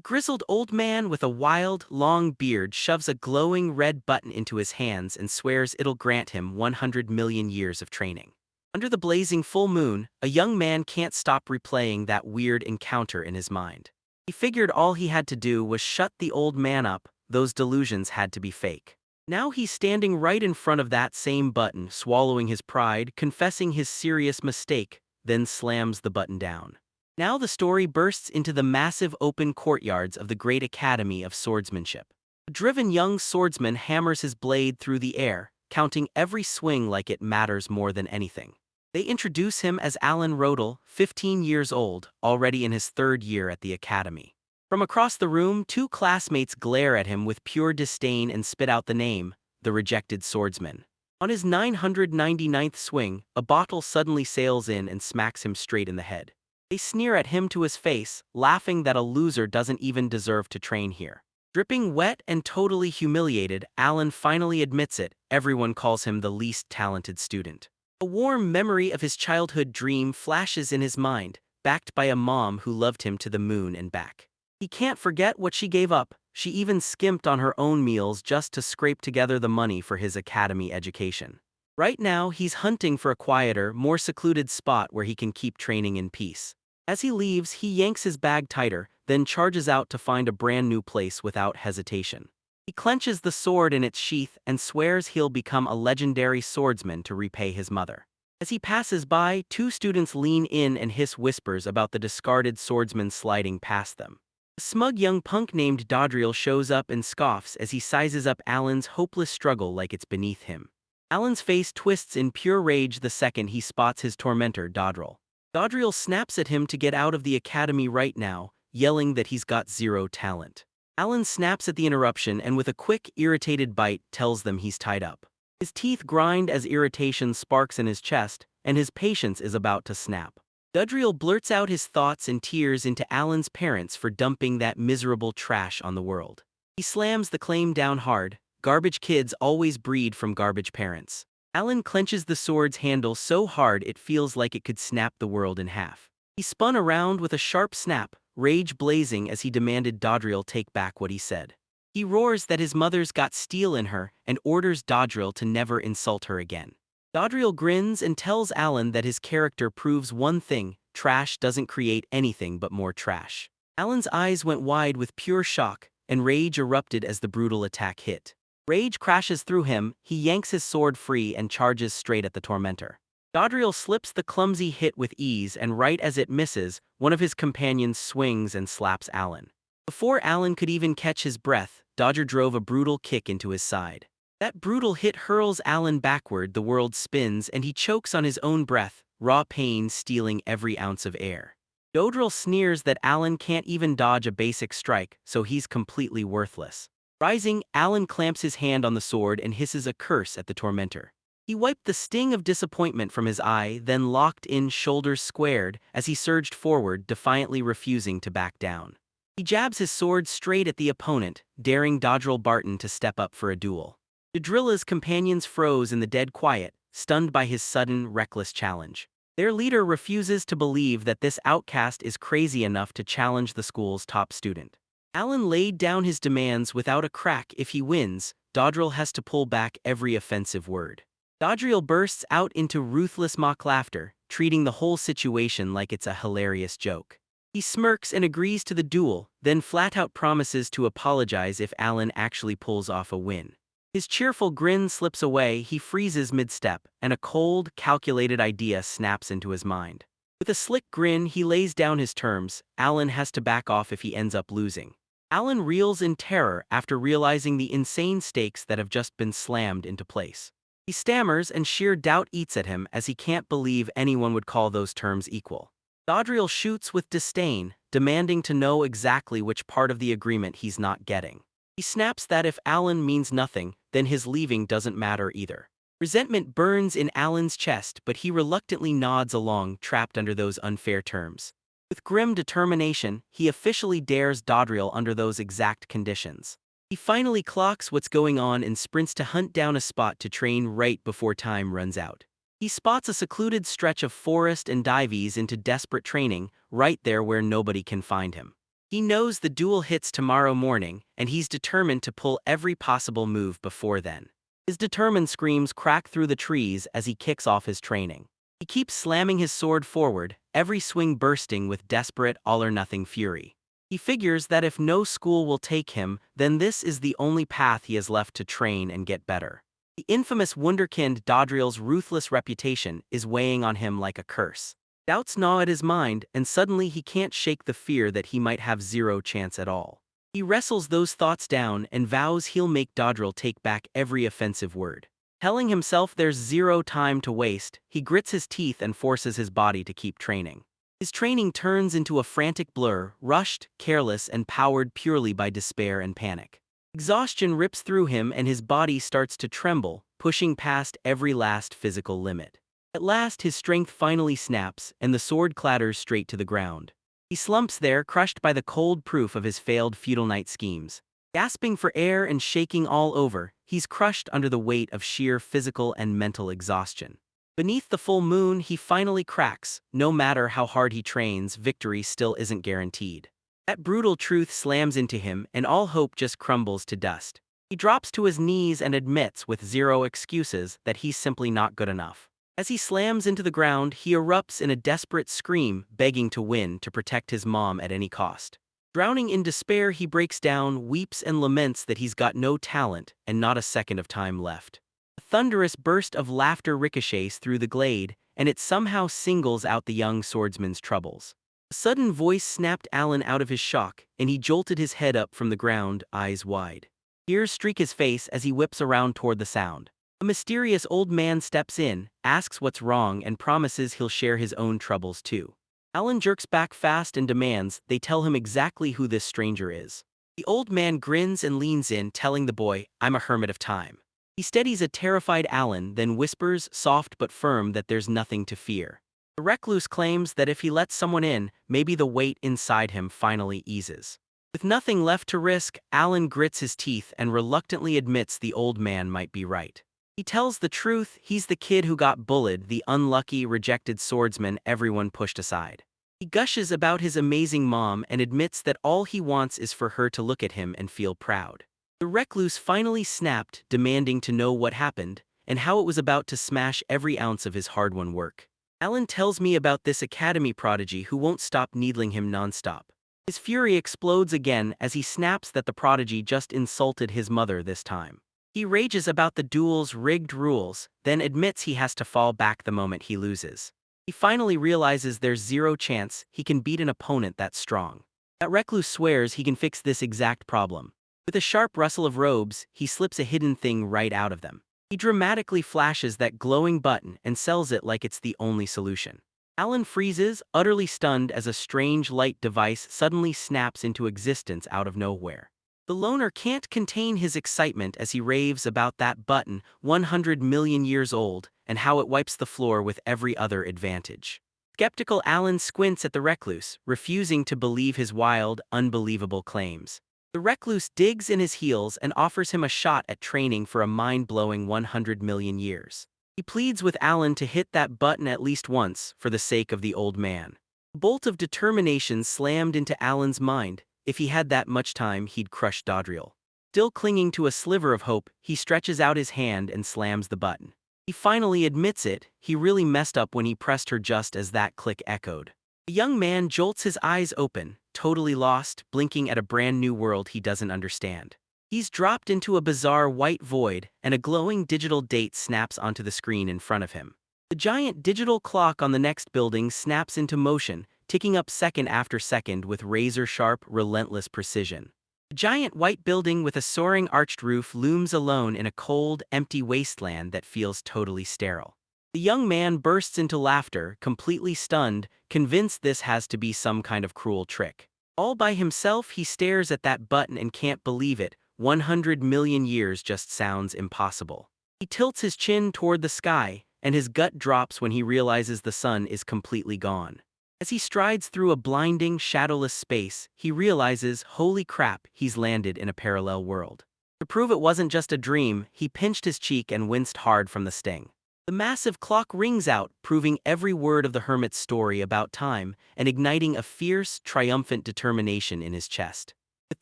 grizzled old man with a wild, long beard shoves a glowing red button into his hands and swears it'll grant him 100 million years of training. Under the blazing full moon, a young man can't stop replaying that weird encounter in his mind. He figured all he had to do was shut the old man up, those delusions had to be fake. Now he's standing right in front of that same button, swallowing his pride, confessing his serious mistake, then slams the button down. Now the story bursts into the massive open courtyards of the great academy of swordsmanship. A driven young swordsman hammers his blade through the air, counting every swing like it matters more than anything. They introduce him as Alan Rodel, 15 years old, already in his third year at the academy. From across the room, two classmates glare at him with pure disdain and spit out the name, the rejected swordsman. On his 999th swing, a bottle suddenly sails in and smacks him straight in the head. They sneer at him to his face, laughing that a loser doesn't even deserve to train here. Dripping wet and totally humiliated, Alan finally admits it. Everyone calls him the least talented student. A warm memory of his childhood dream flashes in his mind, backed by a mom who loved him to the moon and back. He can't forget what she gave up. She even skimped on her own meals just to scrape together the money for his academy education. Right now, he's hunting for a quieter, more secluded spot where he can keep training in peace. As he leaves, he yanks his bag tighter, then charges out to find a brand new place without hesitation. He clenches the sword in its sheath and swears he'll become a legendary swordsman to repay his mother. As he passes by, two students lean in and hiss whispers about the discarded swordsman sliding past them. A smug young punk named Dodriel shows up and scoffs as he sizes up Alan's hopeless struggle like it's beneath him. Alan's face twists in pure rage the second he spots his tormentor, Dodriel. Dodriel snaps at him to get out of the academy right now, yelling that he's got zero talent. Alan snaps at the interruption and with a quick, irritated bite tells them he's tied up. His teeth grind as irritation sparks in his chest, and his patience is about to snap. Dodriel blurts out his thoughts and tears into Alan's parents for dumping that miserable trash on the world. He slams the claim down hard. Garbage kids always breed from garbage parents. Alan clenches the sword's handle so hard it feels like it could snap the world in half. He spun around with a sharp snap, rage blazing as he demanded Dodriel take back what he said. He roars that his mother's got steel in her and orders Dodriel to never insult her again. Dodriel grins and tells Alan that his character proves one thing: trash doesn't create anything but more trash. Alan's eyes went wide with pure shock, and rage erupted as the brutal attack hit. Rage crashes through him, he yanks his sword free and charges straight at the tormentor. Dodriel slips the clumsy hit with ease, and right as it misses, one of his companions swings and slaps Alan. Before Alan could even catch his breath, Dodger drove a brutal kick into his side. That brutal hit hurls Alan backward, the world spins, and he chokes on his own breath, raw pain stealing every ounce of air. Dodriel sneers that Alan can't even dodge a basic strike, so he's completely worthless. Rising, Alan clamps his hand on the sword and hisses a curse at the tormentor. He wiped the sting of disappointment from his eye, then locked in, shoulders squared, as he surged forward, defiantly refusing to back down. He jabs his sword straight at the opponent, daring Dodriel Barton to step up for a duel. Dodriel's companions froze in the dead quiet, stunned by his sudden, reckless challenge. Their leader refuses to believe that this outcast is crazy enough to challenge the school's top student. Alan laid down his demands without a crack. If he wins, Dodriel has to pull back every offensive word. Dodriel bursts out into ruthless mock laughter, treating the whole situation like it's a hilarious joke. He smirks and agrees to the duel, then flat-out promises to apologize if Alan actually pulls off a win. His cheerful grin slips away, he freezes mid-step, and a cold, calculated idea snaps into his mind. With a slick grin, he lays down his terms. Alan has to back off if he ends up losing. Alan reels in terror after realizing the insane stakes that have just been slammed into place. He stammers and sheer doubt eats at him as he can't believe anyone would call those terms equal. Dodriel shoots with disdain, demanding to know exactly which part of the agreement he's not getting. He snaps that if Alan means nothing, then his leaving doesn't matter either. Resentment burns in Alan's chest, but he reluctantly nods along, trapped under those unfair terms. With grim determination, he officially dares Dodriel under those exact conditions. He finally clocks what's going on and sprints to hunt down a spot to train right before time runs out. He spots a secluded stretch of forest and dives into desperate training, right there where nobody can find him. He knows the duel hits tomorrow morning, and he's determined to pull every possible move before then. His determined screams crack through the trees as he kicks off his training. He keeps slamming his sword forward, every swing bursting with desperate all-or-nothing fury. He figures that if no school will take him, then this is the only path he has left to train and get better. The infamous wunderkind Dodriel's ruthless reputation is weighing on him like a curse. Doubts gnaw at his mind, and suddenly he can't shake the fear that he might have zero chance at all. He wrestles those thoughts down and vows he'll make Dodriel take back every offensive word. Telling himself there's zero time to waste, he grits his teeth and forces his body to keep training. His training turns into a frantic blur, rushed, careless, and powered purely by despair and panic. Exhaustion rips through him and his body starts to tremble, pushing past every last physical limit. At last his strength finally snaps, and the sword clatters straight to the ground. He slumps there, crushed by the cold proof of his failed feudal knight schemes. Gasping for air and shaking all over, he's crushed under the weight of sheer physical and mental exhaustion. Beneath the full moon, he finally cracks. No matter how hard he trains, victory still isn't guaranteed. That brutal truth slams into him, and all hope just crumbles to dust. He drops to his knees and admits with zero excuses that he's simply not good enough. As he slams into the ground, he erupts in a desperate scream, begging to win to protect his mom at any cost. Drowning in despair, he breaks down, weeps and laments that he's got no talent and not a second of time left. A thunderous burst of laughter ricochets through the glade, and it somehow singles out the young swordsman's troubles. A sudden voice snapped Alan out of his shock, and he jolted his head up from the ground, eyes wide. Tears streak his face as he whips around toward the sound. A mysterious old man steps in, asks what's wrong, and promises he'll share his own troubles too. Alan jerks back fast and demands they tell him exactly who this stranger is. The old man grins and leans in, telling the boy, "I'm a hermit of time." He steadies a terrified Alan, then whispers, soft but firm, that there's nothing to fear. The recluse claims that if he lets someone in, maybe the weight inside him finally eases. With nothing left to risk, Alan grits his teeth and reluctantly admits the old man might be right. He tells the truth, he's the kid who got bullied, the unlucky, rejected swordsman everyone pushed aside. He gushes about his amazing mom and admits that all he wants is for her to look at him and feel proud. The recluse finally snapped, demanding to know what happened, and how it was about to smash every ounce of his hard-won work. Alan tells me about this academy prodigy who won't stop needling him nonstop. His fury explodes again as he snaps that the prodigy just insulted his mother this time. He rages about the duel's rigged rules, then admits he has to fall back the moment he loses. He finally realizes there's zero chance he can beat an opponent that strong. That recluse swears he can fix this exact problem. With a sharp rustle of robes, he slips a hidden thing right out of them. He dramatically flashes that glowing button and sells it like it's the only solution. Alan freezes, utterly stunned, as a strange light device suddenly snaps into existence out of nowhere. The loner can't contain his excitement as he raves about that button, 100 million years old, and how it wipes the floor with every other advantage. Skeptical Alan squints at the recluse, refusing to believe his wild, unbelievable claims. The recluse digs in his heels and offers him a shot at training for a mind-blowing 100 million years. He pleads with Alan to hit that button at least once, for the sake of the old man. A bolt of determination slammed into Alan's mind. If he had that much time, he'd crush Dodriel. Still clinging to a sliver of hope, he stretches out his hand and slams the button. He finally admits it, he really messed up when he pressed her just as that click echoed. The young man jolts his eyes open, totally lost, blinking at a brand new world he doesn't understand. He's dropped into a bizarre white void, and a glowing digital date snaps onto the screen in front of him. The giant digital clock on the next building snaps into motion, ticking up second after second with razor-sharp, relentless precision. The giant white building with a soaring arched roof looms alone in a cold, empty wasteland that feels totally sterile. The young man bursts into laughter, completely stunned, convinced this has to be some kind of cruel trick. All by himself, he stares at that button and can't believe it. 100 million years just sounds impossible. He tilts his chin toward the sky, and his gut drops when he realizes the sun is completely gone. As he strides through a blinding, shadowless space, he realizes, holy crap, he's landed in a parallel world. To prove it wasn't just a dream, he pinched his cheek and winced hard from the sting. The massive clock rings out, proving every word of the hermit's story about time and igniting a fierce, triumphant determination in his chest. With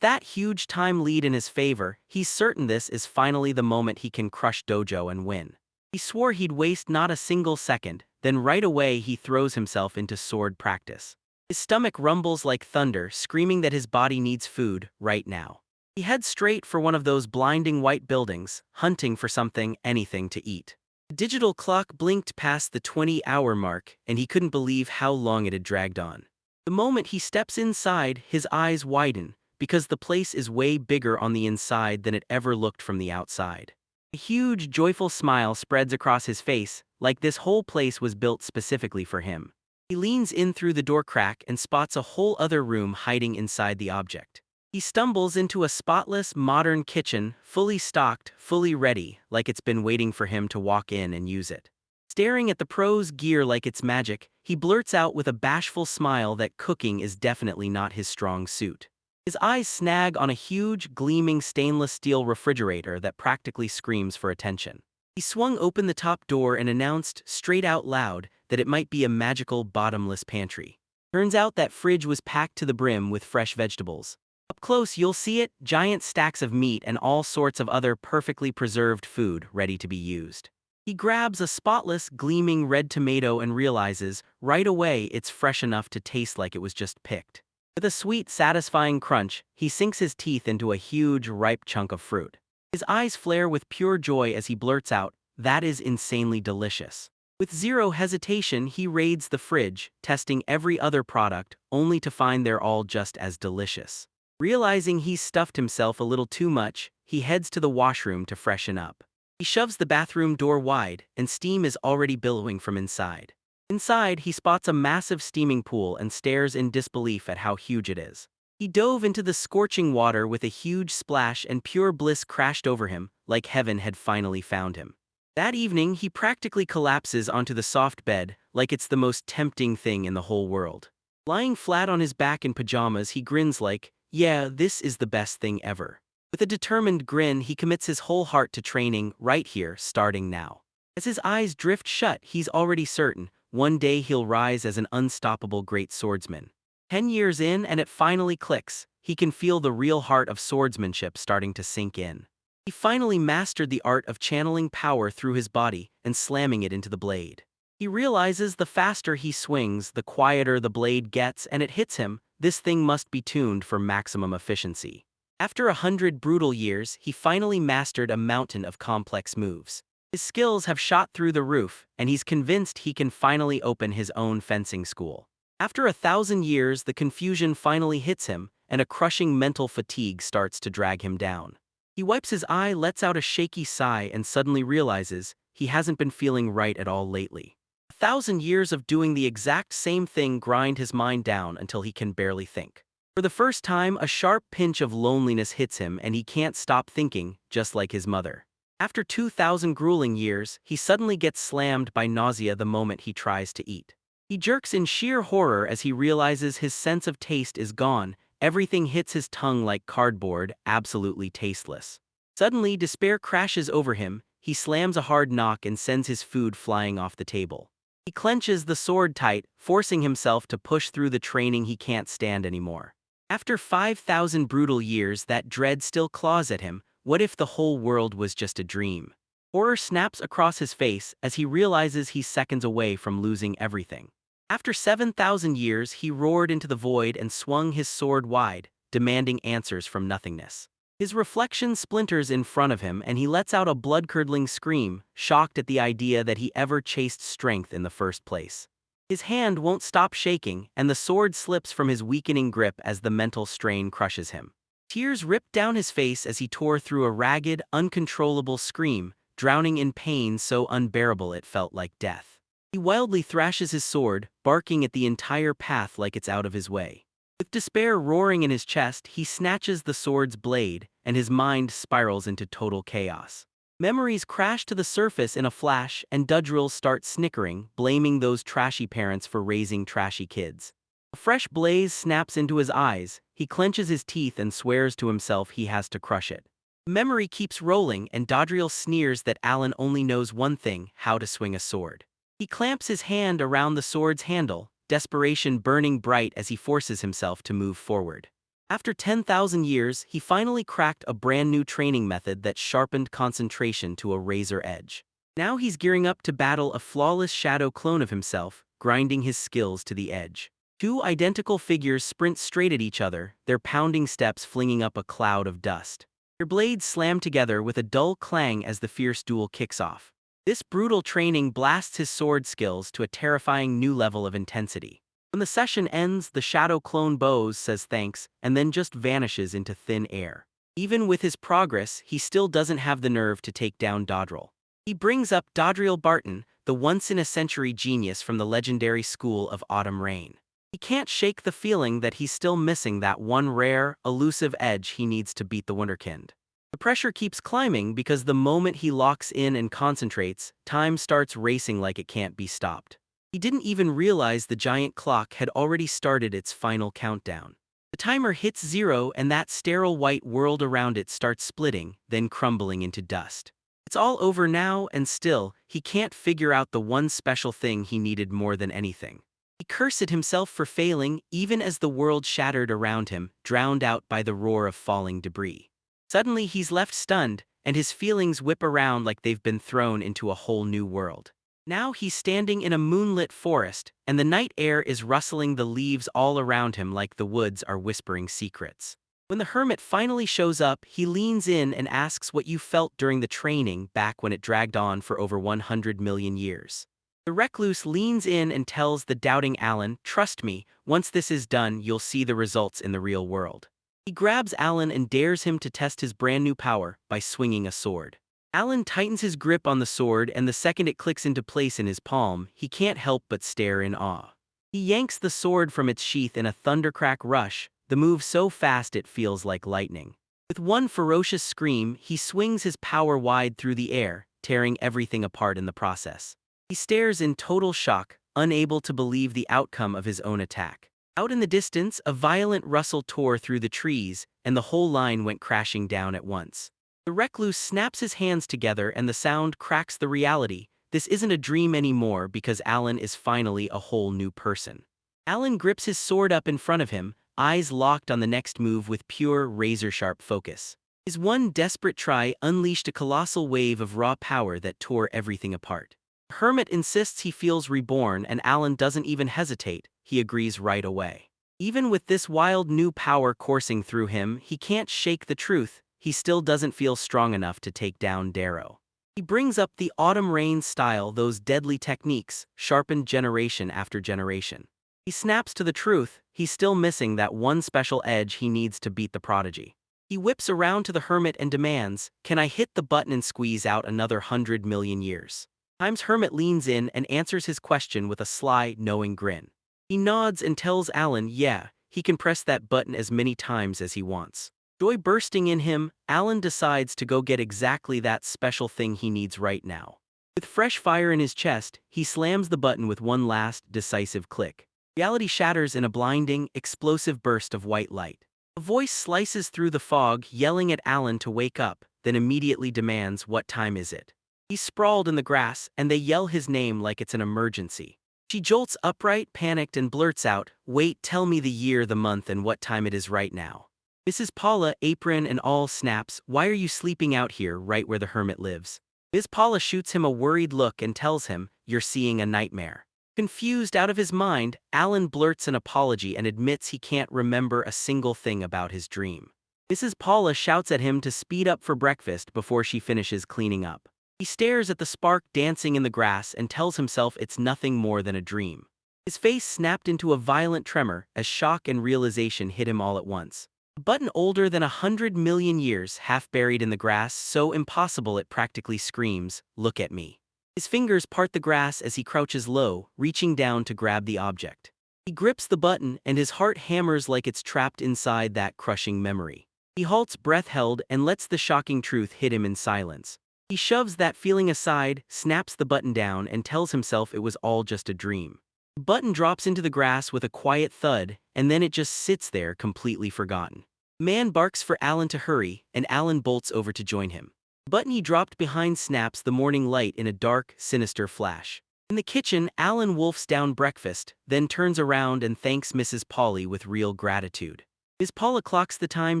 that huge time lead in his favor, he's certain this is finally the moment he can crush Dojo and win. He swore he'd waste not a single second, then right away he throws himself into sword practice. His stomach rumbles like thunder, screaming that his body needs food right now. He heads straight for one of those blinding white buildings, hunting for something, anything to eat. The digital clock blinked past the 20-hour mark, and he couldn't believe how long it had dragged on. The moment he steps inside, his eyes widen, because the place is way bigger on the inside than it ever looked from the outside. A huge, joyful smile spreads across his face, like this whole place was built specifically for him. He leans in through the door crack and spots a whole other room hiding inside the object. He stumbles into a spotless, modern kitchen, fully stocked, fully ready, like it's been waiting for him to walk in and use it. Staring at the pro's gear like it's magic, he blurts out with a bashful smile that cooking is definitely not his strong suit. His eyes snag on a huge, gleaming stainless steel refrigerator that practically screams for attention. He swung open the top door and announced, straight out loud, that it might be a magical bottomless pantry. Turns out that fridge was packed to the brim with fresh vegetables. Up close you'll see it, giant stacks of meat and all sorts of other perfectly preserved food ready to be used. He grabs a spotless, gleaming red tomato and realizes, right away it's fresh enough to taste like it was just picked. With a sweet, satisfying crunch, he sinks his teeth into a huge, ripe chunk of fruit. His eyes flare with pure joy as he blurts out, "That is insanely delicious." With zero hesitation, he raids the fridge, testing every other product, only to find they're all just as delicious. Realizing he's stuffed himself a little too much, he heads to the washroom to freshen up. He shoves the bathroom door wide, and steam is already billowing from inside. Inside, he spots a massive steaming pool and stares in disbelief at how huge it is. He dove into the scorching water with a huge splash and pure bliss crashed over him, like heaven had finally found him. That evening, he practically collapses onto the soft bed, like it's the most tempting thing in the whole world. Lying flat on his back in pajamas, he grins like, "Yeah, this is the best thing ever." With a determined grin, he commits his whole heart to training, right here, starting now. As his eyes drift shut, he's already certain, one day he'll rise as an unstoppable great swordsman. 10 years in and it finally clicks, he can feel the real heart of swordsmanship starting to sink in. He finally mastered the art of channeling power through his body and slamming it into the blade. He realizes the faster he swings, the quieter the blade gets, and it hits him, this thing must be tuned for maximum efficiency. After 100 brutal years, he finally mastered a mountain of complex moves. His skills have shot through the roof, and he's convinced he can finally open his own fencing school. After 1,000 years, the confusion finally hits him, and a crushing mental fatigue starts to drag him down. He wipes his eye, lets out a shaky sigh, and suddenly realizes he hasn't been feeling right at all lately. 1,000 years of doing the exact same thing grind his mind down until he can barely think. For the first time, a sharp pinch of loneliness hits him and he can't stop thinking, just like his mother. After 2,000 grueling years, he suddenly gets slammed by nausea the moment he tries to eat. He jerks in sheer horror as he realizes his sense of taste is gone, everything hits his tongue like cardboard, absolutely tasteless. Suddenly, despair crashes over him, he slams a hard knock and sends his food flying off the table. He clenches the sword tight, forcing himself to push through the training he can't stand anymore. After 5,000 brutal years, that dread still claws at him. What if the whole world was just a dream? Horror snaps across his face as he realizes he's seconds away from losing everything. After 7,000 years, he roared into the void and swung his sword wide, demanding answers from nothingness. His reflection splinters in front of him and he lets out a blood-curdling scream, shocked at the idea that he ever chased strength in the first place. His hand won't stop shaking, and the sword slips from his weakening grip as the mental strain crushes him. Tears ripped down his face as he tore through a ragged, uncontrollable scream, drowning in pain so unbearable it felt like death. He wildly thrashes his sword, barking at the entire path like it's out of his way. With despair roaring in his chest, he snatches the sword's blade, and his mind spirals into total chaos. Memories crash to the surface in a flash, and Dodriel starts snickering, blaming those trashy parents for raising trashy kids. A fresh blaze snaps into his eyes, he clenches his teeth and swears to himself he has to crush it. Memory keeps rolling and Dodriel sneers that Alan only knows one thing, how to swing a sword. He clamps his hand around the sword's handle, desperation burning bright as he forces himself to move forward. After 10,000 years, he finally cracked a brand new training method that sharpened concentration to a razor edge. Now he's gearing up to battle a flawless shadow clone of himself, grinding his skills to the edge. Two identical figures sprint straight at each other, their pounding steps flinging up a cloud of dust. Their blades slam together with a dull clang as the fierce duel kicks off. This brutal training blasts his sword skills to a terrifying new level of intensity. When the session ends, the shadow clone bows, says thanks, and then just vanishes into thin air. Even with his progress, he still doesn't have the nerve to take down Dodriel. He brings up Dodriel Barton, the once-in-a-century genius from the legendary school of Autumn Rain. He can't shake the feeling that he's still missing that one rare, elusive edge he needs to beat the Wunderkind. The pressure keeps climbing because the moment he locks in and concentrates, time starts racing like it can't be stopped. He didn't even realize the giant clock had already started its final countdown. The timer hits 0 and that sterile white world around it starts splitting, then crumbling into dust. It's all over now and still, he can't figure out the one special thing he needed more than anything. He cursed himself for failing even as the world shattered around him, drowned out by the roar of falling debris. Suddenly he's left stunned, and his feelings whip around like they've been thrown into a whole new world. Now he's standing in a moonlit forest, and the night air is rustling the leaves all around him like the woods are whispering secrets. When the hermit finally shows up, he leans in and asks what you felt during the training back when it dragged on for over 100 million years. The recluse leans in and tells the doubting Alan, "Trust me, once this is done, you'll see the results in the real world." He grabs Alan and dares him to test his brand new power by swinging a sword. Alan tightens his grip on the sword, and the second it clicks into place in his palm, he can't help but stare in awe. He yanks the sword from its sheath in a thundercrack rush, the move so fast it feels like lightning. With one ferocious scream, he swings his power wide through the air, tearing everything apart in the process. He stares in total shock, unable to believe the outcome of his own attack. Out in the distance, a violent rustle tore through the trees, and the whole line went crashing down at once. The recluse snaps his hands together and the sound cracks the reality. This isn't a dream anymore because Alan is finally a whole new person. Alan grips his sword up in front of him, eyes locked on the next move with pure, razor-sharp focus. His one desperate try unleashed a colossal wave of raw power that tore everything apart. The hermit insists he feels reborn and Alan doesn't even hesitate, he agrees right away. Even with this wild new power coursing through him, he can't shake the truth. He still doesn't feel strong enough to take down Darrow. He brings up the Autumn Rain style, those deadly techniques, sharpened generation after generation. He snaps to the truth, he's still missing that one special edge he needs to beat the prodigy. He whips around to the hermit and demands, "Can I hit the button and squeeze out another 100 million years?" Time's hermit leans in and answers his question with a sly, knowing grin. He nods and tells Alan, yeah, he can press that button as many times as he wants. Joy bursting in him, Alan decides to go get exactly that special thing he needs right now. With fresh fire in his chest, he slams the button with one last, decisive click. Reality shatters in a blinding, explosive burst of white light. A voice slices through the fog, yelling at Alan to wake up, then immediately demands, "What time is it?" He's sprawled in the grass, and they yell his name like it's an emergency. She jolts upright, panicked, and blurts out, "Wait, tell me the year, the month, and what time it is right now." Mrs. Paula, apron and all, snaps, "Why are you sleeping out here, right where the hermit lives?" Ms. Paula shoots him a worried look and tells him, "You're seeing a nightmare." Confused out of his mind, Alan blurts an apology and admits he can't remember a single thing about his dream. Mrs. Paula shouts at him to speed up for breakfast before she finishes cleaning up. He stares at the spark dancing in the grass and tells himself it's nothing more than a dream. His face snapped into a violent tremor as shock and realization hit him all at once. A button older than 100 million years, half buried in the grass, so impossible it practically screams, "Look at me." His fingers part the grass as he crouches low, reaching down to grab the object. He grips the button and his heart hammers like it's trapped inside that crushing memory. He halts, breath held, and lets the shocking truth hit him in silence. He shoves that feeling aside, snaps the button down, and tells himself it was all just a dream. The button drops into the grass with a quiet thud, and then it just sits there completely forgotten. The man barks for Alan to hurry, and Alan bolts over to join him. The button he dropped behind snaps the morning light in a dark, sinister flash. In the kitchen, Alan wolfs down breakfast, then turns around and thanks Mrs. Polly with real gratitude. Ms. Paula clocks the time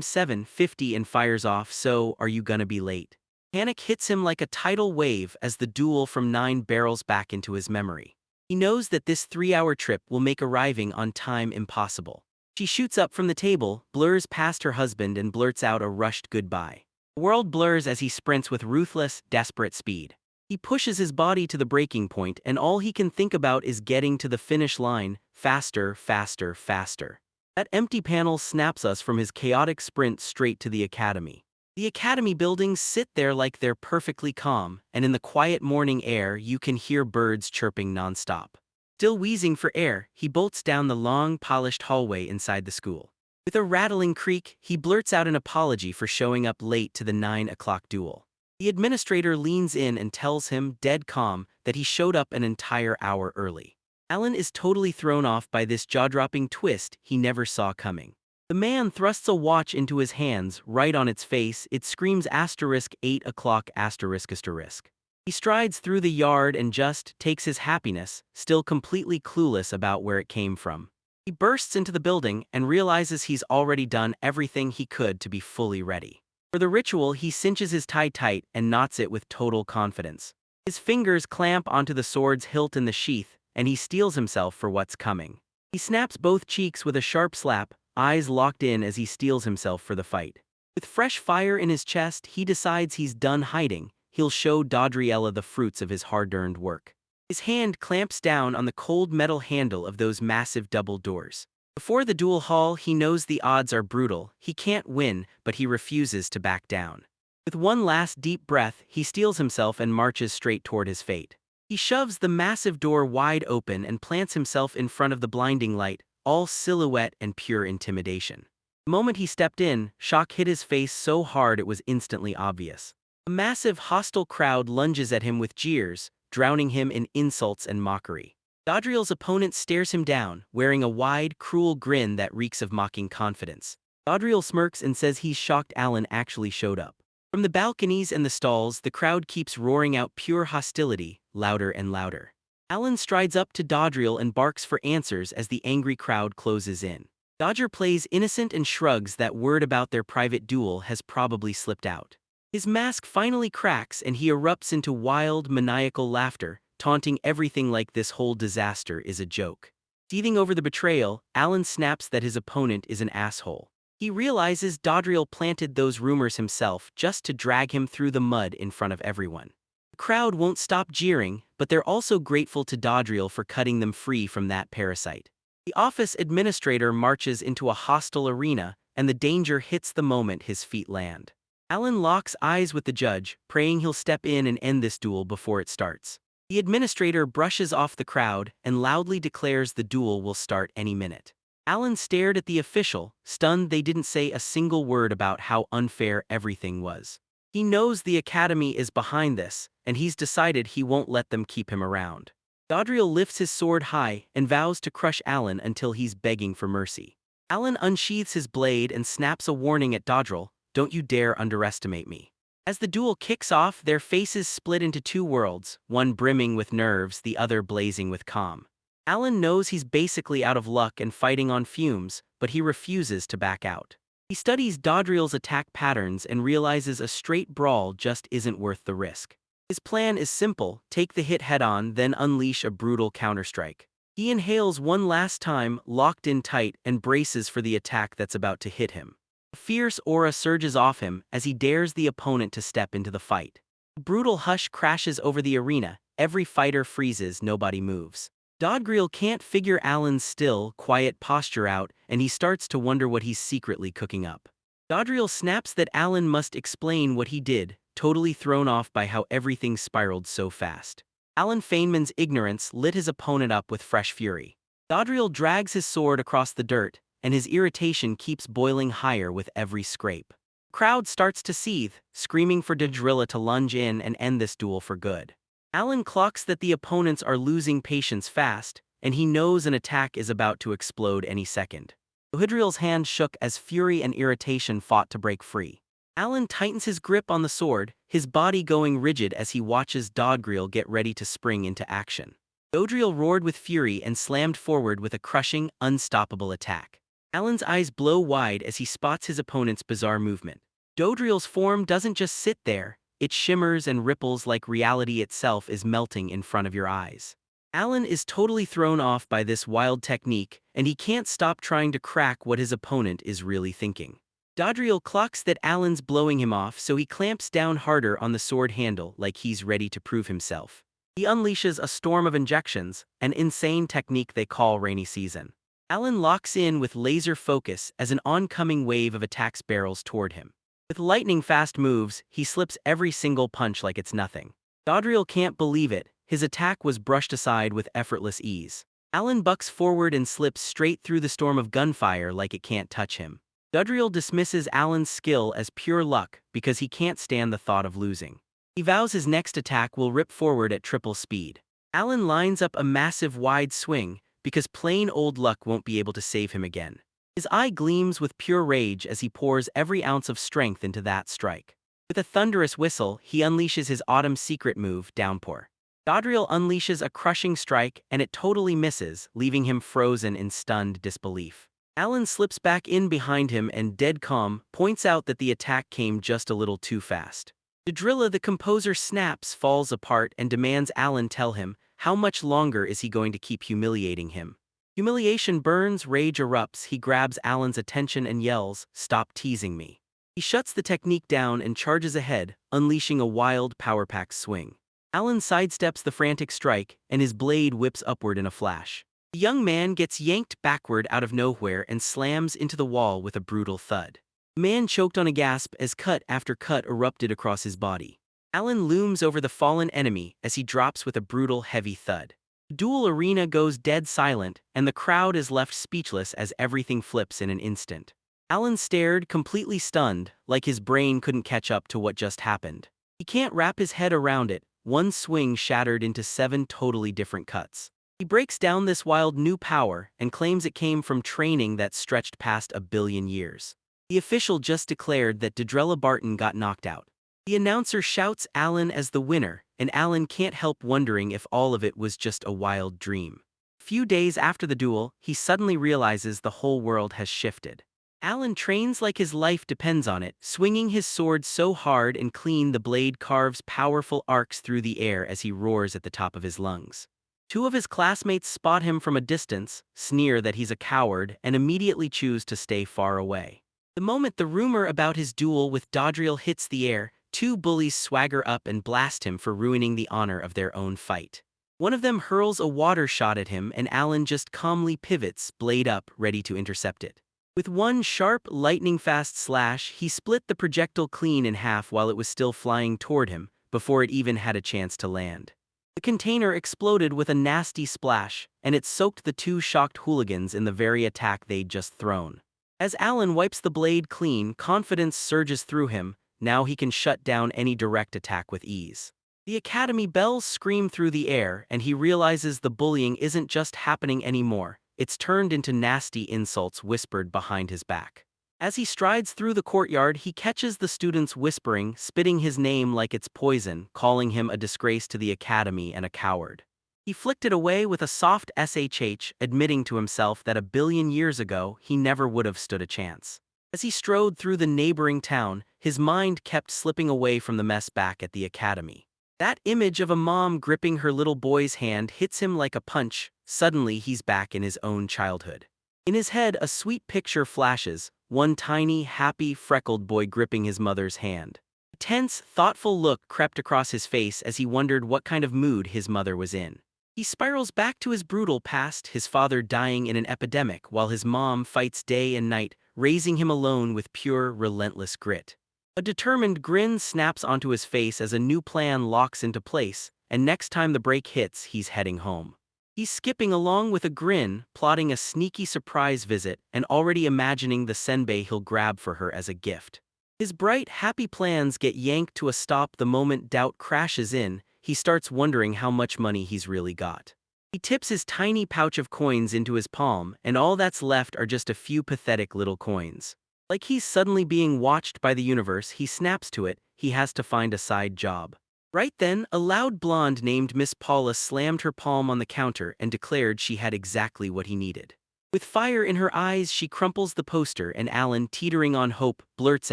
7:50 and fires off, "So, are you gonna be late?" Panic hits him like a tidal wave as the duel from 9 barrels back into his memory. He knows that this 3-hour trip will make arriving on time impossible. She shoots up from the table, blurs past her husband and blurts out a rushed goodbye. The world blurs as he sprints with ruthless, desperate speed. He pushes his body to the breaking point and all he can think about is getting to the finish line, faster, faster, faster. That empty panel snaps us from his chaotic sprint straight to the academy. The academy buildings sit there like they're perfectly calm, and in the quiet morning air you can hear birds chirping nonstop. Still wheezing for air, he bolts down the long, polished hallway inside the school. With a rattling creak, he blurts out an apology for showing up late to the 9 o'clock duel. The administrator leans in and tells him, dead calm, that he showed up an entire hour early. Alan is totally thrown off by this jaw-dropping twist he never saw coming. The man thrusts a watch into his hands, right on its face. It screams *8 o'clock ***. He strides through the yard and just takes his happiness, still completely clueless about where it came from. He bursts into the building and realizes he's already done everything he could to be fully ready. For the ritual, he cinches his tie tight and knots it with total confidence. His fingers clamp onto the sword's hilt in the sheath, and he steels himself for what's coming. He snaps both cheeks with a sharp slap, eyes locked in as he steels himself for the fight. With fresh fire in his chest, he decides he's done hiding. He'll show Dodriel the fruits of his hard-earned work. His hand clamps down on the cold metal handle of those massive double doors. Before the duel hall, he knows the odds are brutal. He can't win, but he refuses to back down. With one last deep breath, he steels himself and marches straight toward his fate. He shoves the massive door wide open and plants himself in front of the blinding light, all silhouette and pure intimidation. The moment he stepped in, shock hit his face so hard it was instantly obvious. A massive hostile crowd lunges at him with jeers, drowning him in insults and mockery. Dodriel's opponent stares him down, wearing a wide, cruel grin that reeks of mocking confidence. Dodriel smirks and says he's shocked Alan actually showed up. From the balconies and the stalls, the crowd keeps roaring out pure hostility, louder and louder. Alan strides up to Dodriel and barks for answers as the angry crowd closes in. Dodger plays innocent and shrugs that word about their private duel has probably slipped out. His mask finally cracks and he erupts into wild, maniacal laughter, taunting everything like this whole disaster is a joke. Seething over the betrayal, Alan snaps that his opponent is an asshole. He realizes Dodriel planted those rumors himself just to drag him through the mud in front of everyone. The crowd won't stop jeering, but they're also grateful to Dodriel for cutting them free from that parasite. The office administrator marches into a hostile arena, and the danger hits the moment his feet land. Alan locks eyes with the judge, praying he'll step in and end this duel before it starts. The administrator brushes off the crowd and loudly declares the duel will start any minute. Alan stared at the official, stunned they didn't say a single word about how unfair everything was. He knows the academy is behind this, and he's decided he won't let them keep him around. Dodriel lifts his sword high and vows to crush Alan until he's begging for mercy. Alan unsheathes his blade and snaps a warning at Dodriel, "Don't you dare underestimate me." As the duel kicks off, their faces split into two worlds, one brimming with nerves, the other blazing with calm. Alan knows he's basically out of luck and fighting on fumes, but he refuses to back out. He studies Dodriel's attack patterns and realizes a straight brawl just isn't worth the risk. His plan is simple: take the hit head-on, then unleash a brutal counterstrike. He inhales one last time, locked in tight, and braces for the attack that's about to hit him. A fierce aura surges off him as he dares the opponent to step into the fight. A brutal hush crashes over the arena, every fighter freezes, nobody moves. Dodriel can't figure Alan's still, quiet posture out, and he starts to wonder what he's secretly cooking up. Dodriel snaps that Alan must explain what he did, totally thrown off by how everything spiraled so fast. Alan Feynman's ignorance lit his opponent up with fresh fury. Dodriel drags his sword across the dirt, and his irritation keeps boiling higher with every scrape. The crowd starts to seethe, screaming for Dodriel to lunge in and end this duel for good. Alan clocks that the opponents are losing patience fast, and he knows an attack is about to explode any second. Dodriel's hand shook as fury and irritation fought to break free. Alan tightens his grip on the sword, his body going rigid as he watches Dodriel get ready to spring into action. Dodriel roared with fury and slammed forward with a crushing, unstoppable attack. Alan's eyes blow wide as he spots his opponent's bizarre movement. Dodriel's form doesn't just sit there, it shimmers and ripples like reality itself is melting in front of your eyes. Alan is totally thrown off by this wild technique, and he can't stop trying to crack what his opponent is really thinking. Dodriel clocks that Alan's blowing him off, so he clamps down harder on the sword handle like he's ready to prove himself. He unleashes a storm of injections, an insane technique they call rainy season. Alan locks in with laser focus as an oncoming wave of attacks barrels toward him. With lightning-fast moves, he slips every single punch like it's nothing. Dodriel can't believe it, his attack was brushed aside with effortless ease. Alan bucks forward and slips straight through the storm of gunfire like it can't touch him. Dodriel dismisses Alan's skill as pure luck because he can't stand the thought of losing. He vows his next attack will rip forward at triple speed. Alan lines up a massive wide swing because plain old luck won't be able to save him again. His eye gleams with pure rage as he pours every ounce of strength into that strike. With a thunderous whistle, he unleashes his autumn secret move, Downpour. Dodriel unleashes a crushing strike and it totally misses, leaving him frozen in stunned disbelief. Alan slips back in behind him and, dead calm, points out that the attack came just a little too fast. Dodriel, the composer, snaps, falls apart, and demands Alan tell him how much longer is he going to keep humiliating him. Humiliation burns, rage erupts, he grabs Alan's attention and yells, "Stop teasing me." He shuts the technique down and charges ahead, unleashing a wild power-packed swing. Alan sidesteps the frantic strike, and his blade whips upward in a flash. The young man gets yanked backward out of nowhere and slams into the wall with a brutal thud. The man choked on a gasp as cut after cut erupted across his body. Alan looms over the fallen enemy as he drops with a brutal, heavy thud. The duel arena goes dead silent, and the crowd is left speechless as everything flips in an instant. Alan stared, completely stunned, like his brain couldn't catch up to what just happened. He can't wrap his head around it. One swing shattered into 7 totally different cuts. He breaks down this wild new power and claims it came from training that stretched past 1 billion years. The official just declared that Dodriel Barton got knocked out. The announcer shouts Alan as the winner, and Alan can't help wondering if all of it was just a wild dream. A few days after the duel, he suddenly realizes the whole world has shifted. Alan trains like his life depends on it, swinging his sword so hard and clean the blade carves powerful arcs through the air as he roars at the top of his lungs. 2 of his classmates spot him from a distance, sneer that he's a coward, and immediately choose to stay far away. The moment the rumor about his duel with Dodriel hits the air, 2 bullies swagger up and blast him for ruining the honor of their own fight. One of them hurls a water shot at him and Alan just calmly pivots, blade up, ready to intercept it. With one sharp, lightning-fast slash, he split the projectile clean in half while it was still flying toward him, before it even had a chance to land. The container exploded with a nasty splash, and it soaked the 2 shocked hooligans in the very attack they'd just thrown. As Alan wipes the blade clean, confidence surges through him. Now he can shut down any direct attack with ease. The academy bells scream through the air, and he realizes the bullying isn't just happening anymore. It's turned into nasty insults whispered behind his back. As he strides through the courtyard, he catches the students whispering, spitting his name like it's poison, calling him a disgrace to the academy and a coward. He flicked it away with a soft shh, admitting to himself that 1 billion years ago he never would have stood a chance. As he strode through the neighboring town, his mind kept slipping away from the mess back at the academy. That image of a mom gripping her little boy's hand hits him like a punch. Suddenly he's back in his own childhood. In his head, a sweet picture flashes, one tiny, happy, freckled boy gripping his mother's hand. A tense, thoughtful look crept across his face as he wondered what kind of mood his mother was in. He spirals back to his brutal past, his father dying in an epidemic while his mom fights day and night, raising him alone with pure, relentless grit. A determined grin snaps onto his face as a new plan locks into place, and next time the break hits, he's heading home. He's skipping along with a grin, plotting a sneaky surprise visit, and already imagining the senbei he'll grab for her as a gift. His bright, happy plans get yanked to a stop the moment doubt crashes in. He starts wondering how much money he's really got. He tips his tiny pouch of coins into his palm, and all that's left are just a few pathetic little coins. Like he's suddenly being watched by the universe, he snaps to it. He has to find a side job. Right then, a loud blonde named Miss Paula slammed her palm on the counter and declared she had exactly what he needed. With fire in her eyes, she crumples the poster, and Alan, teetering on hope, blurts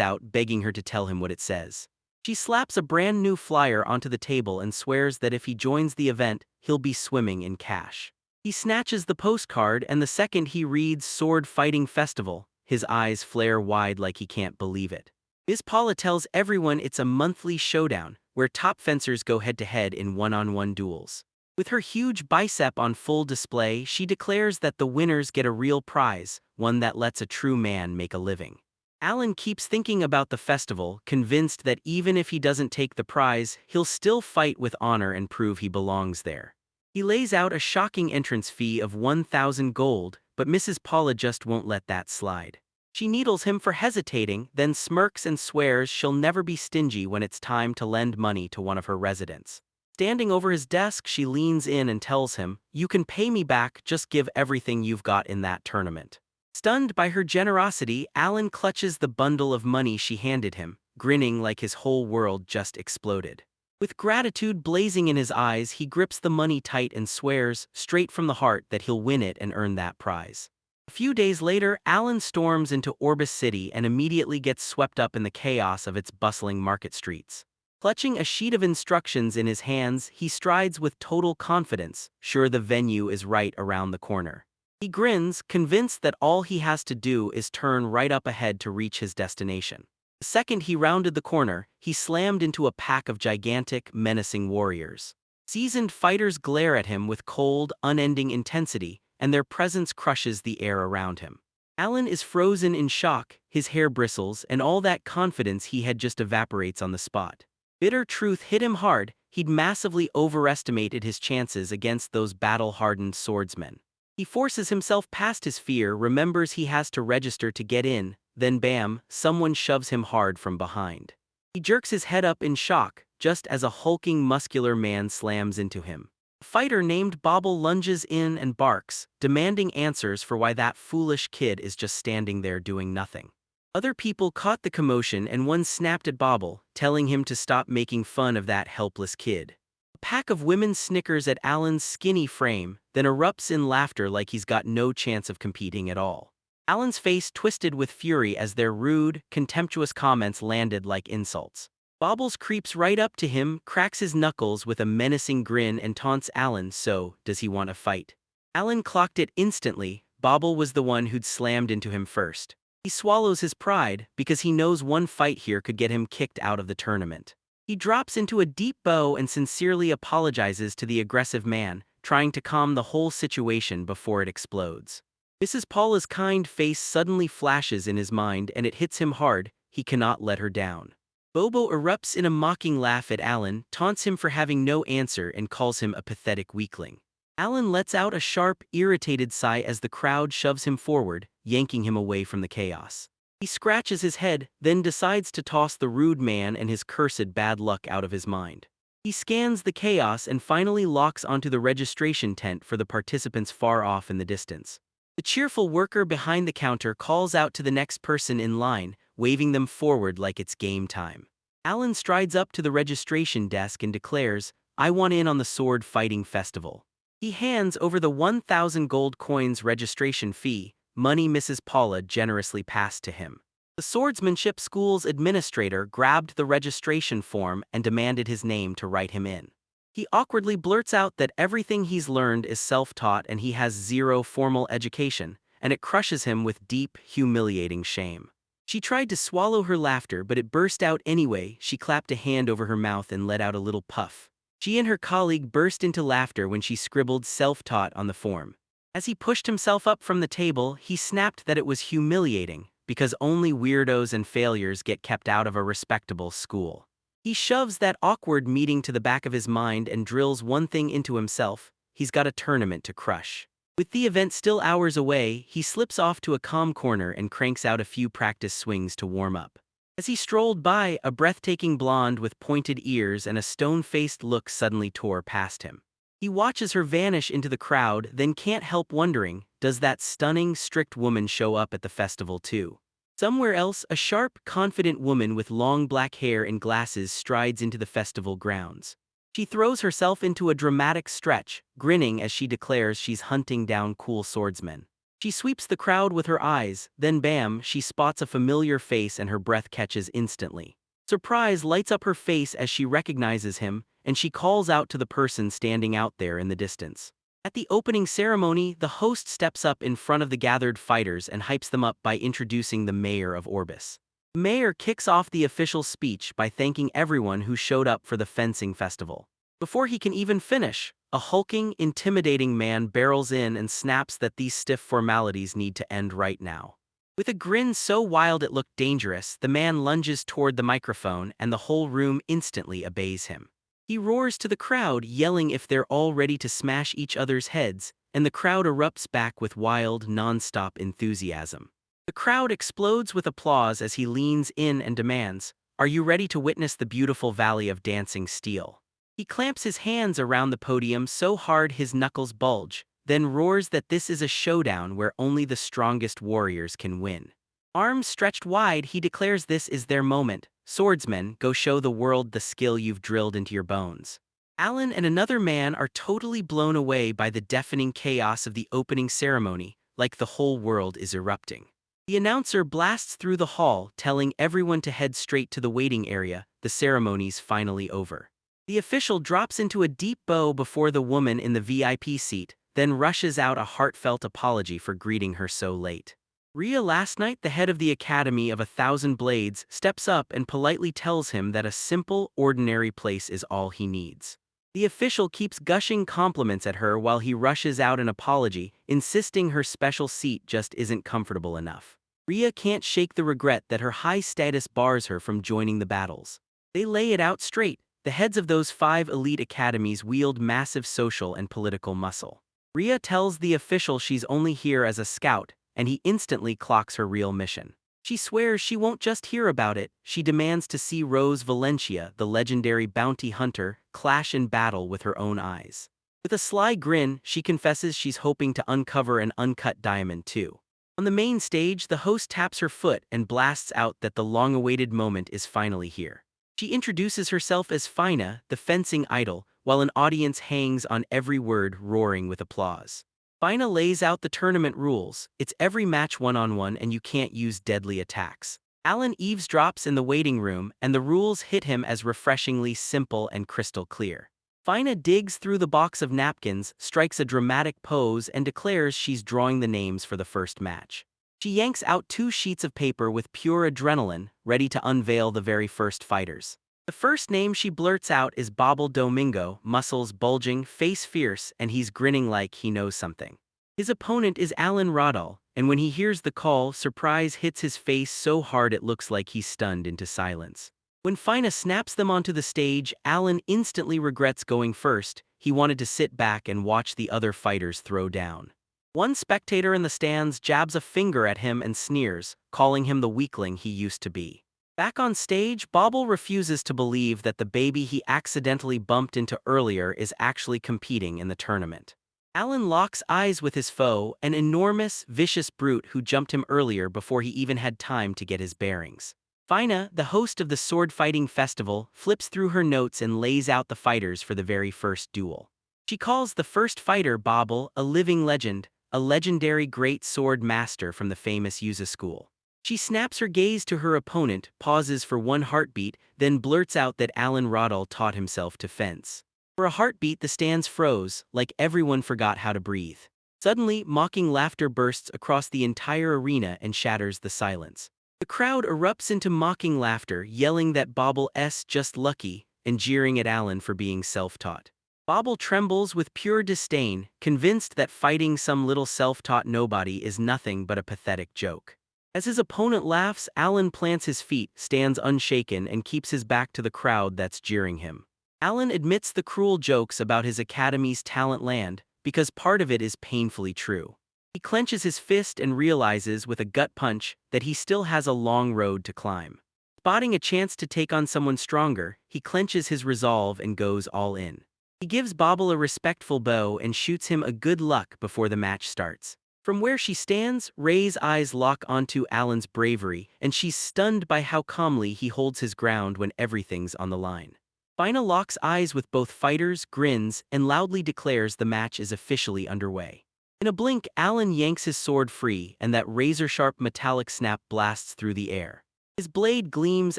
out, begging her to tell him what it says. She slaps a brand new flyer onto the table and swears that if he joins the event, he'll be swimming in cash. He snatches the postcard, and the second he reads Sword Fighting Festival, his eyes flare wide like he can't believe it. Miss Paula tells everyone it's a monthly showdown, where top fencers go head-to-head in one-on-one duels. With her huge bicep on full display, she declares that the winners get a real prize, one that lets a true man make a living. Alan keeps thinking about the festival, convinced that even if he doesn't take the prize, he'll still fight with honor and prove he belongs there. He lays out a shocking entrance fee of 1,000 gold, but Mrs. Paula just won't let that slide. She needles him for hesitating, then smirks and swears she'll never be stingy when it's time to lend money to one of her residents. Standing over his desk, she leans in and tells him, "You can pay me back, just give everything you've got in that tournament." Stunned by her generosity, Alan clutches the bundle of money she handed him, grinning like his whole world just exploded. With gratitude blazing in his eyes, he grips the money tight and swears, straight from the heart, that he'll win it and earn that prize. A few days later, Alan storms into Orbis City and immediately gets swept up in the chaos of its bustling market streets. Clutching a sheet of instructions in his hands, he strides with total confidence, sure the venue is right around the corner. He grins, convinced that all he has to do is turn right up ahead to reach his destination. The second he rounded the corner, he slammed into a pack of gigantic, menacing warriors. Seasoned fighters glare at him with cold, unending intensity, and their presence crushes the air around him. Alan is frozen in shock, his hair bristles, and all that confidence he had just evaporates on the spot. Bitter truth hit him hard. He'd massively overestimated his chances against those battle-hardened swordsmen. He forces himself past his fear, remembers he has to register to get in, then bam, someone shoves him hard from behind. He jerks his head up in shock, just as a hulking muscular man slams into him. A fighter named Bobble lunges in and barks, demanding answers for why that foolish kid is just standing there doing nothing. Other people caught the commotion, and one snapped at Bobble, telling him to stop making fun of that helpless kid. A pack of women snickers at Alan's skinny frame, then erupts in laughter like he's got no chance of competing at all. Alan's face twisted with fury as their rude, contemptuous comments landed like insults. Bobbles creeps right up to him, cracks his knuckles with a menacing grin, and taunts Alan. So, does he want a fight? Alan clocked it instantly. Bobble was the one who'd slammed into him first. He swallows his pride, because he knows one fight here could get him kicked out of the tournament. He drops into a deep bow and sincerely apologizes to the aggressive man, trying to calm the whole situation before it explodes. Mrs. Paula's kind face suddenly flashes in his mind, and it hits him hard. He cannot let her down. Bobo erupts in a mocking laugh at Alan, taunts him for having no answer, and calls him a pathetic weakling. Alan lets out a sharp, irritated sigh as the crowd shoves him forward, yanking him away from the chaos. He scratches his head, then decides to toss the rude man and his cursed bad luck out of his mind. He scans the chaos and finally locks onto the registration tent for the participants far off in the distance. The cheerful worker behind the counter calls out to the next person in line, waving them forward like it's game time. Alan strides up to the registration desk and declares, "I want in on the sword fighting festival." He hands over the 1,000 gold coins registration fee, money Mrs. Paula generously passed to him. The swordsmanship school's administrator grabbed the registration form and demanded his name to write him in. He awkwardly blurts out that everything he's learned is self-taught and he has zero formal education, and it crushes him with deep, humiliating shame. She tried to swallow her laughter, but it burst out anyway. She clapped a hand over her mouth and let out a little puff. She and her colleague burst into laughter when she scribbled self-taught on the form. As he pushed himself up from the table, he snapped that it was humiliating, because only weirdos and failures get kept out of a respectable school. He shoves that awkward meeting to the back of his mind and drills one thing into himself: he's got a tournament to crush. With the event still hours away, he slips off to a calm corner and cranks out a few practice swings to warm up. As he strolled by, a breathtaking blonde with pointed ears and a stone-faced look suddenly tore past him. He watches her vanish into the crowd, then can't help wondering, does that stunning, strict woman show up at the festival too? Somewhere else, a sharp, confident woman with long black hair and glasses strides into the festival grounds. She throws herself into a dramatic stretch, grinning as she declares she's hunting down cool swordsmen. She sweeps the crowd with her eyes, then bam, she spots a familiar face and her breath catches instantly. Surprise lights up her face as she recognizes him, and she calls out to the person standing out there in the distance. At the opening ceremony, the host steps up in front of the gathered fighters and hypes them up by introducing the mayor of Orbis. The mayor kicks off the official speech by thanking everyone who showed up for the fencing festival. Before he can even finish, a hulking, intimidating man barrels in and snaps that these stiff formalities need to end right now. With a grin so wild it looked dangerous, the man lunges toward the microphone and the whole room instantly obeys him. He roars to the crowd, yelling if they're all ready to smash each other's heads, and the crowd erupts back with wild, non-stop enthusiasm. The crowd explodes with applause as he leans in and demands, "Are you ready to witness the beautiful valley of dancing steel?" He clamps his hands around the podium so hard his knuckles bulge, then roars that this is a showdown where only the strongest warriors can win. Arms stretched wide, he declares this is their moment. "Swordsmen, go show the world the skill you've drilled into your bones." Alan and another man are totally blown away by the deafening chaos of the opening ceremony, like the whole world is erupting. The announcer blasts through the hall, telling everyone to head straight to the waiting area. The ceremony's finally over. The official drops into a deep bow before the woman in the VIP seat, then rushes out a heartfelt apology for greeting her so late. Rhea last night, the head of the Academy of 1,000 Blades, steps up and politely tells him that a simple, ordinary place is all he needs. The official keeps gushing compliments at her while he rushes out an apology, insisting her special seat just isn't comfortable enough. Rhea can't shake the regret that her high status bars her from joining the battles. They lay it out straight. The heads of those 5 elite academies wield massive social and political muscle. Rhea tells the official she's only here as a scout, and he instantly clocks her real mission. She swears she won't just hear about it, she demands to see Rose Valencia, the legendary bounty hunter, clash in battle with her own eyes. With a sly grin, she confesses she's hoping to uncover an uncut diamond too. On the main stage, the host taps her foot and blasts out that the long-awaited moment is finally here. She introduces herself as Fina, the fencing idol, while an audience hangs on every word, roaring with applause. Fina lays out the tournament rules. It's every match one-on-one and you can't use deadly attacks. Alan eavesdrops in the waiting room and the rules hit him as refreshingly simple and crystal clear. Fina digs through the box of napkins, strikes a dramatic pose and declares she's drawing the names for the first match. She yanks out 2 sheets of paper with pure adrenaline, ready to unveil the very first fighters. The first name she blurts out is Bobble Domingo, muscles bulging, face fierce, and he's grinning like he knows something. His opponent is Alan Rodal, and when he hears the call, surprise hits his face so hard it looks like he's stunned into silence. When Fina snaps them onto the stage, Alan instantly regrets going first. He wanted to sit back and watch the other fighters throw down. One spectator in the stands jabs a finger at him and sneers, calling him the weakling he used to be. Back on stage, Bobble refuses to believe that the baby he accidentally bumped into earlier is actually competing in the tournament. Alan locks eyes with his foe, an enormous, vicious brute who jumped him earlier before he even had time to get his bearings. Fina, the host of the sword-fighting festival, flips through her notes and lays out the fighters for the very first duel. She calls the first fighter Bobble a living legend, a legendary great sword master from the famous Yuza school. She snaps her gaze to her opponent, pauses for one heartbeat, then blurts out that Alan Rodal taught himself to fence. For a heartbeat, the stands froze, like everyone forgot how to breathe. Suddenly, mocking laughter bursts across the entire arena and shatters the silence. The crowd erupts into mocking laughter, yelling that Bobble's just lucky, and jeering at Alan for being self-taught. Bobble trembles with pure disdain, convinced that fighting some little self-taught nobody is nothing but a pathetic joke. As his opponent laughs, Alan plants his feet, stands unshaken, and keeps his back to the crowd that's jeering him. Alan admits the cruel jokes about his academy's talent land, because part of it is painfully true. He clenches his fist and realizes with a gut punch that he still has a long road to climb. Spotting a chance to take on someone stronger, he clenches his resolve and goes all in. He gives Bobble a respectful bow and shoots him a good luck before the match starts. From where she stands, Ray's eyes lock onto Alan's bravery, and she's stunned by how calmly he holds his ground when everything's on the line. Fina locks eyes with both fighters, grins, and loudly declares the match is officially underway. In a blink, Alan yanks his sword free, and that razor-sharp metallic snap blasts through the air. His blade gleams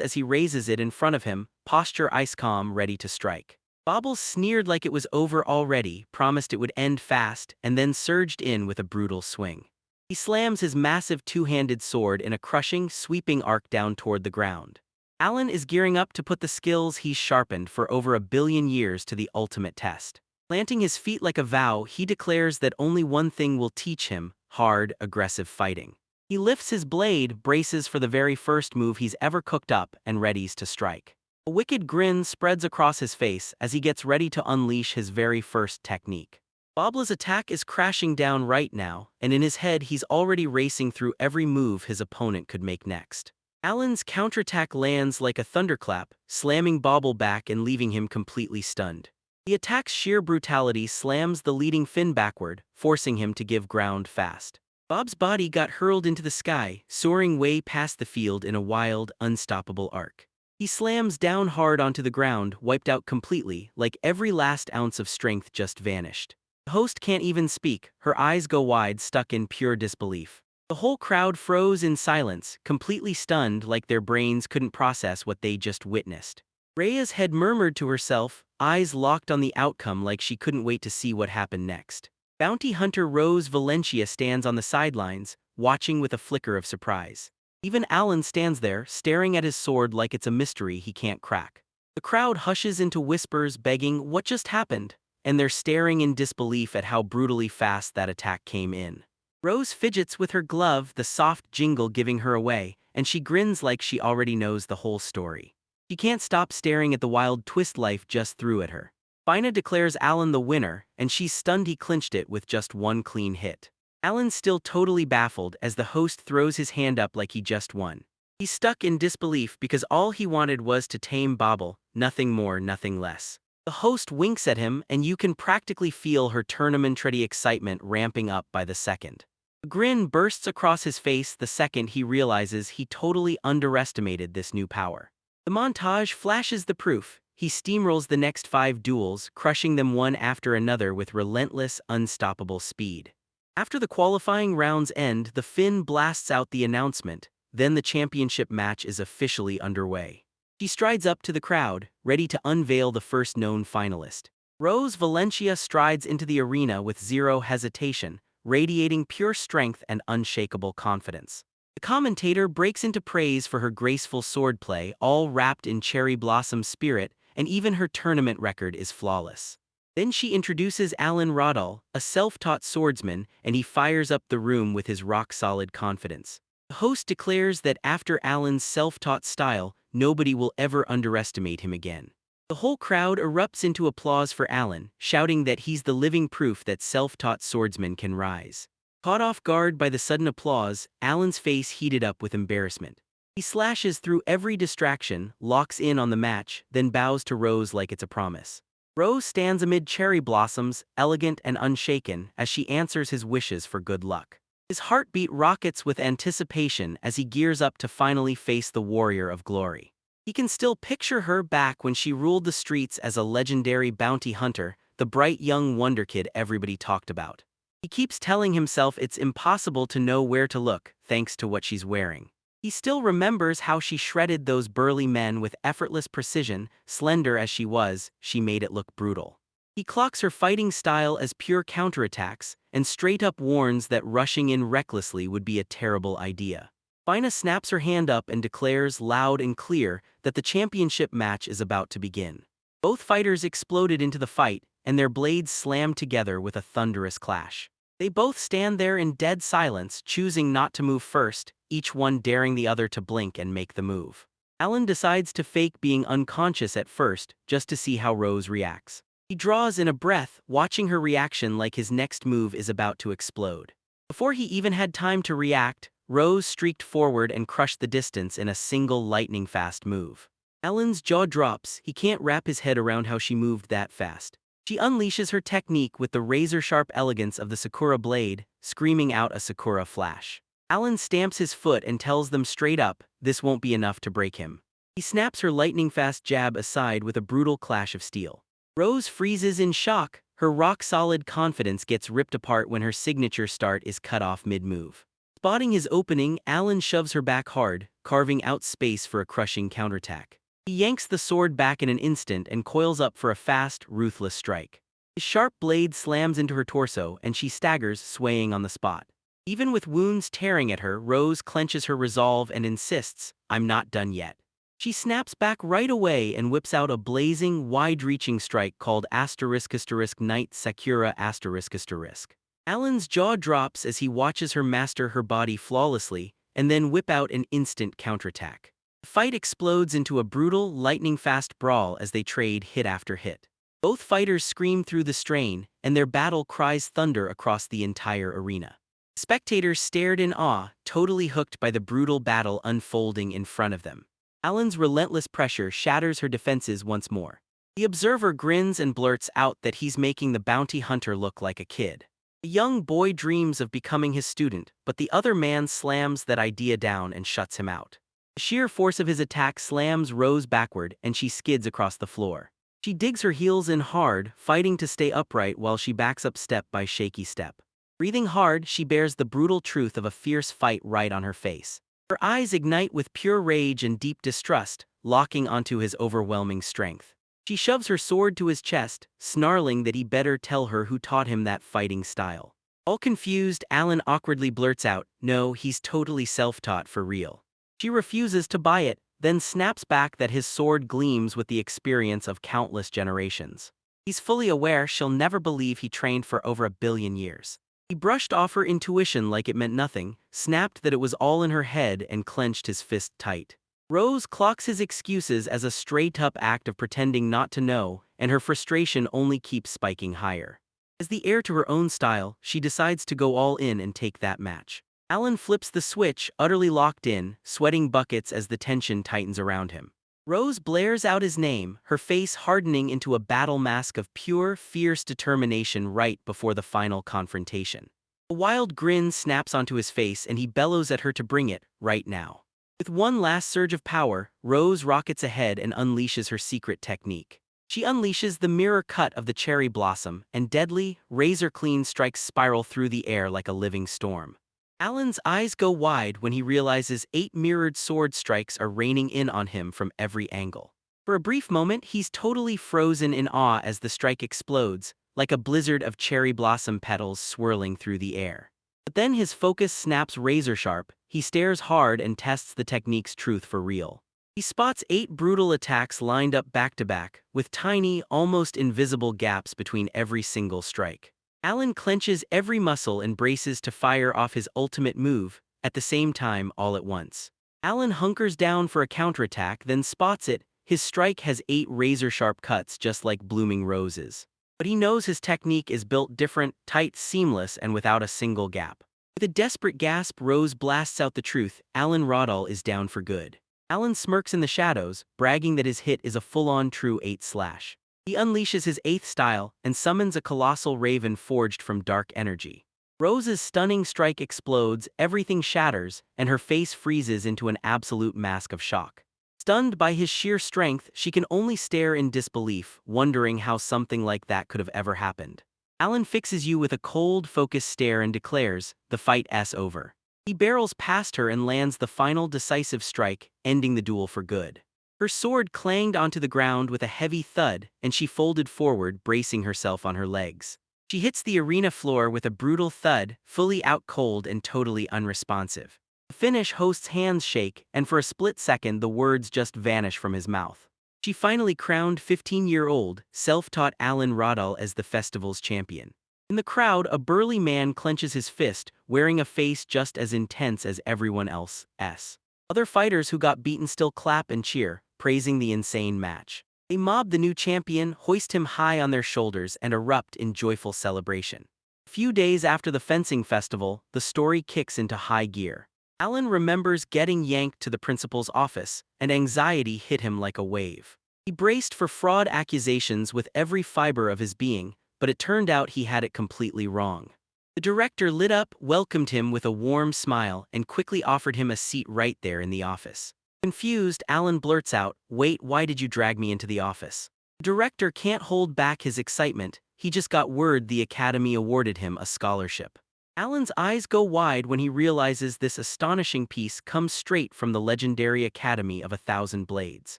as he raises it in front of him, posture ice calm, ready to strike. Bobble sneered like it was over already, promised it would end fast, and then surged in with a brutal swing. He slams his massive two-handed sword in a crushing, sweeping arc down toward the ground. Alan is gearing up to put the skills he's sharpened for over 1 billion years to the ultimate test. Planting his feet like a vow, he declares that only one thing will teach him: hard, aggressive fighting. He lifts his blade, braces for the very first move he's ever cooked up, and readies to strike. A wicked grin spreads across his face as he gets ready to unleash his very first technique. Bobble's attack is crashing down right now, and in his head he's already racing through every move his opponent could make next. Alan's counterattack lands like a thunderclap, slamming Bobble back and leaving him completely stunned. The attack's sheer brutality slams the leading fin backward, forcing him to give ground fast. Bob's body got hurled into the sky, soaring way past the field in a wild, unstoppable arc. He slams down hard onto the ground, wiped out completely, like every last ounce of strength just vanished. The host can't even speak, her eyes go wide, stuck in pure disbelief. The whole crowd froze in silence, completely stunned, like their brains couldn't process what they just witnessed. Rhea's head murmured to herself, eyes locked on the outcome like she couldn't wait to see what happened next. Bounty hunter Rose Valencia stands on the sidelines, watching with a flicker of surprise. Even Alan stands there, staring at his sword like it's a mystery he can't crack. The crowd hushes into whispers begging, "What just happened?" And they're staring in disbelief at how brutally fast that attack came in. Rose fidgets with her glove, the soft jingle giving her away, and she grins like she already knows the whole story. She can't stop staring at the wild twist life just threw at her. Fina declares Alan the winner, and she's stunned he clinched it with just one clean hit. Alan's still totally baffled as the host throws his hand up like he just won. He's stuck in disbelief because all he wanted was to tame Bobble, nothing more, nothing less. The host winks at him, and you can practically feel her tournament-ready excitement ramping up by the second. A grin bursts across his face the second he realizes he totally underestimated this new power. The montage flashes the proof. He steamrolls the next 5 duels, crushing them one after another with relentless, unstoppable speed. After the qualifying rounds end, the Finn blasts out the announcement, then the championship match is officially underway. She strides up to the crowd, ready to unveil the first known finalist. Rose Valencia strides into the arena with zero hesitation, radiating pure strength and unshakable confidence. The commentator breaks into praise for her graceful swordplay, all wrapped in cherry blossom spirit, and even her tournament record is flawless. Then she introduces Alan Rodal, a self-taught swordsman, and he fires up the room with his rock-solid confidence. The host declares that after Alan's self-taught style, nobody will ever underestimate him again. The whole crowd erupts into applause for Alan, shouting that he's the living proof that self-taught swordsmen can rise. Caught off guard by the sudden applause, Alan's face heated up with embarrassment. He slashes through every distraction, locks in on the match, then bows to Rose like it's a promise. Rose stands amid cherry blossoms, elegant and unshaken, as she answers his wishes for good luck. His heartbeat rockets with anticipation as he gears up to finally face the warrior of glory. He can still picture her back when she ruled the streets as a legendary bounty hunter, the bright young wonder kid everybody talked about. He keeps telling himself it's impossible to know where to look, thanks to what she's wearing. He still remembers how she shredded those burly men with effortless precision, slender as she was, she made it look brutal. He clocks her fighting style as pure counterattacks, and straight up warns that rushing in recklessly would be a terrible idea. Fina snaps her hand up and declares loud and clear that the championship match is about to begin. Both fighters exploded into the fight, and their blades slammed together with a thunderous clash. They both stand there in dead silence, choosing not to move first, each one daring the other to blink and make the move. Alan decides to fake being unconscious at first, just to see how Rose reacts. He draws in a breath, watching her reaction like his next move is about to explode. Before he even had time to react, Rose streaked forward and crushed the distance in a single lightning-fast move. Alan's jaw drops, he can't wrap his head around how she moved that fast. She unleashes her technique with the razor-sharp elegance of the Sakura blade, screaming out a Sakura flash. Alan stamps his foot and tells them straight up, this won't be enough to break him. He snaps her lightning-fast jab aside with a brutal clash of steel. Rose freezes in shock, her rock-solid confidence gets ripped apart when her signature start is cut off mid-move. Spotting his opening, Alan shoves her back hard, carving out space for a crushing counterattack. He yanks the sword back in an instant and coils up for a fast, ruthless strike. His sharp blade slams into her torso and she staggers, swaying on the spot. Even with wounds tearing at her, Rose clenches her resolve and insists, "I'm not done yet." She snaps back right away and whips out a blazing, wide-reaching strike called **Knight Sakura **. Alan's jaw drops as he watches her master her body flawlessly and then whip out an instant counterattack. The fight explodes into a brutal, lightning-fast brawl as they trade hit after hit. Both fighters scream through the strain, and their battle cries thunder across the entire arena. Spectators stared in awe, totally hooked by the brutal battle unfolding in front of them. Alan's relentless pressure shatters her defenses once more. The observer grins and blurts out that he's making the bounty hunter look like a kid. The young boy dreams of becoming his student, but the other man slams that idea down and shuts him out. The sheer force of his attack slams Rose backward and she skids across the floor. She digs her heels in hard, fighting to stay upright while she backs up step by shaky step. Breathing hard, she bears the brutal truth of a fierce fight right on her face. Her eyes ignite with pure rage and deep distrust, locking onto his overwhelming strength. She shoves her sword to his chest, snarling that he better tell her who taught him that fighting style. All confused, Alan awkwardly blurts out, "No, he's totally self-taught for real." She refuses to buy it, then snaps back that his sword gleams with the experience of countless generations. He's fully aware she'll never believe he trained for over 1 billion years. He brushed off her intuition like it meant nothing, snapped that it was all in her head and clenched his fist tight. Rose clocks his excuses as a straight-up act of pretending not to know, and her frustration only keeps spiking higher. As the heir to her own style, she decides to go all in and take that match. Alan flips the switch, utterly locked in, sweating buckets as the tension tightens around him. Rose blares out his name, her face hardening into a battle mask of pure, fierce determination right before the final confrontation. A wild grin snaps onto his face and he bellows at her to bring it, right now. With one last surge of power, Rose rockets ahead and unleashes her secret technique. She unleashes the mirror cut of the cherry blossom, and deadly, razor-clean strikes spiral through the air like a living storm. Alan's eyes go wide when he realizes 8 mirrored sword strikes are raining in on him from every angle. For a brief moment, he's totally frozen in awe as the strike explodes, like a blizzard of cherry blossom petals swirling through the air. But then his focus snaps razor-sharp, he stares hard and tests the technique's truth for real. He spots 8 brutal attacks lined up back-to-back, with tiny, almost invisible gaps between every single strike. Alan clenches every muscle and braces to fire off his ultimate move, at the same time all at once. Alan hunkers down for a counterattack, then spots it. His strike has 8 razor-sharp cuts just like blooming roses. But he knows his technique is built different, tight, seamless, and without a single gap. With a desperate gasp, Rose blasts out the truth: Alan Rodal is down for good. Alan smirks in the shadows, bragging that his hit is a full-on true 8/. He unleashes his 8th style and summons a colossal raven forged from dark energy. Rose's stunning strike explodes, everything shatters, and her face freezes into an absolute mask of shock. Stunned by his sheer strength, she can only stare in disbelief, wondering how something like that could have ever happened. Alan fixes you with a cold, focused stare and declares, "The fight's over." He barrels past her and lands the final decisive strike, ending the duel for good. Her sword clanged onto the ground with a heavy thud, and she folded forward, bracing herself on her legs. She hits the arena floor with a brutal thud, fully out cold and totally unresponsive. The Finnish host's hands shake, and for a split second the words just vanish from his mouth. She finally crowned 15-year-old, self-taught Alan Rodal as the festival's champion. In the crowd, a burly man clenches his fist, wearing a face just as intense as everyone else's. Other fighters who got beaten still clap and cheer, praising the insane match. They mob the new champion, hoist him high on their shoulders, and erupt in joyful celebration. A few days after the fencing festival, the story kicks into high gear. Alan remembers getting yanked to the principal's office, and anxiety hit him like a wave. He braced for fraud accusations with every fiber of his being, but it turned out he had it completely wrong. The director lit up, welcomed him with a warm smile, and quickly offered him a seat right there in the office. Confused, Alan blurts out, "Wait, why did you drag me into the office?" The director can't hold back his excitement. He just got word the Academy awarded him a scholarship. Alan's eyes go wide when he realizes this astonishing piece comes straight from the legendary Academy of 1,000 Blades.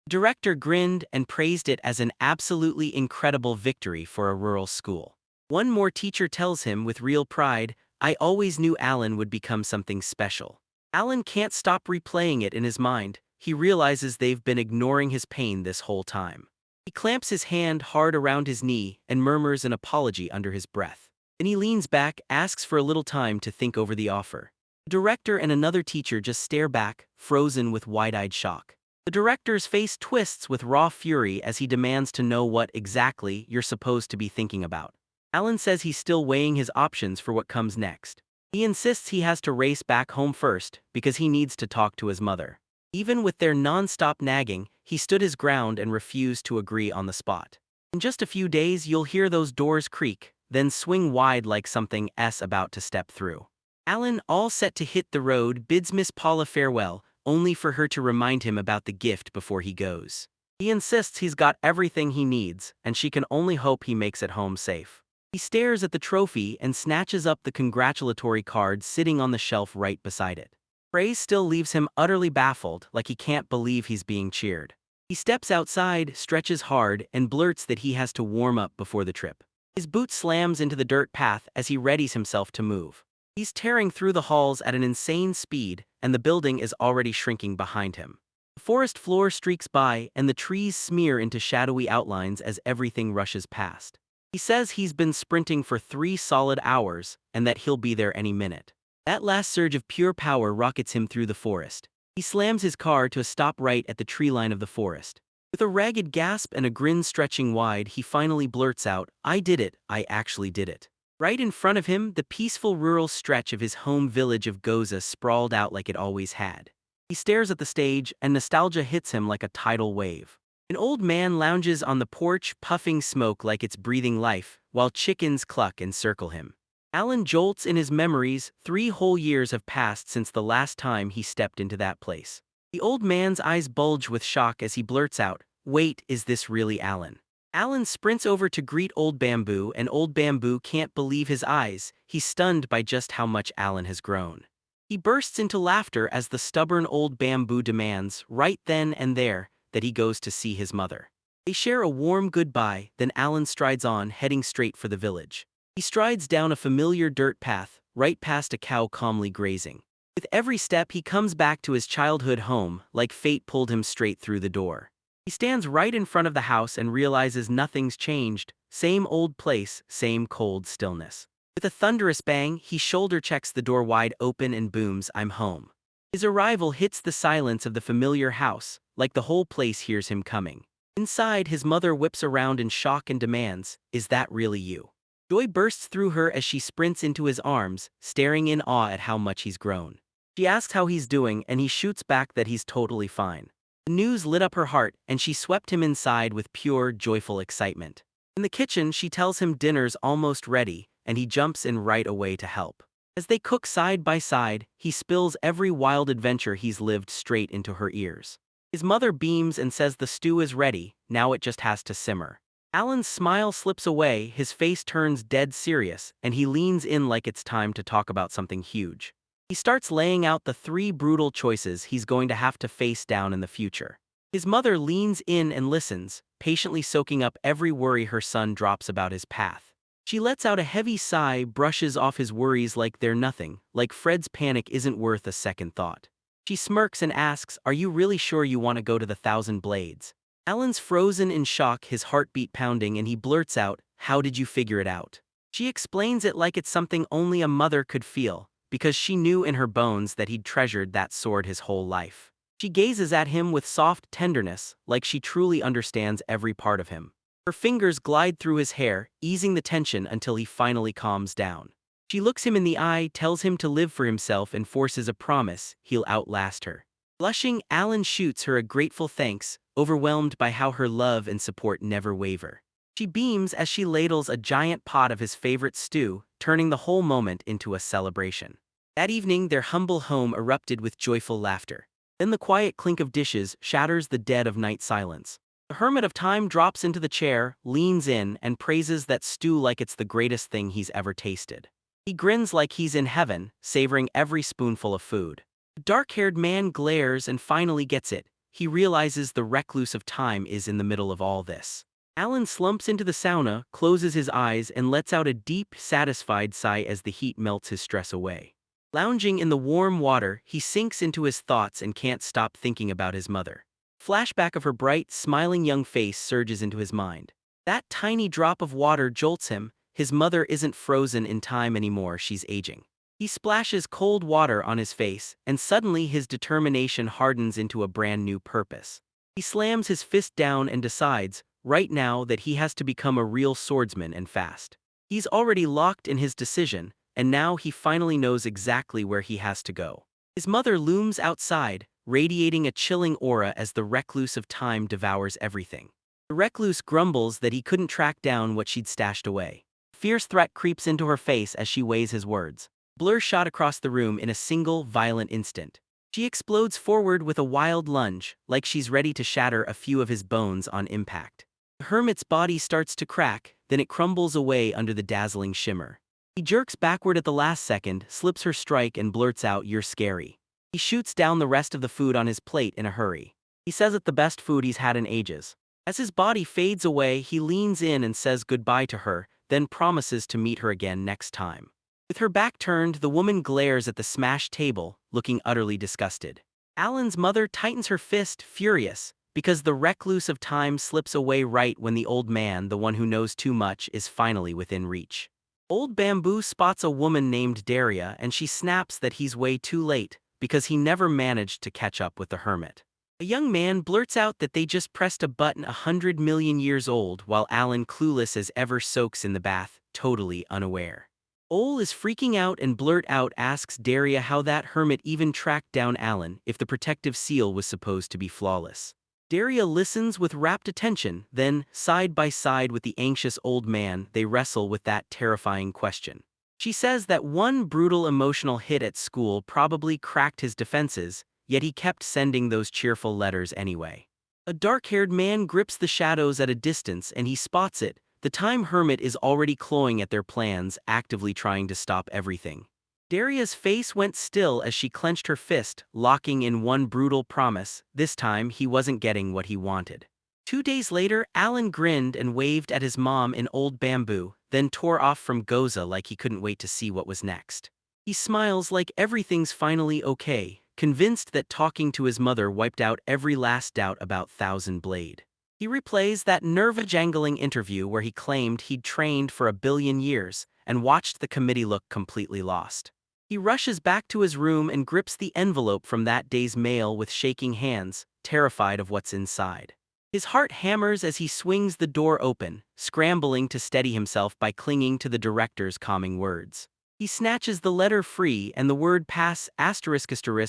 The director grinned and praised it as an absolutely incredible victory for a rural school. One more teacher tells him with real pride, "I always knew Alan would become something special." Alan can't stop replaying it in his mind. He realizes they've been ignoring his pain this whole time. He clamps his hand hard around his knee and murmurs an apology under his breath. Then he leans back, asks for a little time to think over the offer. The director and another teacher just stare back, frozen with wide-eyed shock. The director's face twists with raw fury as he demands to know what exactly you're supposed to be thinking about. Alan says he's still weighing his options for what comes next. He insists he has to race back home first because he needs to talk to his mother. Even with their non-stop nagging, he stood his ground and refused to agree on the spot. In just a few days you'll hear those doors creak, then swing wide like something's about to step through. Alan, all set to hit the road, bids Miss Paula farewell, only for her to remind him about the gift before he goes. He insists he's got everything he needs, and she can only hope he makes it home safe. He stares at the trophy and snatches up the congratulatory card sitting on the shelf right beside it. Praise still leaves him utterly baffled, like he can't believe he's being cheered. He steps outside, stretches hard, and blurts that he has to warm up before the trip. His boot slams into the dirt path as he readies himself to move. He's tearing through the halls at an insane speed, and the building is already shrinking behind him. The forest floor streaks by, and the trees smear into shadowy outlines as everything rushes past. He says he's been sprinting for 3 solid hours, and that he'll be there any minute. That last surge of pure power rockets him through the forest. He slams his car to a stop right at the tree line of the forest. With a ragged gasp and a grin stretching wide, he finally blurts out, "I did it, I actually did it." Right in front of him, the peaceful rural stretch of his home village of Goza sprawled out like it always had. He stares at the stage, and nostalgia hits him like a tidal wave. An old man lounges on the porch, puffing smoke like it's breathing life, while chickens cluck and circle him. Alan jolts in his memories. 3 whole years have passed since the last time he stepped into that place. The old man's eyes bulge with shock as he blurts out, "Wait, is this really Alan?" Alan sprints over to greet Old Bamboo, and Old Bamboo can't believe his eyes. He's stunned by just how much Alan has grown. He bursts into laughter as the stubborn Old Bamboo demands, right then and there, that he goes to see his mother. They share a warm goodbye, then Alan strides on, heading straight for the village. He strides down a familiar dirt path, right past a cow calmly grazing. With every step he comes back to his childhood home, like fate pulled him straight through the door. He stands right in front of the house and realizes nothing's changed. Same old place, same cold stillness. With a thunderous bang, he shoulder checks the door wide open and booms, "I'm home." His arrival hits the silence of the familiar house, like the whole place hears him coming. Inside, his mother whips around in shock and demands, "Is that really you?" Joy bursts through her as she sprints into his arms, staring in awe at how much he's grown. She asks how he's doing, and he shoots back that he's totally fine. The news lit up her heart, and she swept him inside with pure, joyful excitement. In the kitchen, she tells him dinner's almost ready, and he jumps in right away to help. As they cook side by side, he spills every wild adventure he's lived straight into her ears. His mother beams and says the stew is ready, now it just has to simmer. Alan's smile slips away, his face turns dead serious, and he leans in like it's time to talk about something huge. He starts laying out the 3 brutal choices he's going to have to face down in the future. His mother leans in and listens, patiently soaking up every worry her son drops about his path. She lets out a heavy sigh, brushes off his worries like they're nothing, like Fred's panic isn't worth a second thought. She smirks and asks, "Are you really sure you want to go to the 1,000 Blades?" Alan's frozen in shock, his heartbeat pounding, and he blurts out, "How did you figure it out?" She explains it like it's something only a mother could feel, because she knew in her bones that he'd treasured that sword his whole life. She gazes at him with soft tenderness, like she truly understands every part of him. Her fingers glide through his hair, easing the tension until he finally calms down. She looks him in the eye, tells him to live for himself, and forces a promise he'll outlast her. Blushing, Alan shoots her a grateful thanks, overwhelmed by how her love and support never waver. She beams as she ladles a giant pot of his favorite stew, turning the whole moment into a celebration. That evening, their humble home erupted with joyful laughter. Then the quiet clink of dishes shatters the dead of night silence. The hermit of time drops into the chair, leans in, and praises that stew like it's the greatest thing he's ever tasted. He grins like he's in heaven, savoring every spoonful of food. The dark-haired man glares and finally gets it. He realizes the recluse of time is in the middle of all this. Alan slumps into the sauna, closes his eyes, and lets out a deep, satisfied sigh as the heat melts his stress away. Lounging in the warm water, he sinks into his thoughts and can't stop thinking about his mother. Flashback of her bright, smiling young face surges into his mind. That tiny drop of water jolts him. His mother isn't frozen in time anymore, she's aging. He splashes cold water on his face, and suddenly his determination hardens into a brand new purpose. He slams his fist down and decides, right now, that he has to become a real swordsman and fast. He's already locked in his decision, and now he finally knows exactly where he has to go. His mother looms outside, radiating a chilling aura as the recluse of time devours everything. The recluse grumbles that he couldn't track down what she'd stashed away. Fierce threat creeps into her face as she weighs his words. Blur shot across the room in a single, violent instant. She explodes forward with a wild lunge, like she's ready to shatter a few of his bones on impact. The hermit's body starts to crack, then it crumbles away under the dazzling shimmer. He jerks backward at the last second, slips her strike, and blurts out, "You're scary." He shoots down the rest of the food on his plate in a hurry. He says it's the best food he's had in ages. As his body fades away, he leans in and says goodbye to her, then promises to meet her again next time. With her back turned, the woman glares at the smashed table, looking utterly disgusted. Alan's mother tightens her fist, furious, because the recluse of time slips away right when the old man, the one who knows too much, is finally within reach. Old Bamboo spots a woman named Daria, and she snaps that he's way too late, because he never managed to catch up with the hermit. A young man blurts out that they just pressed a button 100 million years old, while Alan, clueless as ever, soaks in the bath, totally unaware. Ole is freaking out and blurt out asks Daria how that hermit even tracked down Alan if the protective seal was supposed to be flawless. Daria listens with rapt attention, then, side by side with the anxious old man, they wrestle with that terrifying question. She says that one brutal emotional hit at school probably cracked his defenses, yet he kept sending those cheerful letters anyway. A dark-haired man grips the shadows at a distance and he spots it. The time hermit is already clawing at their plans, actively trying to stop everything. Daria's face went still as she clenched her fist, locking in one brutal promise. This time, he wasn't getting what he wanted. 2 days later, Alan grinned and waved at his mom in Old Bamboo, then tore off from Goza like he couldn't wait to see what was next. He smiles like everything's finally okay, convinced that talking to his mother wiped out every last doubt about Thousand Blade. He replays that nerve-jangling interview where he claimed he'd trained for 1,000,000,000 years and watched the committee look completely lost. He rushes back to his room and grips the envelope from that day's mail with shaking hands, terrified of what's inside. His heart hammers as he swings the door open, scrambling to steady himself by clinging to the director's calming words. He snatches the letter free and the word pass ***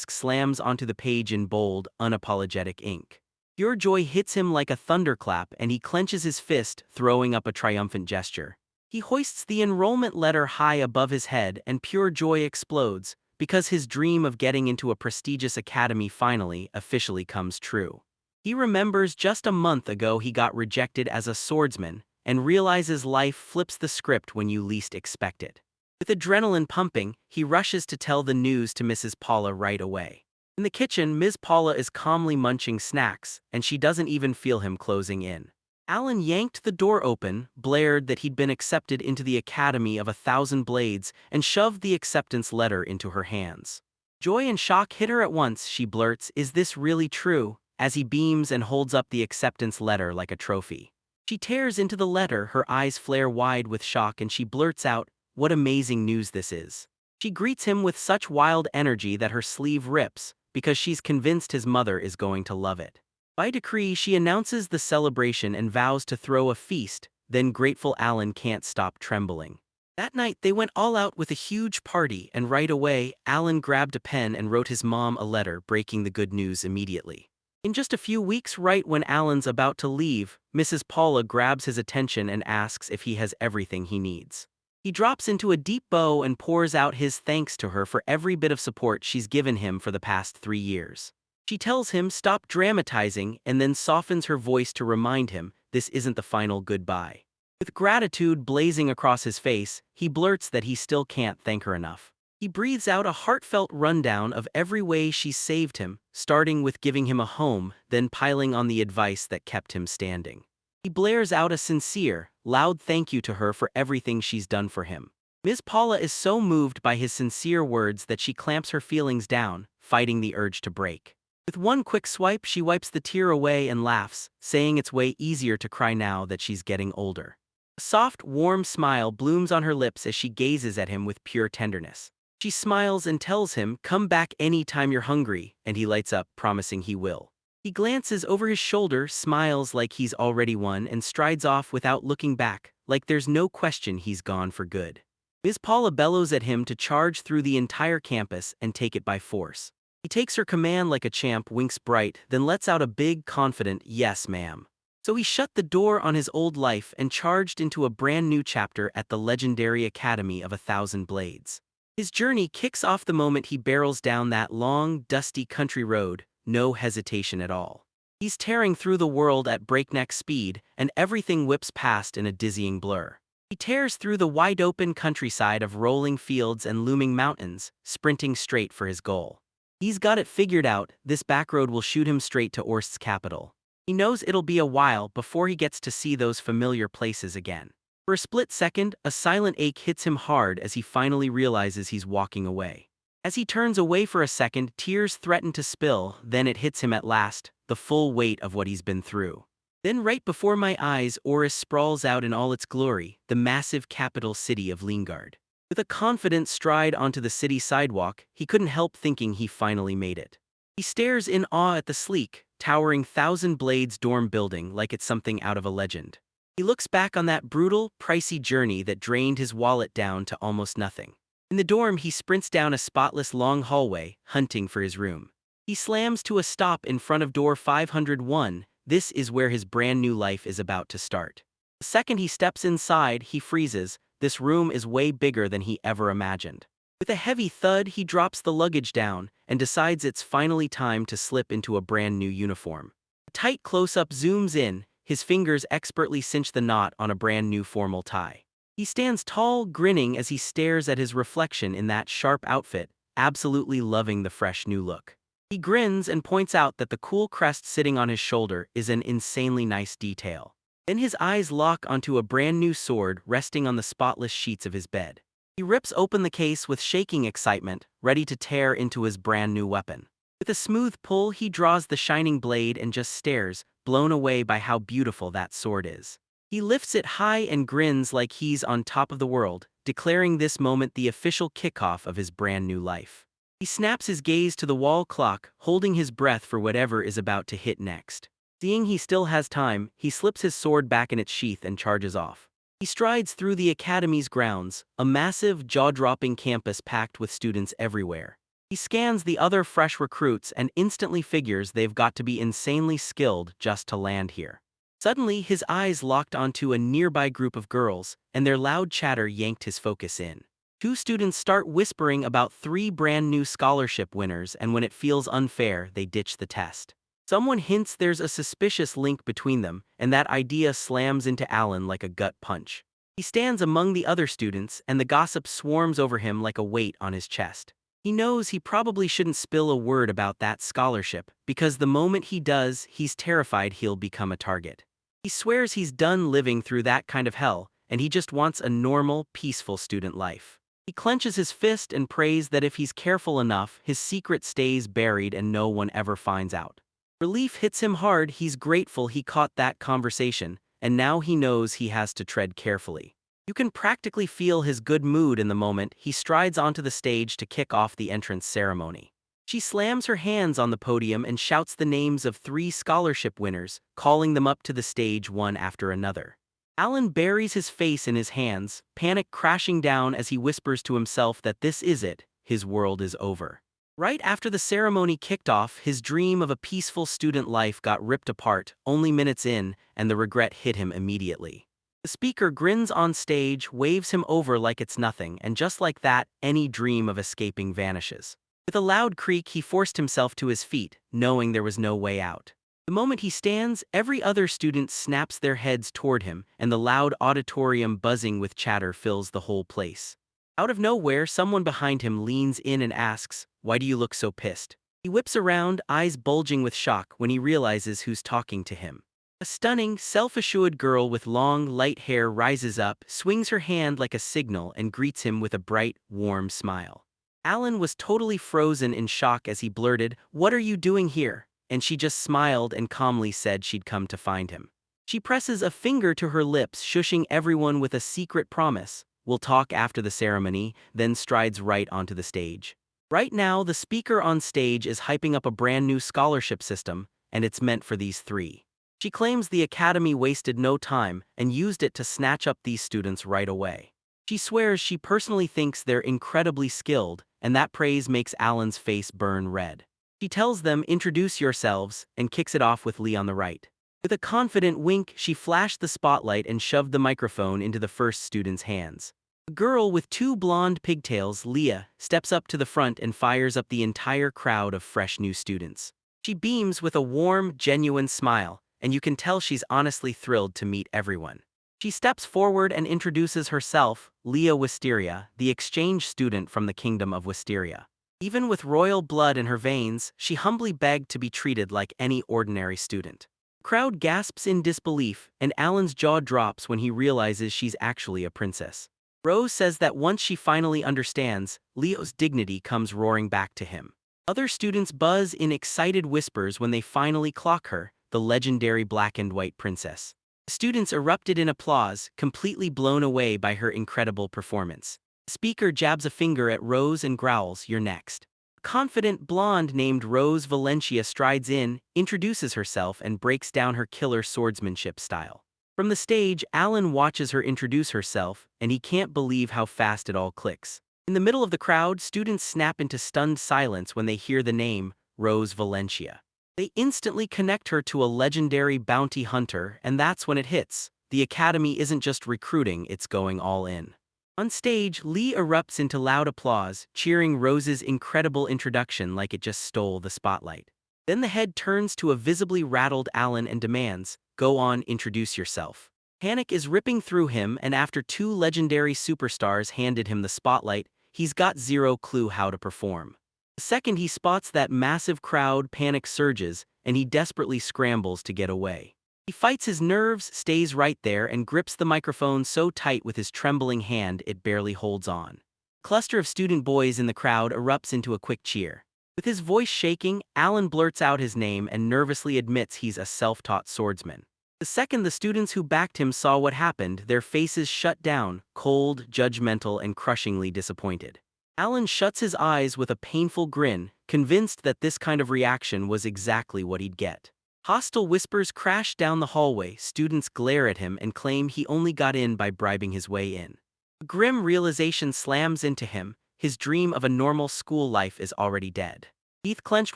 slams onto the page in bold, unapologetic ink. Pure joy hits him like a thunderclap and he clenches his fist, throwing up a triumphant gesture. He hoists the enrollment letter high above his head and pure joy explodes, because his dream of getting into a prestigious academy finally, officially comes true. He remembers just a month ago he got rejected as a swordsman, and realizes life flips the script when you least expect it. With adrenaline pumping, he rushes to tell the news to Mrs. Paula right away. In the kitchen, Ms. Paula is calmly munching snacks, and she doesn't even feel him closing in. Alan yanked the door open, blared that he'd been accepted into the Academy of 1,000 Blades, and shoved the acceptance letter into her hands. Joy and shock hit her at once. She blurts, "Is this really true?" as he beams and holds up the acceptance letter like a trophy. She tears into the letter, her eyes flare wide with shock, and she blurts out, "What amazing news this is." She greets him with such wild energy that her sleeve rips, because she's convinced his mother is going to love it. By decree, she announces the celebration and vows to throw a feast, then grateful Alan can't stop trembling. That night, they went all out with a huge party, and right away, Alan grabbed a pen and wrote his mom a letter breaking the good news immediately. In just a few weeks, right when Alan's about to leave, Mrs. Paula grabs his attention and asks if he has everything he needs. He drops into a deep bow and pours out his thanks to her for every bit of support she's given him for the past 3 years. She tells him stop dramatizing and then softens her voice to remind him this isn't the final goodbye. With gratitude blazing across his face, he blurts that he still can't thank her enough. He breathes out a heartfelt rundown of every way she's saved him, starting with giving him a home, then piling on the advice that kept him standing. He blares out a sincere, loud thank you to her for everything she's done for him. Ms. Paula is so moved by his sincere words that she clamps her feelings down, fighting the urge to break. With one quick swipe, she wipes the tear away and laughs, saying it's way easier to cry now that she's getting older. A soft, warm smile blooms on her lips as she gazes at him with pure tenderness. She smiles and tells him, "Come back any time you're hungry," and he lights up, promising he will. He glances over his shoulder, smiles like he's already won, and strides off without looking back, like there's no question he's gone for good. Ms. Paula bellows at him to charge through the entire campus and take it by force. He takes her command like a champ, winks bright, then lets out a big, confident, "Yes, ma'am." So he shut the door on his old life and charged into a brand new chapter at the legendary Academy of 1,000 Blades. His journey kicks off the moment he barrels down that long, dusty country road, no hesitation at all. He's tearing through the world at breakneck speed, and everything whips past in a dizzying blur. He tears through the wide-open countryside of rolling fields and looming mountains, sprinting straight for his goal. He's got it figured out, this backroad will shoot him straight to Orst's capital. He knows it'll be a while before he gets to see those familiar places again. For a split second, a silent ache hits him hard as he finally realizes he's walking away. As he turns away for a second, tears threaten to spill, then it hits him at last, the full weight of what he's been through. Then right before my eyes, Orist sprawls out in all its glory, the massive capital city of Lingard. With a confident stride onto the city sidewalk, he couldn't help thinking he finally made it. He stares in awe at the sleek, towering 1,000 Blades dorm building like it's something out of a legend. He looks back on that brutal, pricey journey that drained his wallet down to almost nothing. In the dorm, he sprints down a spotless long hallway, hunting for his room. He slams to a stop in front of door 501. This is where his brand new life is about to start. The second he steps inside, he freezes. This room is way bigger than he ever imagined. With a heavy thud, he drops the luggage down and decides it's finally time to slip into a brand new uniform. A tight close-up zooms in. His fingers expertly cinch the knot on a brand new formal tie. He stands tall, grinning as he stares at his reflection in that sharp outfit, absolutely loving the fresh new look. He grins and points out that the cool crest sitting on his shoulder is an insanely nice detail. Then his eyes lock onto a brand new sword resting on the spotless sheets of his bed. He rips open the case with shaking excitement, ready to tear into his brand new weapon. With a smooth pull, he draws the shining blade and just stares, blown away by how beautiful that sword is. He lifts it high and grins like he's on top of the world, declaring this moment the official kickoff of his brand new life. He snaps his gaze to the wall clock, holding his breath for whatever is about to hit next. Seeing he still has time, he slips his sword back in its sheath and charges off. He strides through the academy's grounds, a massive, jaw-dropping campus packed with students everywhere. He scans the other fresh recruits and instantly figures they've got to be insanely skilled just to land here. Suddenly, his eyes locked onto a nearby group of girls, and their loud chatter yanked his focus in. Two students start whispering about 3 brand new scholarship winners, and when it feels unfair, they ditch the test. Someone hints there's a suspicious link between them, and that idea slams into Alan like a gut punch. He stands among the other students, and the gossip swarms over him like a weight on his chest. He knows he probably shouldn't spill a word about that scholarship, because the moment he does, he's terrified he'll become a target. He swears he's done living through that kind of hell, and he just wants a normal, peaceful student life. He clenches his fist and prays that if he's careful enough, his secret stays buried and no one ever finds out. Relief hits him hard. He's grateful he caught that conversation, and now he knows he has to tread carefully. You can practically feel his good mood in the moment he strides onto the stage to kick off the entrance ceremony. She slams her hands on the podium and shouts the names of 3 scholarship winners, calling them up to the stage one after another. Alan buries his face in his hands, panic crashing down as he whispers to himself that this is it, his world is over. Right after the ceremony kicked off, his dream of a peaceful student life got ripped apart only minutes in, and the regret hit him immediately. The speaker grins on stage, waves him over like it's nothing, and just like that, any dream of escaping vanishes. With a loud creak, he forced himself to his feet, knowing there was no way out. The moment he stands, every other student snaps their heads toward him, and the loud auditorium buzzing with chatter fills the whole place. Out of nowhere, someone behind him leans in and asks, "Why do you look so pissed?" He whips around, eyes bulging with shock when he realizes who's talking to him. A stunning, self-assured girl with long, light hair rises up, swings her hand like a signal, and greets him with a bright, warm smile. Alan was totally frozen in shock as he blurted, "What are you doing here?" And she just smiled and calmly said she'd come to find him. She presses a finger to her lips, shushing everyone with a secret promise. "We'll talk after the ceremony," then strides right onto the stage. Right now, the speaker on stage is hyping up a brand new scholarship system, and it's meant for these three. She claims the academy wasted no time and used it to snatch up these students right away. She swears she personally thinks they're incredibly skilled, and that praise makes Alan's face burn red. She tells them, "Introduce yourselves," and kicks it off with Lee on the right. With a confident wink, she flashed the spotlight and shoved the microphone into the first student's hands. A girl with two blonde pigtails, Leah, steps up to the front and fires up the entire crowd of fresh new students. She beams with a warm, genuine smile, and you can tell she's honestly thrilled to meet everyone. She steps forward and introduces herself, Leah Wisteria, the exchange student from the Kingdom of Wisteria. Even with royal blood in her veins, she humbly begged to be treated like any ordinary student. The crowd gasps in disbelief, and Alan's jaw drops when he realizes she's actually a princess. Rose says that once she finally understands, Leo's dignity comes roaring back to him. Other students buzz in excited whispers when they finally clock her, the legendary black and white princess. The students erupted in applause, completely blown away by her incredible performance. The speaker jabs a finger at Rose and growls, "You're next." A confident blonde named Rose Valencia strides in, introduces herself, and breaks down her killer swordsmanship style. From the stage, Alan watches her introduce herself, and he can't believe how fast it all clicks. In the middle of the crowd, students snap into stunned silence when they hear the name, Rose Valencia. They instantly connect her to a legendary bounty hunter, and that's when it hits. The academy isn't just recruiting, it's going all in. On stage, Lee erupts into loud applause, cheering Rose's incredible introduction like it just stole the spotlight. Then the head turns to a visibly rattled Alan and demands, "Go on, introduce yourself." Panic is ripping through him, and after two legendary superstars handed him the spotlight, he's got zero clue how to perform. The second he spots that massive crowd, panic surges, and he desperately scrambles to get away. He fights his nerves, stays right there, and grips the microphone so tight with his trembling hand it barely holds on. A cluster of student boys in the crowd erupts into a quick cheer. With his voice shaking, Alan blurts out his name and nervously admits he's a self-taught swordsman. The second the students who backed him saw what happened, their faces shut down, cold, judgmental, and crushingly disappointed. Alan shuts his eyes with a painful grin, convinced that this kind of reaction was exactly what he'd get. Hostile whispers crash down the hallway, students glare at him and claim he only got in by bribing his way in. A grim realization slams into him, his dream of a normal school life is already dead. Teeth clenched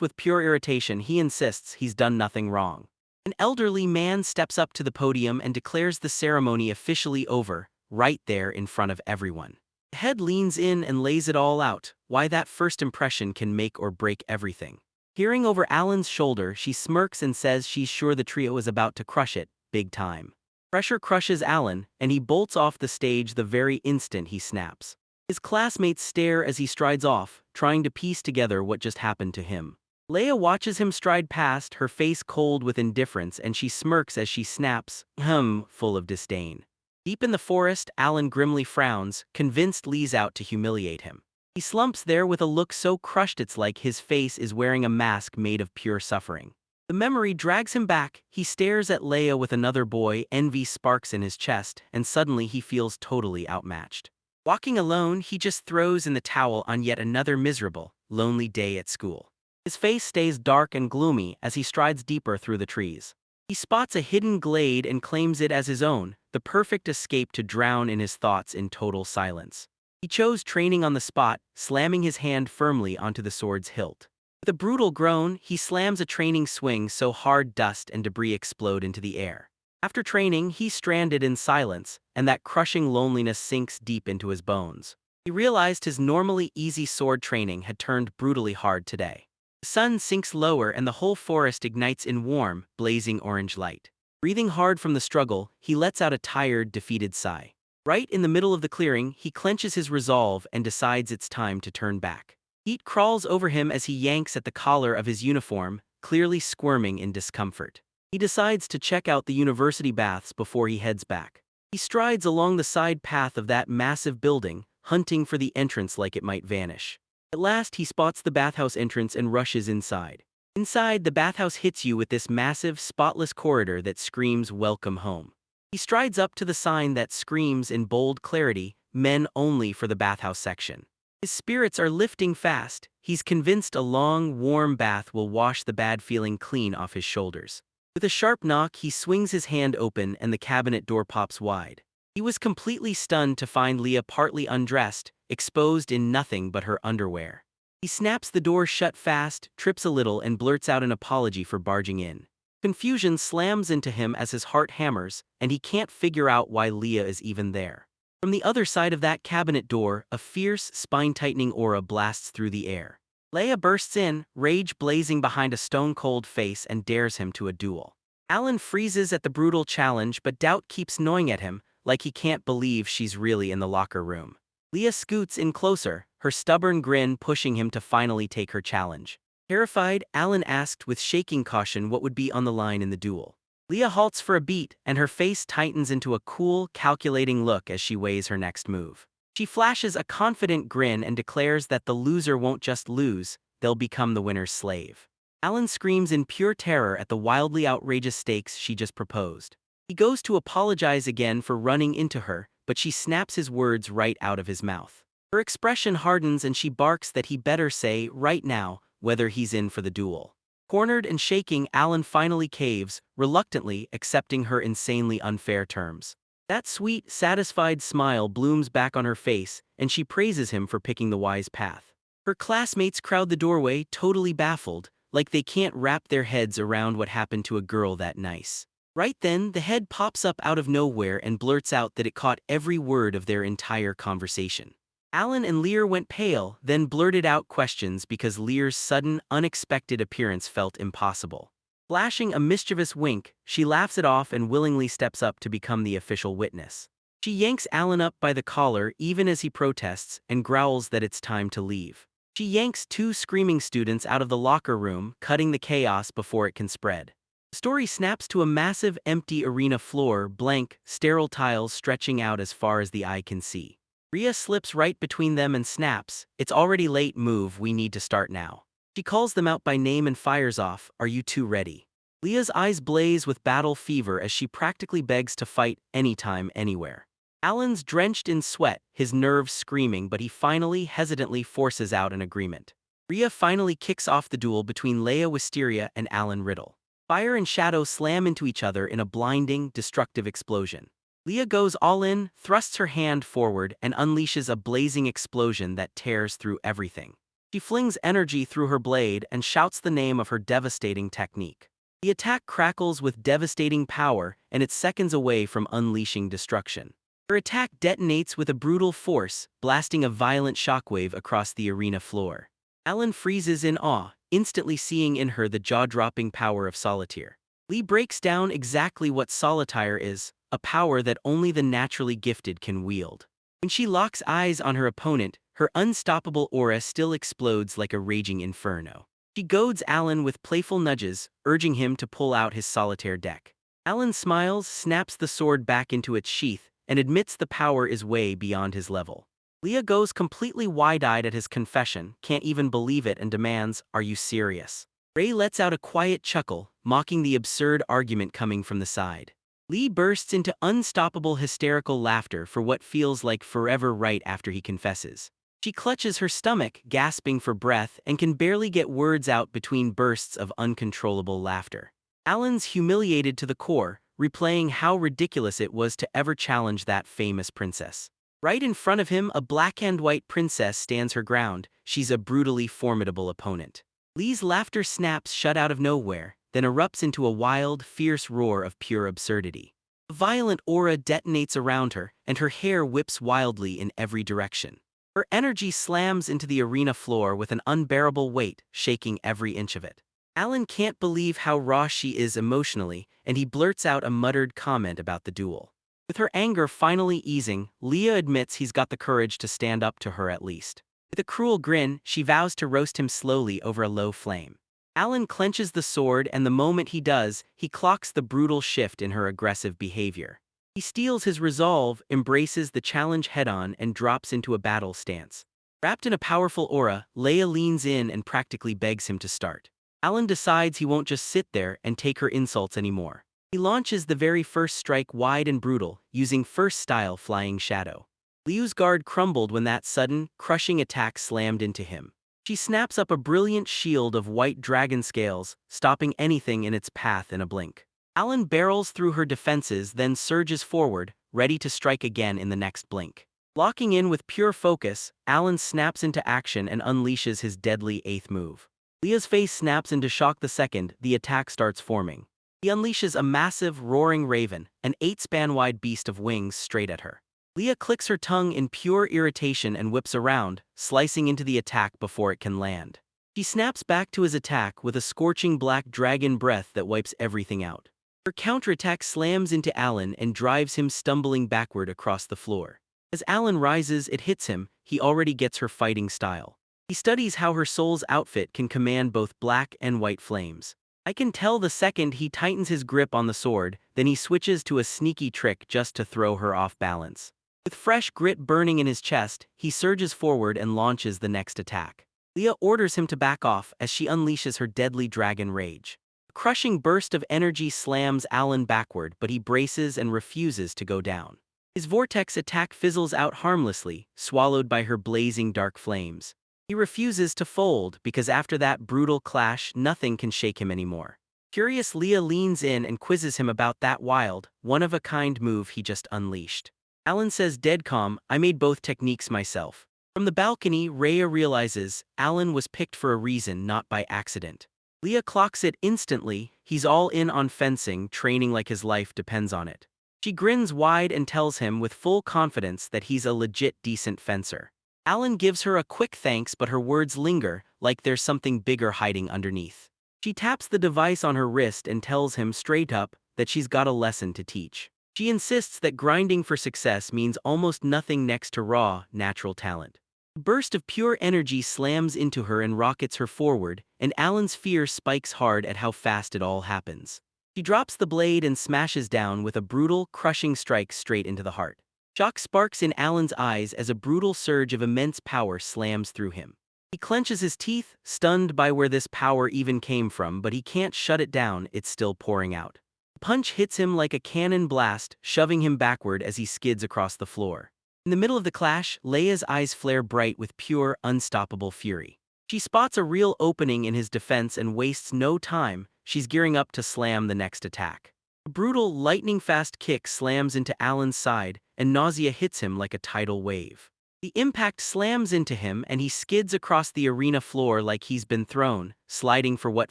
with pure irritation, he insists he's done nothing wrong. An elderly man steps up to the podium and declares the ceremony officially over, right there in front of everyone. The head leans in and lays it all out, why that first impression can make or break everything. Peering over Alan's shoulder, she smirks and says she's sure the trio is about to crush it, big time. Pressure crushes Alan, and he bolts off the stage the very instant he snaps. His classmates stare as he strides off, trying to piece together what just happened to him. Leia watches him stride past, her face cold with indifference, and she smirks as she snaps, full of disdain. Deep in the forest, Alan grimly frowns, convinced Lee's out to humiliate him. He slumps there with a look so crushed it's like his face is wearing a mask made of pure suffering. The memory drags him back, he stares at Leia with another boy, envy sparks in his chest, and suddenly he feels totally outmatched. Walking alone, he just throws in the towel on yet another miserable, lonely day at school. His face stays dark and gloomy as he strides deeper through the trees. He spots a hidden glade and claims it as his own, the perfect escape to drown in his thoughts in total silence. He chose training on the spot, slamming his hand firmly onto the sword's hilt. With a brutal groan, he slams a training swing so hard dust and debris explode into the air. After training, he's stranded in silence, and that crushing loneliness sinks deep into his bones. He realized his normally easy sword training had turned brutally hard today. The sun sinks lower and the whole forest ignites in warm, blazing orange light. Breathing hard from the struggle, he lets out a tired, defeated sigh. Right in the middle of the clearing, he clenches his resolve and decides it's time to turn back. Heat crawls over him as he yanks at the collar of his uniform, clearly squirming in discomfort. He decides to check out the university baths before he heads back. He strides along the side path of that massive building, hunting for the entrance like it might vanish. At last he spots the bathhouse entrance and rushes inside. Inside, the bathhouse hits you with this massive, spotless corridor that screams "Welcome home." He strides up to the sign that screams in bold clarity, "Men only for the bathhouse section." His spirits are lifting fast. He's convinced a long, warm bath will wash the bad feeling clean off his shoulders. With a sharp knock, he swings his hand open and the cabinet door pops wide. He was completely stunned to find Leah partly undressed, exposed in nothing but her underwear. He snaps the door shut fast, trips a little, and blurts out an apology for barging in. Confusion slams into him as his heart hammers, and he can't figure out why Leah is even there. From the other side of that cabinet door, a fierce, spine-tightening aura blasts through the air. Leia bursts in, rage blazing behind a stone-cold face, and dares him to a duel. Alan freezes at the brutal challenge, but doubt keeps gnawing at him, like he can't believe she's really in the locker room. Leah scoots in closer, her stubborn grin pushing him to finally take her challenge. Terrified, Alan asked with shaking caution what would be on the line in the duel. Leah halts for a beat, and her face tightens into a cool, calculating look as she weighs her next move. She flashes a confident grin and declares that the loser won't just lose, they'll become the winner's slave. Alan screams in pure terror at the wildly outrageous stakes she just proposed. He goes to apologize again for running into her, but she snaps his words right out of his mouth. Her expression hardens and she barks that he better say, right now, whether he's in for the duel. Cornered and shaking, Alan finally caves, reluctantly accepting her insanely unfair terms. That sweet, satisfied smile blooms back on her face, and she praises him for picking the wise path. Her classmates crowd the doorway, totally baffled, like they can't wrap their heads around what happened to a girl that nice. Right then, the head pops up out of nowhere and blurts out that it caught every word of their entire conversation. Alan and Lear went pale, then blurted out questions because Lear's sudden, unexpected appearance felt impossible. Flashing a mischievous wink, she laughs it off and willingly steps up to become the official witness. She yanks Alan up by the collar even as he protests and growls that it's time to leave. She yanks two screaming students out of the locker room, cutting the chaos before it can spread. The story snaps to a massive, empty arena floor, blank, sterile tiles stretching out as far as the eye can see. Rhea slips right between them and snaps, "It's already late, move, we need to start now." She calls them out by name and fires off, "Are you two ready?" Leah's eyes blaze with battle fever as she practically begs to fight anytime, anywhere. Alan's drenched in sweat, his nerves screaming, but he finally, hesitantly forces out an agreement. Rhea finally kicks off the duel between Leia Wisteria and Alan Riddle. Fire and shadow slam into each other in a blinding, destructive explosion. Leah goes all in, thrusts her hand forward, and unleashes a blazing explosion that tears through everything. She flings energy through her blade and shouts the name of her devastating technique. The attack crackles with devastating power, and it's seconds away from unleashing destruction. Her attack detonates with a brutal force, blasting a violent shockwave across the arena floor. Alan freezes in awe, instantly seeing in her the jaw-dropping power of solitaire. Lee breaks down exactly what solitaire is, a power that only the naturally gifted can wield. When she locks eyes on her opponent, her unstoppable aura still explodes like a raging inferno. She goads Alan with playful nudges, urging him to pull out his solitaire deck. Alan smiles, snaps the sword back into its sheath, and admits the power is way beyond his level. Leah goes completely wide-eyed at his confession, can't even believe it, and demands, "Are you serious?" Ray lets out a quiet chuckle, mocking the absurd argument coming from the side. Lee bursts into unstoppable hysterical laughter for what feels like forever right after he confesses. She clutches her stomach, gasping for breath, and can barely get words out between bursts of uncontrollable laughter. Alan's humiliated to the core, replaying how ridiculous it was to ever challenge that famous princess. Right in front of him, a black and white princess stands her ground. She's a brutally formidable opponent. Lee's laughter snaps shut out of nowhere, then erupts into a wild, fierce roar of pure absurdity. A violent aura detonates around her, and her hair whips wildly in every direction. Her energy slams into the arena floor with an unbearable weight, shaking every inch of it. Alan can't believe how raw she is emotionally, and he blurts out a muttered comment about the duel. With her anger finally easing, Leah admits he's got the courage to stand up to her at least. With a cruel grin, she vows to roast him slowly over a low flame. Alan clenches the sword, and the moment he does, he clocks the brutal shift in her aggressive behavior. He steels his resolve, embraces the challenge head-on, and drops into a battle stance. Wrapped in a powerful aura, Leia leans in and practically begs him to start. Alan decides he won't just sit there and take her insults anymore. He launches the very first strike wide and brutal, using first-style Flying Shadow. Liu's guard crumbled when that sudden, crushing attack slammed into him. She snaps up a brilliant shield of white dragon scales, stopping anything in its path in a blink. Alan barrels through her defenses, then surges forward, ready to strike again in the next blink. Locking in with pure focus, Alan snaps into action and unleashes his deadly eighth move. Leah's face snaps into shock the second the attack starts forming. He unleashes a massive, roaring raven, an 8-span-wide beast of wings, straight at her. Leah clicks her tongue in pure irritation and whips around, slicing into the attack before it can land. She snaps back to his attack with a scorching black dragon breath that wipes everything out. Her counterattack slams into Alan and drives him stumbling backward across the floor. As Alan rises, it hits him. He already gets her fighting style. He studies how her soul's outfit can command both black and white flames. I can tell the second he tightens his grip on the sword, then he switches to a sneaky trick just to throw her off balance. With fresh grit burning in his chest, he surges forward and launches the next attack. Leah orders him to back off as she unleashes her deadly dragon rage. A crushing burst of energy slams Alan backward, but he braces and refuses to go down. His vortex attack fizzles out harmlessly, swallowed by her blazing dark flames. He refuses to fold because after that brutal clash, nothing can shake him anymore. Curious, Leah leans in and quizzes him about that wild, one-of-a-kind move he just unleashed. Alan says dead calm, "I made both techniques myself." From the balcony, Rhea realizes Alan was picked for a reason, not by accident. Leah clocks it instantly. He's all in on fencing, training like his life depends on it. She grins wide and tells him with full confidence that he's a legit decent fencer. Alan gives her a quick thanks, but her words linger, like there's something bigger hiding underneath. She taps the device on her wrist and tells him straight up that she's got a lesson to teach. She insists that grinding for success means almost nothing next to raw, natural talent. A burst of pure energy slams into her and rockets her forward, and Alan's fear spikes hard at how fast it all happens. She drops the blade and smashes down with a brutal, crushing strike straight into the heart. Shock sparks in Alan's eyes as a brutal surge of immense power slams through him. He clenches his teeth, stunned by where this power even came from, but he can't shut it down, it's still pouring out. The punch hits him like a cannon blast, shoving him backward as he skids across the floor. In the middle of the clash, Leia's eyes flare bright with pure, unstoppable fury. She spots a real opening in his defense and wastes no time. She's gearing up to slam the next attack. A brutal, lightning-fast kick slams into Alan's side, and nausea hits him like a tidal wave. The impact slams into him, and he skids across the arena floor like he's been thrown, sliding for what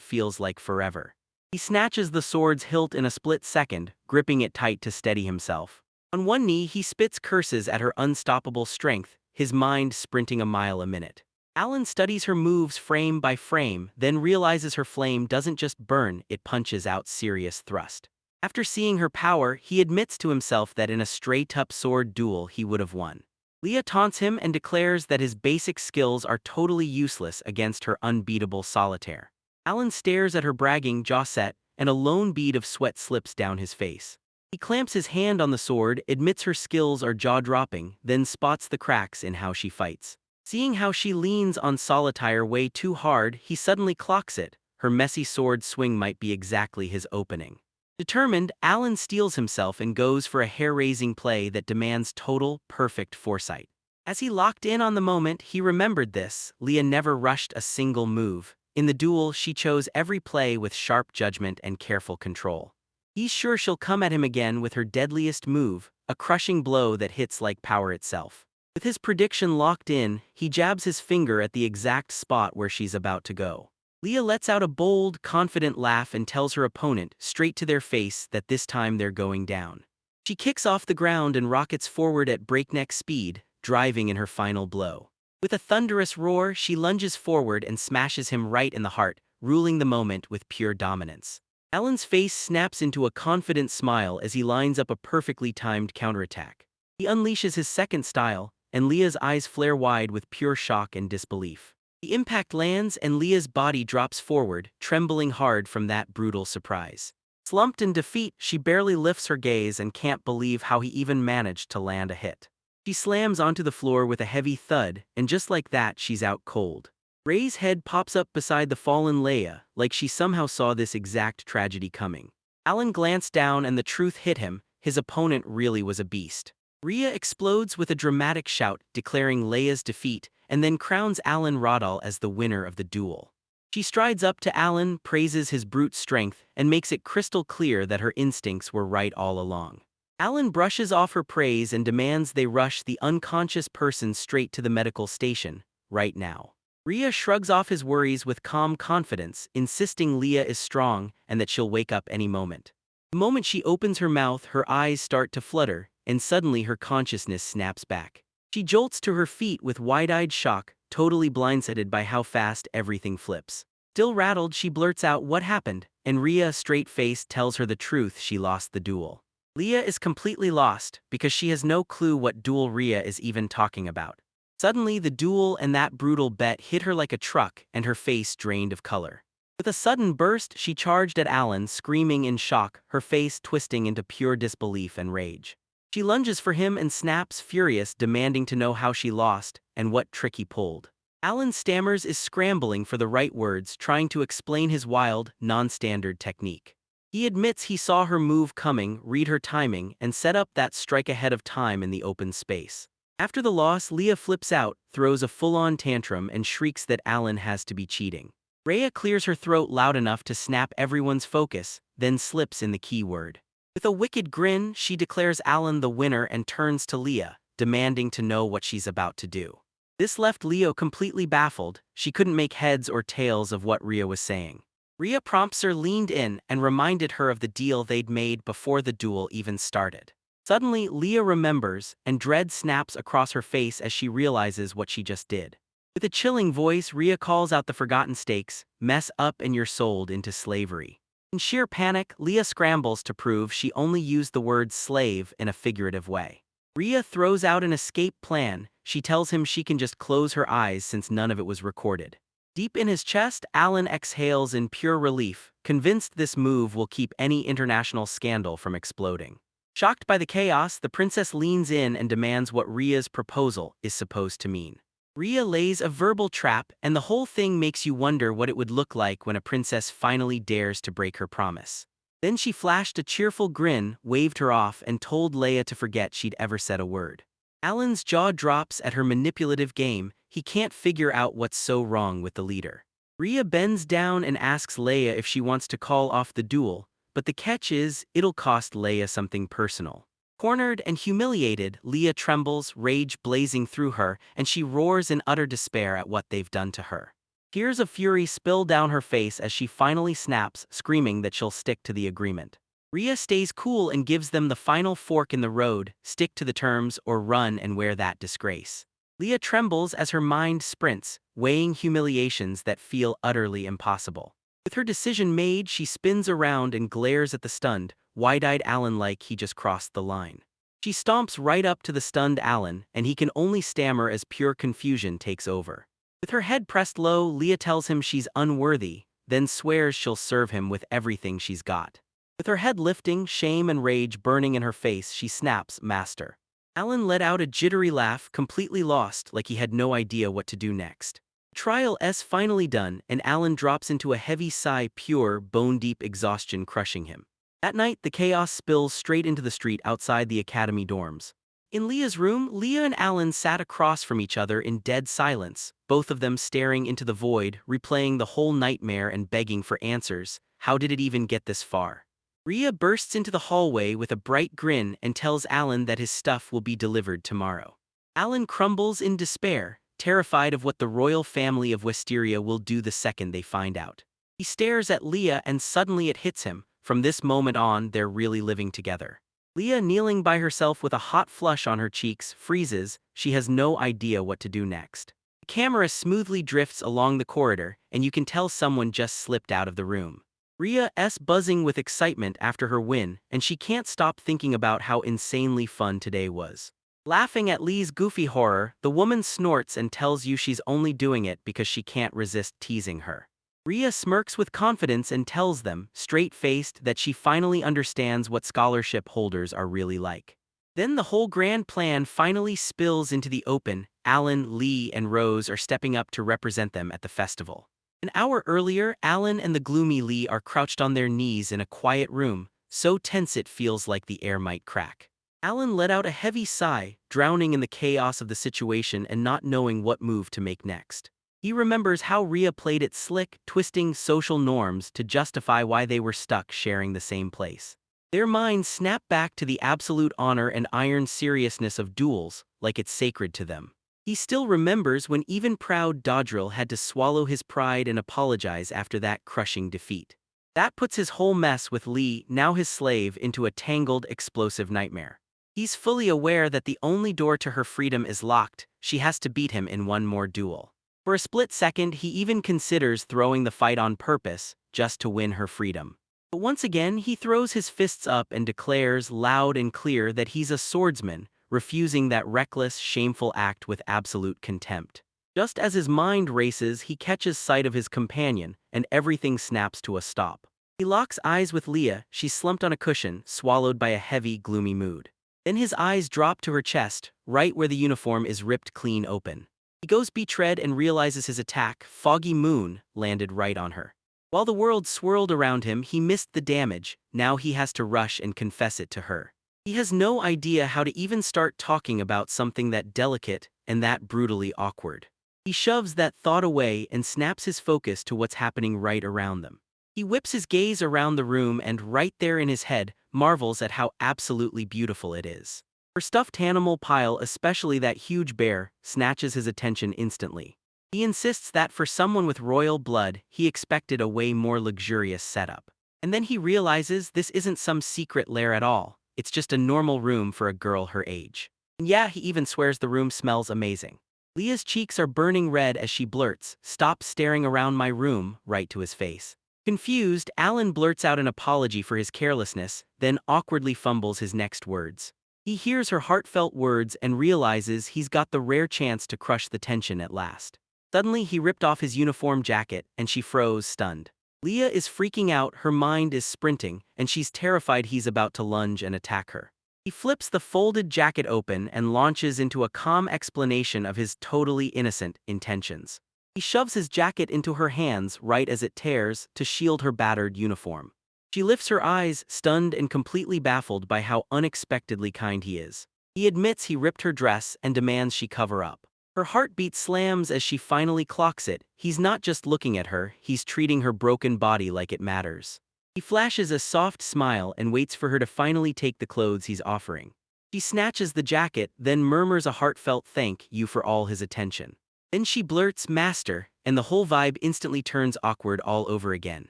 feels like forever. He snatches the sword's hilt in a split second, gripping it tight to steady himself. On one knee, he spits curses at her unstoppable strength, his mind sprinting a mile a minute. Alan studies her moves frame by frame, then realizes her flame doesn't just burn, it punches out serious thrust. After seeing her power, he admits to himself that in a straight-up sword duel he would have won. Leah taunts him and declares that his basic skills are totally useless against her unbeatable solitaire. Alan stares at her bragging, jaw set, and a lone bead of sweat slips down his face. He clamps his hand on the sword, admits her skills are jaw-dropping, then spots the cracks in how she fights. Seeing how she leans on solitaire way too hard, he suddenly clocks it. Her messy sword swing might be exactly his opening. Determined, Alan steels himself and goes for a hair-raising play that demands total, perfect foresight. As he locked in on the moment, he remembered this: Leah never rushed a single move. In the duel, she chose every play with sharp judgment and careful control. He's sure she'll come at him again with her deadliest move, a crushing blow that hits like power itself. With his prediction locked in, he jabs his finger at the exact spot where she's about to go. Leah lets out a bold, confident laugh and tells her opponent, straight to their face, that this time they're going down. She kicks off the ground and rockets forward at breakneck speed, driving in her final blow. With a thunderous roar, she lunges forward and smashes him right in the heart, ruling the moment with pure dominance. Alan's face snaps into a confident smile as he lines up a perfectly timed counterattack. He unleashes his second style, and Leah's eyes flare wide with pure shock and disbelief. The impact lands and Leah's body drops forward, trembling hard from that brutal surprise. Slumped in defeat, she barely lifts her gaze and can't believe how he even managed to land a hit. She slams onto the floor with a heavy thud, and just like that, she's out cold. Ray's head pops up beside the fallen Leia, like she somehow saw this exact tragedy coming. Alan glanced down and the truth hit him: his opponent really was a beast. Rhea explodes with a dramatic shout, declaring Leia's defeat, and then crowns Alan Rodal as the winner of the duel. She strides up to Alan, praises his brute strength, and makes it crystal clear that her instincts were right all along. Alan brushes off her praise and demands they rush the unconscious person straight to the medical station, right now. Rhea shrugs off his worries with calm confidence, insisting Leah is strong and that she'll wake up any moment. The moment she opens her mouth, her eyes start to flutter, and suddenly her consciousness snaps back. She jolts to her feet with wide-eyed shock, totally blindsided by how fast everything flips. Still rattled, she blurts out what happened, and Rhea, straight-faced, tells her the truth: she lost the duel. Leah is completely lost, because she has no clue what duel Rhea is even talking about. Suddenly, the duel and that brutal bet hit her like a truck, and her face drained of color. With a sudden burst, she charged at Alan, screaming in shock, her face twisting into pure disbelief and rage. She lunges for him and snaps, furious, demanding to know how she lost and what trick he pulled. Alan stammers, is scrambling for the right words, trying to explain his wild, non-standard technique. He admits he saw her move coming, read her timing, and set up that strike ahead of time in the open space. After the loss, Leah flips out, throws a full-on tantrum, and shrieks that Alan has to be cheating. Rhea clears her throat loud enough to snap everyone's focus, then slips in the key word. With a wicked grin, she declares Alan the winner and turns to Leah, demanding to know what she's about to do. This left Leo completely baffled. She couldn't make heads or tails of what Rhea was saying. Rhea prompter leaned in and reminded her of the deal they'd made before the duel even started. Suddenly, Leah remembers, and dread snaps across her face as she realizes what she just did. With a chilling voice, Rhea calls out the forgotten stakes: mess up and you're sold into slavery. In sheer panic, Leah scrambles to prove she only used the word slave in a figurative way. Rhea throws out an escape plan. She tells him she can just close her eyes since none of it was recorded. Deep in his chest, Alan exhales in pure relief, convinced this move will keep any international scandal from exploding. Shocked by the chaos, the princess leans in and demands what Rhea's proposal is supposed to mean. Rhea lays a verbal trap, and the whole thing makes you wonder what it would look like when a princess finally dares to break her promise. Then she flashed a cheerful grin, waved her off, and told Leia to forget she'd ever said a word. Alan's jaw drops at her manipulative game. He can't figure out what's so wrong with the leader. Rhea bends down and asks Leia if she wants to call off the duel, but the catch is, it'll cost Leia something personal. Cornered and humiliated, Leah trembles, rage blazing through her, and she roars in utter despair at what they've done to her. Tears of fury spill down her face as she finally snaps, screaming that she'll stick to the agreement. Rhea stays cool and gives them the final fork in the road: stick to the terms or run and wear that disgrace. Leah trembles as her mind sprints, weighing humiliations that feel utterly impossible. With her decision made, she spins around and glares at the stunned, wide-eyed Alan like he just crossed the line. She stomps right up to the stunned Alan, and he can only stammer as pure confusion takes over. With her head pressed low, Leah tells him she's unworthy, then swears she'll serve him with everything she's got. With her head lifting, shame and rage burning in her face, she snaps, "Master." Alan let out a jittery laugh, completely lost, like he had no idea what to do next. Trial's finally done, and Alan drops into a heavy sigh, pure, bone-deep exhaustion crushing him. That night, the chaos spills straight into the street outside the academy dorms. In Leah's room, Leah and Alan sat across from each other in dead silence, both of them staring into the void, replaying the whole nightmare and begging for answers. How did it even get this far? Rhea bursts into the hallway with a bright grin and tells Alan that his stuff will be delivered tomorrow. Alan crumbles in despair, terrified of what the royal family of Wisteria will do the second they find out. He stares at Leah and suddenly it hits him. From this moment on, they're really living together. Leah, kneeling by herself with a hot flush on her cheeks, freezes. She has no idea what to do next. The camera smoothly drifts along the corridor, and you can tell someone just slipped out of the room. Rhea's buzzing with excitement after her win, and she can't stop thinking about how insanely fun today was. Laughing at Lee's goofy horror, the woman snorts and tells you she's only doing it because she can't resist teasing her. Rhea smirks with confidence and tells them, straight-faced, that she finally understands what scholarship holders are really like. Then the whole grand plan finally spills into the open. Alan, Lee, and Rose are stepping up to represent them at the festival. An hour earlier, Alan and the gloomy Lee are crouched on their knees in a quiet room, so tense it feels like the air might crack. Alan let out a heavy sigh, drowning in the chaos of the situation and not knowing what move to make next. He remembers how Rhea played it slick, twisting social norms to justify why they were stuck sharing the same place. Their minds snap back to the absolute honor and iron seriousness of duels, like it's sacred to them. He still remembers when even proud Dodriel had to swallow his pride and apologize after that crushing defeat. That puts his whole mess with Lee, now his slave, into a tangled, explosive nightmare. He's fully aware that the only door to her freedom is locked. She has to beat him in one more duel. For a split second, he even considers throwing the fight on purpose, just to win her freedom. But once again, he throws his fists up and declares loud and clear that he's a swordsman, refusing that reckless, shameful act with absolute contempt. Just as his mind races, he catches sight of his companion, and everything snaps to a stop. He locks eyes with Leah. She's slumped on a cushion, swallowed by a heavy, gloomy mood. Then his eyes drop to her chest, right where the uniform is ripped clean open. He goes betrayed and realizes his attack, foggy moon, landed right on her. While the world swirled around him, he missed the damage. Now he has to rush and confess it to her. He has no idea how to even start talking about something that delicate and that brutally awkward. He shoves that thought away and snaps his focus to what's happening right around them. He whips his gaze around the room and right there in his head, marvels at how absolutely beautiful it is. Her stuffed animal pile, especially that huge bear, snatches his attention instantly. He insists that for someone with royal blood, he expected a way more luxurious setup. And then he realizes this isn't some secret lair at all. It's just a normal room for a girl her age. And yeah, he even swears the room smells amazing. Leah's cheeks are burning red as she blurts, "Stop staring around my room," right to his face. Confused, Alan blurts out an apology for his carelessness, then awkwardly fumbles his next words. He hears her heartfelt words and realizes he's got the rare chance to crush the tension at last. Suddenly, he ripped off his uniform jacket, and she froze, stunned. Leah is freaking out, her mind is sprinting, and she's terrified he's about to lunge and attack her. He flips the folded jacket open and launches into a calm explanation of his totally innocent intentions. He shoves his jacket into her hands right as it tears to shield her battered uniform. She lifts her eyes, stunned and completely baffled by how unexpectedly kind he is. He admits he ripped her dress and demands she cover up. Her heartbeat slams as she finally clocks it. He's not just looking at her, he's treating her broken body like it matters. He flashes a soft smile and waits for her to finally take the clothes he's offering. She snatches the jacket, then murmurs a heartfelt thank you for all his attention. Then she blurts, "Master," and the whole vibe instantly turns awkward all over again.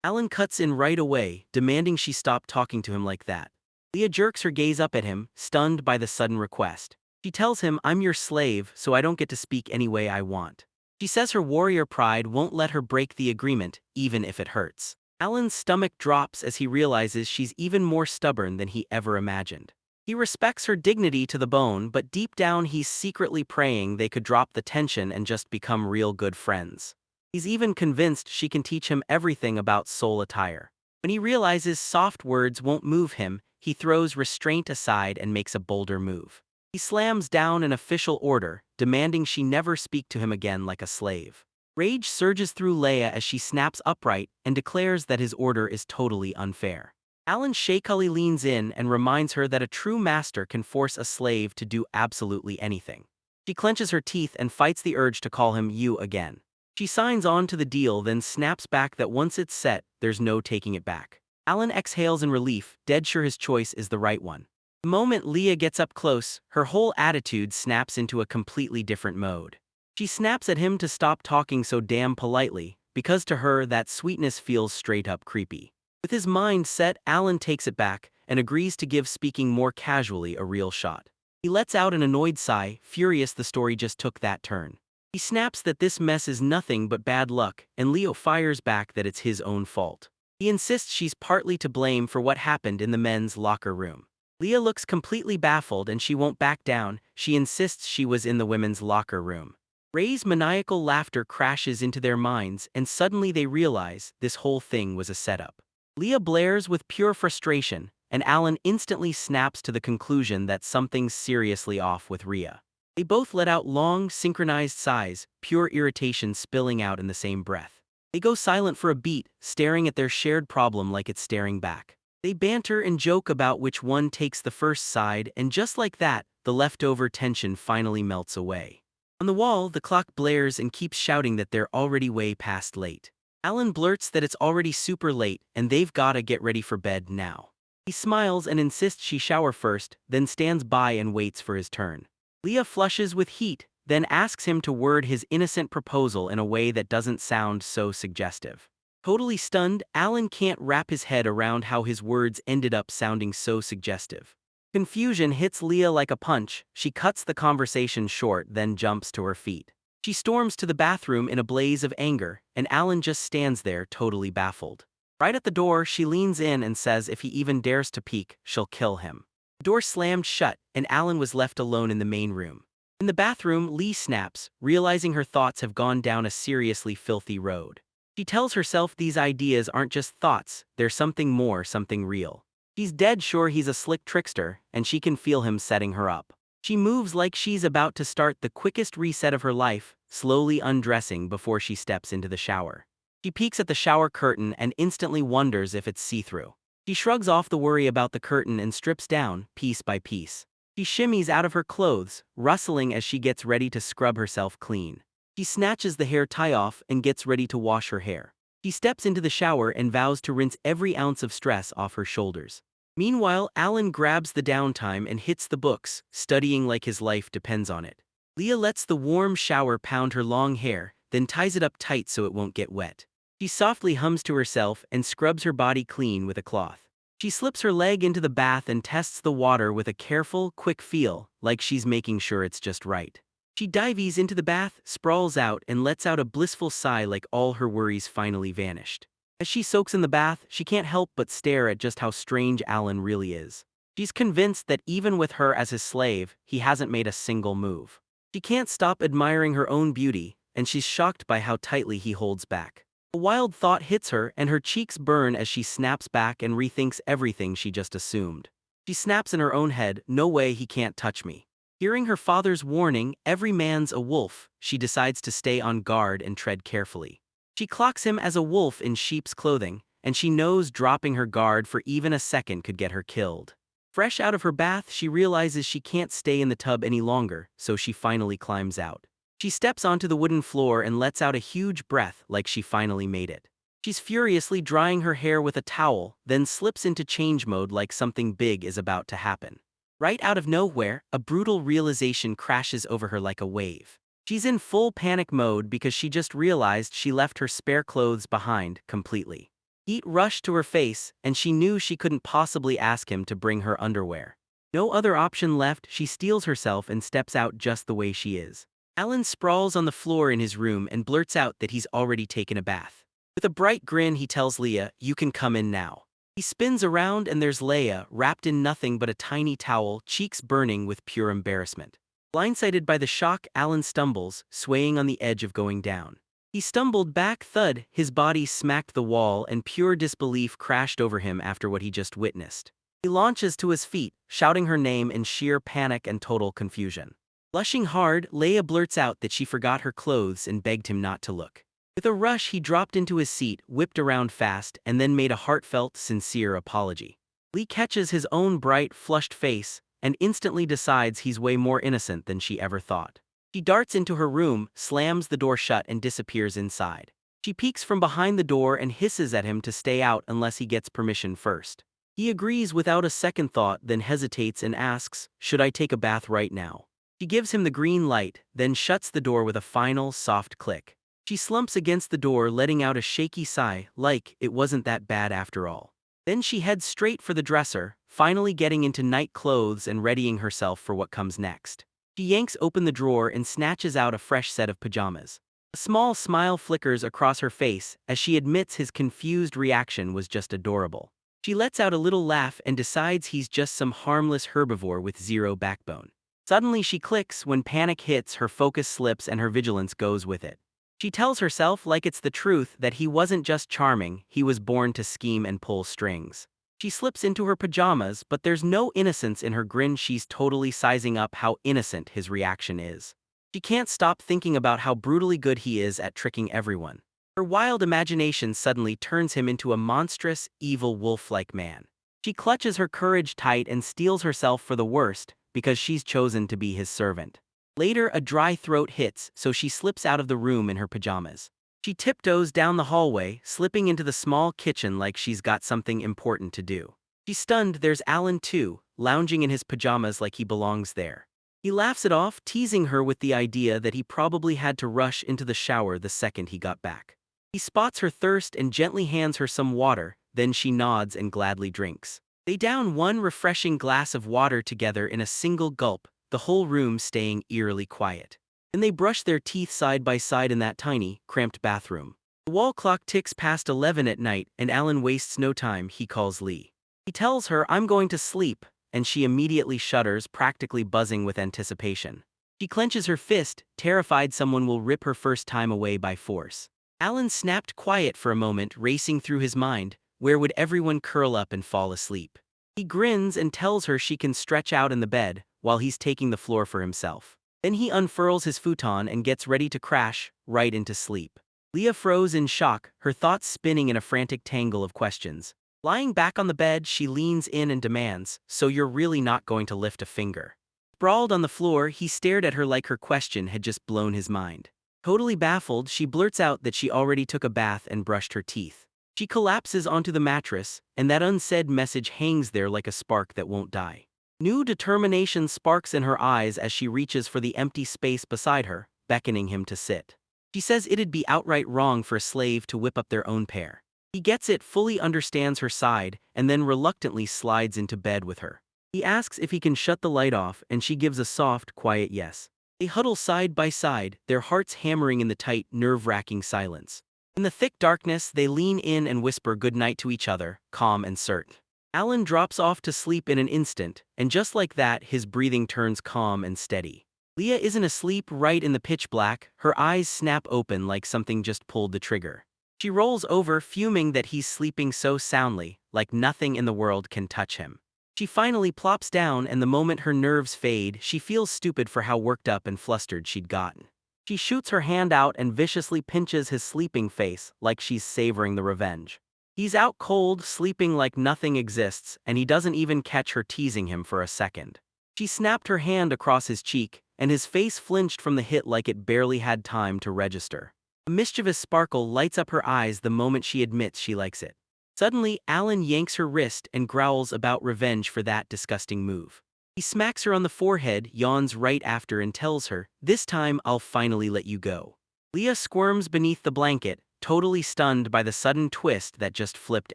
Alan cuts in right away, demanding she stop talking to him like that. Leah jerks her gaze up at him, stunned by the sudden request. She tells him, "I'm your slave, so I don't get to speak any way I want." She says her warrior pride won't let her break the agreement, even if it hurts. Alan's stomach drops as he realizes she's even more stubborn than he ever imagined. He respects her dignity to the bone, but deep down he's secretly praying they could drop the tension and just become real good friends. He's even convinced she can teach him everything about soul attire. When he realizes soft words won't move him, he throws restraint aside and makes a bolder move. He slams down an official order, demanding she never speak to him again like a slave. Rage surges through Leia as she snaps upright and declares that his order is totally unfair. Alan shakily leans in and reminds her that a true master can force a slave to do absolutely anything. She clenches her teeth and fights the urge to call him "you" again. She signs on to the deal, then snaps back that once it's set, there's no taking it back. Alan exhales in relief, dead sure his choice is the right one. The moment Leah gets up close, her whole attitude snaps into a completely different mode. She snaps at him to stop talking so damn politely, because to her that sweetness feels straight up creepy. With his mind set, Alan takes it back, and agrees to give speaking more casually a real shot. He lets out an annoyed sigh, furious the story just took that turn. He snaps that this mess is nothing but bad luck, and Leo fires back that it's his own fault. He insists she's partly to blame for what happened in the men's locker room. Leah looks completely baffled and she won't back down. She insists she was in the women's locker room. Ray's maniacal laughter crashes into their minds, and suddenly they realize this whole thing was a setup. Leah blares with pure frustration, and Alan instantly snaps to the conclusion that something's seriously off with Rhea. They both let out long, synchronized sighs, pure irritation spilling out in the same breath. They go silent for a beat, staring at their shared problem like it's staring back. They banter and joke about which one takes the first side, and just like that, the leftover tension finally melts away. On the wall, the clock blares and keeps shouting that they're already way past late. Alan blurts that it's already super late and they've gotta get ready for bed now. He smiles and insists she shower first, then stands by and waits for his turn. Leah flushes with heat, then asks him to word his innocent proposal in a way that doesn't sound so suggestive. Totally stunned, Alan can't wrap his head around how his words ended up sounding so suggestive. Confusion hits Leah like a punch. She cuts the conversation short, then jumps to her feet. She storms to the bathroom in a blaze of anger, and Alan just stands there totally baffled. Right at the door, she leans in and says if he even dares to peek, she'll kill him. The door slammed shut, and Alan was left alone in the main room. In the bathroom, Lee snaps, realizing her thoughts have gone down a seriously filthy road. She tells herself these ideas aren't just thoughts, they're something more, something real. She's dead sure he's a slick trickster, and she can feel him setting her up. She moves like she's about to start the quickest reset of her life, slowly undressing before she steps into the shower. She peeks at the shower curtain and instantly wonders if it's see-through. She shrugs off the worry about the curtain and strips down, piece by piece. She shimmies out of her clothes, rustling as she gets ready to scrub herself clean. She snatches the hair tie off and gets ready to wash her hair. She steps into the shower and vows to rinse every ounce of stress off her shoulders. Meanwhile, Alan grabs the downtime and hits the books, studying like his life depends on it. Leah lets the warm shower pound her long hair, then ties it up tight so it won't get wet. She softly hums to herself and scrubs her body clean with a cloth. She slips her leg into the bath and tests the water with a careful, quick feel, like she's making sure it's just right. She dives into the bath, sprawls out, and lets out a blissful sigh like all her worries finally vanished. As she soaks in the bath, she can't help but stare at just how strange Alan really is. She's convinced that even with her as his slave, he hasn't made a single move. She can't stop admiring her own beauty, and she's shocked by how tightly he holds back. A wild thought hits her, and her cheeks burn as she snaps back and rethinks everything she just assumed. She snaps in her own head, "No way, he can't touch me." Hearing her father's warning, "Every man's a wolf," she decides to stay on guard and tread carefully. She clocks him as a wolf in sheep's clothing, and she knows dropping her guard for even a second could get her killed. Fresh out of her bath, she realizes she can't stay in the tub any longer, so she finally climbs out. She steps onto the wooden floor and lets out a huge breath like she finally made it. She's furiously drying her hair with a towel, then slips into change mode like something big is about to happen. Right out of nowhere, a brutal realization crashes over her like a wave. She's in full panic mode because she just realized she left her spare clothes behind completely. Heat rushed to her face, and she knew she couldn't possibly ask him to bring her underwear. No other option left, she steels herself and steps out just the way she is. Alan sprawls on the floor in his room and blurts out that he's already taken a bath. With a bright grin, he tells Leah, "You can come in now." He spins around and there's Leia, wrapped in nothing but a tiny towel, cheeks burning with pure embarrassment. Blindsided by the shock, Alan stumbles, swaying on the edge of going down. He stumbled back, thud, his body smacked the wall, and pure disbelief crashed over him after what he just witnessed. He launches to his feet, shouting her name in sheer panic and total confusion. Blushing hard, Leia blurts out that she forgot her clothes and begged him not to look. With a rush, he dropped into his seat, whipped around fast, and then made a heartfelt, sincere apology. Lee catches his own bright, flushed face, and instantly decides he's way more innocent than she ever thought. She darts into her room, slams the door shut, and disappears inside. She peeks from behind the door and hisses at him to stay out unless he gets permission first. He agrees without a second thought, then hesitates and asks, "Should I take a bath right now?" She gives him the green light, then shuts the door with a final, soft click. She slumps against the door, letting out a shaky sigh, like it wasn't that bad after all. Then she heads straight for the dresser, finally getting into night clothes and readying herself for what comes next. She yanks open the drawer and snatches out a fresh set of pajamas. A small smile flickers across her face as she admits his confused reaction was just adorable. She lets out a little laugh and decides he's just some harmless herbivore with zero backbone. Suddenly she clicks when panic hits, her focus slips and her vigilance goes with it. She tells herself like it's the truth that he wasn't just charming, he was born to scheme and pull strings. She slips into her pajamas, but there's no innocence in her grin. She's totally sizing up how innocent his reaction is. She can't stop thinking about how brutally good he is at tricking everyone. Her wild imagination suddenly turns him into a monstrous, evil wolf-like man. She clutches her courage tight and steels herself for the worst, because she's chosen to be his servant. Later, a dry throat hits, so she slips out of the room in her pajamas. She tiptoes down the hallway, slipping into the small kitchen like she's got something important to do. She's stunned. There's Alan too, lounging in his pajamas like he belongs there. He laughs it off, teasing her with the idea that he probably had to rush into the shower the second he got back. He spots her thirst and gently hands her some water, then she nods and gladly drinks. They down one refreshing glass of water together in a single gulp, the whole room staying eerily quiet. Then they brush their teeth side by side in that tiny, cramped bathroom. The wall clock ticks past 11 at night and Alan wastes no time. He calls Lee. He tells her, "I'm going to sleep," and she immediately shudders, practically buzzing with anticipation. She clenches her fist, terrified someone will rip her first time away by force. Alan snapped quiet for a moment, racing through his mind, where would everyone curl up and fall asleep? He grins and tells her she can stretch out in the bed, while he's taking the floor for himself. Then he unfurls his futon and gets ready to crash, right into sleep. Leah froze in shock, her thoughts spinning in a frantic tangle of questions. Lying back on the bed, she leans in and demands, "So you're really not going to lift a finger?" Sprawled on the floor, he stared at her like her question had just blown his mind. Totally baffled, she blurts out that she already took a bath and brushed her teeth. She collapses onto the mattress, and that unsaid message hangs there like a spark that won't die. New determination sparks in her eyes as she reaches for the empty space beside her, beckoning him to sit. She says it'd be outright wrong for a slave to whip up their own pair. He gets it, fully understands her side, and then reluctantly slides into bed with her. He asks if he can shut the light off, and she gives a soft, quiet yes. They huddle side by side, their hearts hammering in the tight, nerve-wracking silence. In the thick darkness, they lean in and whisper goodnight to each other, calm and certain. Alan drops off to sleep in an instant, and just like that, his breathing turns calm and steady. Leah isn't asleep. Right in the pitch black, her eyes snap open like something just pulled the trigger. She rolls over, fuming that he's sleeping so soundly, like nothing in the world can touch him. She finally plops down, and the moment her nerves fade, she feels stupid for how worked up and flustered she'd gotten. She shoots her hand out and viciously pinches his sleeping face, like she's savoring the revenge. He's out cold, sleeping like nothing exists, and he doesn't even catch her teasing him for a second. She snapped her hand across his cheek, and his face flinched from the hit like it barely had time to register. A mischievous sparkle lights up her eyes the moment she admits she likes it. Suddenly, Alan yanks her wrist and growls about revenge for that disgusting move. He smacks her on the forehead, yawns right after and tells her, "This time I'll finally let you go." Leah squirms beneath the blanket, totally stunned by the sudden twist that just flipped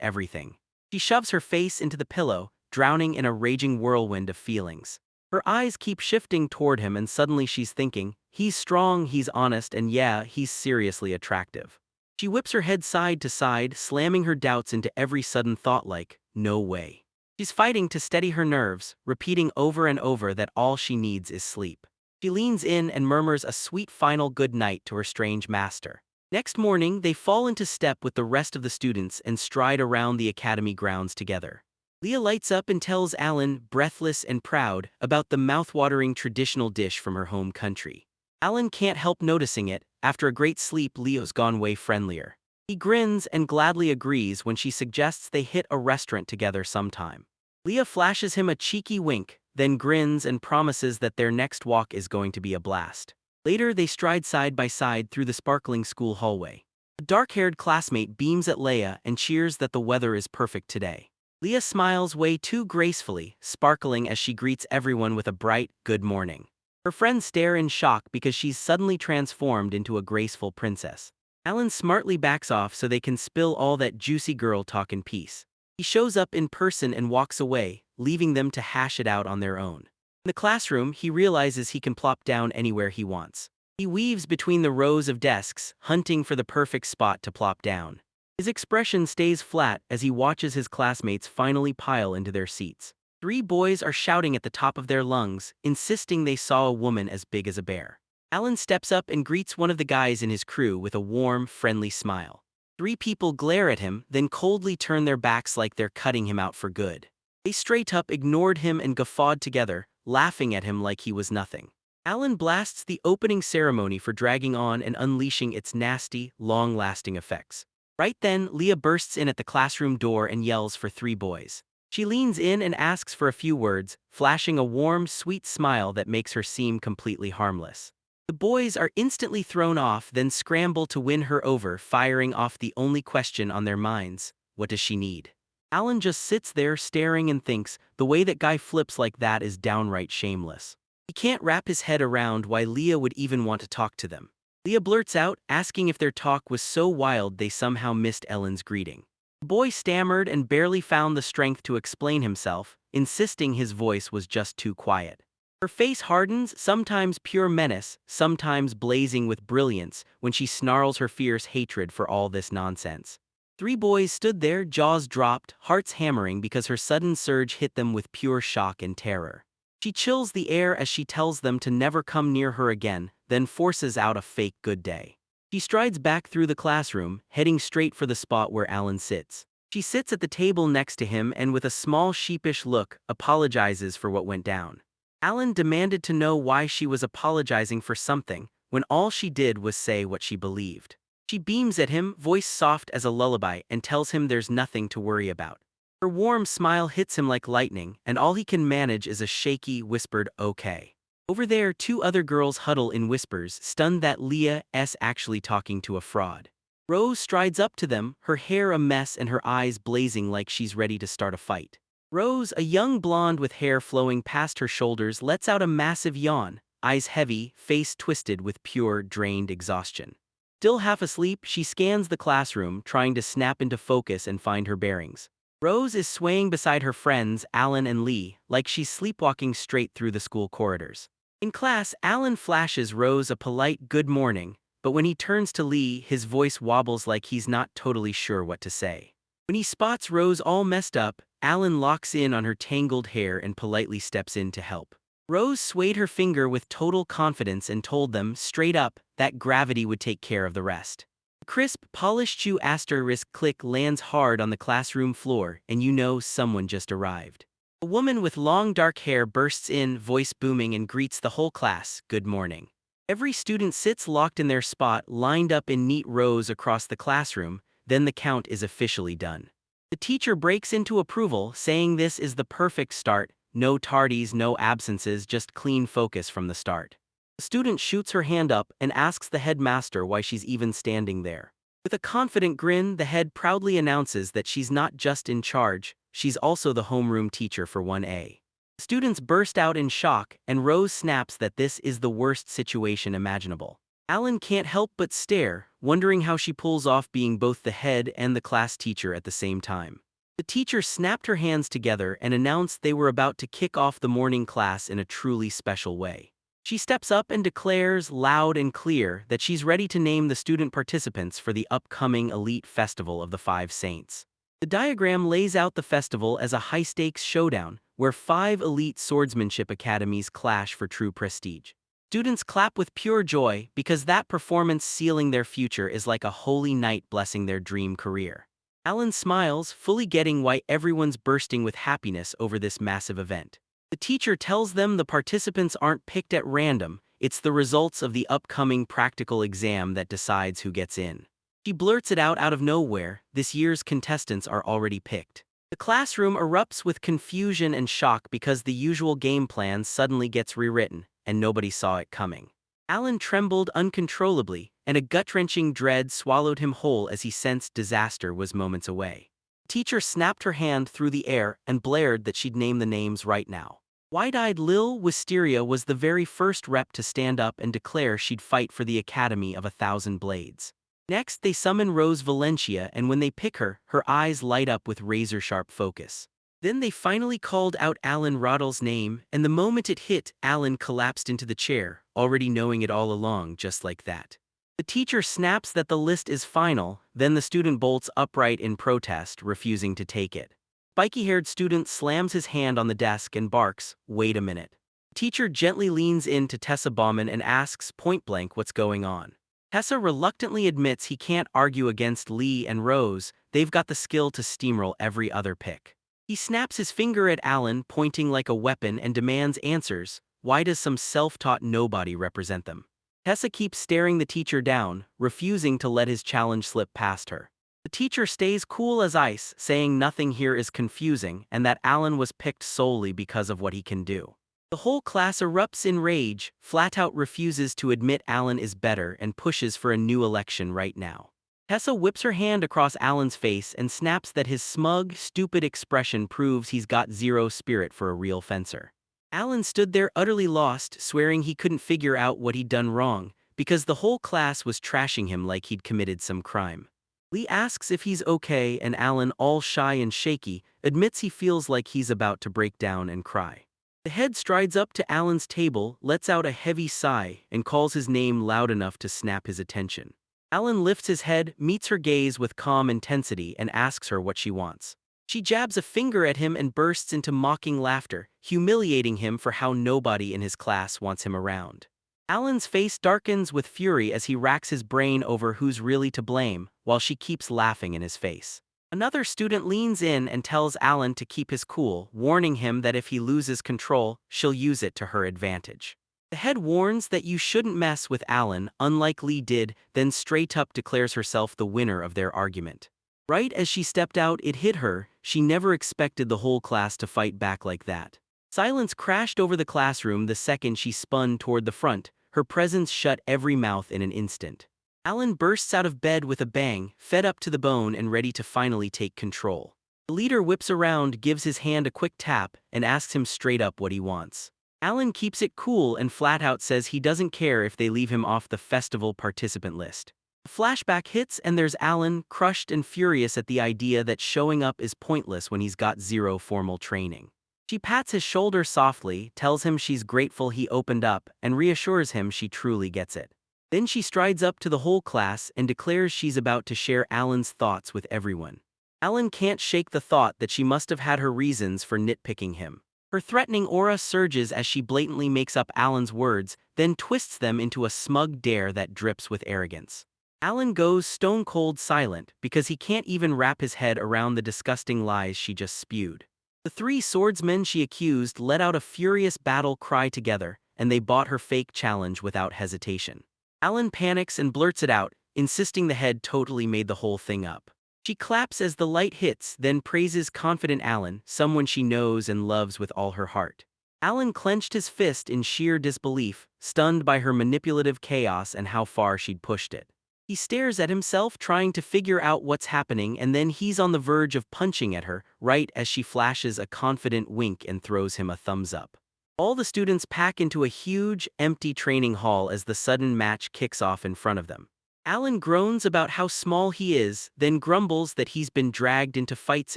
everything. She shoves her face into the pillow, drowning in a raging whirlwind of feelings. Her eyes keep shifting toward him, and suddenly she's thinking, he's strong, he's honest, and yeah, he's seriously attractive. She whips her head side to side, slamming her doubts into every sudden thought like, no way. She's fighting to steady her nerves, repeating over and over that all she needs is sleep. She leans in and murmurs a sweet final good night to her strange master. Next morning, they fall into step with the rest of the students and stride around the academy grounds together. Leah lights up and tells Alan, breathless and proud, about the mouthwatering traditional dish from her home country. Alan can't help noticing it. After a great sleep, Leo's gone way friendlier. He grins and gladly agrees when she suggests they hit a restaurant together sometime. Leah flashes him a cheeky wink, then grins and promises that their next walk is going to be a blast. Later, they stride side by side through the sparkling school hallway. A dark-haired classmate beams at Leia and cheers that the weather is perfect today. Leah smiles way too gracefully, sparkling as she greets everyone with a bright, good morning. Her friends stare in shock because she's suddenly transformed into a graceful princess. Alan smartly backs off so they can spill all that juicy girl talk in peace. He shows up in person and walks away, leaving them to hash it out on their own. In the classroom, he realizes he can plop down anywhere he wants. He weaves between the rows of desks, hunting for the perfect spot to plop down. His expression stays flat as he watches his classmates finally pile into their seats. 3 boys are shouting at the top of their lungs, insisting they saw a woman as big as a bear. Alan steps up and greets one of the guys in his crew with a warm, friendly smile. 3 people glare at him, then coldly turn their backs like they're cutting him out for good. They straight up ignored him and guffawed together, laughing at him like he was nothing. Alan blasts the opening ceremony for dragging on and unleashing its nasty, long-lasting effects. Right then, Leah bursts in at the classroom door and yells for 3 boys. She leans in and asks for a few words, flashing a warm, sweet smile that makes her seem completely harmless. The boys are instantly thrown off, then scramble to win her over, firing off the only question on their minds: what does she need? Alan just sits there staring and thinks, the way that guy flips like that is downright shameless. He can't wrap his head around why Leah would even want to talk to them. Leah blurts out, asking if their talk was so wild they somehow missed Ellen's greeting. The boy stammered and barely found the strength to explain himself, insisting his voice was just too quiet. Her face hardens, sometimes pure menace, sometimes blazing with brilliance, when she snarls her fierce hatred for all this nonsense. 3 boys stood there, jaws dropped, hearts hammering because her sudden surge hit them with pure shock and terror. She chills the air as she tells them to never come near her again, then forces out a fake good day. She strides back through the classroom, heading straight for the spot where Alan sits. She sits at the table next to him and with a small sheepish look, apologizes for what went down. Alan demanded to know why she was apologizing for something, when all she did was say what she believed. She beams at him, voice soft as a lullaby, and tells him there's nothing to worry about. Her warm smile hits him like lightning, and all he can manage is a shaky, whispered, okay. Over there, 2 other girls huddle in whispers, stunned that Leah's actually talking to a fraud. Rose strides up to them, her hair a mess and her eyes blazing like she's ready to start a fight. Rose, a young blonde with hair flowing past her shoulders, lets out a massive yawn, eyes heavy, face twisted with pure, drained exhaustion. Still half asleep, she scans the classroom, trying to snap into focus and find her bearings. Rose is swaying beside her friends, Alan and Lee, like she's sleepwalking straight through the school corridors. In class, Alan flashes Rose a polite good morning, but when he turns to Lee, his voice wobbles like he's not totally sure what to say. When he spots Rose all messed up, Alan locks in on her tangled hair and politely steps in to help. Rose swayed her finger with total confidence and told them, straight up, that gravity would take care of the rest. A crisp, polished shoe asterisk click lands hard on the classroom floor, and you know someone just arrived. A woman with long dark hair bursts in, voice booming, and greets the whole class, good morning. Every student sits locked in their spot, lined up in neat rows across the classroom, then the count is officially done. The teacher breaks into approval, saying this is the perfect start, no tardies, no absences, just clean focus from the start. The student shoots her hand up and asks the headmaster why she's even standing there. With a confident grin, the head proudly announces that she's not just in charge, she's also the homeroom teacher for 1A. Students burst out in shock, and Rose snaps that this is the worst situation imaginable. Alan can't help but stare, wondering how she pulls off being both the head and the class teacher at the same time. The teacher snapped her hands together and announced they were about to kick off the morning class in a truly special way. She steps up and declares, loud and clear, that she's ready to name the student participants for the upcoming elite festival of the 5 Saints. The diagram lays out the festival as a high-stakes showdown, where 5 elite swordsmanship academies clash for true prestige. Students clap with pure joy because that performance sealing their future is like a holy night blessing their dream career. Alan smiles, fully getting why everyone's bursting with happiness over this massive event. The teacher tells them the participants aren't picked at random, it's the results of the upcoming practical exam that decides who gets in. She blurts it out of nowhere, this year's contestants are already picked. The classroom erupts with confusion and shock because the usual game plan suddenly gets rewritten, and nobody saw it coming. Alan trembled uncontrollably, and a gut-wrenching dread swallowed him whole as he sensed disaster was moments away. The teacher snapped her hand through the air and blared that she'd name the names right now. Wide-eyed Lil Wisteria was the very first rep to stand up and declare she'd fight for the Academy of 1,000 Blades. Next, they summon Rose Valencia, and when they pick her, her eyes light up with razor-sharp focus. Then they finally called out Alan Roddle's name, and the moment it hit, Alan collapsed into the chair, already knowing it all along just like that. The teacher snaps that the list is final, then the student bolts upright in protest, refusing to take it. Spiky-haired student slams his hand on the desk and barks, "Wait a minute." The teacher gently leans in to Tessa Bauman and asks point-blank what's going on. Tessa reluctantly admits he can't argue against Lee and Rose, they've got the skill to steamroll every other pick. He snaps his finger at Alan, pointing like a weapon, and demands answers. Why does some self-taught nobody represent them? Tessa keeps staring the teacher down, refusing to let his challenge slip past her. The teacher stays cool as ice, saying nothing here is confusing and that Alan was picked solely because of what he can do. The whole class erupts in rage, flat-out refuses to admit Alan is better and pushes for a new election right now. Tessa whips her hand across Alan's face and snaps that his smug, stupid expression proves he's got zero spirit for a real fencer. Alan stood there utterly lost, swearing he couldn't figure out what he'd done wrong, because the whole class was trashing him like he'd committed some crime. Lee asks if he's okay, and Alan, all shy and shaky, admits he feels like he's about to break down and cry. The head strides up to Alan's table, lets out a heavy sigh, and calls his name loud enough to snap his attention. Alan lifts his head, meets her gaze with calm intensity, and asks her what she wants. She jabs a finger at him and bursts into mocking laughter, humiliating him for how nobody in his class wants him around. Alan's face darkens with fury as he racks his brain over who's really to blame, while she keeps laughing in his face. Another student leans in and tells Alan to keep his cool, warning him that if he loses control, she'll use it to her advantage. The head warns that you shouldn't mess with Alan, unlike Lee did, then straight up declares herself the winner of their argument. Right as she stepped out, it hit her. She never expected the whole class to fight back like that. Silence crashed over the classroom the second she spun toward the front. Her presence shut every mouth in an instant. Alan bursts out of bed with a bang, fed up to the bone and ready to finally take control. The leader whips around, gives his hand a quick tap, and asks him straight up what he wants. Alan keeps it cool and flat out says he doesn't care if they leave him off the festival participant list. A flashback hits and there's Alan, crushed and furious at the idea that showing up is pointless when he's got zero formal training. She pats his shoulder softly, tells him she's grateful he opened up, and reassures him she truly gets it. Then she strides up to the whole class and declares she's about to share Alan's thoughts with everyone. Alan can't shake the thought that she must have had her reasons for nitpicking him. Her threatening aura surges as she blatantly makes up Alan's words, then twists them into a smug dare that drips with arrogance. Alan goes stone-cold silent because he can't even wrap his head around the disgusting lies she just spewed. The three swordsmen she accused let out a furious battle cry together, and they bought her fake challenge without hesitation. Alan panics and blurts it out, insisting the head totally made the whole thing up. She claps as the light hits, then praises confident Alan, someone she knows and loves with all her heart. Alan clenched his fist in sheer disbelief, stunned by her manipulative chaos and how far she'd pushed it. He stares at himself, trying to figure out what's happening, and then he's on the verge of punching at her, right as she flashes a confident wink and throws him a thumbs up. All the students pack into a huge, empty training hall as the sudden match kicks off in front of them. Alan groans about how small he is, then grumbles that he's been dragged into fights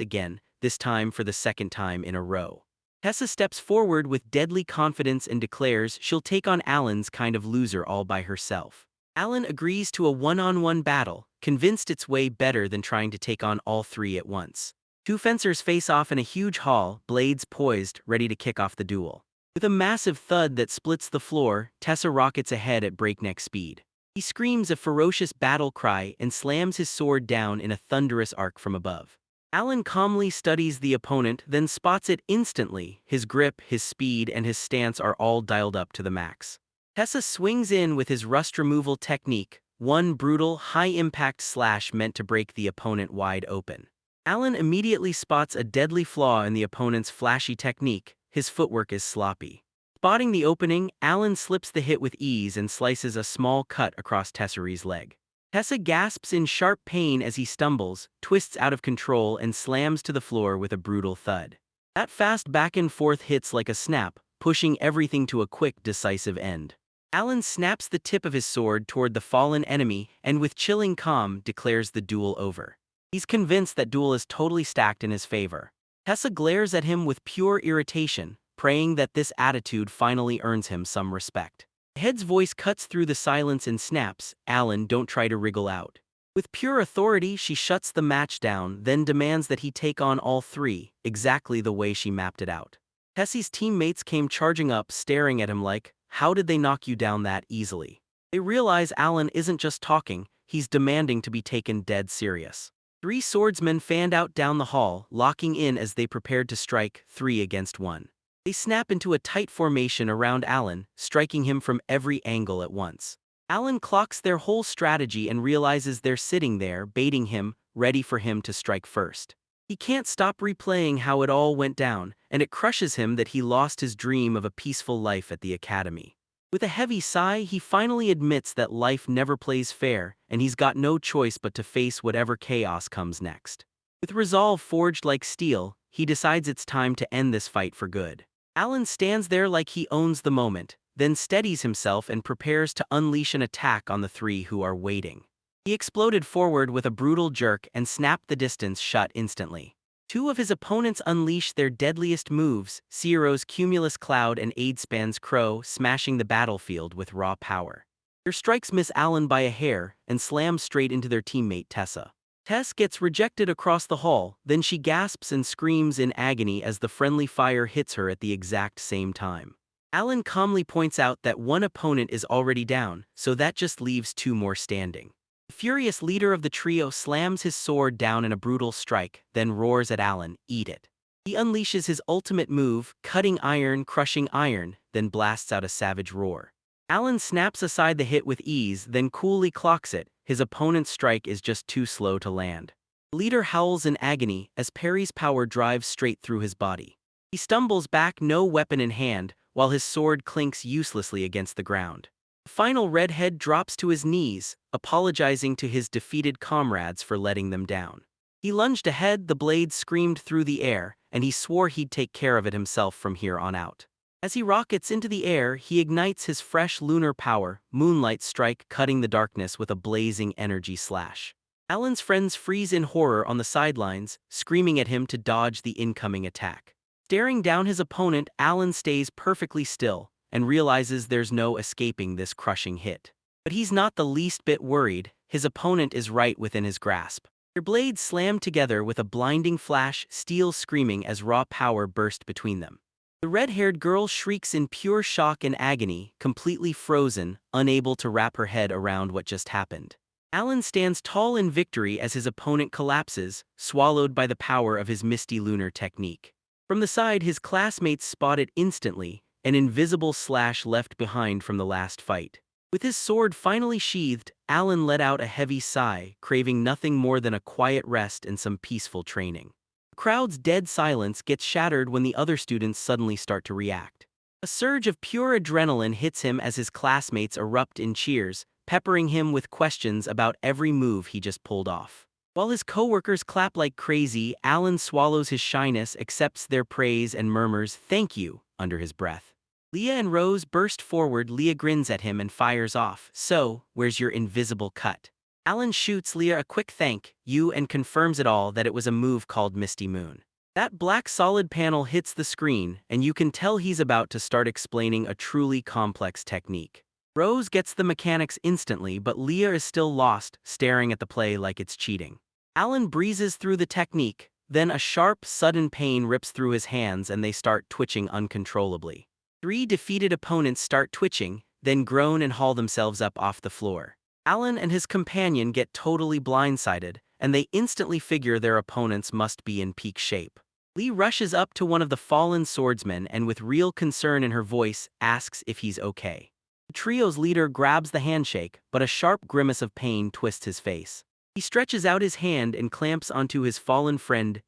again, this time for the second time in a row. Tessa steps forward with deadly confidence and declares she'll take on Alan's kind of loser all by herself. Alan agrees to a one-on-one battle, convinced it's way better than trying to take on all three at once. Two fencers face off in a huge hall, blades poised, ready to kick off the duel. With a massive thud that splits the floor, Tessa rockets ahead at breakneck speed. He screams a ferocious battle cry and slams his sword down in a thunderous arc from above. Alan calmly studies the opponent, then spots it instantly. His grip, his speed, and his stance are all dialed up to the max. Tessa swings in with his rust removal technique, one brutal, high-impact slash meant to break the opponent wide open. Alan immediately spots a deadly flaw in the opponent's flashy technique. His footwork is sloppy. Spotting the opening, Alan slips the hit with ease and slices a small cut across Tesseri's leg. Tessa gasps in sharp pain as he stumbles, twists out of control and slams to the floor with a brutal thud. That fast back-and-forth hits like a snap, pushing everything to a quick, decisive end. Alan snaps the tip of his sword toward the fallen enemy and with chilling calm declares the duel over. He's convinced that duel is totally stacked in his favor. Tessa glares at him with pure irritation, praying that this attitude finally earns him some respect. Head's voice cuts through the silence and snaps, "Alan, don't try to wriggle out." With pure authority, she shuts the match down, then demands that he take on all three, exactly the way she mapped it out. Tessie's teammates came charging up, staring at him like, how did they knock you down that easily? They realize Alan isn't just talking, he's demanding to be taken dead serious. Three swordsmen fanned out down the hall, locking in as they prepared to strike 3 against 1. They snap into a tight formation around Alan, striking him from every angle at once. Alan clocks their whole strategy and realizes they're sitting there, baiting him, ready for him to strike first. He can't stop replaying how it all went down, and it crushes him that he lost his dream of a peaceful life at the academy. With a heavy sigh, he finally admits that life never plays fair, and he's got no choice but to face whatever chaos comes next. With resolve forged like steel, he decides it's time to end this fight for good. Alan stands there like he owns the moment, then steadies himself and prepares to unleash an attack on the three who are waiting. He exploded forward with a brutal jerk and snapped the distance shut instantly. Two of his opponents unleashed their deadliest moves, Ciero's Cumulus Cloud and Aidspan's Crow, smashing the battlefield with raw power. Their strikes miss Alan by a hair and slam straight into their teammate Tessa. Tess gets rejected across the hall, then she gasps and screams in agony as the friendly fire hits her at the exact same time. Alan calmly points out that one opponent is already down, so that just leaves 2 more standing. The furious leader of the trio slams his sword down in a brutal strike, then roars at Alan, "Eat it." He unleashes his ultimate move, cutting iron, crushing iron, then blasts out a savage roar. Alan snaps aside the hit with ease, then coolly clocks it. His opponent's strike is just too slow to land. The leader howls in agony as Perry's power drives straight through his body. He stumbles back, no weapon in hand, while his sword clinks uselessly against the ground. The final redhead drops to his knees, apologizing to his defeated comrades for letting them down. He lunged ahead, the blade screamed through the air, and he swore he'd take care of it himself from here on out. As he rockets into the air, he ignites his fresh lunar power, Moonlight Strike, cutting the darkness with a blazing energy slash. Alan's friends freeze in horror on the sidelines, screaming at him to dodge the incoming attack. Staring down his opponent, Alan stays perfectly still and realizes there's no escaping this crushing hit. But he's not the least bit worried, his opponent is right within his grasp. Their blades slam together with a blinding flash, steel screaming as raw power burst between them. The red-haired girl shrieks in pure shock and agony, completely frozen, unable to wrap her head around what just happened. Alan stands tall in victory as his opponent collapses, swallowed by the power of his misty lunar technique. From the side, his classmates spot it instantly, an invisible slash left behind from the last fight. With his sword finally sheathed, Alan let out a heavy sigh, craving nothing more than a quiet rest and some peaceful training. The crowd's dead silence gets shattered when the other students suddenly start to react. A surge of pure adrenaline hits him as his classmates erupt in cheers, peppering him with questions about every move he just pulled off. While his coworkers clap like crazy, Alan swallows his shyness, accepts their praise and murmurs, "Thank you," under his breath. Leah and Rose burst forward. Leah grins at him and fires off, "So, where's your invisible cut?" Alan shoots Leah a quick "thank you" and confirms it all that it was a move called Misty Moon. That black solid panel hits the screen, and you can tell he's about to start explaining a truly complex technique. Rose gets the mechanics instantly, but Leah is still lost, staring at the play like it's cheating. Alan breezes through the technique, then a sharp, sudden pain rips through his hands and they start twitching uncontrollably. 3 defeated opponents start twitching, then groan and haul themselves up off the floor. Alan and his companion get totally blindsided, and they instantly figure their opponents must be in peak shape. Lee rushes up to one of the fallen swordsmen and with real concern in her voice, asks if he's okay. The trio's leader grabs the handshake, but a sharp grimace of pain twists his face. He stretches out his hand and clamps onto his fallen friend,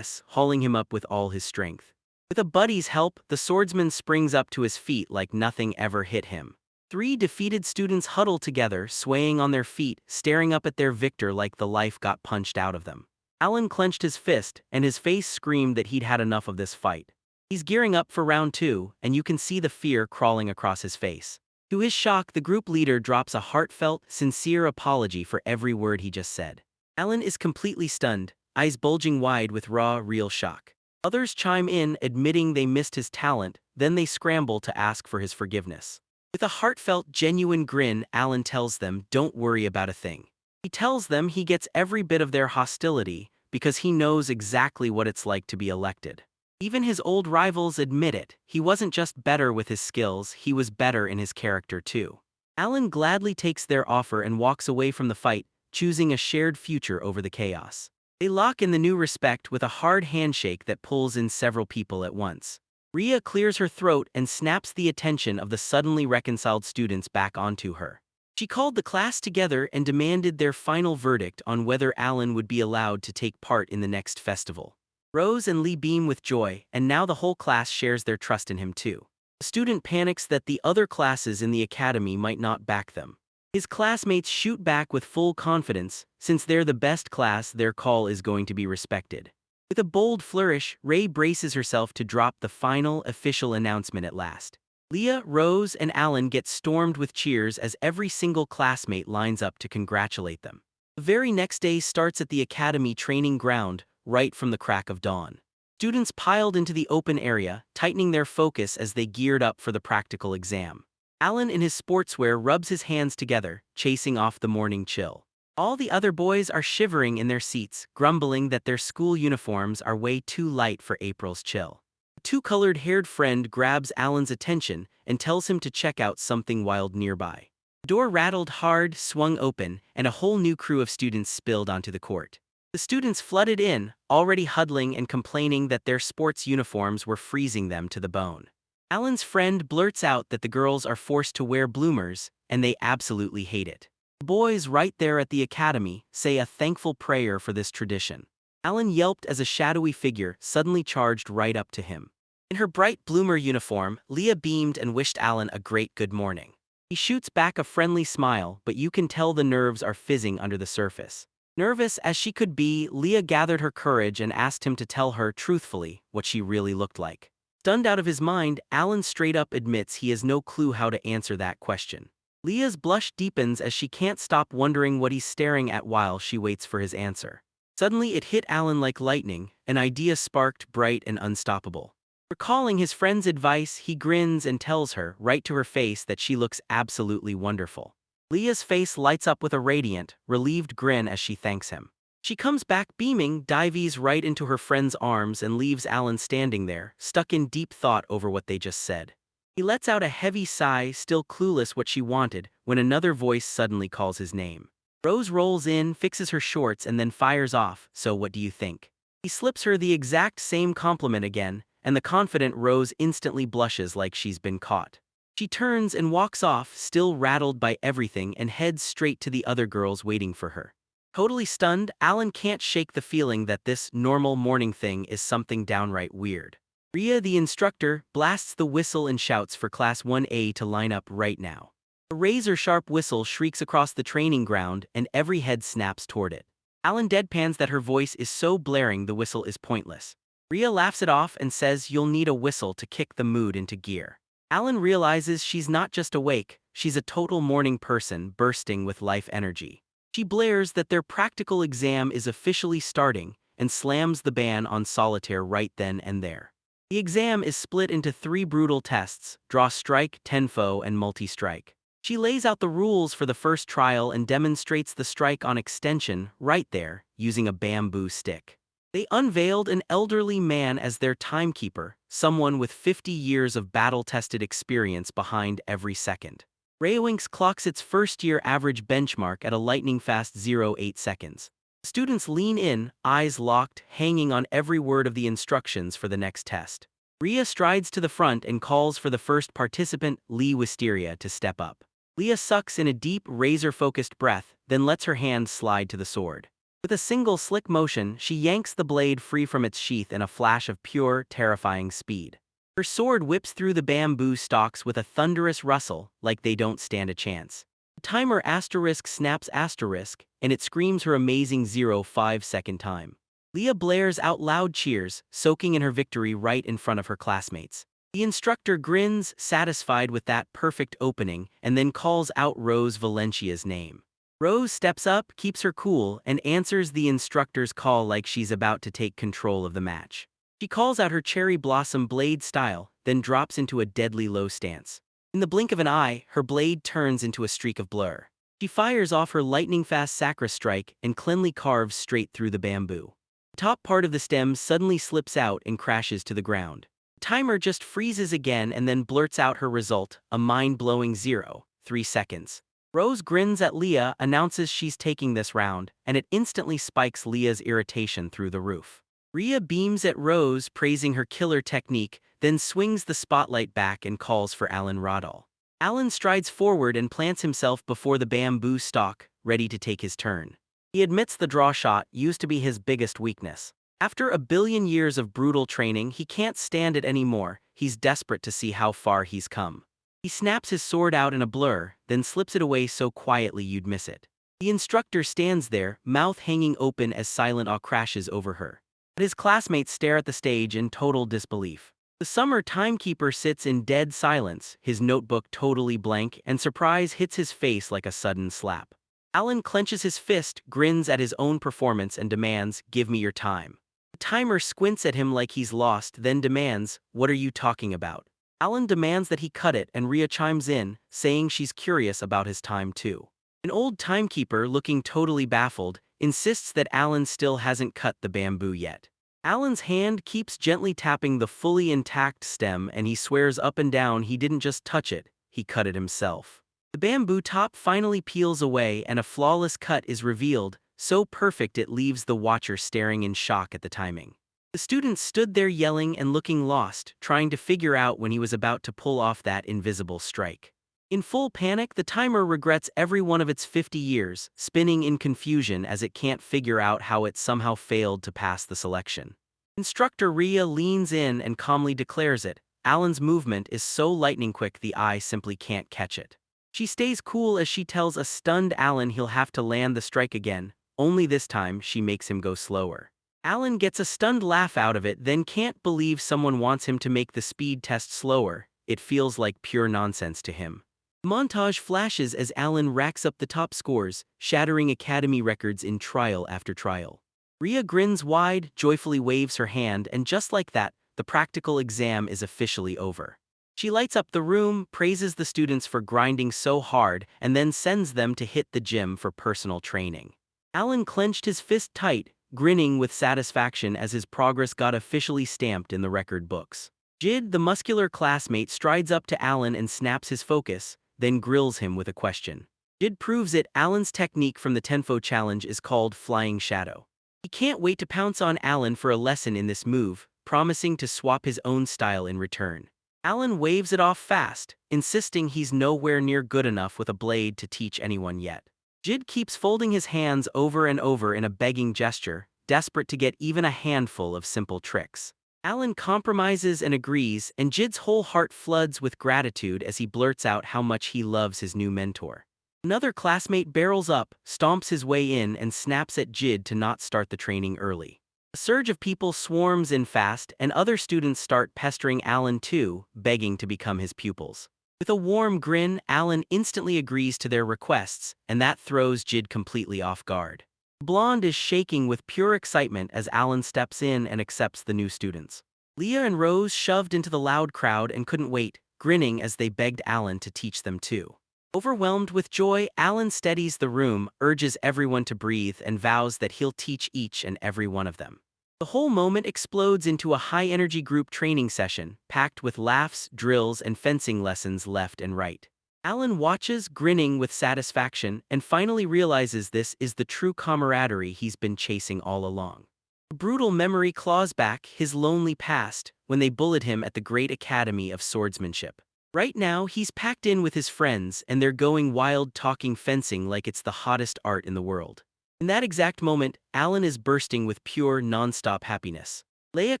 hauling him up with all his strength. With a buddy's help, the swordsman springs up to his feet like nothing ever hit him. 3 defeated students huddle together, swaying on their feet, staring up at their victor like the life got punched out of them. Alan clenched his fist, and his face screamed that he'd had enough of this fight. He's gearing up for round 2, and you can see the fear crawling across his face. To his shock, the group leader drops a heartfelt, sincere apology for every word he just said. Alan is completely stunned, eyes bulging wide with raw, real shock. Others chime in, admitting they missed his talent, then they scramble to ask for his forgiveness. With a heartfelt, genuine grin, Alan tells them, "Don't worry about a thing." He tells them he gets every bit of their hostility because he knows exactly what it's like to be elected. Even his old rivals admit it, he wasn't just better with his skills, he was better in his character too. Alan gladly takes their offer and walks away from the fight, choosing a shared future over the chaos. They lock in the new respect with a hard handshake that pulls in several people at once. Ria clears her throat and snaps the attention of the suddenly reconciled students back onto her. She called the class together and demanded their final verdict on whether Alan would be allowed to take part in the next festival. Rose and Lee beam with joy, and now the whole class shares their trust in him too. The student panics that the other classes in the academy might not back them. His classmates shoot back with full confidence, since they're the best class, their call is going to be respected. With a bold flourish, Ray braces herself to drop the final official announcement at last. Leah, Rose, and Alan get stormed with cheers as every single classmate lines up to congratulate them. The very next day starts at the academy training ground, right from the crack of dawn. Students piled into the open area, tightening their focus as they geared up for the practical exam. Alan in his sportswear rubs his hands together, chasing off the morning chill. All the other boys are shivering in their seats, grumbling that their school uniforms are way too light for April's chill. A two-colored-haired friend grabs Alan's attention and tells him to check out something wild nearby. The door rattled hard, swung open, and a whole new crew of students spilled onto the court. The students flooded in, already huddling and complaining that their sports uniforms were freezing them to the bone. Alan's friend blurts out that the girls are forced to wear bloomers, and they absolutely hate it. The boys right there at the academy say a thankful prayer for this tradition. Alan yelped as a shadowy figure suddenly charged right up to him. In her bright bloomer uniform, Leah beamed and wished Alan a great good morning. He shoots back a friendly smile, but you can tell the nerves are fizzing under the surface. Nervous as she could be, Leah gathered her courage and asked him to tell her, truthfully, what she really looked like. Stunned out of his mind, Alan straight up admits he has no clue how to answer that question. Leah's blush deepens as she can't stop wondering what he's staring at while she waits for his answer. Suddenly it hit Alan like lightning, an idea sparked, bright and unstoppable. Recalling his friend's advice, he grins and tells her, right to her face, that she looks absolutely wonderful. Leah's face lights up with a radiant, relieved grin as she thanks him. She comes back beaming, dives right into her friend's arms and leaves Alan standing there, stuck in deep thought over what they just said. He lets out a heavy sigh, still clueless what she wanted, when another voice suddenly calls his name. Rose rolls in, fixes her shorts and then fires off, "So what do you think?" He slips her the exact same compliment again, and the confident Rose instantly blushes like she's been caught. She turns and walks off, still rattled by everything, and heads straight to the other girls waiting for her. Totally stunned, Alan can't shake the feeling that this normal morning thing is something downright weird. Ria, the instructor, blasts the whistle and shouts for Class 1A to line up right now. A razor-sharp whistle shrieks across the training ground, and every head snaps toward it. Alan deadpans that her voice is so blaring the whistle is pointless. Ria laughs it off and says you'll need a whistle to kick the mood into gear. Alan realizes she's not just awake, she's a total morning person bursting with life energy. She blares that their practical exam is officially starting and slams the ban on solitaire right then and there. The exam is split into 3 brutal tests: draw strike, tenfo, and multi-strike. She lays out the rules for the first trial and demonstrates the strike on extension right there, using a bamboo stick. They unveiled an elderly man as their timekeeper, someone with 50 years of battle-tested experience behind every second. Raywinks clocks its first-year average benchmark at a lightning-fast 0.8 seconds. Students lean in, eyes locked, hanging on every word of the instructions for the next test. Ria strides to the front and calls for the first participant, Lee Wisteria, to step up. Leah sucks in a deep, razor-focused breath, then lets her hand slide to the sword. With a single slick motion, she yanks the blade free from its sheath in a flash of pure, terrifying speed. Her sword whips through the bamboo stalks with a thunderous rustle, like they don't stand a chance. The timer asterisk snaps asterisk, and it screams her amazing 0.5-second time. Leah blares out loud cheers, soaking in her victory right in front of her classmates. The instructor grins, satisfied with that perfect opening, and then calls out Rose Valencia's name. Rose steps up, keeps her cool, and answers the instructor's call like she's about to take control of the match. She calls out her cherry blossom blade style, then drops into a deadly low stance. In the blink of an eye, her blade turns into a streak of blur. She fires off her lightning-fast sacra strike and cleanly carves straight through the bamboo. The top part of the stem suddenly slips out and crashes to the ground. The timer just freezes again and then blurts out her result, a mind-blowing 0.3 seconds. Rose grins at Leah, announces she's taking this round, and it instantly spikes Leah's irritation through the roof. Rhea beams at Rose, praising her killer technique, then swings the spotlight back and calls for Alan Rodall. Alan strides forward and plants himself before the bamboo stalk, ready to take his turn. He admits the draw shot used to be his biggest weakness. After a billion years of brutal training, he can't stand it anymore. He's desperate to see how far he's come. He snaps his sword out in a blur, then slips it away so quietly you'd miss it. The instructor stands there, mouth hanging open as silent awe crashes over her. But his classmates stare at the stage in total disbelief. The summer timekeeper sits in dead silence, his notebook totally blank, and surprise hits his face like a sudden slap. Alan clenches his fist, grins at his own performance and demands, "Give me your time." The timer squints at him like he's lost, then demands, "What are you talking about?" Alan demands that he cut it, and Rhea chimes in, saying she's curious about his time too. An old timekeeper, looking totally baffled, insists that Alan still hasn't cut the bamboo yet. Alan's hand keeps gently tapping the fully intact stem, and he swears up and down he didn't just touch it, he cut it himself. The bamboo top finally peels away and a flawless cut is revealed, so perfect it leaves the watcher staring in shock at the timing. The students stood there yelling and looking lost, trying to figure out when he was about to pull off that invisible strike. In full panic, the timer regrets every one of its 50 years, spinning in confusion as it can't figure out how it somehow failed to pass the selection. Instructor Rhea leans in and calmly declares it. Alan's movement is so lightning quick the eye simply can't catch it. She stays cool as she tells a stunned Alan he'll have to land the strike again, only this time she makes him go slower. Alan gets a stunned laugh out of it, then can't believe someone wants him to make the speed test slower. It feels like pure nonsense to him. The montage flashes as Alan racks up the top scores, shattering academy records in trial after trial. Rhea grins wide, joyfully waves her hand, and just like that, the practical exam is officially over. She lights up the room, praises the students for grinding so hard, and then sends them to hit the gym for personal training. Alan clenched his fist tight, grinning with satisfaction as his progress got officially stamped in the record books. Jid, the muscular classmate, strides up to Alan and snaps his focus, then grills him with a question. Jid proves it. Alan's technique from the Tenfo challenge is called Flying Shadow. He can't wait to pounce on Alan for a lesson in this move, promising to swap his own style in return. Alan waves it off fast, insisting he's nowhere near good enough with a blade to teach anyone yet. Jid keeps folding his hands over and over in a begging gesture, desperate to get even a handful of simple tricks. Alan compromises and agrees, and Jid's whole heart floods with gratitude as he blurts out how much he loves his new mentor. Another classmate barrels up, stomps his way in, and snaps at Jid to not start the training early. A surge of people swarms in fast, and other students start pestering Alan too, begging to become his pupils. With a warm grin, Alan instantly agrees to their requests, and that throws Jid completely off guard. The blonde is shaking with pure excitement as Alan steps in and accepts the new students. Leah and Rose shoved into the loud crowd and couldn't wait, grinning as they begged Alan to teach them too. Overwhelmed with joy, Alan steadies the room, urges everyone to breathe, and vows that he'll teach each and every one of them. The whole moment explodes into a high-energy group training session, packed with laughs, drills, and fencing lessons left and right. Alan watches, grinning with satisfaction, and finally realizes this is the true camaraderie he's been chasing all along. A brutal memory claws back his lonely past when they bullied him at the Great Academy of Swordsmanship. Right now, he's packed in with his friends, and they're going wild talking fencing like it's the hottest art in the world. In that exact moment, Alan is bursting with pure, non-stop happiness. Leia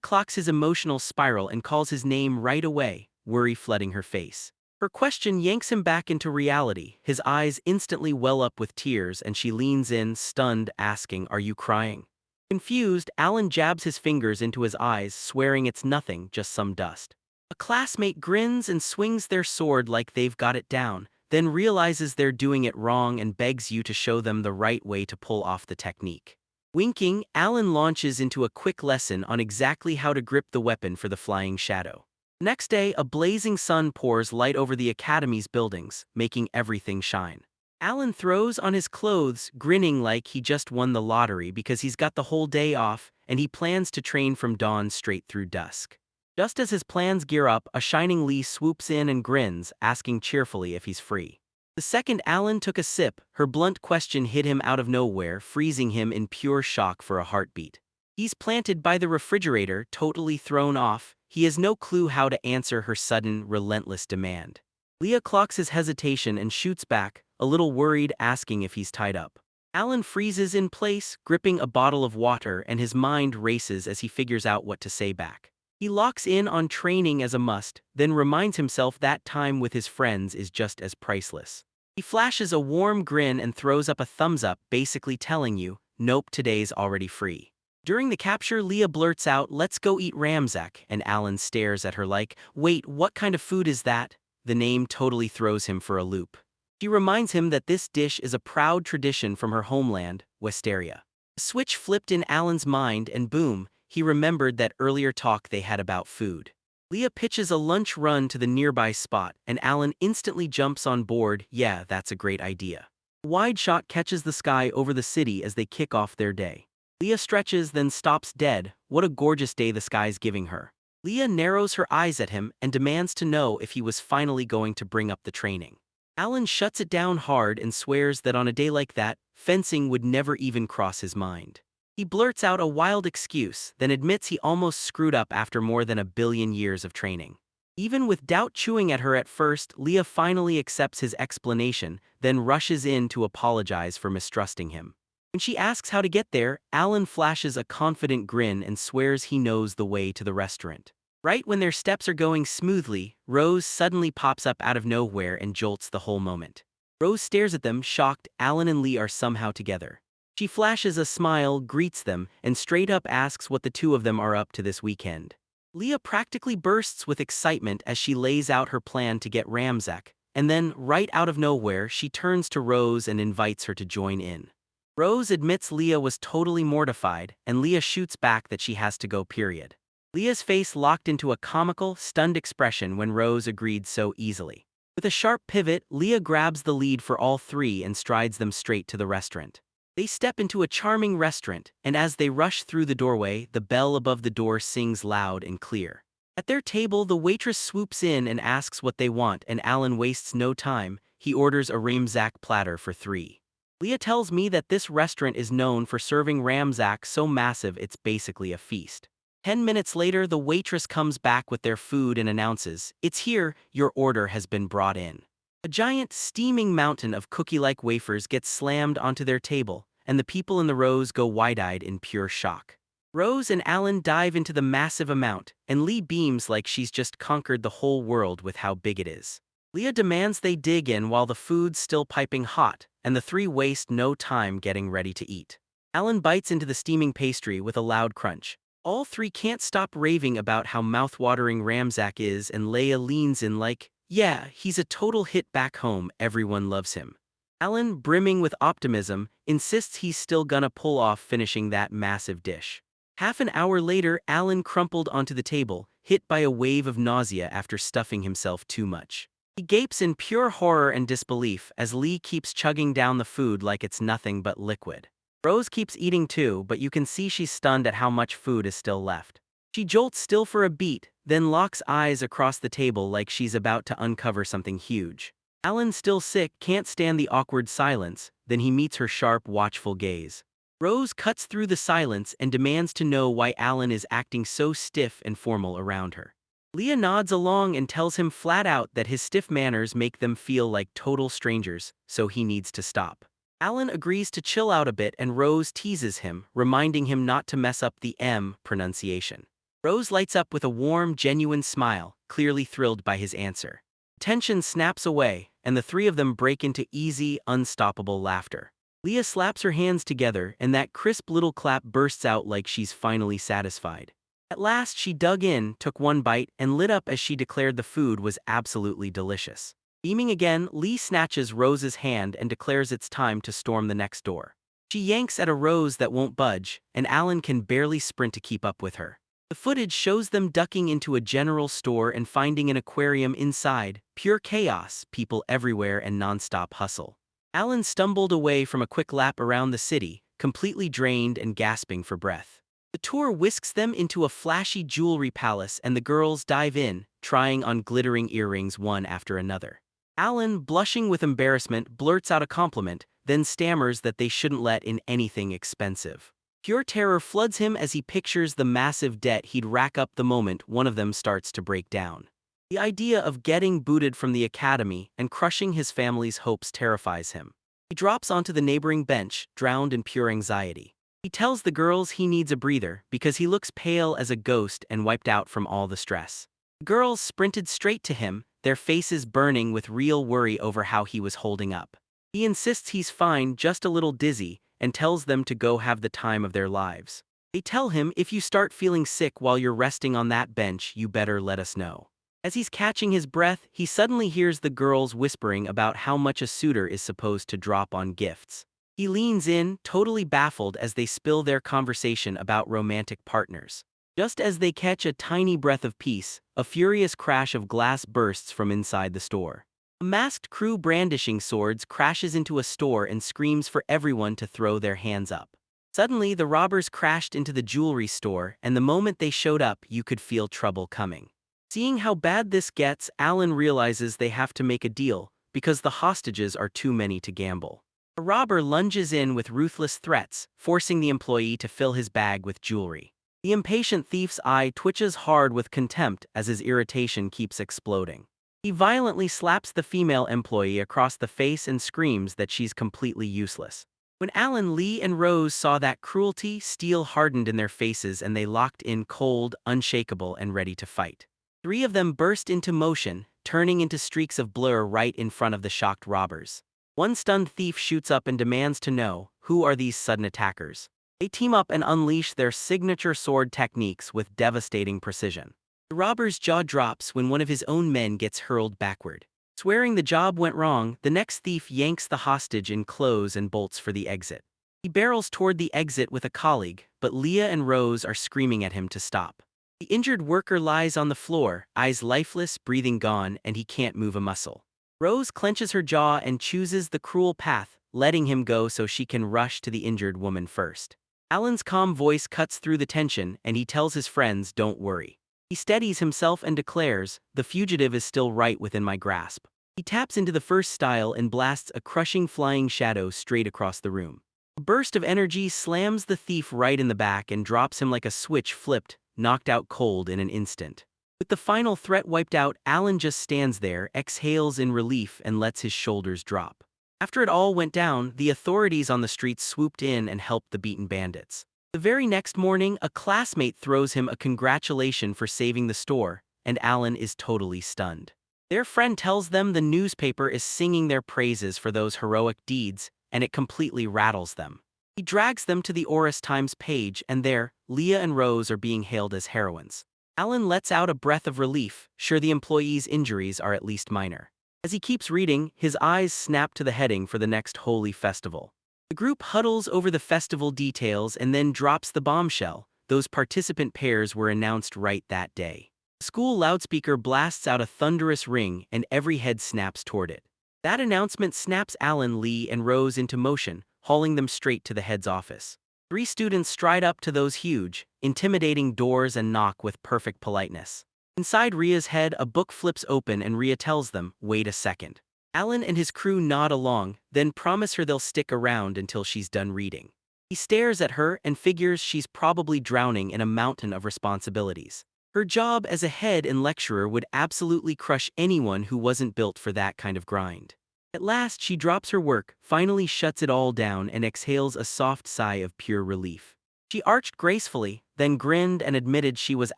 clocks his emotional spiral and calls his name right away, worry flooding her face. Her question yanks him back into reality. His eyes instantly well up with tears and she leans in, stunned, asking, "Are you crying?" Confused, Alan jabs his fingers into his eyes, swearing it's nothing, just some dust. A classmate grins and swings their sword like they've got it down, then realizes they're doing it wrong and begs you to show them the right way to pull off the technique. Winking, Alan launches into a quick lesson on exactly how to grip the weapon for the flying shadow. Next day, a blazing sun pours light over the academy's buildings, making everything shine. Alan throws on his clothes, grinning like he just won the lottery because he's got the whole day off, and he plans to train from dawn straight through dusk. Just as his plans gear up, a shining Lee swoops in and grins, asking cheerfully if he's free. The second Alan took a sip, her blunt question hit him out of nowhere, freezing him in pure shock for a heartbeat. He's planted by the refrigerator, totally thrown off. He has no clue how to answer her sudden, relentless demand. Leah clocks his hesitation and shoots back, a little worried, asking if he's tied up. Alan freezes in place, gripping a bottle of water, and his mind races as he figures out what to say back. He locks in on training as a must, then reminds himself that time with his friends is just as priceless. He flashes a warm grin and throws up a thumbs up, basically telling you, "Nope, today's already free." During the capture, Leah blurts out, "Let's go eat Ramzak," and Alan stares at her like, "Wait, what kind of food is that?" The name totally throws him for a loop. She reminds him that this dish is a proud tradition from her homeland, Westeria. A switch flipped in Alan's mind and boom, he remembered that earlier talk they had about food. Leah pitches a lunch run to the nearby spot, and Alan instantly jumps on board. "Yeah, that's a great idea." A wide shot catches the sky over the city as they kick off their day. Leah stretches, then stops dead. What a gorgeous day the sky's giving her. Leah narrows her eyes at him and demands to know if he was finally going to bring up the training. Alan shuts it down hard and swears that on a day like that, fencing would never even cross his mind. He blurts out a wild excuse, then admits he almost screwed up after more than 1 billion years of training. Even with doubt chewing at her at first, Leah finally accepts his explanation, then rushes in to apologize for mistrusting him. When she asks how to get there, Alan flashes a confident grin and swears he knows the way to the restaurant. Right when their steps are going smoothly, Rose suddenly pops up out of nowhere and jolts the whole moment. Rose stares at them, shocked. Alan and Lee are somehow together. She flashes a smile, greets them, and straight up asks what the two of them are up to this weekend. Leah practically bursts with excitement as she lays out her plan to get Ramzak, and then, right out of nowhere, she turns to Rose and invites her to join in. Rose admits Leah was totally mortified, and Leah shoots back that she has to go, period. Leah's face locked into a comical, stunned expression when Rose agreed so easily. With a sharp pivot, Leah grabs the lead for all three and strides them straight to the restaurant. They step into a charming restaurant, and as they rush through the doorway, the bell above the door sings loud and clear. At their table, the waitress swoops in and asks what they want, and Alan wastes no time. He orders a Ramzak platter for 3. Leah tells me that this restaurant is known for serving Ramzak so massive it's basically a feast. 10 minutes later, the waitress comes back with their food and announces, "It's here, your order has been brought in." A giant, steaming mountain of cookie-like wafers gets slammed onto their table, and the people in the rows go wide-eyed in pure shock. Rose and Alan dive into the massive amount, and Lee beams like she's just conquered the whole world with how big it is. Leah demands they dig in while the food's still piping hot, and the three waste no time getting ready to eat. Alan bites into the steaming pastry with a loud crunch. All three can't stop raving about how mouth-watering Ramzak is, and Leia leans in like, "Yeah, he's a total hit back home, everyone loves him." Alan, brimming with optimism, insists he's still gonna pull off finishing that massive dish. Half an hour later, Alan crumpled onto the table, hit by a wave of nausea after stuffing himself too much. He gapes in pure horror and disbelief as Lee keeps chugging down the food like it's nothing but liquid. Rose keeps eating too, but you can see she's stunned at how much food is still left. She jolts still for a beat, then locks eyes across the table like she's about to uncover something huge. Alan, still sick, can't stand the awkward silence, then he meets her sharp, watchful gaze. Rose cuts through the silence and demands to know why Alan is acting so stiff and formal around her. Leah nods along and tells him flat out that his stiff manners make them feel like total strangers, so he needs to stop. Alan agrees to chill out a bit and Rose teases him, reminding him not to mess up the M pronunciation. Rose lights up with a warm, genuine smile, clearly thrilled by his answer. Tension snaps away, and the three of them break into easy, unstoppable laughter. Leah slaps her hands together and that crisp little clap bursts out like she's finally satisfied. At last she dug in, took one bite, and lit up as she declared the food was absolutely delicious. Beaming again, Lee snatches Rose's hand and declares it's time to storm the next door. She yanks at a Rose that won't budge, and Alan can barely sprint to keep up with her. The footage shows them ducking into a general store and finding an aquarium inside, pure chaos, people everywhere and non-stop hustle. Alan stumbled away from a quick lap around the city, completely drained and gasping for breath. The tour whisks them into a flashy jewelry palace and the girls dive in, trying on glittering earrings one after another. Alan, blushing with embarrassment, blurts out a compliment, then stammers that they shouldn't let in anything expensive. Pure terror floods him as he pictures the massive debt he'd rack up the moment one of them starts to break down. The idea of getting booted from the academy and crushing his family's hopes terrifies him. He drops onto the neighboring bench, drowned in pure anxiety. He tells the girls he needs a breather because he looks pale as a ghost and wiped out from all the stress. The girls sprinted straight to him, their faces burning with real worry over how he was holding up. He insists he's fine, just a little dizzy, and tells them to go have the time of their lives. They tell him, if you start feeling sick while you're resting on that bench, you better let us know. As he's catching his breath, he suddenly hears the girls whispering about how much a suitor is supposed to drop on gifts. He leans in, totally baffled as they spill their conversation about romantic partners. Just as they catch a tiny breath of peace, a furious crash of glass bursts from inside the store. A masked crew brandishing swords crashes into a store and screams for everyone to throw their hands up. Suddenly, the robbers crashed into the jewelry store, and the moment they showed up, you could feel trouble coming. Seeing how bad this gets, Alan realizes they have to make a deal, because the hostages are too many to gamble. A robber lunges in with ruthless threats, forcing the employee to fill his bag with jewelry. The impatient thief's eye twitches hard with contempt as his irritation keeps exploding. He violently slaps the female employee across the face and screams that she's completely useless. When Alan, Lee, and Rose saw that cruelty, steel hardened in their faces and they locked in cold, unshakable, and ready to fight. Three of them burst into motion, turning into streaks of blur right in front of the shocked robbers. One stunned thief shoots up and demands to know, who are these sudden attackers? They team up and unleash their signature sword techniques with devastating precision. The robber's jaw drops when one of his own men gets hurled backward. Swearing the job went wrong, the next thief yanks the hostage in clothes and bolts for the exit. He barrels toward the exit with a colleague, but Leah and Rose are screaming at him to stop. The injured worker lies on the floor, eyes lifeless, breathing gone, and he can't move a muscle. Rose clenches her jaw and chooses the cruel path, letting him go so she can rush to the injured woman first. Alan's calm voice cuts through the tension and he tells his friends, don't worry. He steadies himself and declares, the fugitive is still right within my grasp. He taps into the first style and blasts a crushing flying shadow straight across the room. A burst of energy slams the thief right in the back and drops him like a switch flipped, knocked out cold in an instant. With the final threat wiped out, Alan just stands there, exhales in relief and lets his shoulders drop. After it all went down, the authorities on the streets swooped in and helped the beaten bandits. The very next morning, a classmate throws him a congratulation for saving the store, and Alan is totally stunned. Their friend tells them the newspaper is singing their praises for those heroic deeds, and it completely rattles them. He drags them to the Oris Times page, and there, Leah and Rose are being hailed as heroines. Alan lets out a breath of relief, sure the employee's injuries are at least minor. As he keeps reading, his eyes snap to the heading for the next holy festival. The group huddles over the festival details and then drops the bombshell. Those participant pairs were announced right that day. The school loudspeaker blasts out a thunderous ring and every head snaps toward it. That announcement snaps Alan, Lee, and Rose into motion, hauling them straight to the head's office. Three students stride up to those huge, intimidating doors and knock with perfect politeness. Inside Ria's head, a book flips open and Ria tells them, wait a second. Alan and his crew nod along, then promise her they'll stick around until she's done reading. He stares at her and figures she's probably drowning in a mountain of responsibilities. Her job as a head and lecturer would absolutely crush anyone who wasn't built for that kind of grind. At last she drops her work, finally shuts it all down and exhales a soft sigh of pure relief. She arched gracefully, then grinned and admitted she was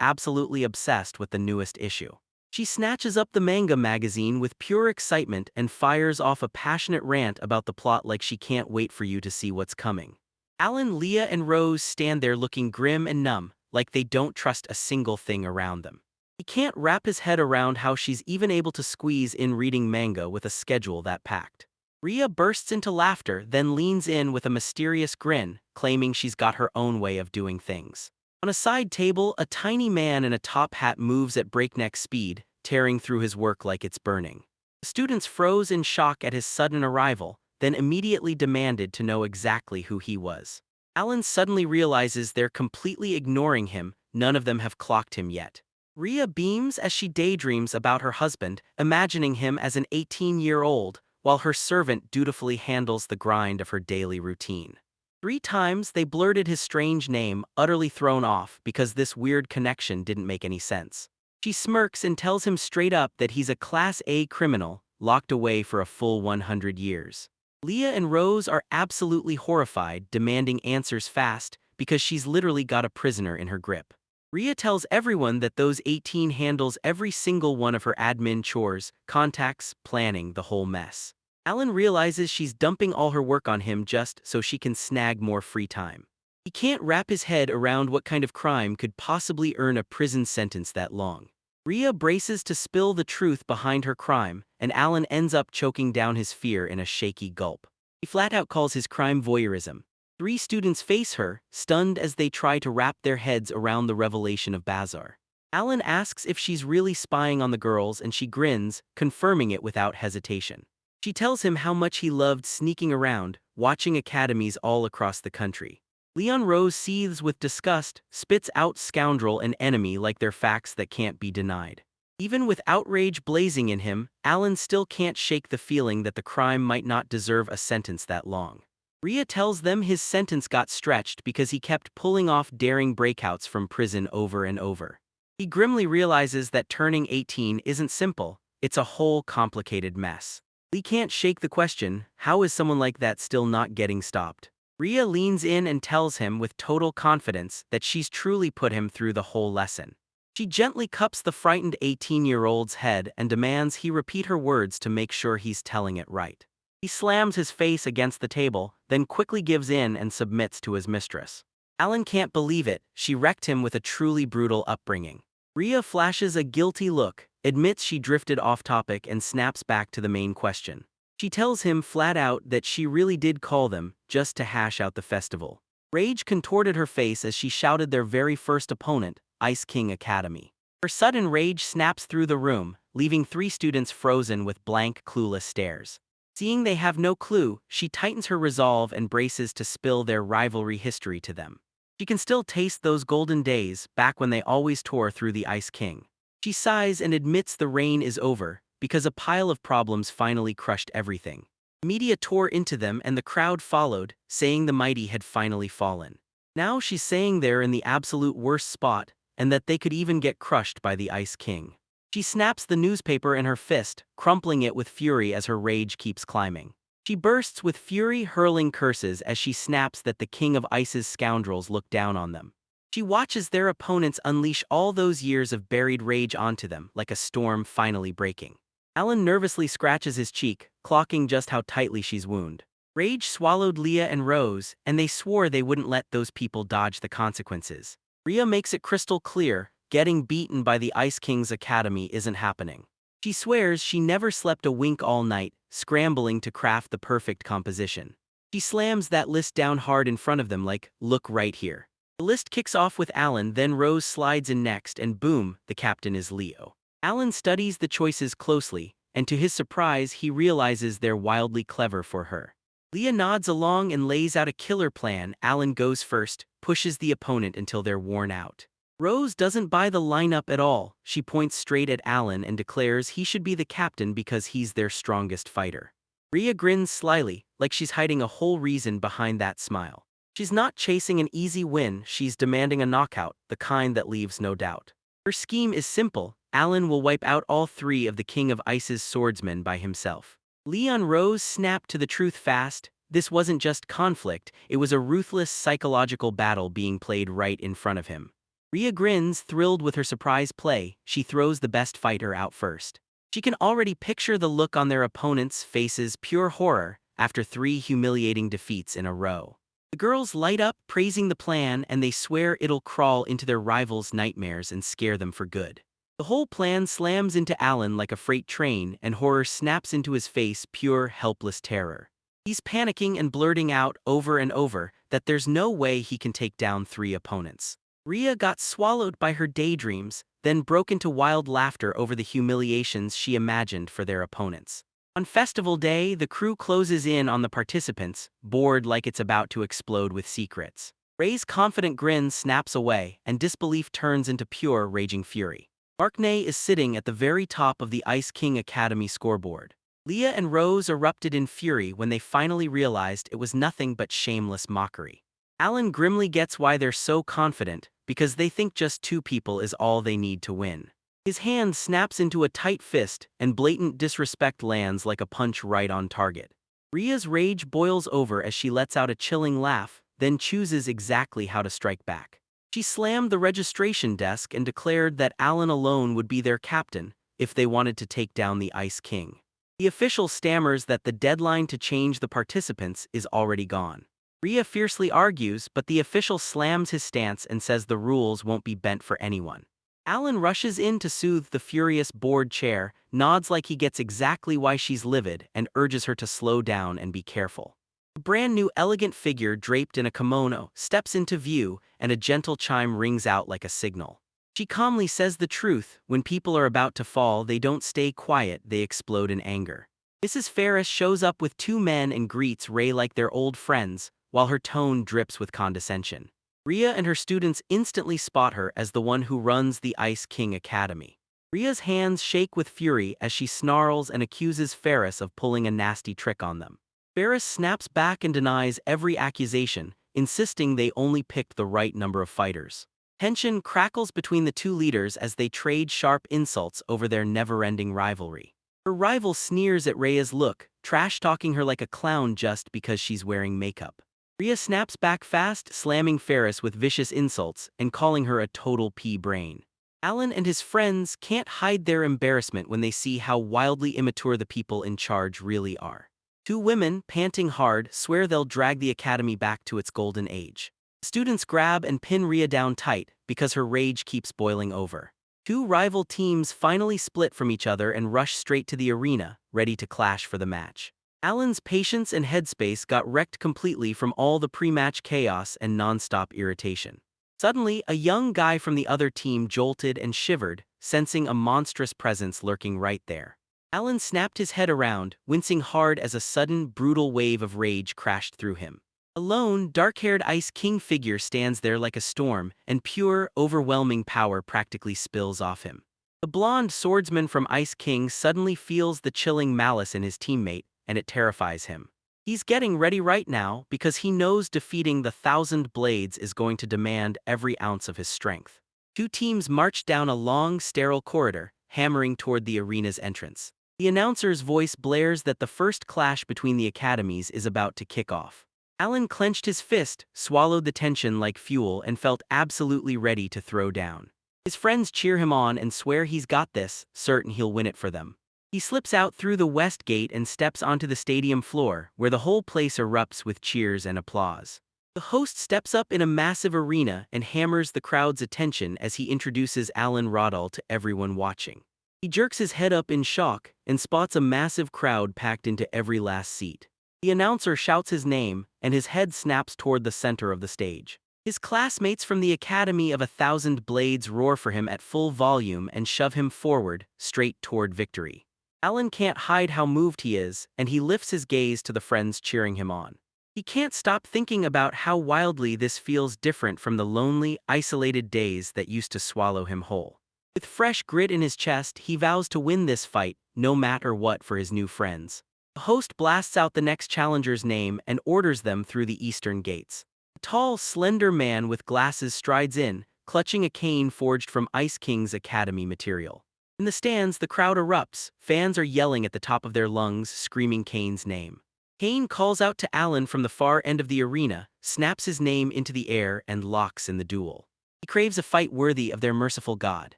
absolutely obsessed with the newest issue. She snatches up the manga magazine with pure excitement and fires off a passionate rant about the plot like she can't wait for you to see what's coming. Alan, Leah, and Rose stand there looking grim and numb, like they don't trust a single thing around them. He can't wrap his head around how she's even able to squeeze in reading manga with a schedule that packed. Ria bursts into laughter, then leans in with a mysterious grin, claiming she's got her own way of doing things. On a side table, a tiny man in a top hat moves at breakneck speed, tearing through his work like it's burning. The students froze in shock at his sudden arrival, then immediately demanded to know exactly who he was. Alan suddenly realizes they're completely ignoring him, none of them have clocked him yet. Ria beams as she daydreams about her husband, imagining him as an 18-year-old, while her servant dutifully handles the grind of her daily routine. 3 times they blurted his strange name, utterly thrown off because this weird connection didn't make any sense. She smirks and tells him straight up that he's a Class A criminal, locked away for a full 100 years. Leah and Rose are absolutely horrified, demanding answers fast, because she's literally got a prisoner in her grip. Ria tells everyone that those 18 handles every single one of her admin chores, contacts, planning, the whole mess. Alan realizes she's dumping all her work on him just so she can snag more free time. He can't wrap his head around what kind of crime could possibly earn a prison sentence that long. Ria braces to spill the truth behind her crime, and Alan ends up choking down his fear in a shaky gulp. He flat out calls his crime voyeurism. 3 students face her, stunned as they try to wrap their heads around the revelation of Bazar. Alan asks if she's really spying on the girls and she grins, confirming it without hesitation. She tells him how much he loved sneaking around, watching academies all across the country. Leon Rose seethes with disgust, spits out scoundrel and enemy like they're facts that can't be denied. Even with outrage blazing in him, Alan still can't shake the feeling that the crime might not deserve a sentence that long. Ria tells them his sentence got stretched because he kept pulling off daring breakouts from prison over and over. He grimly realizes that turning 18 isn't simple, it's a whole complicated mess. Lee can't shake the question, how is someone like that still not getting stopped? Ria leans in and tells him with total confidence that she's truly put him through the whole lesson. She gently cups the frightened 18-year-old's head and demands he repeat her words to make sure he's telling it right. He slams his face against the table, then quickly gives in and submits to his mistress. Alan can't believe it, she wrecked him with a truly brutal upbringing. Ria flashes a guilty look, admits she drifted off topic and snaps back to the main question. She tells him flat out that she really did call them, just to hash out the festival. Rage contorted her face as she shouted their very first opponent, Ice King Academy. Her sudden rage snaps through the room, leaving 3 students frozen with blank, clueless stares. Seeing they have no clue, she tightens her resolve and braces to spill their rivalry history to them. She can still taste those golden days, back when they always tore through the Ice King. She sighs and admits the reign is over, because a pile of problems finally crushed everything. Media tore into them and the crowd followed, saying the mighty had finally fallen. Now she's saying they're in the absolute worst spot, and that they could even get crushed by the Ice King. She snaps the newspaper in her fist, crumpling it with fury as her rage keeps climbing. She bursts with fury, hurling curses as she snaps that the King of Ice's scoundrels look down on them. She watches their opponents unleash all those years of buried rage onto them, like a storm finally breaking. Alan nervously scratches his cheek, clocking just how tightly she's wounded. Rage swallowed Leah and Rose, and they swore they wouldn't let those people dodge the consequences. Ria makes it crystal clear, getting beaten by the Ice King's Academy isn't happening. She swears she never slept a wink all night, scrambling to craft the perfect composition. She slams that list down hard in front of them like, look right here. The list kicks off with Alan, then Rose slides in next and boom, the captain is Leo. Alan studies the choices closely, and to his surprise he realizes they're wildly clever for her. Leah nods along and lays out a killer plan. Alan goes first, pushes the opponent until they're worn out. Rose doesn't buy the lineup at all, she points straight at Alan and declares he should be the captain because he's their strongest fighter. Ria grins slyly, like she's hiding a whole reason behind that smile. She's not chasing an easy win, she's demanding a knockout, the kind that leaves no doubt. Her scheme is simple, Alan will wipe out all 3 of the King of Ice's swordsmen by himself. Leon Rose snapped to the truth fast. This wasn't just conflict, it was a ruthless psychological battle being played right in front of him. Rhea grins, thrilled with her surprise play. She throws the best fighter out first. She can already picture the look on their opponents' faces, pure horror, after 3 humiliating defeats in a row. The girls light up, praising the plan, and they swear it'll crawl into their rivals' nightmares and scare them for good. The whole plan slams into Alan like a freight train, and horror snaps into his face, pure, helpless terror. He's panicking and blurting out over and over that there's no way he can take down 3 opponents. Rhea got swallowed by her daydreams, then broke into wild laughter over the humiliations she imagined for their opponents. On festival day, the crew closes in on the participants, bored like it's about to explode with secrets. Ray's confident grin snaps away, and disbelief turns into pure raging fury. Arkney is sitting at the very top of the Ice King Academy scoreboard. Leah and Rose erupted in fury when they finally realized it was nothing but shameless mockery. Alan grimly gets why they're so confident, because they think just 2 people is all they need to win. His hand snaps into a tight fist, and blatant disrespect lands like a punch right on target. Rhea's rage boils over as she lets out a chilling laugh, then chooses exactly how to strike back. She slammed the registration desk and declared that Alan alone would be their captain if they wanted to take down the Ice King. The official stammers that the deadline to change the participants is already gone. Rhea fiercely argues, but the official slams his stance and says the rules won't be bent for anyone. Alan rushes in to soothe the furious board chair, nods like he gets exactly why she's livid, and urges her to slow down and be careful. A brand new elegant figure draped in a kimono steps into view, and a gentle chime rings out like a signal. She calmly says the truth: when people are about to fall, they don't stay quiet, they explode in anger. Mrs. Ferris shows up with 2 men and greets Ray like they're old friends, while her tone drips with condescension. Rhea and her students instantly spot her as the one who runs the Ice King Academy. Rhea's hands shake with fury as she snarls and accuses Ferris of pulling a nasty trick on them. Ferris snaps back and denies every accusation, insisting they only picked the right number of fighters. Tension crackles between the 2 leaders as they trade sharp insults over their never-ending rivalry. Her rival sneers at Rhea's look, trash-talking her like a clown just because she's wearing makeup. Rhea snaps back fast, slamming Ferris with vicious insults and calling her a total pea-brain. Alan and his friends can't hide their embarrassment when they see how wildly immature the people in charge really are. 2 women, panting hard, swear they'll drag the academy back to its golden age. Students grab and pin Rhea down tight because her rage keeps boiling over. 2 rival teams finally split from each other and rush straight to the arena, ready to clash for the match. Alan's patience and headspace got wrecked completely from all the pre-match chaos and non-stop irritation. Suddenly, a young guy from the other team jolted and shivered, sensing a monstrous presence lurking right there. Alan snapped his head around, wincing hard as a sudden, brutal wave of rage crashed through him. A lone, dark-haired Ice King figure stands there like a storm, and pure, overwhelming power practically spills off him. The blonde swordsman from Ice King suddenly feels the chilling malice in his teammate, and it terrifies him. He's getting ready right now because he knows defeating the 1,000 Blades is going to demand every ounce of his strength. 2 teams march down a long, sterile corridor, hammering toward the arena's entrance. The announcer's voice blares that the first clash between the academies is about to kick off. Alan clenched his fist, swallowed the tension like fuel, and felt absolutely ready to throw down. His friends cheer him on and swear he's got this, certain he'll win it for them. He slips out through the west gate and steps onto the stadium floor, where the whole place erupts with cheers and applause. The host steps up in a massive arena and hammers the crowd's attention as he introduces Alan Rodal to everyone watching. He jerks his head up in shock and spots a massive crowd packed into every last seat. The announcer shouts his name, and his head snaps toward the center of the stage. His classmates from the Academy of 1,000 Blades roar for him at full volume and shove him forward, straight toward victory. Alan can't hide how moved he is, and he lifts his gaze to the friends cheering him on. He can't stop thinking about how wildly this feels different from the lonely, isolated days that used to swallow him whole. With fresh grit in his chest, he vows to win this fight, no matter what, for his new friends. The host blasts out the next challenger's name and orders them through the eastern gates. A tall, slender man with glasses strides in, clutching a cane forged from Ice King's Academy material. In the stands, the crowd erupts. Fans are yelling at the top of their lungs, screaming Kane's name. Kane calls out to Alan from the far end of the arena, snaps his name into the air, and locks in the duel. He craves a fight worthy of their merciful god.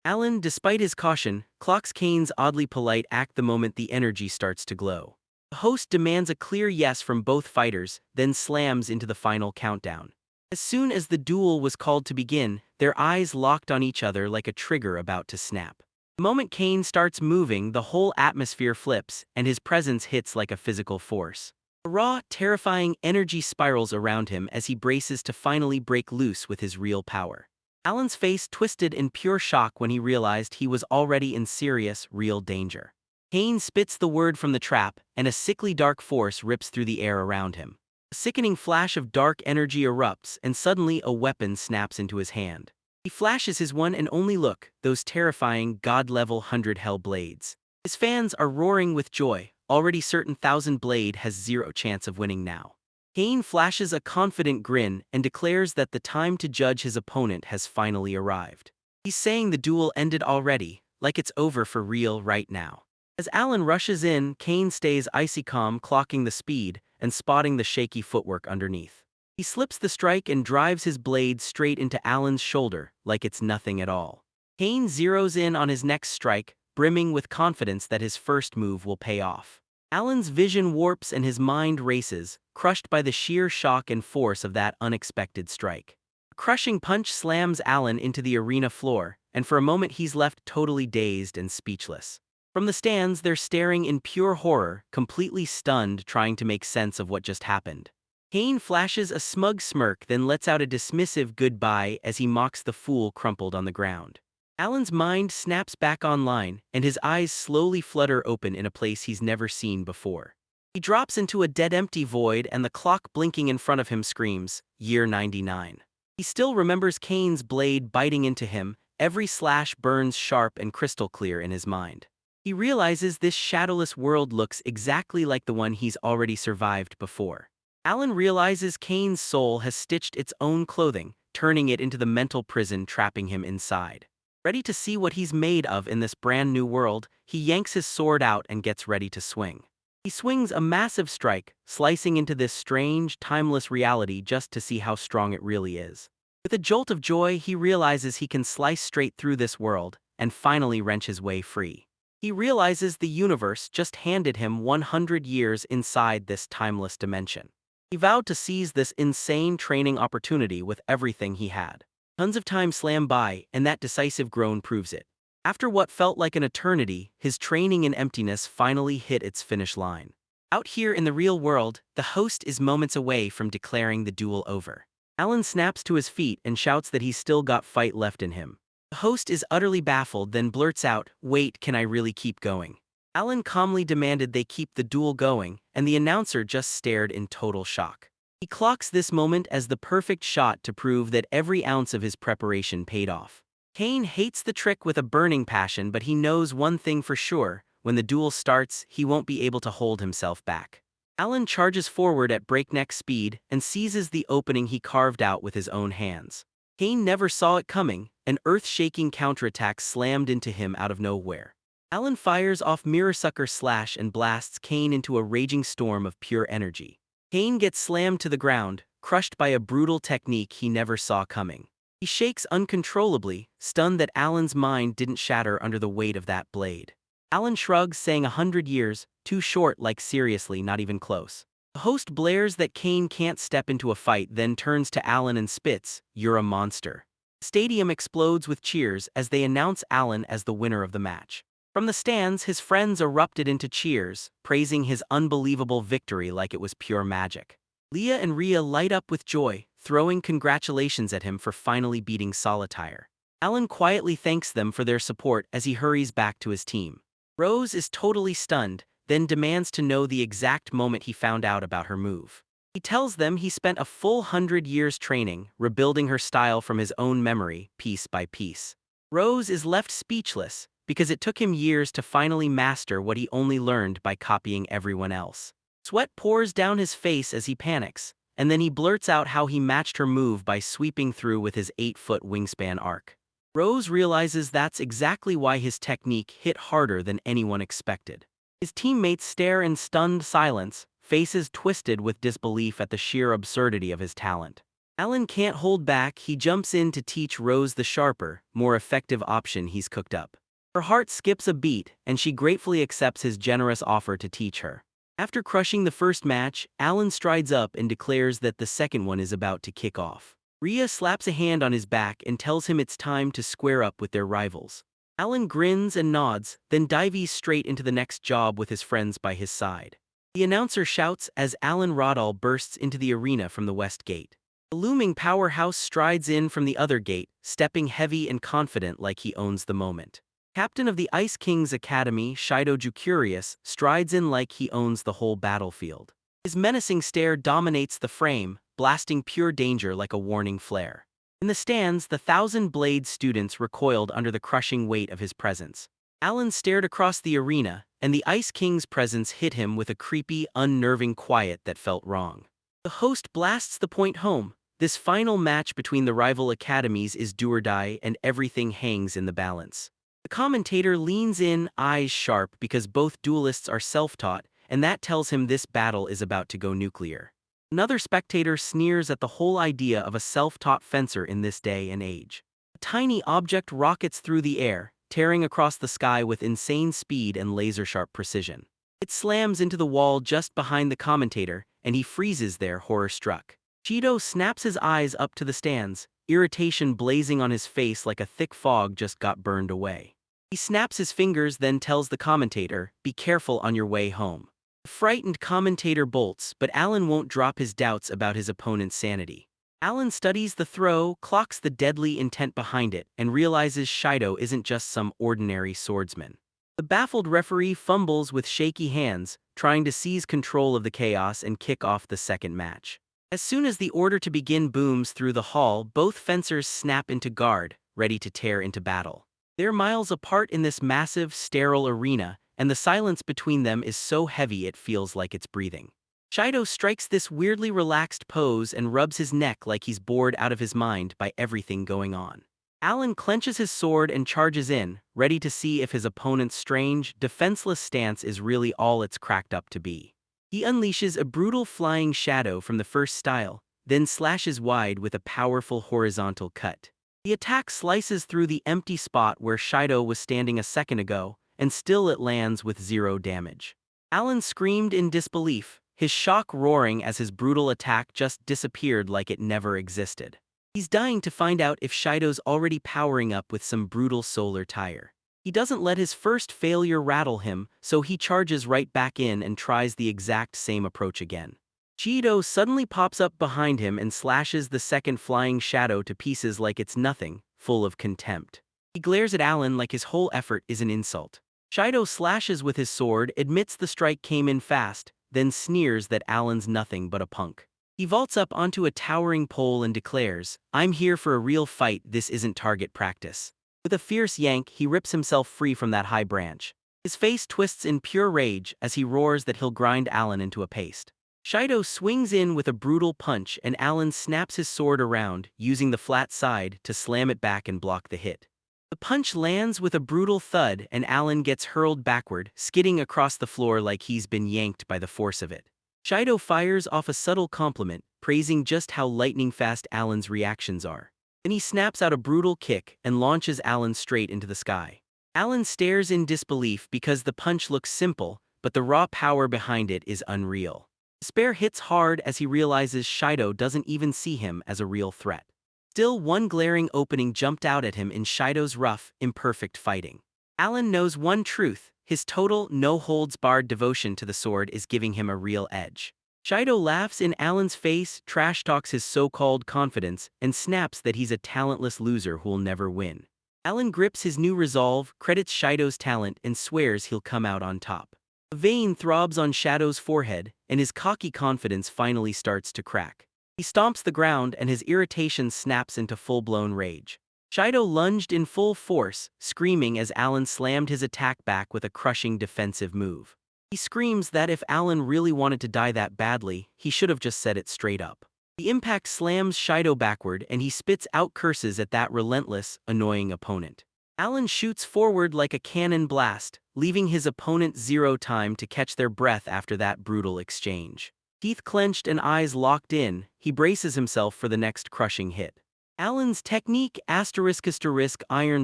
Alan, despite his caution, clocks Kane's oddly polite act the moment the energy starts to glow. The host demands a clear yes from both fighters, then slams into the final countdown. As soon as the duel was called to begin, their eyes locked on each other like a trigger about to snap. The moment Kane starts moving, the whole atmosphere flips, and his presence hits like a physical force. A raw, terrifying energy spirals around him as he braces to finally break loose with his real power. Alan's face twisted in pure shock when he realized he was already in serious, real danger. Kane spits the word from the trap, and a sickly dark force rips through the air around him. A sickening flash of dark energy erupts, and suddenly a weapon snaps into his hand. He flashes his one and only look, those terrifying, god-level 100 hell blades. His fans are roaring with joy, already certain 1000 Blade has zero chance of winning now. Kane flashes a confident grin and declares that the time to judge his opponent has finally arrived. He's saying the duel ended already, like it's over for real right now. As Alan rushes in, Kane stays icy calm, clocking the speed and spotting the shaky footwork underneath. He slips the strike and drives his blade straight into Alan's shoulder, like it's nothing at all. Kane zeroes in on his next strike, brimming with confidence that his first move will pay off. Alan's vision warps and his mind races, crushed by the sheer shock and force of that unexpected strike. A crushing punch slams Alan into the arena floor, and for a moment he's left totally dazed and speechless. From the stands, they're staring in pure horror, completely stunned, trying to make sense of what just happened. Kane flashes a smug smirk, then lets out a dismissive goodbye as he mocks the fool crumpled on the ground. Alan's mind snaps back online, and his eyes slowly flutter open in a place he's never seen before. He drops into a dead-empty void, and the clock blinking in front of him screams, "Year 99." He still remembers Kane's blade biting into him, every slash burns sharp and crystal clear in his mind. He realizes this shadowless world looks exactly like the one he's already survived before. Alan realizes Kane's soul has stitched its own clothing, turning it into the mental prison trapping him inside. Ready to see what he's made of in this brand new world, he yanks his sword out and gets ready to swing. He swings a massive strike, slicing into this strange, timeless reality just to see how strong it really is. With a jolt of joy, he realizes he can slice straight through this world and finally wrench his way free. He realizes the universe just handed him 100 years inside this timeless dimension. He vowed to seize this insane training opportunity with everything he had. Tons of time slam by, and that decisive groan proves it. After what felt like an eternity, his training in emptiness finally hit its finish line. Out here in the real world, the host is moments away from declaring the duel over. Alan snaps to his feet and shouts that he's still got fight left in him. The host is utterly baffled, then blurts out, "Wait, can I really keep going?" Alan calmly demanded they keep the duel going, and the announcer just stared in total shock. He clocks this moment as the perfect shot to prove that every ounce of his preparation paid off. Kane hates the trick with a burning passion, but he knows one thing for sure: when the duel starts, he won't be able to hold himself back. Alan charges forward at breakneck speed and seizes the opening he carved out with his own hands. Kane never saw it coming. An earth-shaking counterattack slammed into him out of nowhere. Alan fires off Mirrorsucker Slash and blasts Kane into a raging storm of pure energy. Kane gets slammed to the ground, crushed by a brutal technique he never saw coming. He shakes uncontrollably, stunned that Alan's mind didn't shatter under the weight of that blade. Alan shrugs, saying 100 years, too short, like seriously, not even close. The host blares that Kane can't step into a fight, then turns to Alan and spits, "You're a monster." The stadium explodes with cheers as they announce Alan as the winner of the match. From the stands, his friends erupted into cheers, praising his unbelievable victory like it was pure magic. Leah and Rhea light up with joy, throwing congratulations at him for finally beating Solitaire. Alan quietly thanks them for their support as he hurries back to his team. Rose is totally stunned, then demands to know the exact moment he found out about her move. He tells them he spent a full 100 years training, rebuilding her style from his own memory, piece by piece. Rose is left speechless, because it took him years to finally master what he only learned by copying everyone else. Sweat pours down his face as he panics, and then he blurts out how he matched her move by sweeping through with his 8-foot wingspan arc. Rose realizes that's exactly why his technique hit harder than anyone expected. His teammates stare in stunned silence, faces twisted with disbelief at the sheer absurdity of his talent. Alan can't hold back, he jumps in to teach Rose the sharper, more effective option he's cooked up. Her heart skips a beat, and she gratefully accepts his generous offer to teach her. After crushing the first match, Alan strides up and declares that the second one is about to kick off. Rhea slaps a hand on his back and tells him it's time to square up with their rivals. Alan grins and nods, then dives straight into the next job with his friends by his side. The announcer shouts as Alan Rodall bursts into the arena from the west gate. The looming powerhouse strides in from the other gate, stepping heavy and confident like he owns the moment. Captain of the Ice King's Academy, Shido Jukurious, strides in like he owns the whole battlefield. His menacing stare dominates the frame, blasting pure danger like a warning flare. In the stands, the thousand-blade students recoiled under the crushing weight of his presence. Alan stared across the arena, and the Ice King's presence hit him with a creepy, unnerving quiet that felt wrong. The host blasts the point home. This final match between the rival academies is do or die, and everything hangs in the balance. The commentator leans in, eyes sharp, because both duelists are self-taught, and that tells him this battle is about to go nuclear. Another spectator sneers at the whole idea of a self-taught fencer in this day and age. A tiny object rockets through the air, tearing across the sky with insane speed and laser-sharp precision. It slams into the wall just behind the commentator, and he freezes there, horror-struck. Shido snaps his eyes up to the stands, irritation blazing on his face like a thick fog just got burned away. He snaps his fingers, then tells the commentator, "Be careful on your way home." The frightened commentator bolts, but Alan won't drop his doubts about his opponent's sanity. Alan studies the throw, clocks the deadly intent behind it, and realizes Shido isn't just some ordinary swordsman. The baffled referee fumbles with shaky hands, trying to seize control of the chaos and kick off the second match. As soon as the order to begin booms through the hall, both fencers snap into guard, ready to tear into battle. They're miles apart in this massive, sterile arena, and the silence between them is so heavy it feels like it's breathing. Shido strikes this weirdly relaxed pose and rubs his neck like he's bored out of his mind by everything going on. Alan clenches his sword and charges in, ready to see if his opponent's strange, defenseless stance is really all it's cracked up to be. He unleashes a brutal flying shadow from the first style, then slashes wide with a powerful horizontal cut. The attack slices through the empty spot where Shido was standing a second ago, and still it lands with 0 damage. Alan screamed in disbelief, his shock roaring as his brutal attack just disappeared like it never existed. He's dying to find out if Shido's already powering up with some brutal solar tire. He doesn't let his first failure rattle him, so he charges right back in and tries the exact same approach again. Shido suddenly pops up behind him and slashes the second flying shadow to pieces like it's nothing, full of contempt. He glares at Alan like his whole effort is an insult. Shido slashes with his sword, admits the strike came in fast, then sneers that Alan's nothing but a punk. He vaults up onto a towering pole and declares, "I'm here for a real fight, this isn't target practice." With a fierce yank, he rips himself free from that high branch. His face twists in pure rage as he roars that he'll grind Alan into a paste. Shido swings in with a brutal punch and Alan snaps his sword around, using the flat side to slam it back and block the hit. The punch lands with a brutal thud and Alan gets hurled backward, skidding across the floor like he's been yanked by the force of it. Shido fires off a subtle compliment, praising just how lightning-fast Alan's reactions are. Then he snaps out a brutal kick and launches Alan straight into the sky. Alan stares in disbelief because the punch looks simple, but the raw power behind it is unreal. Despair hits hard as he realizes Shido doesn't even see him as a real threat. Still, one glaring opening jumped out at him in Shido's rough, imperfect fighting. Alan knows one truth: his total, no-holds-barred devotion to the sword is giving him a real edge. Shido laughs in Alan's face, trash-talks his so-called confidence, and snaps that he's a talentless loser who'll never win. Alan grips his new resolve, credits Shido's talent, and swears he'll come out on top. A vein throbs on Shido's forehead, and his cocky confidence finally starts to crack. He stomps the ground and his irritation snaps into full-blown rage. Shido lunged in full force, screaming as Alan slammed his attack back with a crushing defensive move. He screams that if Alan really wanted to die that badly, he should have just said it straight up. The impact slams Shido backward and he spits out curses at that relentless, annoying opponent. Alan shoots forward like a cannon blast, leaving his opponent zero time to catch their breath after that brutal exchange. Teeth clenched and eyes locked in, he braces himself for the next crushing hit. Alan's technique **iron/iron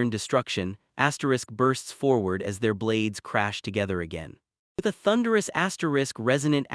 destruction bursts forward as their blades crash together again. With a thunderous resonant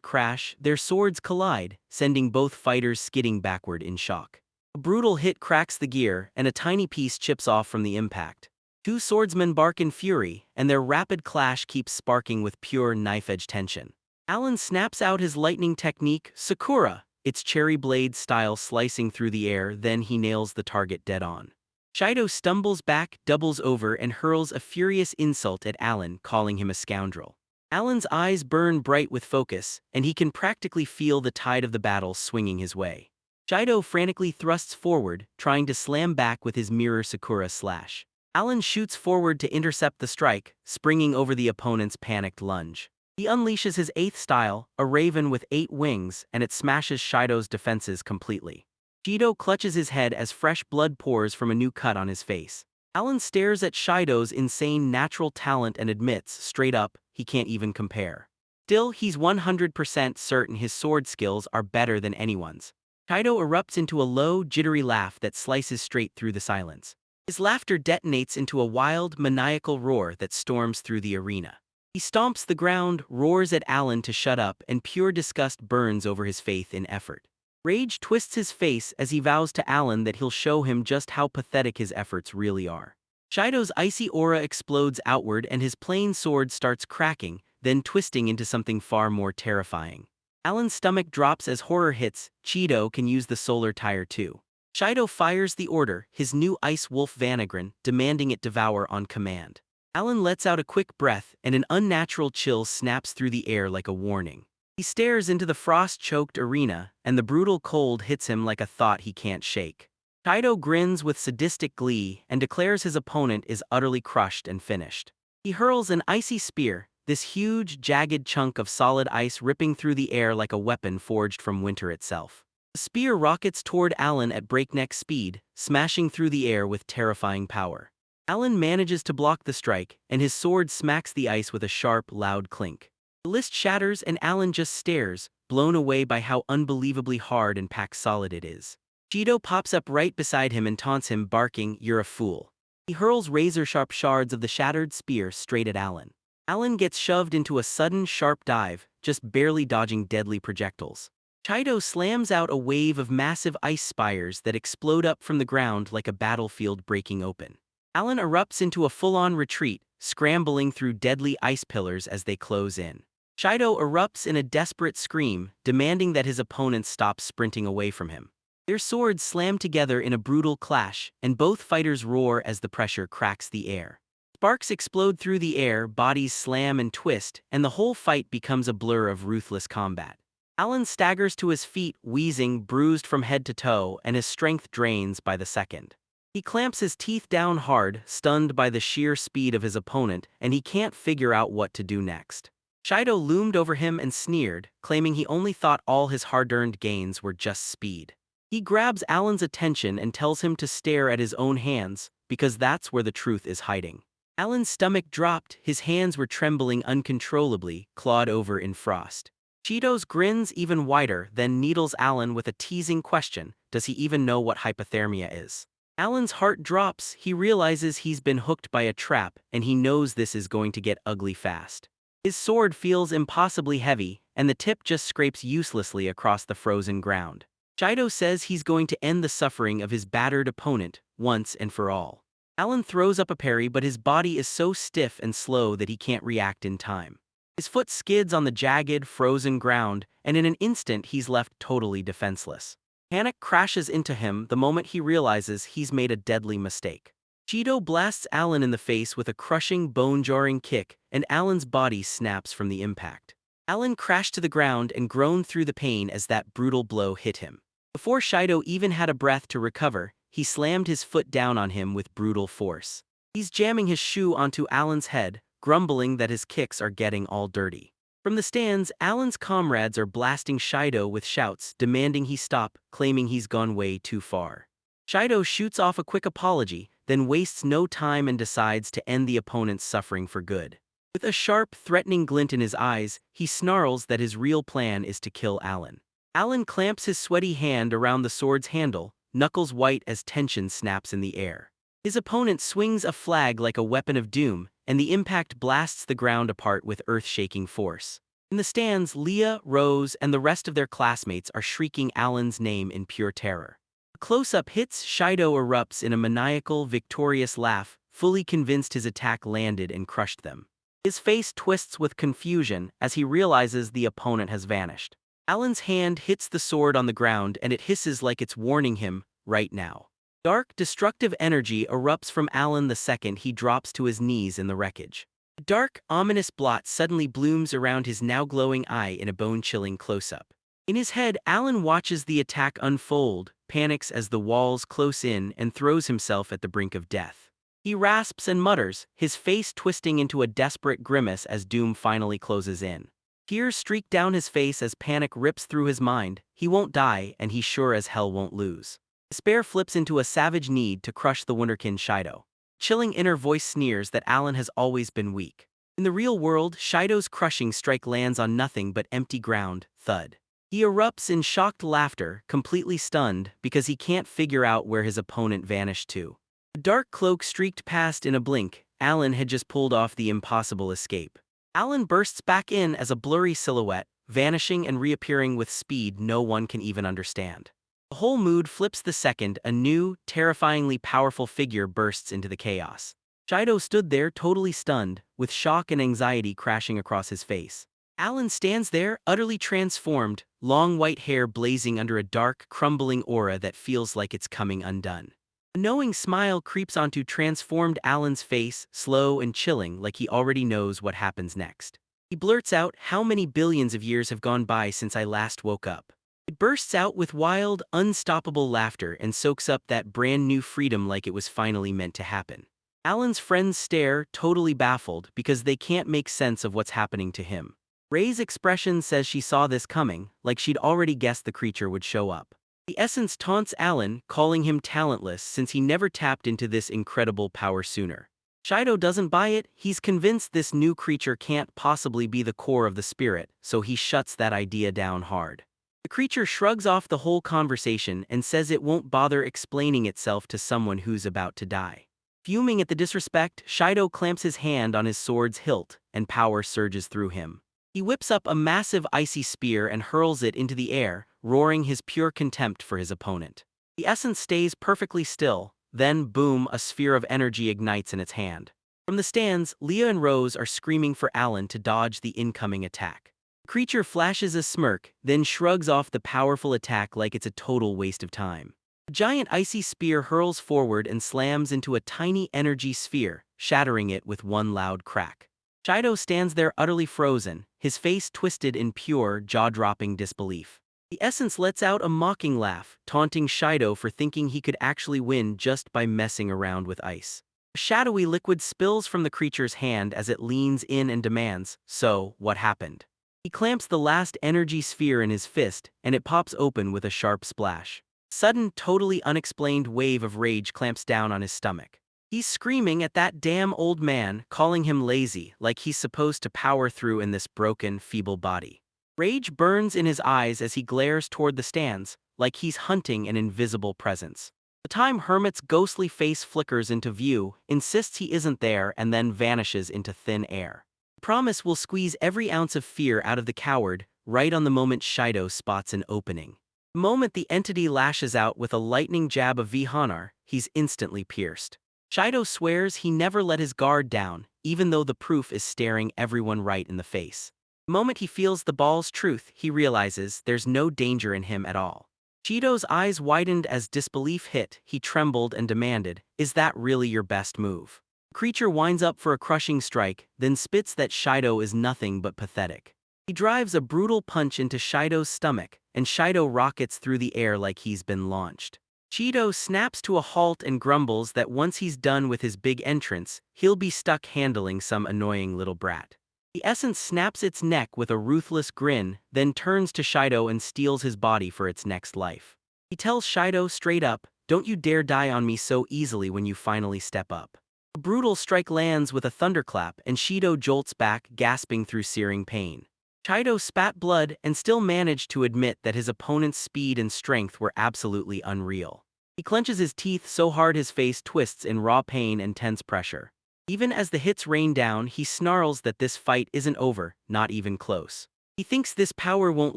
crash, their swords collide, sending both fighters skidding backward in shock. A brutal hit cracks the gear, and a tiny piece chips off from the impact. Two swordsmen bark in fury, and their rapid clash keeps sparking with pure knife-edge tension. Alan snaps out his lightning technique, Sakura, its cherry blade style slicing through the air, then he nails the target dead on. Shido stumbles back, doubles over, and hurls a furious insult at Alan, calling him a scoundrel. Alan's eyes burn bright with focus, and he can practically feel the tide of the battle swinging his way. Shido frantically thrusts forward, trying to slam back with his mirror Sakura slash. Alan shoots forward to intercept the strike, springing over the opponent's panicked lunge. He unleashes his 8th style, a raven with 8 wings, and it smashes Shido's defenses completely. Shido clutches his head as fresh blood pours from a new cut on his face. Alan stares at Shido's insane natural talent and admits, straight up, he can't even compare. Still, he's 100% certain his sword skills are better than anyone's. Shido erupts into a low, jittery laugh that slices straight through the silence. His laughter detonates into a wild, maniacal roar that storms through the arena. He stomps the ground, roars at Alan to shut up, and pure disgust burns over his faith in effort. Rage twists his face as he vows to Alan that he'll show him just how pathetic his efforts really are. Shido's icy aura explodes outward and his plain sword starts cracking, then twisting into something far more terrifying. Alan's stomach drops as horror hits. Shido can use the solar tire too. Shido fires the order, his new ice wolf Vanagran, demanding it devour on command. Alan lets out a quick breath, and an unnatural chill snaps through the air like a warning. He stares into the frost-choked arena, and the brutal cold hits him like a thought he can't shake. Shido grins with sadistic glee and declares his opponent is utterly crushed and finished. He hurls an icy spear, this huge, jagged chunk of solid ice ripping through the air like a weapon forged from winter itself. The spear rockets toward Alan at breakneck speed, smashing through the air with terrifying power. Alan manages to block the strike, and his sword smacks the ice with a sharp, loud clink. The list shatters and Alan just stares, blown away by how unbelievably hard and packed solid it is. Shido pops up right beside him and taunts him, barking, "You're a fool." He hurls razor-sharp shards of the shattered spear straight at Alan. Alan gets shoved into a sudden, sharp dive, just barely dodging deadly projectiles. Shido slams out a wave of massive ice spires that explode up from the ground like a battlefield breaking open. Alan erupts into a full-on retreat, scrambling through deadly ice pillars as they close in. Shido erupts in a desperate scream, demanding that his opponents stop sprinting away from him. Their swords slam together in a brutal clash, and both fighters roar as the pressure cracks the air. Sparks explode through the air, bodies slam and twist, and the whole fight becomes a blur of ruthless combat. Alan staggers to his feet, wheezing, bruised from head to toe, and his strength drains by the second. He clamps his teeth down hard, stunned by the sheer speed of his opponent, and he can't figure out what to do next. Shido loomed over him and sneered, claiming he only thought all his hard-earned gains were just speed. He grabs Alan's attention and tells him to stare at his own hands, because that's where the truth is hiding. Alan's stomach dropped, his hands were trembling uncontrollably, clawed over in frost. Shido's grins even wider, then needles Alan with a teasing question, does he even know what hypothermia is? Alan's heart drops, he realizes he's been hooked by a trap, and he knows this is going to get ugly fast. His sword feels impossibly heavy, and the tip just scrapes uselessly across the frozen ground. Shido says he's going to end the suffering of his battered opponent, once and for all. Alan throws up a parry, but his body is so stiff and slow that he can't react in time. His foot skids on the jagged, frozen ground, and in an instant he's left totally defenseless. Panic crashes into him the moment he realizes he's made a deadly mistake. Shido blasts Alan in the face with a crushing, bone-jarring kick, and Alan's body snaps from the impact. Alan crashed to the ground and groaned through the pain as that brutal blow hit him. Before Shido even had a breath to recover, he slammed his foot down on him with brutal force. He's jamming his shoe onto Alan's head, grumbling that his kicks are getting all dirty. From the stands, Alan's comrades are blasting Shido with shouts, demanding he stop, claiming he's gone way too far. Shido shoots off a quick apology, then wastes no time and decides to end the opponent's suffering for good. With a sharp, threatening glint in his eyes, he snarls that his real plan is to kill Alan. Alan clamps his sweaty hand around the sword's handle, knuckles white as tension snaps in the air. His opponent swings a flag like a weapon of doom, and the impact blasts the ground apart with earth-shaking force. In the stands, Leah, Rose, and the rest of their classmates are shrieking Alan's name in pure terror. A close-up hits, Shido erupts in a maniacal, victorious laugh, fully convinced his attack landed and crushed them. His face twists with confusion as he realizes the opponent has vanished. Alan's hand hits the sword on the ground and it hisses like it's warning him, right now. Dark, destructive energy erupts from Alan the second he drops to his knees in the wreckage. A dark, ominous blot suddenly blooms around his now glowing eye in a bone-chilling close-up. In his head, Alan watches the attack unfold, panics as the walls close in, and throws himself at the brink of death. He rasps and mutters, his face twisting into a desperate grimace as doom finally closes in. Tears streak down his face as panic rips through his mind. He won't die, and he sure as hell won't lose. Despair flips into a savage need to crush the wunderkind Shido. Chilling inner voice sneers that Alan has always been weak. In the real world, Shido's crushing strike lands on nothing but empty ground, thud. He erupts in shocked laughter, completely stunned, because he can't figure out where his opponent vanished to. A dark cloak streaked past in a blink. Alan had just pulled off the impossible escape. Alan bursts back in as a blurry silhouette, vanishing and reappearing with speed no one can even understand. The whole mood flips the second a new, terrifyingly powerful figure bursts into the chaos. Shido stood there totally stunned, with shock and anxiety crashing across his face. Alan stands there, utterly transformed, long white hair blazing under a dark, crumbling aura that feels like it's coming undone. A knowing smile creeps onto transformed Alan's face, slow and chilling like he already knows what happens next. He blurts out, "How many billions of years have gone by since I last woke up?" It bursts out with wild, unstoppable laughter and soaks up that brand new freedom like it was finally meant to happen. Alan's friends stare, totally baffled, because they can't make sense of what's happening to him. Ray's expression says she saw this coming, like she'd already guessed the creature would show up. The essence taunts Alan, calling him talentless since he never tapped into this incredible power sooner. Shido doesn't buy it. He's convinced this new creature can't possibly be the core of the spirit, so he shuts that idea down hard. The creature shrugs off the whole conversation and says it won't bother explaining itself to someone who's about to die. Fuming at the disrespect, Shido clamps his hand on his sword's hilt, and power surges through him. He whips up a massive icy spear and hurls it into the air, roaring his pure contempt for his opponent. The essence stays perfectly still, then boom, a sphere of energy ignites in its hand. From the stands, Leah and Rose are screaming for Alan to dodge the incoming attack. The creature flashes a smirk, then shrugs off the powerful attack like it's a total waste of time. The giant icy spear hurls forward and slams into a tiny energy sphere, shattering it with one loud crack. Shido stands there utterly frozen, his face twisted in pure, jaw-dropping disbelief. The essence lets out a mocking laugh, taunting Shido for thinking he could actually win just by messing around with ice. A shadowy liquid spills from the creature's hand as it leans in and demands, "So, what happened?" He clamps the last energy sphere in his fist, and it pops open with a sharp splash. A sudden, totally unexplained wave of rage clamps down on his stomach. He's screaming at that damn old man, calling him lazy, like he's supposed to power through in this broken, feeble body. Rage burns in his eyes as he glares toward the stands, like he's hunting an invisible presence. The time Hermit's ghostly face flickers into view, insists he isn't there, and then vanishes into thin air. The promise will squeeze every ounce of fear out of the coward, right on the moment Shido spots an opening. The moment the entity lashes out with a lightning jab of Vihanar, he's instantly pierced. Shido swears he never let his guard down, even though the proof is staring everyone right in the face. The moment he feels the ball's truth, he realizes there's no danger in him at all. Shido's eyes widened as disbelief hit. He trembled and demanded, "Is that really your best move?" The creature winds up for a crushing strike, then spits that Shido is nothing but pathetic. He drives a brutal punch into Shido's stomach, and Shido rockets through the air like he's been launched. Shido snaps to a halt and grumbles that once he's done with his big entrance, he'll be stuck handling some annoying little brat. The essence snaps its neck with a ruthless grin, then turns to Shido and steals his body for its next life. He tells Shido straight up, "Don't you dare die on me so easily when you finally step up." A brutal strike lands with a thunderclap and Shido jolts back, gasping through searing pain. Shido spat blood and still managed to admit that his opponent's speed and strength were absolutely unreal. He clenches his teeth so hard his face twists in raw pain and tense pressure. Even as the hits rain down, he snarls that this fight isn't over, not even close. He thinks this power won't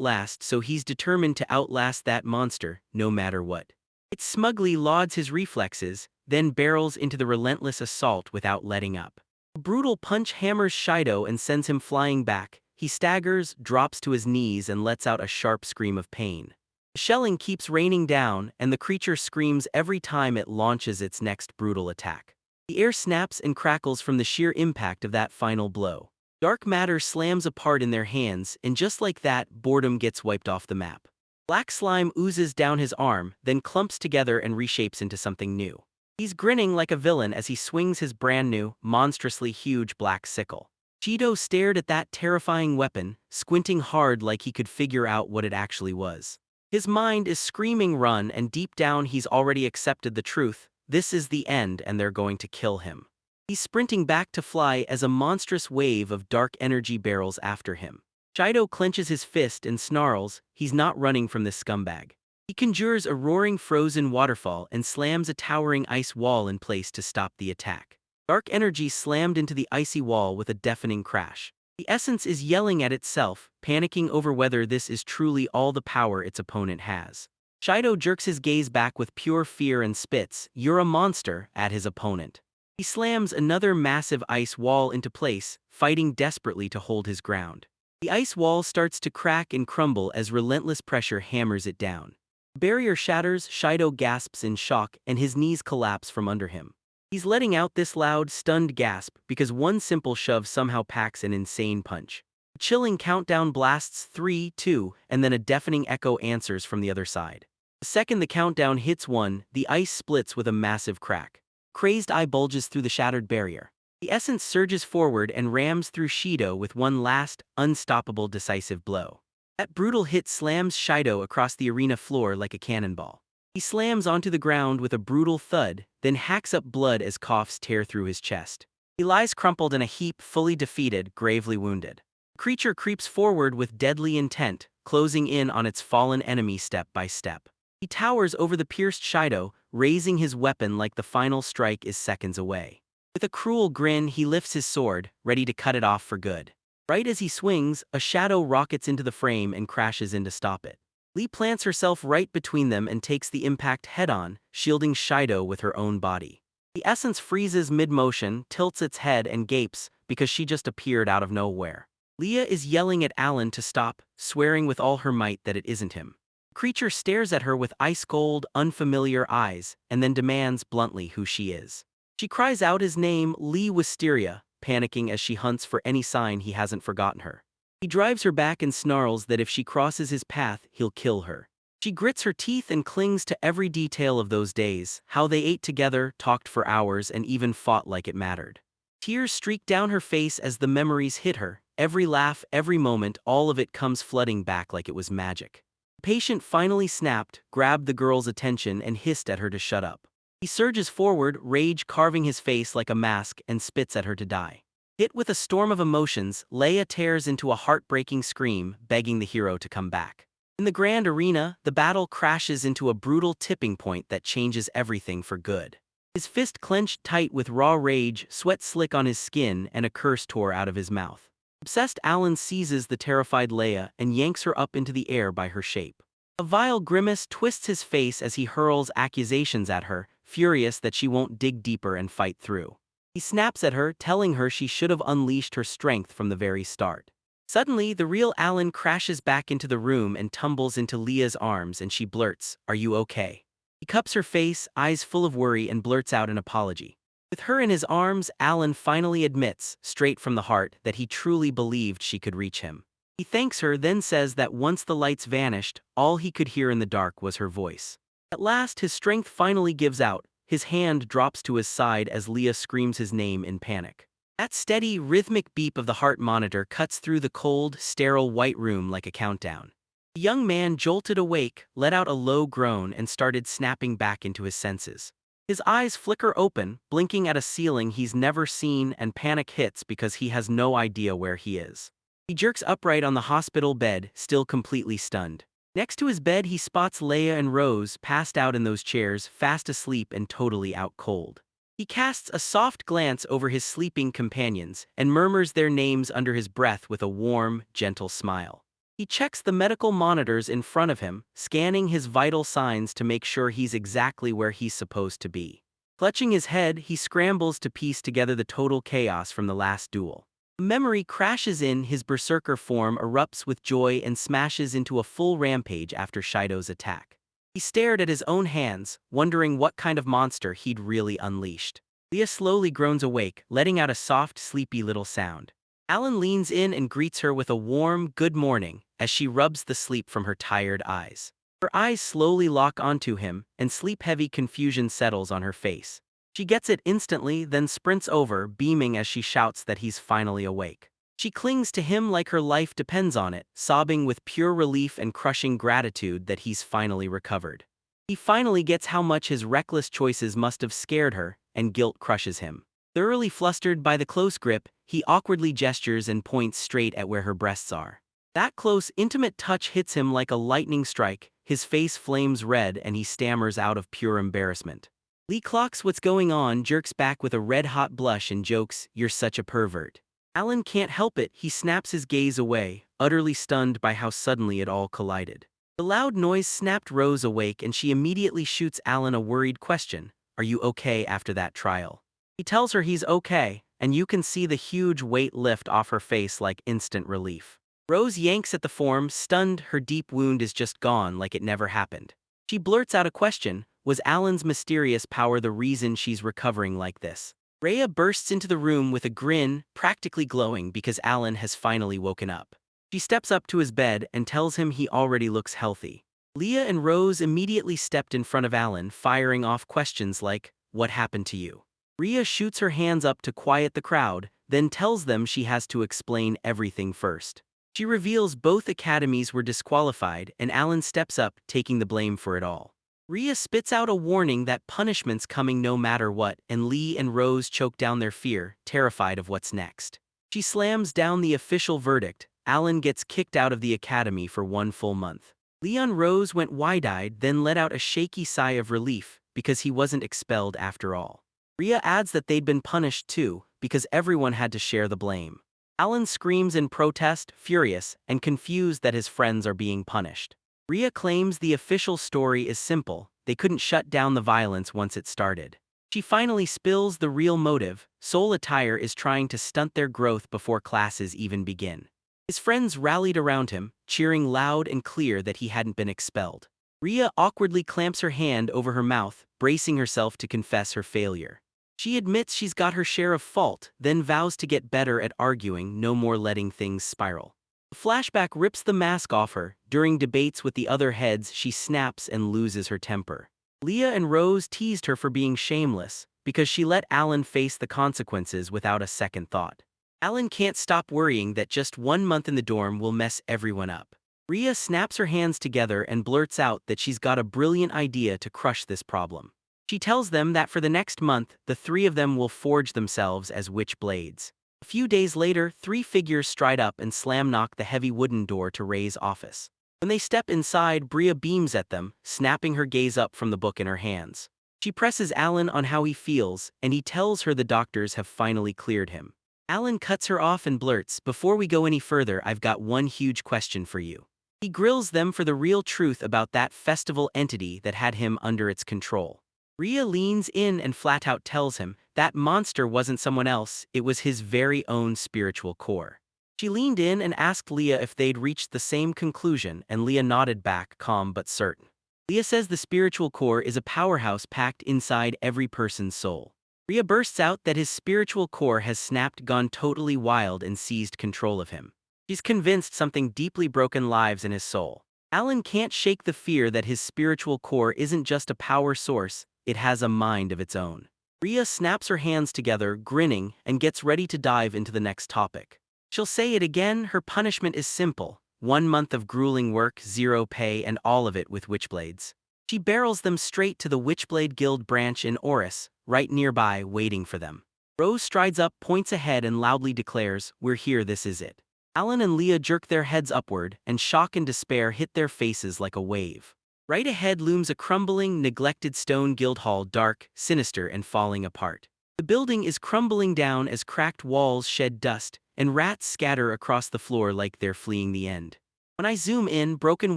last, so he's determined to outlast that monster, no matter what. It smugly lauds his reflexes, then barrels into the relentless assault without letting up. A brutal punch hammers Shido and sends him flying back. He staggers, drops to his knees, and lets out a sharp scream of pain. The shelling keeps raining down, and the creature screams every time it launches its next brutal attack. The air snaps and crackles from the sheer impact of that final blow. Dark matter slams apart in their hands, and just like that, boredom gets wiped off the map. Black slime oozes down his arm, then clumps together and reshapes into something new. He's grinning like a villain as he swings his brand new, monstrously huge black sickle. Shido stared at that terrifying weapon, squinting hard like he could figure out what it actually was. His mind is screaming run, and deep down he's already accepted the truth. This is the end and they're going to kill him. He's sprinting back to fly as a monstrous wave of dark energy barrels after him. Shido clenches his fist and snarls, he's not running from this scumbag. He conjures a roaring frozen waterfall and slams a towering ice wall in place to stop the attack. Dark energy slammed into the icy wall with a deafening crash. The essence is yelling at itself, panicking over whether this is truly all the power its opponent has. Shido jerks his gaze back with pure fear and spits, "You're a monster," at his opponent. He slams another massive ice wall into place, fighting desperately to hold his ground. The ice wall starts to crack and crumble as relentless pressure hammers it down. The barrier shatters, Shido gasps in shock, and his knees collapse from under him. He's letting out this loud, stunned gasp because one simple shove somehow packs an insane punch. A chilling countdown blasts 3, 2, and then a deafening echo answers from the other side. The second the countdown hits 1, the ice splits with a massive crack. Crazed eye bulges through the shattered barrier. The essence surges forward and rams through Shido with one last, unstoppable decisive blow. That brutal hit slams Shido across the arena floor like a cannonball. He slams onto the ground with a brutal thud, then hacks up blood as coughs tear through his chest. He lies crumpled in a heap, fully defeated, gravely wounded. The creature creeps forward with deadly intent, closing in on its fallen enemy step by step. He towers over the pierced Shido, raising his weapon like the final strike is seconds away. With a cruel grin, he lifts his sword, ready to cut it off for good. Right as he swings, a shadow rockets into the frame and crashes in to stop it. Lee plants herself right between them and takes the impact head-on, shielding Shido with her own body. The essence freezes mid-motion, tilts its head and gapes because she just appeared out of nowhere. Leah is yelling at Alan to stop, swearing with all her might that it isn't him. The creature stares at her with ice-cold, unfamiliar eyes, and then demands bluntly who she is. She cries out his name, Lee Wisteria, panicking as she hunts for any sign he hasn't forgotten her. He drives her back and snarls that if she crosses his path, he'll kill her. She grits her teeth and clings to every detail of those days, how they ate together, talked for hours, and even fought like it mattered. Tears streak down her face as the memories hit her, every laugh, every moment, all of it comes flooding back like it was magic. The patient finally snapped, grabbed the girl's attention, and hissed at her to shut up. He surges forward, rage carving his face like a mask, and spits at her to die. Hit with a storm of emotions, Leia tears into a heartbreaking scream, begging the hero to come back. In the grand arena, the battle crashes into a brutal tipping point that changes everything for good. His fist clenched tight with raw rage, sweat slick on his skin, and a curse tore out of his mouth. Obsessed Alan seizes the terrified Leia and yanks her up into the air by her shape. A vile grimace twists his face as he hurls accusations at her, furious that she won't dig deeper and fight through. He snaps at her, telling her she should have unleashed her strength from the very start. Suddenly, the real Alan crashes back into the room and tumbles into Leah's arms, and she blurts, "Are you okay?" He cups her face, eyes full of worry, and blurts out an apology. With her in his arms, Alan finally admits, straight from the heart, that he truly believed she could reach him. He thanks her, then says that once the lights vanished, all he could hear in the dark was her voice. At last, his strength finally gives out. His hand drops to his side as Leah screams his name in panic. That steady, rhythmic beep of the heart monitor cuts through the cold, sterile white room like a countdown. The young man jolted awake, let out a low groan and started snapping back into his senses. His eyes flicker open, blinking at a ceiling he's never seen, and panic hits because he has no idea where he is. He jerks upright on the hospital bed, still completely stunned. Next to his bed he spots Leia and Rose passed out in those chairs, fast asleep and totally out cold. He casts a soft glance over his sleeping companions and murmurs their names under his breath with a warm, gentle smile. He checks the medical monitors in front of him, scanning his vital signs to make sure he's exactly where he's supposed to be. Clutching his head, he scrambles to piece together the total chaos from the last duel. Memory crashes in, his berserker form erupts with joy and smashes into a full rampage after Shido's attack. He stared at his own hands, wondering what kind of monster he'd really unleashed. Leah slowly groans awake, letting out a soft, sleepy little sound. Alan leans in and greets her with a warm "good morning" as she rubs the sleep from her tired eyes. Her eyes slowly lock onto him, and sleep-heavy confusion settles on her face. She gets it instantly, then sprints over, beaming as she shouts that he's finally awake. She clings to him like her life depends on it, sobbing with pure relief and crushing gratitude that he's finally recovered. He finally gets how much his reckless choices must have scared her, and guilt crushes him. Thoroughly flustered by the close grip, he awkwardly gestures and points straight at where her breasts are. That close, intimate touch hits him like a lightning strike, his face flames red and he stammers out of pure embarrassment. Lee clocks what's going on, jerks back with a red-hot blush and jokes, "You're such a pervert." Alan can't help it, he snaps his gaze away, utterly stunned by how suddenly it all collided. The loud noise snapped Rose awake and she immediately shoots Alan a worried question, "Are you okay after that trial?" He tells her he's okay, and you can see the huge weight lift off her face like instant relief. Rose yanks at the form, stunned, her deep wound is just gone like it never happened. She blurts out a question, was Alan's mysterious power the reason she's recovering like this? Rhea bursts into the room with a grin, practically glowing because Alan has finally woken up. She steps up to his bed and tells him he already looks healthy. Leah and Rose immediately stepped in front of Alan, firing off questions like, "What happened to you?" Rhea shoots her hands up to quiet the crowd, then tells them she has to explain everything first. She reveals both academies were disqualified and Alan steps up, taking the blame for it all. Rhea spits out a warning that punishment's coming no matter what, and Lee and Rose choke down their fear, terrified of what's next. She slams down the official verdict, Alan gets kicked out of the academy for 1 full month. Leon Rose went wide-eyed, then let out a shaky sigh of relief, because he wasn't expelled after all. Rhea adds that they'd been punished too, because everyone had to share the blame. Alan screams in protest, furious, and confused that his friends are being punished. Rhea claims the official story is simple, they couldn't shut down the violence once it started. She finally spills the real motive, Soul Attire is trying to stunt their growth before classes even begin. His friends rallied around him, cheering loud and clear that he hadn't been expelled. Rhea awkwardly clamps her hand over her mouth, bracing herself to confess her failure. She admits she's got her share of fault, then vows to get better at arguing, no more letting things spiral. The flashback rips the mask off her. During debates with the other heads, she snaps and loses her temper. Leah and Rose teased her for being shameless, because she let Alan face the consequences without a second thought. Alan can't stop worrying that just 1 month in the dorm will mess everyone up. Rhea snaps her hands together and blurts out that she's got a brilliant idea to crush this problem. She tells them that for the next month, the three of them will forge themselves as witch blades. A few days later, 3 figures stride up and slam-knock the heavy wooden door to Ray's office. When they step inside, Bria beams at them, snapping her gaze up from the book in her hands. She presses Alan on how he feels, and he tells her the doctors have finally cleared him. Alan cuts her off and blurts, "Before we go any further, I've got one huge question for you." He grills them for the real truth about that festival entity that had him under its control. Rhea leans in and flat out tells him that monster wasn't someone else, it was his very own spiritual core. She leaned in and asked Leah if they'd reached the same conclusion, and Leah nodded back, calm but certain. Leah says the spiritual core is a powerhouse packed inside every person's soul. Rhea bursts out that his spiritual core has snapped, gone totally wild, and seized control of him. She's convinced something deeply broken lives in his soul. Alan can't shake the fear that his spiritual core isn't just a power source, it has a mind of its own. Rhea snaps her hands together, grinning, and gets ready to dive into the next topic. She'll say it again, her punishment is simple. 1 month of grueling work, 0 pay, and all of it with witchblades. She barrels them straight to the Witchblade Guild branch in Oris, right nearby, waiting for them. Rose strides up, points ahead, and loudly declares, "We're here, this is it." Alan and Leah jerk their heads upward, and shock and despair hit their faces like a wave. Right ahead looms a crumbling, neglected stone guild hall, dark, sinister, and falling apart. The building is crumbling down as cracked walls shed dust, and rats scatter across the floor like they're fleeing the end. When I zoom in, broken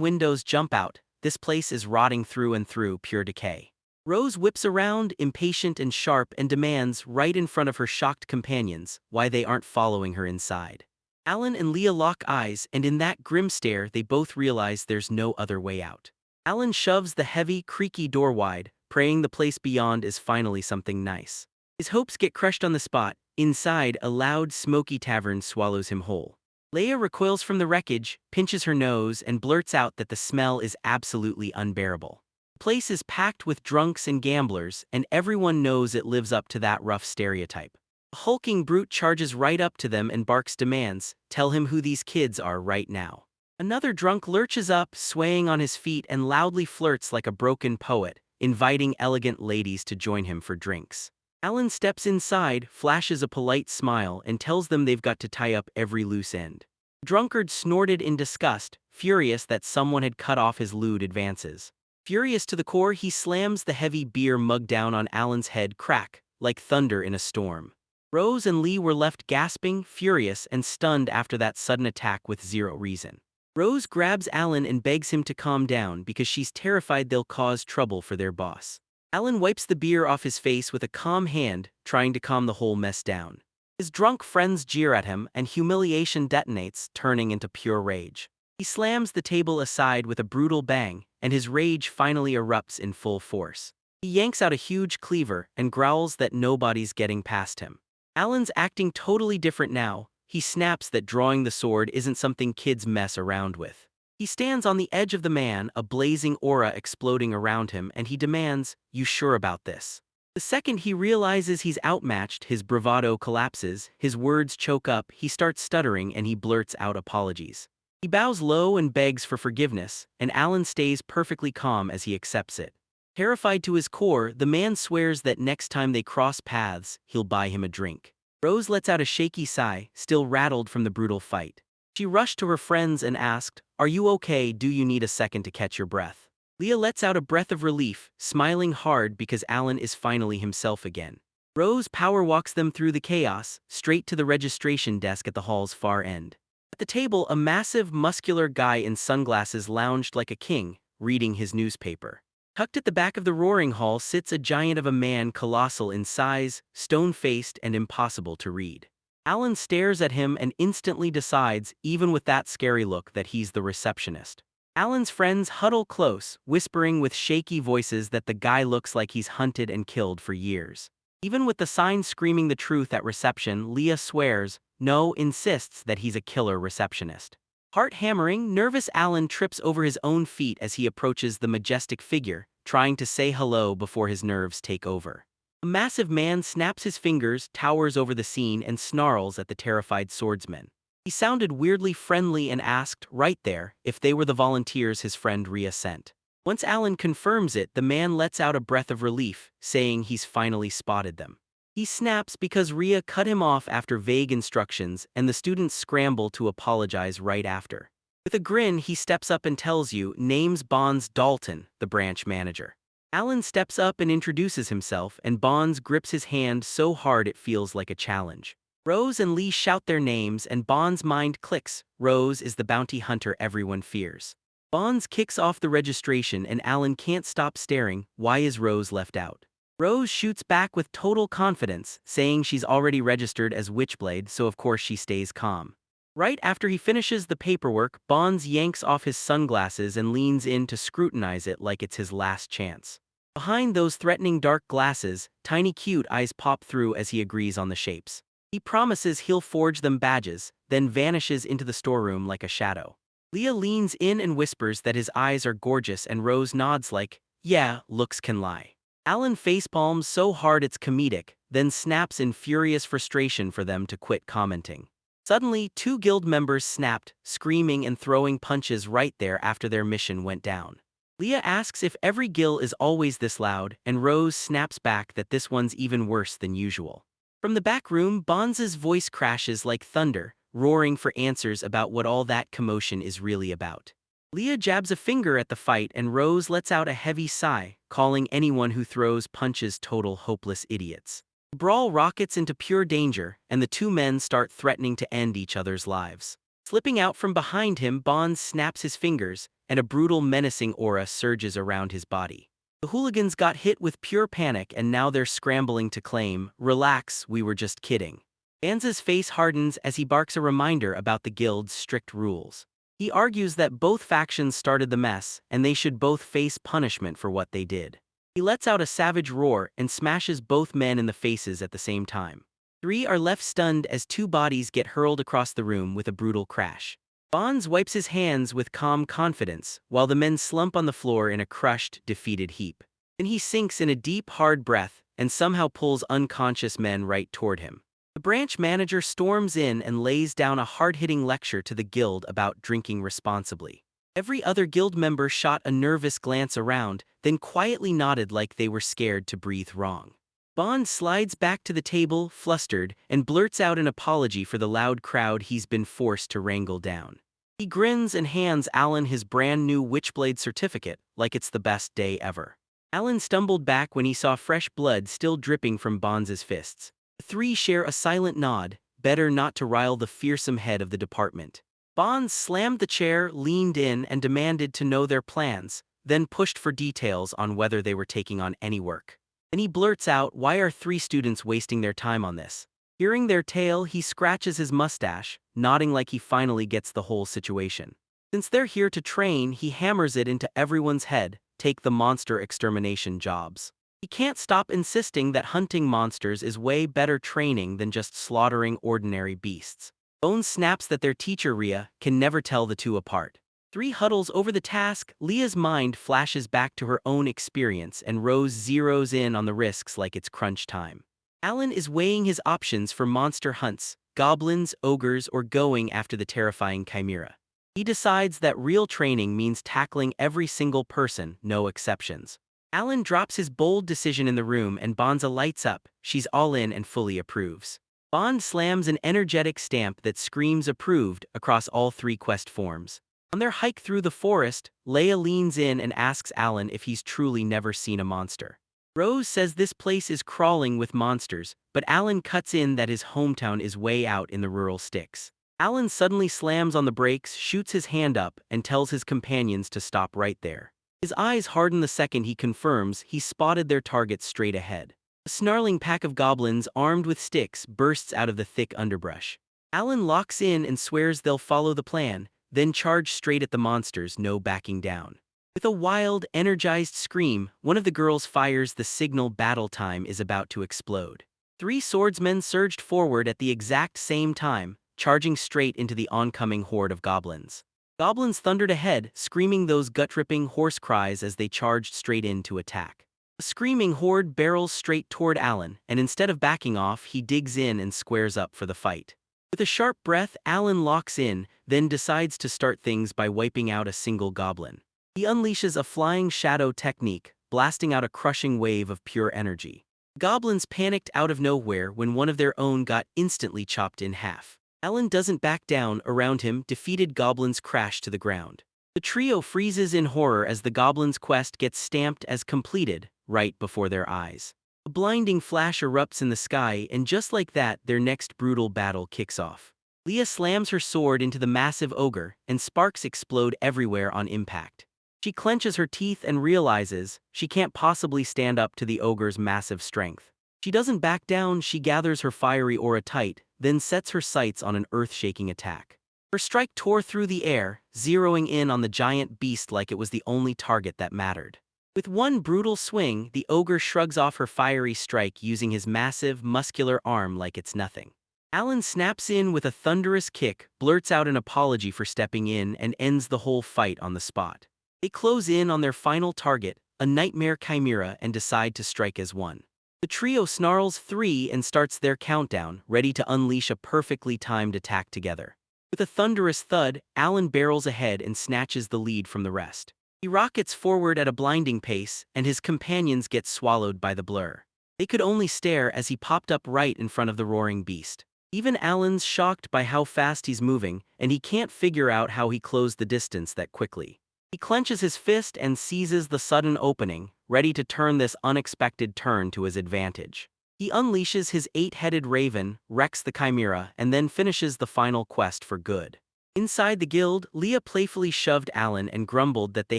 windows jump out. This place is rotting through and through, pure decay. Rose whips around, impatient and sharp, and demands, right in front of her shocked companions, why they aren't following her inside. Alan and Leah lock eyes, and in that grim stare they both realize there's no other way out. Alan shoves the heavy, creaky door wide, praying the place beyond is finally something nice. His hopes get crushed on the spot. Inside, a loud, smoky tavern swallows him whole. Leia recoils from the wreckage, pinches her nose, and blurts out that the smell is absolutely unbearable. The place is packed with drunks and gamblers, and everyone knows it lives up to that rough stereotype. A hulking brute charges right up to them and barks demands, "Tell him who these kids are right now." Another drunk lurches up, swaying on his feet, and loudly flirts like a broken poet, inviting elegant ladies to join him for drinks. Alan steps inside, flashes a polite smile, and tells them they've got to tie up every loose end. The drunkard snorted in disgust, furious that someone had cut off his lewd advances. Furious to the core, he slams the heavy beer mug down on Alan's head, crack, like thunder in a storm. Rose and Lee were left gasping, furious, and stunned after that sudden attack with zero reason. Rose grabs Alan and begs him to calm down because she's terrified they'll cause trouble for their boss. Alan wipes the beer off his face with a calm hand, trying to calm the whole mess down. His drunk friends jeer at him, and humiliation detonates, turning into pure rage. He slams the table aside with a brutal bang, and his rage finally erupts in full force. He yanks out a huge cleaver and growls that nobody's getting past him. Alan's acting totally different now. He snaps that drawing the sword isn't something kids mess around with. He stands on the edge of the man, a blazing aura exploding around him, and he demands, "You sure about this?" The second he realizes he's outmatched, his bravado collapses, his words choke up, he starts stuttering, and he blurts out apologies. He bows low and begs for forgiveness, and Alan stays perfectly calm as he accepts it. Terrified to his core, the man swears that next time they cross paths, he'll buy him a drink. Rose lets out a shaky sigh, still rattled from the brutal fight. She rushed to her friends and asked, "Are you okay? Do you need a second to catch your breath?" Leah lets out a breath of relief, smiling hard because Alan is finally himself again. Rose power walks them through the chaos, straight to the registration desk at the hall's far end. At the table, a massive, muscular guy in sunglasses lounged like a king, reading his newspaper. Tucked at the back of the roaring hall sits a giant of a man, colossal in size, stone-faced, and impossible to read. Alan stares at him and instantly decides, even with that scary look, that he's the receptionist. Alan's friends huddle close, whispering with shaky voices that the guy looks like he's hunted and killed for years. Even with the sign screaming the truth at reception, Leah swears, no, insists that he's a killer receptionist. Heart-hammering, nervous Alan trips over his own feet as he approaches the majestic figure, trying to say hello before his nerves take over. A massive man snaps his fingers, towers over the scene, and snarls at the terrified swordsman. He sounded weirdly friendly and asked, right there, if they were the volunteers his friend Rhea sent. Once Alan confirms it, the man lets out a breath of relief, saying he's finally spotted them. He snaps because Rhea cut him off after vague instructions, and the students scramble to apologize right after. With a grin, he steps up and tells you, name's Bonds Dalton, the branch manager. Alan steps up and introduces himself, and Bonds grips his hand so hard it feels like a challenge. Rose and Lee shout their names, and Bonds' mind clicks. Rose is the bounty hunter everyone fears. Bonds kicks off the registration, and Alan can't stop staring. Why is Rose left out? Rose shoots back with total confidence, saying she's already registered as Witchblade, so of course she stays calm. Right after he finishes the paperwork, Bonds yanks off his sunglasses and leans in to scrutinize it like it's his last chance. Behind those threatening dark glasses, tiny cute eyes pop through as he agrees on the shapes. He promises he'll forge them badges, then vanishes into the storeroom like a shadow. Leah leans in and whispers that his eyes are gorgeous, and Rose nods like, yeah, looks can lie. Alan facepalms so hard it's comedic, then snaps in furious frustration for them to quit commenting. Suddenly, two guild members snapped, screaming and throwing punches right there after their mission went down. Leah asks if every guild is always this loud, and Rose snaps back that this one's even worse than usual. From the back room, Bonza's voice crashes like thunder, roaring for answers about what all that commotion is really about. Leah jabs a finger at the fight and Rose lets out a heavy sigh, calling anyone who throws punches total hopeless idiots. The brawl rockets into pure danger, and the two men start threatening to end each other's lives. Slipping out from behind him, Bonds snaps his fingers, and a brutal menacing aura surges around his body. The hooligans got hit with pure panic and now they're scrambling to claim, "Relax, we were just kidding." Banza's face hardens as he barks a reminder about the guild's strict rules. He argues that both factions started the mess, and they should both face punishment for what they did. He lets out a savage roar and smashes both men in the faces at the same time. Three are left stunned as two bodies get hurled across the room with a brutal crash. Bonds wipes his hands with calm confidence, while the men slump on the floor in a crushed, defeated heap. Then he sinks in a deep, hard breath, and somehow pulls unconscious men right toward him. The branch manager storms in and lays down a hard-hitting lecture to the guild about drinking responsibly. Every other guild member shot a nervous glance around, then quietly nodded like they were scared to breathe wrong. Bond slides back to the table, flustered, and blurts out an apology for the loud crowd he's been forced to wrangle down. He grins and hands Alan his brand new Witchblade certificate, like it's the best day ever. Alan stumbled back when he saw fresh blood still dripping from Bonds' fists. The three share a silent nod, better not to rile the fearsome head of the department. Bonds slammed the chair, leaned in, and demanded to know their plans, then pushed for details on whether they were taking on any work. Then he blurts out, "Why are three students wasting their time on this?" Hearing their tale, he scratches his mustache, nodding like he finally gets the whole situation. Since they're here to train, he hammers it into everyone's head, take the monster extermination jobs. He can't stop insisting that hunting monsters is way better training than just slaughtering ordinary beasts. Bones snaps that their teacher Rhea can never tell the two apart. Three huddles over the task. Leah's mind flashes back to her own experience and Rose zeroes in on the risks like it's crunch time. Alan is weighing his options for monster hunts, goblins, ogres, or going after the terrifying chimera. He decides that real training means tackling every single person, no exceptions. Alan drops his bold decision in the room and Bonza lights up. She's all in and fully approves. Bond slams an energetic stamp that screams approved across all three quest forms. On their hike through the forest, Leia leans in and asks Alan if he's truly never seen a monster. Rose says this place is crawling with monsters, but Alan cuts in that his hometown is way out in the rural sticks. Alan suddenly slams on the brakes, shoots his hand up, and tells his companions to stop right there. His eyes harden the second he confirms he spotted their target straight ahead. A snarling pack of goblins armed with sticks bursts out of the thick underbrush. Alan locks in and swears they'll follow the plan, then charge straight at the monsters, no backing down. With a wild, energized scream, one of the girls fires the signal battle time is about to explode. Three swordsmen surged forward at the exact same time, charging straight into the oncoming horde of goblins. Goblins thundered ahead, screaming those gut-ripping horse cries as they charged straight in to attack. The screaming horde barrels straight toward Alan, and instead of backing off, he digs in and squares up for the fight. With a sharp breath, Alan locks in, then decides to start things by wiping out a single goblin. He unleashes a flying shadow technique, blasting out a crushing wave of pure energy. Goblins panicked out of nowhere when one of their own got instantly chopped in half. Alan doesn't back down. Around him, defeated goblins crash to the ground. The trio freezes in horror as the goblins' quest gets stamped as completed, right before their eyes. A blinding flash erupts in the sky, and just like that, their next brutal battle kicks off. Leah slams her sword into the massive ogre, and sparks explode everywhere on impact. She clenches her teeth and realizes she can't possibly stand up to the ogre's massive strength. She doesn't back down. She gathers her fiery aura tight, then sets her sights on an earth-shaking attack. Her strike tore through the air, zeroing in on the giant beast like it was the only target that mattered. With one brutal swing, the ogre shrugs off her fiery strike using his massive, muscular arm like it's nothing. Alan snaps in with a thunderous kick, blurts out an apology for stepping in, and ends the whole fight on the spot. They close in on their final target, a nightmare chimera, and decide to strike as one. The trio snarls 3 and starts their countdown, ready to unleash a perfectly timed attack together. With a thunderous thud, Alan barrels ahead and snatches the lead from the rest. He rockets forward at a blinding pace, and his companions get swallowed by the blur. They could only stare as he popped up right in front of the roaring beast. Even Alan's shocked by how fast he's moving, and he can't figure out how he closed the distance that quickly. He clenches his fist and seizes the sudden opening, ready to turn this unexpected turn to his advantage. He unleashes his 8-headed raven, wrecks the chimera, and then finishes the final quest for good. Inside the guild, Leah playfully shoved Alan and grumbled that they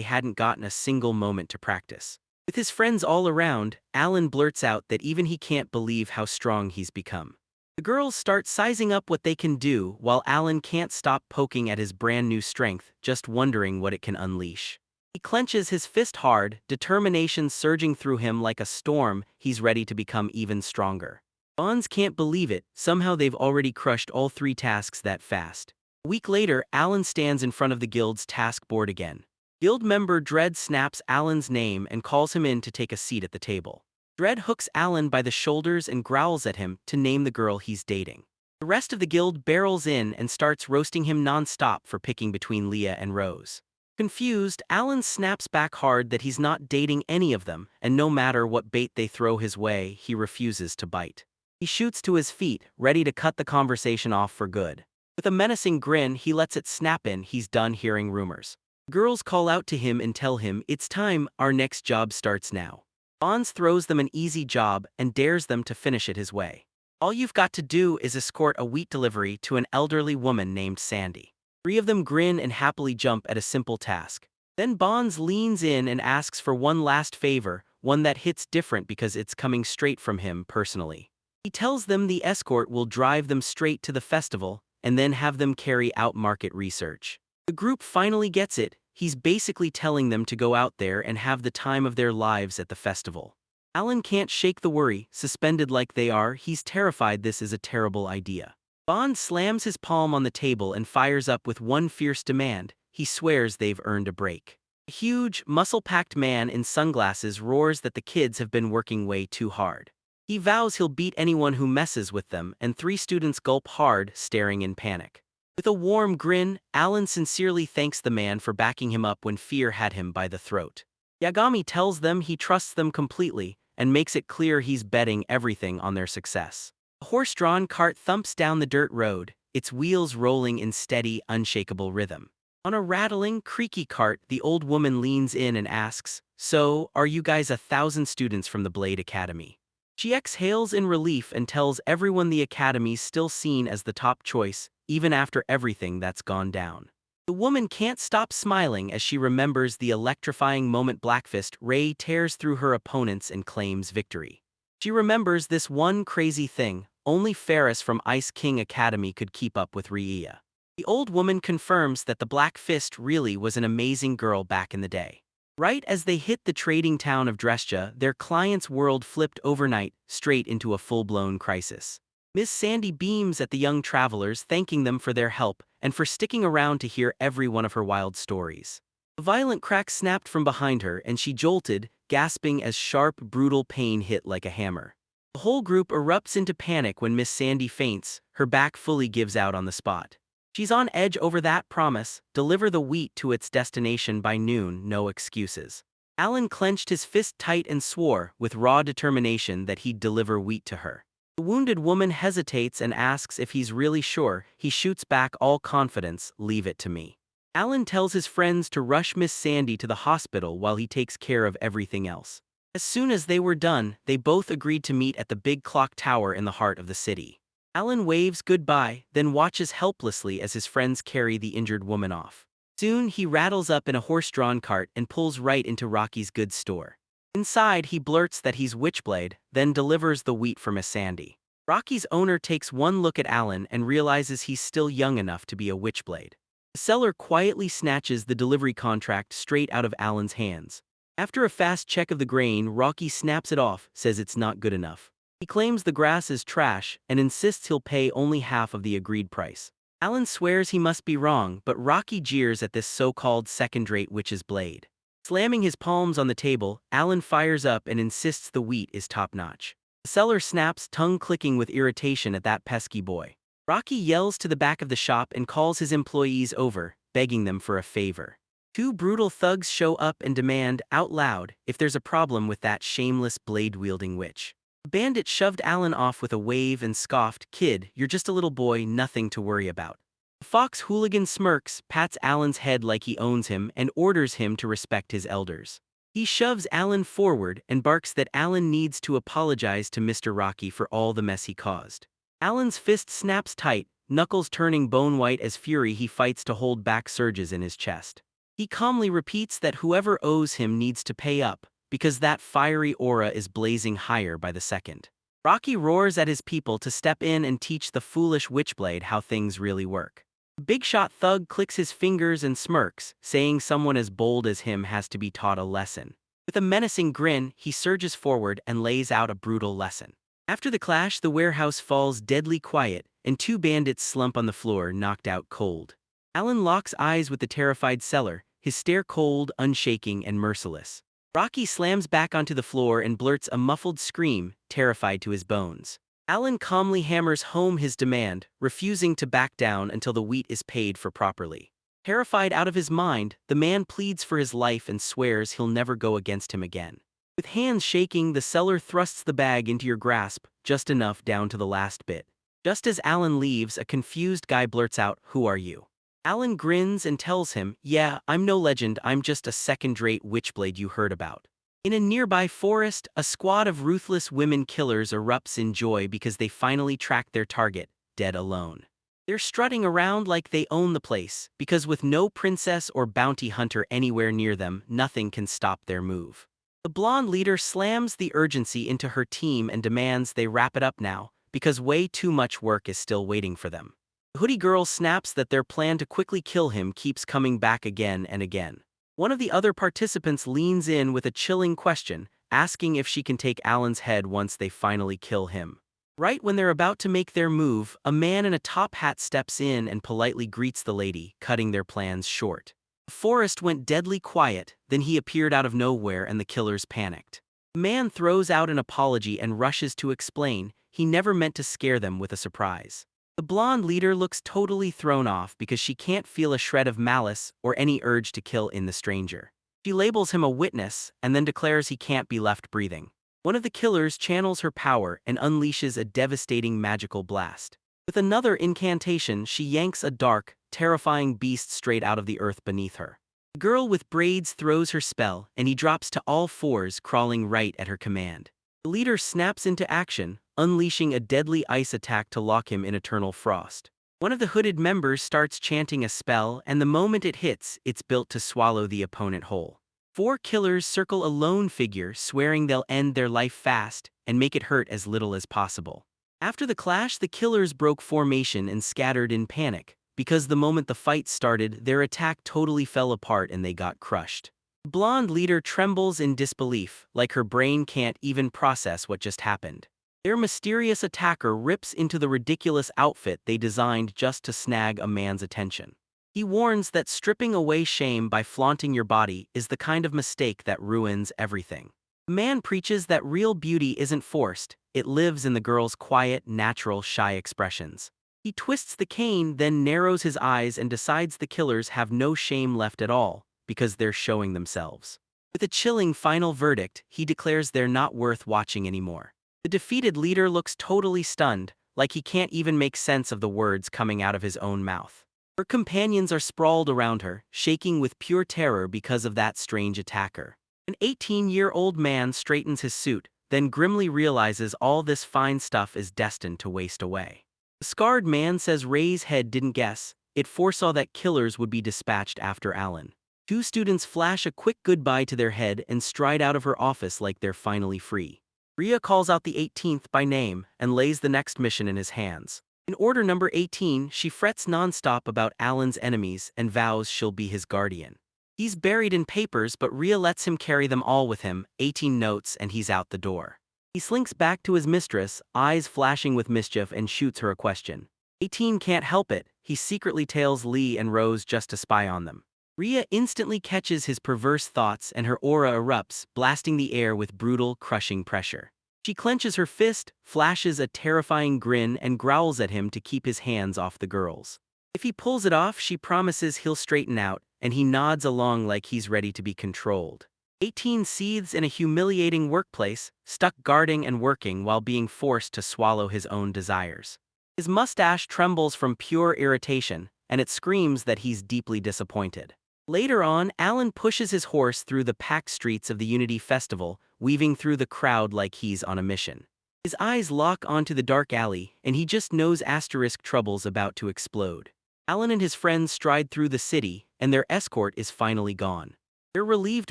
hadn't gotten a single moment to practice. With his friends all around, Alan blurts out that even he can't believe how strong he's become. The girls start sizing up what they can do, while Alan can't stop poking at his brand new strength, just wondering what it can unleash. He clenches his fist hard, determination surging through him like a storm. He's ready to become even stronger. Bonds can't believe it, somehow they've already crushed all 3 tasks that fast. A week later, Alan stands in front of the guild's task board again. Guild member Dread snaps Alan's name and calls him in to take a seat at the table. Dread hooks Alan by the shoulders and growls at him to name the girl he's dating. The rest of the guild barrels in and starts roasting him non-stop for picking between Leah and Rose. Confused, Alan snaps back hard that he's not dating any of them, and no matter what bait they throw his way, he refuses to bite. He shoots to his feet, ready to cut the conversation off for good. With a menacing grin, he lets it snap in he's done hearing rumors. Girls call out to him and tell him, "It's time, our next job starts now." Bonds throws them an easy job and dares them to finish it his way. All you've got to do is escort a wheat delivery to an elderly woman named Sandy. 3 of them grin and happily jump at a simple task. Then Bonds leans in and asks for one last favor, one that hits different because it's coming straight from him personally. He tells them the escort will drive them straight to the festival, and then have them carry out market research. The group finally gets it. He's basically telling them to go out there and have the time of their lives at the festival. Alan can't shake the worry, suspended like they are. He's terrified this is a terrible idea. Bond slams his palm on the table and fires up with one fierce demand. He swears they've earned a break. A huge, muscle-packed man in sunglasses roars that the kids have been working way too hard. He vows he'll beat anyone who messes with them, and 3 students gulp hard, staring in panic. With a warm grin, Alan sincerely thanks the man for backing him up when fear had him by the throat. Yagami tells them he trusts them completely, and makes it clear he's betting everything on their success. A horse-drawn cart thumps down the dirt road, its wheels rolling in steady, unshakable rhythm. On a rattling, creaky cart, the old woman leans in and asks, "So, are you guys 1,000 students from the Blade Academy?" She exhales in relief and tells everyone the academy's still seen as the top choice, even after everything that's gone down. The woman can't stop smiling as she remembers the electrifying moment Blackfist Ray tears through her opponents and claims victory. She remembers this one crazy thing: only Ferris from Ice King Academy could keep up with Rhea. The old woman confirms that the Black Fist really was an amazing girl back in the day. Right as they hit the trading town of Drestia, their client's world flipped overnight, straight into a full-blown crisis. Miss Sandy beams at the young travelers, thanking them for their help and for sticking around to hear every one of her wild stories. A violent crack snapped from behind her and she jolted, gasping as sharp, brutal pain hit like a hammer. The whole group erupts into panic when Miss Sandy faints, her back fully gives out on the spot. She's on edge over that promise: deliver the wheat to its destination by noon, no excuses. Alan clenched his fist tight and swore, with raw determination, that he'd deliver wheat to her. The wounded woman hesitates and asks if he's really sure. He shoots back all confidence, "Leave it to me." Alan tells his friends to rush Miss Sandy to the hospital while he takes care of everything else. As soon as they were done, they both agreed to meet at the big clock tower in the heart of the city. Alan waves goodbye, then watches helplessly as his friends carry the injured woman off. Soon he rattles up in a horse-drawn cart and pulls right into Rocky's goods store. Inside, he blurts that he's Witchblade, then delivers the wheat for Miss Sandy. Rocky's owner takes one look at Alan and realizes he's still young enough to be a Witchblade. The seller quietly snatches the delivery contract straight out of Alan's hands. After a fast check of the grain, Rocky snaps it off, says it's not good enough. He claims the grass is trash and insists he'll pay only half of the agreed price. Alan swears he must be wrong, but Rocky jeers at this so-called second-rate witch's blade. Slamming his palms on the table, Alan fires up and insists the wheat is top-notch. The seller snaps, tongue clicking with irritation at that pesky boy. Rocky yells to the back of the shop and calls his employees over, begging them for a favor. Two brutal thugs show up and demand, out loud, if there's a problem with that shameless blade-wielding witch. The bandit shoved Alan off with a wave and scoffed, "Kid, you're just a little boy, nothing to worry about." The fox hooligan smirks, pats Alan's head like he owns him, and orders him to respect his elders. He shoves Alan forward and barks that Alan needs to apologize to Mr. Rocky for all the mess he caused. Alan's fist snaps tight, knuckles turning bone-white as fury he fights to hold back surges in his chest. He calmly repeats that whoever owes him needs to pay up, because that fiery aura is blazing higher by the second. Rocky roars at his people to step in and teach the foolish witchblade how things really work. The big-shot thug clicks his fingers and smirks, saying someone as bold as him has to be taught a lesson. With a menacing grin, he surges forward and lays out a brutal lesson. After the clash, the warehouse falls deadly quiet, and two bandits slump on the floor, knocked out cold. Alan locks eyes with the terrified seller, his stare cold, unshaking, and merciless. Rocky slams back onto the floor and blurts a muffled scream, terrified to his bones. Alan calmly hammers home his demand, refusing to back down until the wheat is paid for properly. Terrified out of his mind, the man pleads for his life and swears he'll never go against him again. With hands shaking, the seller thrusts the bag into your grasp, just enough down to the last bit. Just as Alan leaves, a confused guy blurts out, "Who are you?" Alan grins and tells him, "Yeah, I'm no legend, I'm just a second-rate witchblade you heard about." In a nearby forest, a squad of ruthless women killers erupts in joy because they finally tracked their target, dead alone. They're strutting around like they own the place, because with no princess or bounty hunter anywhere near them, nothing can stop their move. The blonde leader slams the urgency into her team and demands they wrap it up now, because way too much work is still waiting for them. The hoodie girl snaps that their plan to quickly kill him keeps coming back again and again. One of the other participants leans in with a chilling question, asking if she can take Alan's head once they finally kill him. Right when they're about to make their move, a man in a top hat steps in and politely greets the lady, cutting their plans short. The forest went deadly quiet, then he appeared out of nowhere and the killers panicked. The man throws out an apology and rushes to explain he never meant to scare them with a surprise. The blonde leader looks totally thrown off because she can't feel a shred of malice or any urge to kill in the stranger. She labels him a witness and then declares he can't be left breathing. One of the killers channels her power and unleashes a devastating magical blast. With another incantation, she yanks a dark, terrifying beast straight out of the earth beneath her. The girl with braids throws her spell, and he drops to all fours, crawling right at her command. The leader snaps into action, unleashing a deadly ice attack to lock him in eternal frost. One of the hooded members starts chanting a spell, and the moment it hits, it's built to swallow the opponent whole. 4 killers circle a lone figure, swearing they'll end their life fast and make it hurt as little as possible. After the clash, the killers broke formation and scattered in panic, because the moment the fight started, their attack totally fell apart and they got crushed. The blonde leader trembles in disbelief, like her brain can't even process what just happened. Their mysterious attacker rips into the ridiculous outfit they designed just to snag a man's attention. He warns that stripping away shame by flaunting your body is the kind of mistake that ruins everything. The man preaches that real beauty isn't forced, it lives in the girl's quiet, natural, shy expressions. He twists the cane, then narrows his eyes and decides the killers have no shame left at all, because they're showing themselves. With a chilling final verdict, he declares they're not worth watching anymore. The defeated leader looks totally stunned, like he can't even make sense of the words coming out of his own mouth. Her companions are sprawled around her, shaking with pure terror because of that strange attacker. An 18-year-old man straightens his suit, then grimly realizes all this fine stuff is destined to waste away. The scarred man says Ray's head didn't guess, it foresaw that killers would be dispatched after Alan. 2 students flash a quick goodbye to their head and stride out of her office like they're finally free. Rhea calls out the 18th by name and lays the next mission in his hands. In order number 18, she frets nonstop about Alan's enemies and vows she'll be his guardian. He's buried in papers, but Rhea lets him carry them all with him, 18 notes, and he's out the door. He slinks back to his mistress, eyes flashing with mischief, and shoots her a question. 18 can't help it, he secretly tails Lee and Rose just to spy on them. Rhea instantly catches his perverse thoughts and her aura erupts, blasting the air with brutal, crushing pressure. She clenches her fist, flashes a terrifying grin and growls at him to keep his hands off the girls. If he pulls it off, she promises he'll straighten out, and he nods along like he's ready to be controlled. 18 seethes in a humiliating workplace, stuck guarding and working while being forced to swallow his own desires. His mustache trembles from pure irritation, and it screams that he's deeply disappointed. Later on, Alan pushes his horse through the packed streets of the Unity Festival, weaving through the crowd like he's on a mission. His eyes lock onto the dark alley, and he just knows asterisk trouble's about to explode. Alan and his friends stride through the city, and their escort is finally gone. They're relieved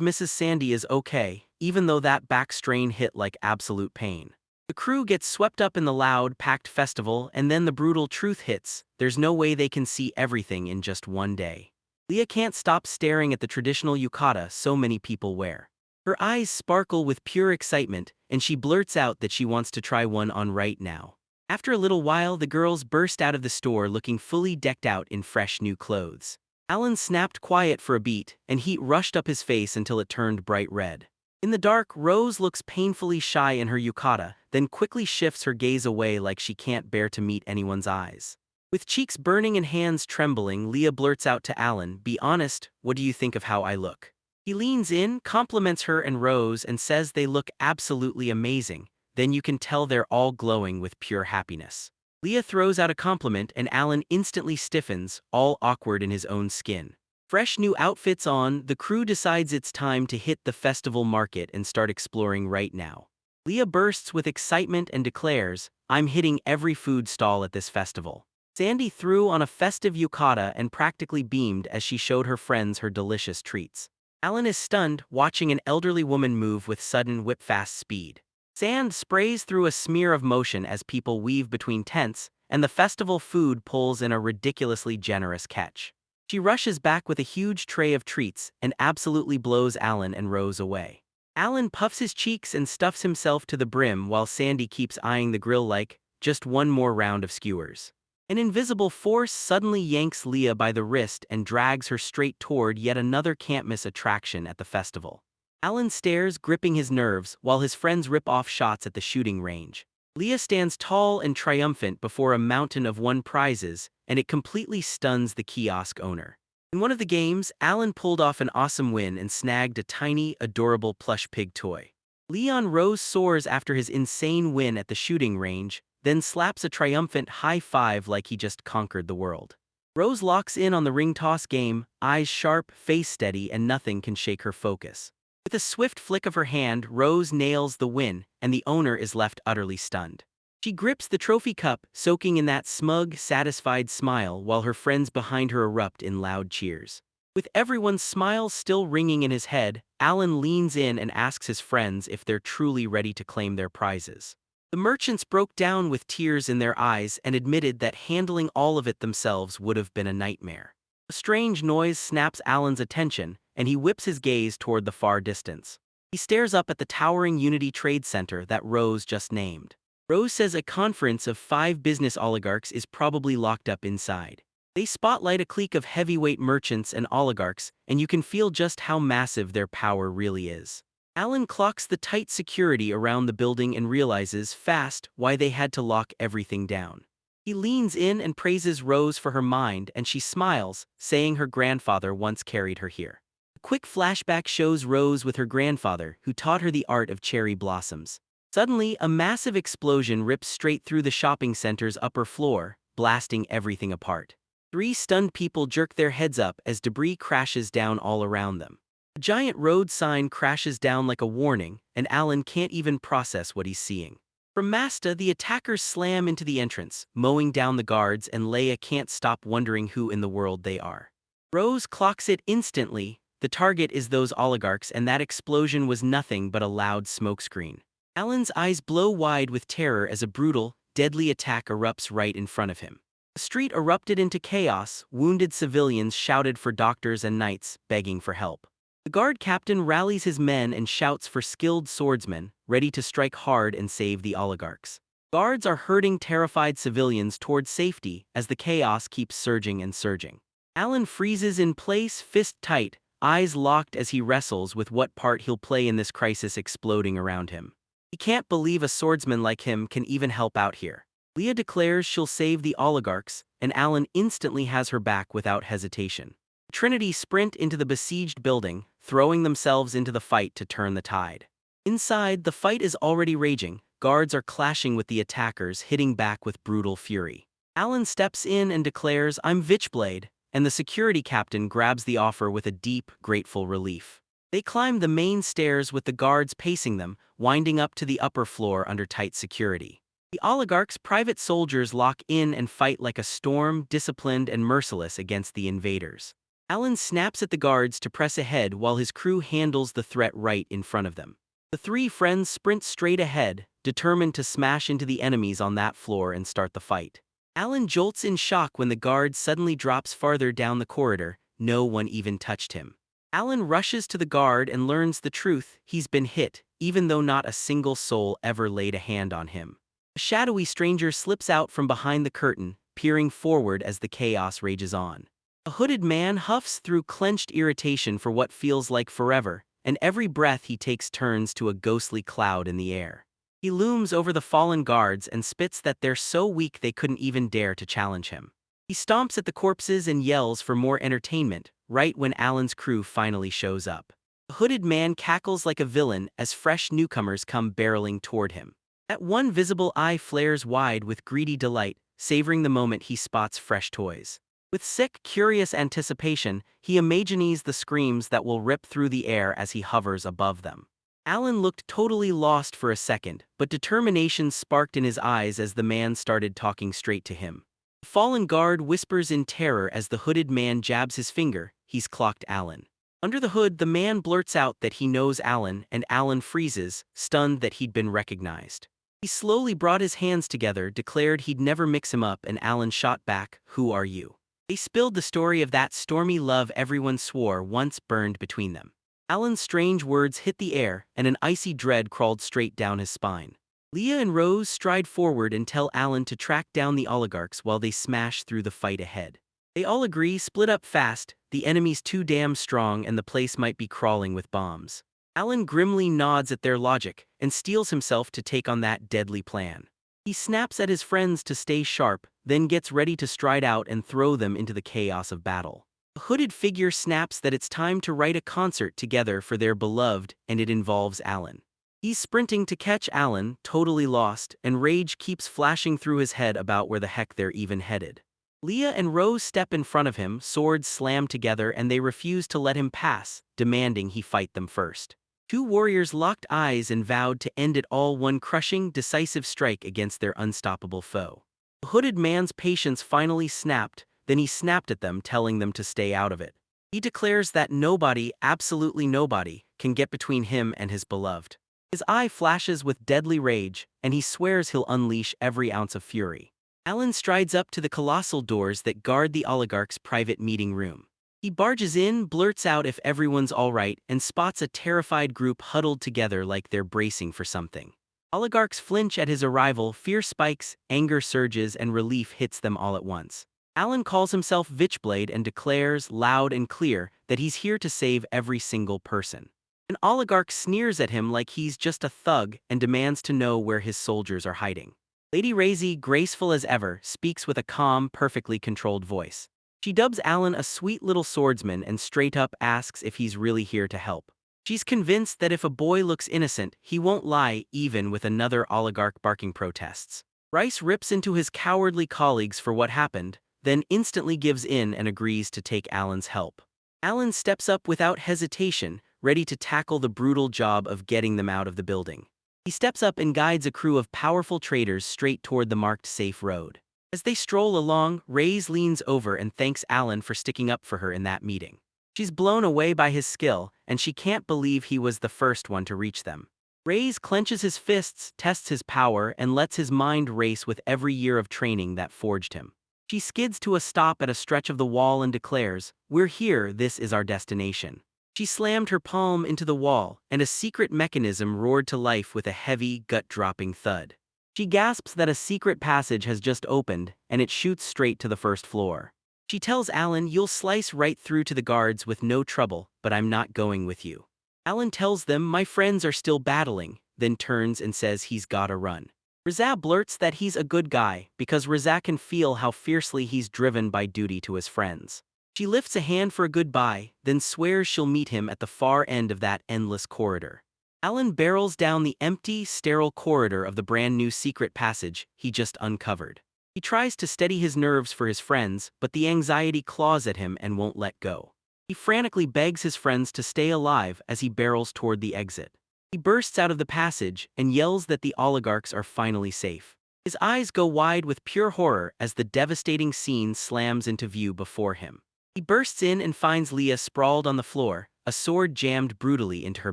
Mrs. Sandy is okay, even though that back strain hit like absolute pain. The crew gets swept up in the loud, packed festival, and then the brutal truth hits: there's no way they can see everything in just one day. Leah can't stop staring at the traditional yukata so many people wear. Her eyes sparkle with pure excitement, and she blurts out that she wants to try one on right now. After a little while, the girls burst out of the store looking fully decked out in fresh new clothes. Alan snapped quiet for a beat, and heat rushed up his face until it turned bright red. In the dark, Rose looks painfully shy in her yukata, then quickly shifts her gaze away like she can't bear to meet anyone's eyes. With cheeks burning and hands trembling, Leah blurts out to Alan, "Be honest, what do you think of how I look?" He leans in, compliments her and Rose, and says they look absolutely amazing. Then you can tell they're all glowing with pure happiness. Leah throws out a compliment and Alan instantly stiffens, all awkward in his own skin. Fresh new outfits on, the crew decides it's time to hit the festival market and start exploring right now. Leah bursts with excitement and declares, "I'm hitting every food stall at this festival." Sandy threw on a festive yukata and practically beamed as she showed her friends her delicious treats. Alan is stunned, watching an elderly woman move with sudden whip-fast speed. Sand sprays through a smear of motion as people weave between tents, and the festival food pulls in a ridiculously generous catch. She rushes back with a huge tray of treats and absolutely blows Alan and Rose away. Alan puffs his cheeks and stuffs himself to the brim while Sandy keeps eyeing the grill like, just one more round of skewers. An invisible force suddenly yanks Leah by the wrist and drags her straight toward yet another can't-miss attraction at the festival. Alan stares, gripping his nerves, while his friends rip off shots at the shooting range. Leah stands tall and triumphant before a mountain of won prizes, and it completely stuns the kiosk owner. In one of the games, Alan pulled off an awesome win and snagged a tiny, adorable plush pig toy. Leon Rose soars after his insane win at the shooting range, then slaps a triumphant high five like he just conquered the world. Rose locks in on the ring toss game, eyes sharp, face steady, and nothing can shake her focus. With a swift flick of her hand, Rose nails the win, and the owner is left utterly stunned. She grips the trophy cup, soaking in that smug, satisfied smile while her friends behind her erupt in loud cheers. With everyone's smiles still ringing in his head, Alan leans in and asks his friends if they're truly ready to claim their prizes. The merchants broke down with tears in their eyes and admitted that handling all of it themselves would have been a nightmare. A strange noise snaps Alan's attention, and he whips his gaze toward the far distance. He stares up at the towering Unity Trade Center that Rose just named. Rose says a conference of 5 business oligarchs is probably locked up inside. They spotlight a clique of heavyweight merchants and oligarchs, and you can feel just how massive their power really is. Alan clocks the tight security around the building and realizes fast why they had to lock everything down. He leans in and praises Rose for her mind, and she smiles, saying her grandfather once carried her here. A quick flashback shows Rose with her grandfather, who taught her the art of cherry blossoms. Suddenly, a massive explosion rips straight through the shopping center's upper floor, blasting everything apart. 3 stunned people jerk their heads up as debris crashes down all around them. A giant road sign crashes down like a warning, and Alan can't even process what he's seeing. From Masta, the attackers slam into the entrance, mowing down the guards, and Leia can't stop wondering who in the world they are. Rose clocks it instantly. The target is those oligarchs, and that explosion was nothing but a loud smokescreen. Alan's eyes blow wide with terror as a brutal, deadly attack erupts right in front of him. The street erupted into chaos, wounded civilians shouted for doctors and knights, begging for help. The guard captain rallies his men and shouts for skilled swordsmen, ready to strike hard and save the oligarchs. Guards are herding terrified civilians toward safety as the chaos keeps surging and surging. Alan freezes in place, fist tight, eyes locked as he wrestles with what part he'll play in this crisis exploding around him. He can't believe a swordsman like him can even help out here. Leah declares she'll save the oligarchs, and Alan instantly has her back without hesitation. Trinity sprint into the besieged building, throwing themselves into the fight to turn the tide. Inside, the fight is already raging, guards are clashing with the attackers, hitting back with brutal fury. Alan steps in and declares, "I'm Witchblade," and the security captain grabs the offer with a deep, grateful relief. They climb the main stairs with the guards pacing them, winding up to the upper floor under tight security. The oligarchs' private soldiers lock in and fight like a storm, disciplined and merciless against the invaders. Alan snaps at the guards to press ahead while his crew handles the threat right in front of them. The three friends sprint straight ahead, determined to smash into the enemies on that floor and start the fight. Alan jolts in shock when the guard suddenly drops farther down the corridor. No one even touched him. Alan rushes to the guard and learns the truth: he's been hit, even though not a single soul ever laid a hand on him. A shadowy stranger slips out from behind the curtain, peering forward as the chaos rages on. A hooded man huffs through clenched irritation for what feels like forever, and every breath he takes turns to a ghostly cloud in the air. He looms over the fallen guards and spits that they're so weak they couldn't even dare to challenge him. He stomps at the corpses and yells for more entertainment, right when Alan's crew finally shows up. The hooded man cackles like a villain as fresh newcomers come barreling toward him. That one visible eye flares wide with greedy delight, savoring the moment he spots fresh toys. With sick, curious anticipation, he imagines the screams that will rip through the air as he hovers above them. Alan looked totally lost for a second, but determination sparked in his eyes as the man started talking straight to him. The fallen guard whispers in terror as the hooded man jabs his finger. He's clocked Alan. Under the hood, the man blurts out that he knows Alan, and Alan freezes, stunned that he'd been recognized. He slowly brought his hands together, declared he'd never mix him up, and Alan shot back, "Who are you?" They spilled the story of that stormy love everyone swore once burned between them. Alan's strange words hit the air, and an icy dread crawled straight down his spine. Leah and Rose stride forward and tell Alan to track down the oligarchs while they smash through the fight ahead. They all agree, split up fast, the enemy's too damn strong and the place might be crawling with bombs. Alan grimly nods at their logic and steels himself to take on that deadly plan. He snaps at his friends to stay sharp, then gets ready to stride out and throw them into the chaos of battle. A hooded figure snaps that it's time to write a concert together for their beloved, and it involves Alan. He's sprinting to catch Alan, totally lost, and rage keeps flashing through his head about where the heck they're even headed. Leah and Rose step in front of him, swords slam together, and they refuse to let him pass, demanding he fight them first. Two warriors locked eyes and vowed to end it all, one crushing, decisive strike against their unstoppable foe. The hooded man's patience finally snapped, then he snapped at them, telling them to stay out of it. He declares that nobody, absolutely nobody, can get between him and his beloved. His eye flashes with deadly rage, and he swears he'll unleash every ounce of fury. Alan strides up to the colossal doors that guard the oligarch's private meeting room. He barges in, blurts out if everyone's all right, and spots a terrified group huddled together like they're bracing for something. Oligarchs flinch at his arrival, fear spikes, anger surges, and relief hits them all at once. Alan calls himself Witchblade and declares, loud and clear, that he's here to save every single person. An oligarch sneers at him like he's just a thug and demands to know where his soldiers are hiding. Lady Razy, graceful as ever, speaks with a calm, perfectly controlled voice. She dubs Alan a sweet little swordsman and straight up asks if he's really here to help. She's convinced that if a boy looks innocent, he won't lie, even with another oligarch barking protests. Rice rips into his cowardly colleagues for what happened, then instantly gives in and agrees to take Alan's help. Alan steps up without hesitation, ready to tackle the brutal job of getting them out of the building. He steps up and guides a crew of powerful traders straight toward the marked safe road. As they stroll along, Reyes leans over and thanks Alan for sticking up for her in that meeting. She's blown away by his skill, and she can't believe he was the first one to reach them. Reyes clenches his fists, tests his power, and lets his mind race with every year of training that forged him. She skids to a stop at a stretch of the wall and declares, "We're here, this is our destination." She slammed her palm into the wall, and a secret mechanism roared to life with a heavy, gut-dropping thud. She gasps that a secret passage has just opened, and it shoots straight to the first floor. She tells Alan, "You'll slice right through to the guards with no trouble, but I'm not going with you." Alan tells them, "My friends are still battling," then turns and says he's gotta run. Reza blurts that he's a good guy because Reza can feel how fiercely he's driven by duty to his friends. She lifts a hand for a goodbye, then swears she'll meet him at the far end of that endless corridor. Alan barrels down the empty, sterile corridor of the brand new secret passage he just uncovered. He tries to steady his nerves for his friends, but the anxiety claws at him and won't let go. He frantically begs his friends to stay alive as he barrels toward the exit. He bursts out of the passage and yells that the oligarchs are finally safe. His eyes go wide with pure horror as the devastating scene slams into view before him. He bursts in and finds Leah sprawled on the floor, a sword jammed brutally into her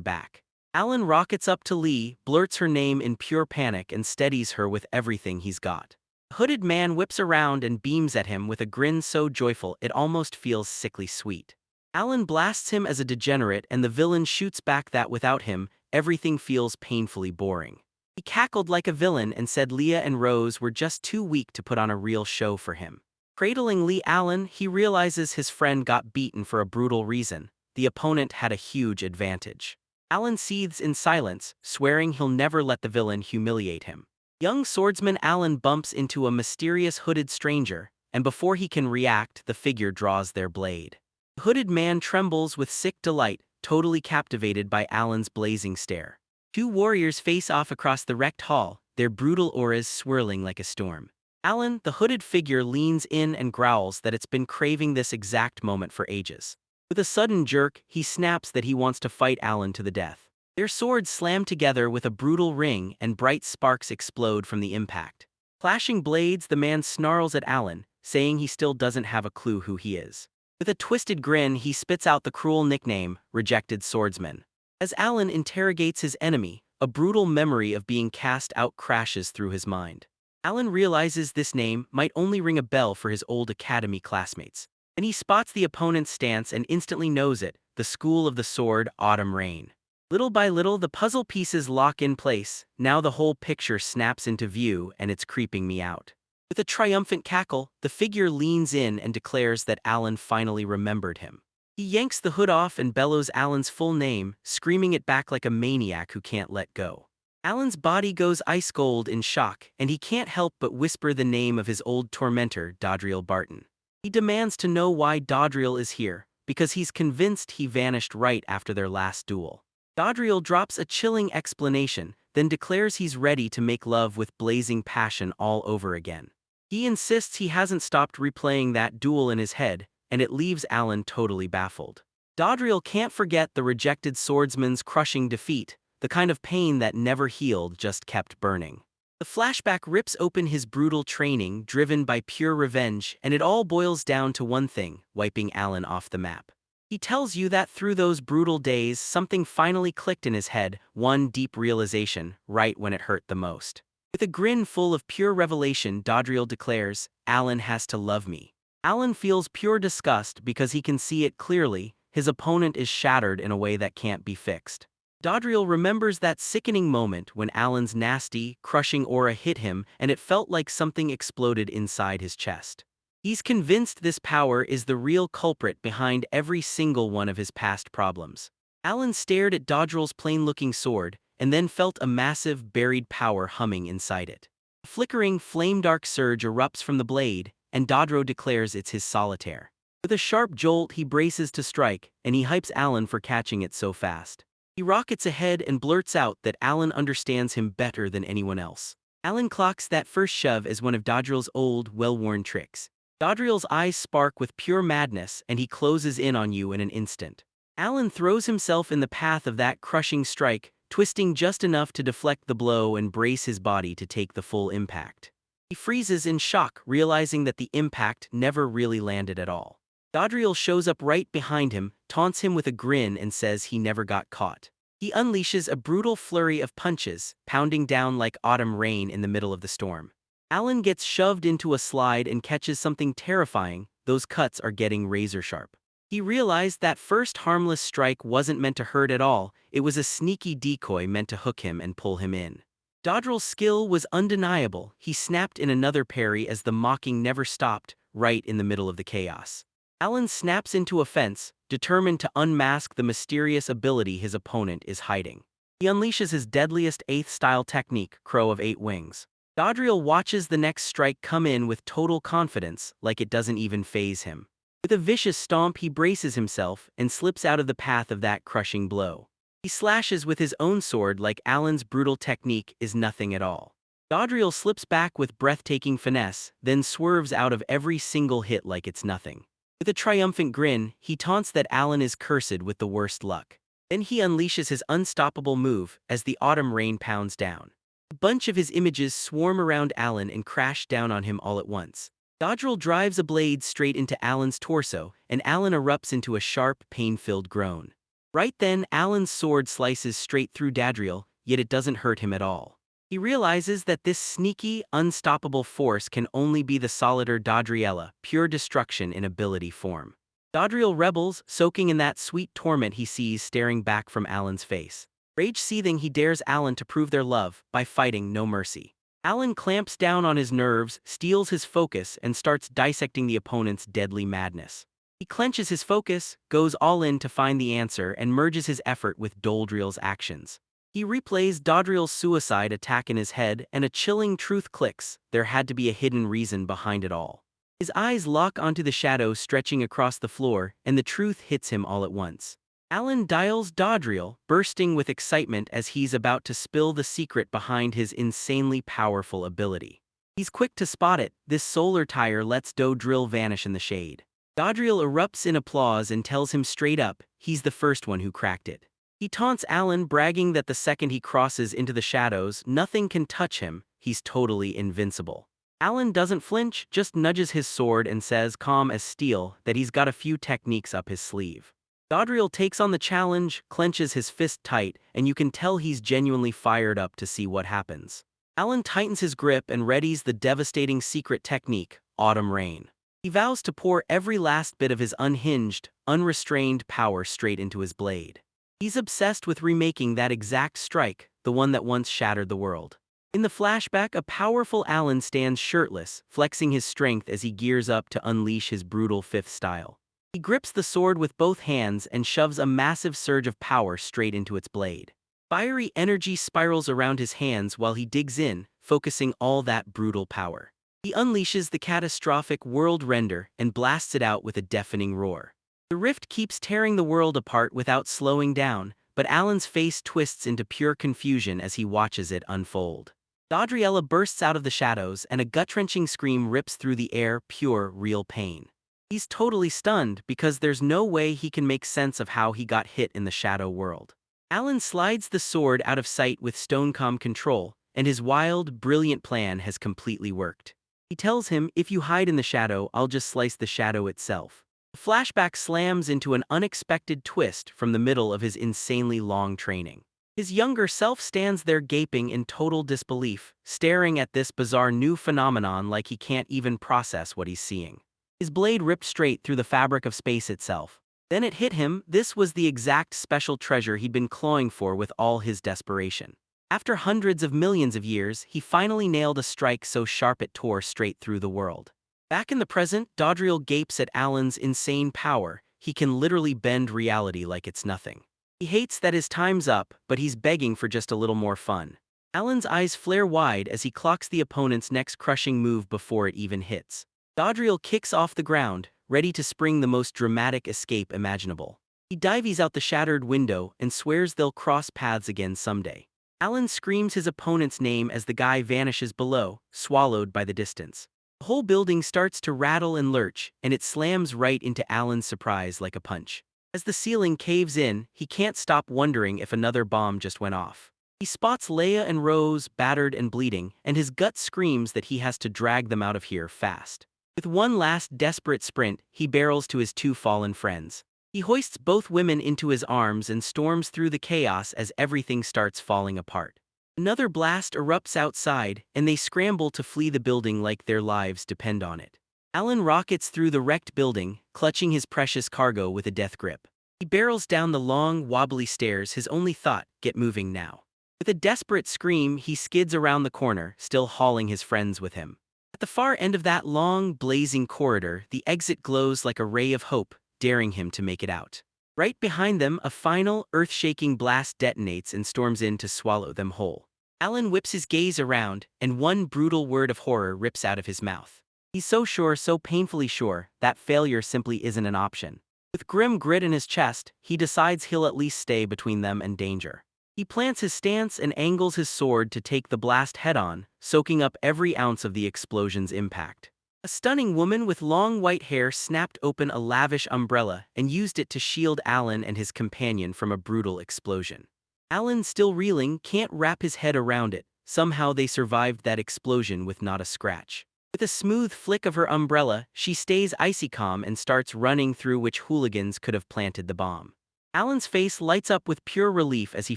back. Alan rockets up to Lee, blurts her name in pure panic and steadies her with everything he's got. The hooded man whips around and beams at him with a grin so joyful it almost feels sickly sweet. Alan blasts him as a degenerate and the villain shoots back that without him, everything feels painfully boring. He cackled like a villain and said Leah and Rose were just too weak to put on a real show for him. Cradling Lee Allen, he realizes his friend got beaten for a brutal reason. The opponent had a huge advantage. Alan seethes in silence, swearing he'll never let the villain humiliate him. Young swordsman Alan bumps into a mysterious hooded stranger, and before he can react, the figure draws their blade. The hooded man trembles with sick delight, totally captivated by Alan's blazing stare. Two warriors face off across the wrecked hall, their brutal auras swirling like a storm. Alan, the hooded figure, leans in and growls that it's been craving this exact moment for ages. With a sudden jerk, he snaps that he wants to fight Alan to the death. Their swords slam together with a brutal ring and bright sparks explode from the impact. Clashing blades, the man snarls at Alan, saying he still doesn't have a clue who he is. With a twisted grin, he spits out the cruel nickname, Rejected Swordsman. As Alan interrogates his enemy, a brutal memory of being cast out crashes through his mind. Alan realizes this name might only ring a bell for his old academy classmates. And he spots the opponent's stance and instantly knows it, the School of the Sword, Autumn Rain. Little by little, the puzzle pieces lock in place. Now the whole picture snaps into view and it's creeping me out. With a triumphant cackle, the figure leans in and declares that Alan finally remembered him. He yanks the hood off and bellows Alan's full name, screaming it back like a maniac who can't let go. Alan's body goes ice cold in shock, and he can't help but whisper the name of his old tormentor, Dodriel Barton. He demands to know why Dodriel is here, because he's convinced he vanished right after their last duel. Dodriel drops a chilling explanation, then declares he's ready to make love with blazing passion all over again. He insists he hasn't stopped replaying that duel in his head, and it leaves Alan totally baffled. Dodriel can't forget the rejected swordsman's crushing defeat, the kind of pain that never healed, just kept burning. The flashback rips open his brutal training, driven by pure revenge, and it all boils down to one thing: wiping Alan off the map. He tells you that through those brutal days, something finally clicked in his head, one deep realization, right when it hurt the most. With a grin full of pure revelation, Dodriel declares, "Alan has to love me." Alan feels pure disgust because he can see it clearly. His opponent is shattered in a way that can't be fixed. Dodriel remembers that sickening moment when Alan's nasty, crushing aura hit him and it felt like something exploded inside his chest. He's convinced this power is the real culprit behind every single one of his past problems. Alan stared at Dodriel's plain-looking sword and then felt a massive, buried power humming inside it. A flickering, flame-dark surge erupts from the blade, and Dodriel declares it's his solitaire. With a sharp jolt, he braces to strike, and he hypes Alan for catching it so fast. He rockets ahead and blurts out that Alan understands him better than anyone else. Alan clocks that first shove as one of Dodriel's old, well-worn tricks. Dodriel's eyes spark with pure madness and he closes in on you in an instant. Alan throws himself in the path of that crushing strike, twisting just enough to deflect the blow and brace his body to take the full impact. He freezes in shock, realizing that the impact never really landed at all. Dodriel shows up right behind him, taunts him with a grin and says he never got caught. He unleashes a brutal flurry of punches, pounding down like autumn rain in the middle of the storm. Alan gets shoved into a slide and catches something terrifying. Those cuts are getting razor sharp. He realized that first harmless strike wasn't meant to hurt at all, it was a sneaky decoy meant to hook him and pull him in. Dodriel's skill was undeniable. He snapped in another parry as the mocking never stopped, right in the middle of the chaos. Alan snaps into offense, determined to unmask the mysterious ability his opponent is hiding. He unleashes his deadliest 8th-style technique, Crow of 8 Wings. Dodriel watches the next strike come in with total confidence, like it doesn't even faze him. With a vicious stomp, he braces himself and slips out of the path of that crushing blow. He slashes with his own sword like Alan's brutal technique is nothing at all. Dodriel slips back with breathtaking finesse, then swerves out of every single hit like it's nothing. With a triumphant grin, he taunts that Alan is cursed with the worst luck. Then he unleashes his unstoppable move as the autumn rain pounds down. A bunch of his images swarm around Alan and crash down on him all at once. Dodriel drives a blade straight into Alan's torso, and Alan erupts into a sharp, pain-filled groan. Right then, Alan's sword slices straight through Dodriel, yet it doesn't hurt him at all. He realizes that this sneaky, unstoppable force can only be the solider Dodriela, pure destruction in ability form. Dodriel rebels, soaking in that sweet torment he sees staring back from Alan's face. Rage seething, he dares Alan to prove their love by fighting no mercy. Alan clamps down on his nerves, steals his focus, and starts dissecting the opponent's deadly madness. He clenches his focus, goes all in to find the answer, and merges his effort with Dodriel's actions. He replays Dodriel's suicide attack in his head, and a chilling truth clicks: there had to be a hidden reason behind it all. His eyes lock onto the shadow stretching across the floor, and the truth hits him all at once. Alan dials Dodriel, bursting with excitement as he's about to spill the secret behind his insanely powerful ability. He's quick to spot it. This solar tire lets Dodriel vanish in the shade. Dodriel erupts in applause and tells him straight up he's the first one who cracked it. He taunts Alan, bragging that the second he crosses into the shadows, nothing can touch him, he's totally invincible. Alan doesn't flinch, just nudges his sword and says, calm as steel, that he's got a few techniques up his sleeve. Dodriel takes on the challenge, clenches his fist tight, and you can tell he's genuinely fired up to see what happens. Alan tightens his grip and readies the devastating secret technique, Autumn Rain. He vows to pour every last bit of his unhinged, unrestrained power straight into his blade. He's obsessed with remaking that exact strike, the one that once shattered the world. In the flashback, a powerful Alan stands shirtless, flexing his strength as he gears up to unleash his brutal 5th style. He grips the sword with both hands and shoves a massive surge of power straight into its blade. Fiery energy spirals around his hands while he digs in, focusing all that brutal power. He unleashes the catastrophic World Render and blasts it out with a deafening roar. The rift keeps tearing the world apart without slowing down, but Alan's face twists into pure confusion as he watches it unfold. Dodriela bursts out of the shadows and a gut-wrenching scream rips through the air, pure, real pain. He's totally stunned because there's no way he can make sense of how he got hit in the shadow world. Alan slides the sword out of sight with Stonecom control, and his wild, brilliant plan has completely worked. He tells him, if you hide in the shadow, I'll just slice the shadow itself. The flashback slams into an unexpected twist from the middle of his insanely long training. His younger self stands there gaping in total disbelief, staring at this bizarre new phenomenon like he can't even process what he's seeing. His blade ripped straight through the fabric of space itself. Then it hit him: this was the exact special treasure he'd been clawing for with all his desperation. After hundreds of millions of years, he finally nailed a strike so sharp it tore straight through the world. Back in the present, Dodriel gapes at Alan's insane power. He can literally bend reality like it's nothing. He hates that his time's up, but he's begging for just a little more fun. Alan's eyes flare wide as he clocks the opponent's next crushing move before it even hits. Dodriel kicks off the ground, ready to spring the most dramatic escape imaginable. He dives out the shattered window and swears they'll cross paths again someday. Alan screams his opponent's name as the guy vanishes below, swallowed by the distance. The whole building starts to rattle and lurch, and it slams right into Alan's surprise like a punch. As the ceiling caves in, he can't stop wondering if another bomb just went off. He spots Leia and Rose, battered and bleeding, and his gut screams that he has to drag them out of here fast. With one last desperate sprint, he barrels to his 2 fallen friends. He hoists both women into his arms and storms through the chaos as everything starts falling apart. Another blast erupts outside, and they scramble to flee the building like their lives depend on it. Alan rockets through the wrecked building, clutching his precious cargo with a death grip. He barrels down the long, wobbly stairs, his only thought, get moving now. With a desperate scream, he skids around the corner, still hauling his friends with him. At the far end of that long, blazing corridor, the exit glows like a ray of hope, daring him to make it out. Right behind them, a final, earth-shaking blast detonates and storms in to swallow them whole. Alan whips his gaze around, and one brutal word of horror rips out of his mouth. He's so sure, so painfully sure, that failure simply isn't an option. With grim grit in his chest, he decides he'll at least stay between them and danger. He plants his stance and angles his sword to take the blast head-on, soaking up every ounce of the explosion's impact. A stunning woman with long white hair snapped open a lavish umbrella and used it to shield Alan and his companion from a brutal explosion. Alan, still reeling, can't wrap his head around it. Somehow they survived that explosion with not a scratch. With a smooth flick of her umbrella, she stays icy calm and starts running through which hooligans could have planted the bomb. Alan's face lights up with pure relief as he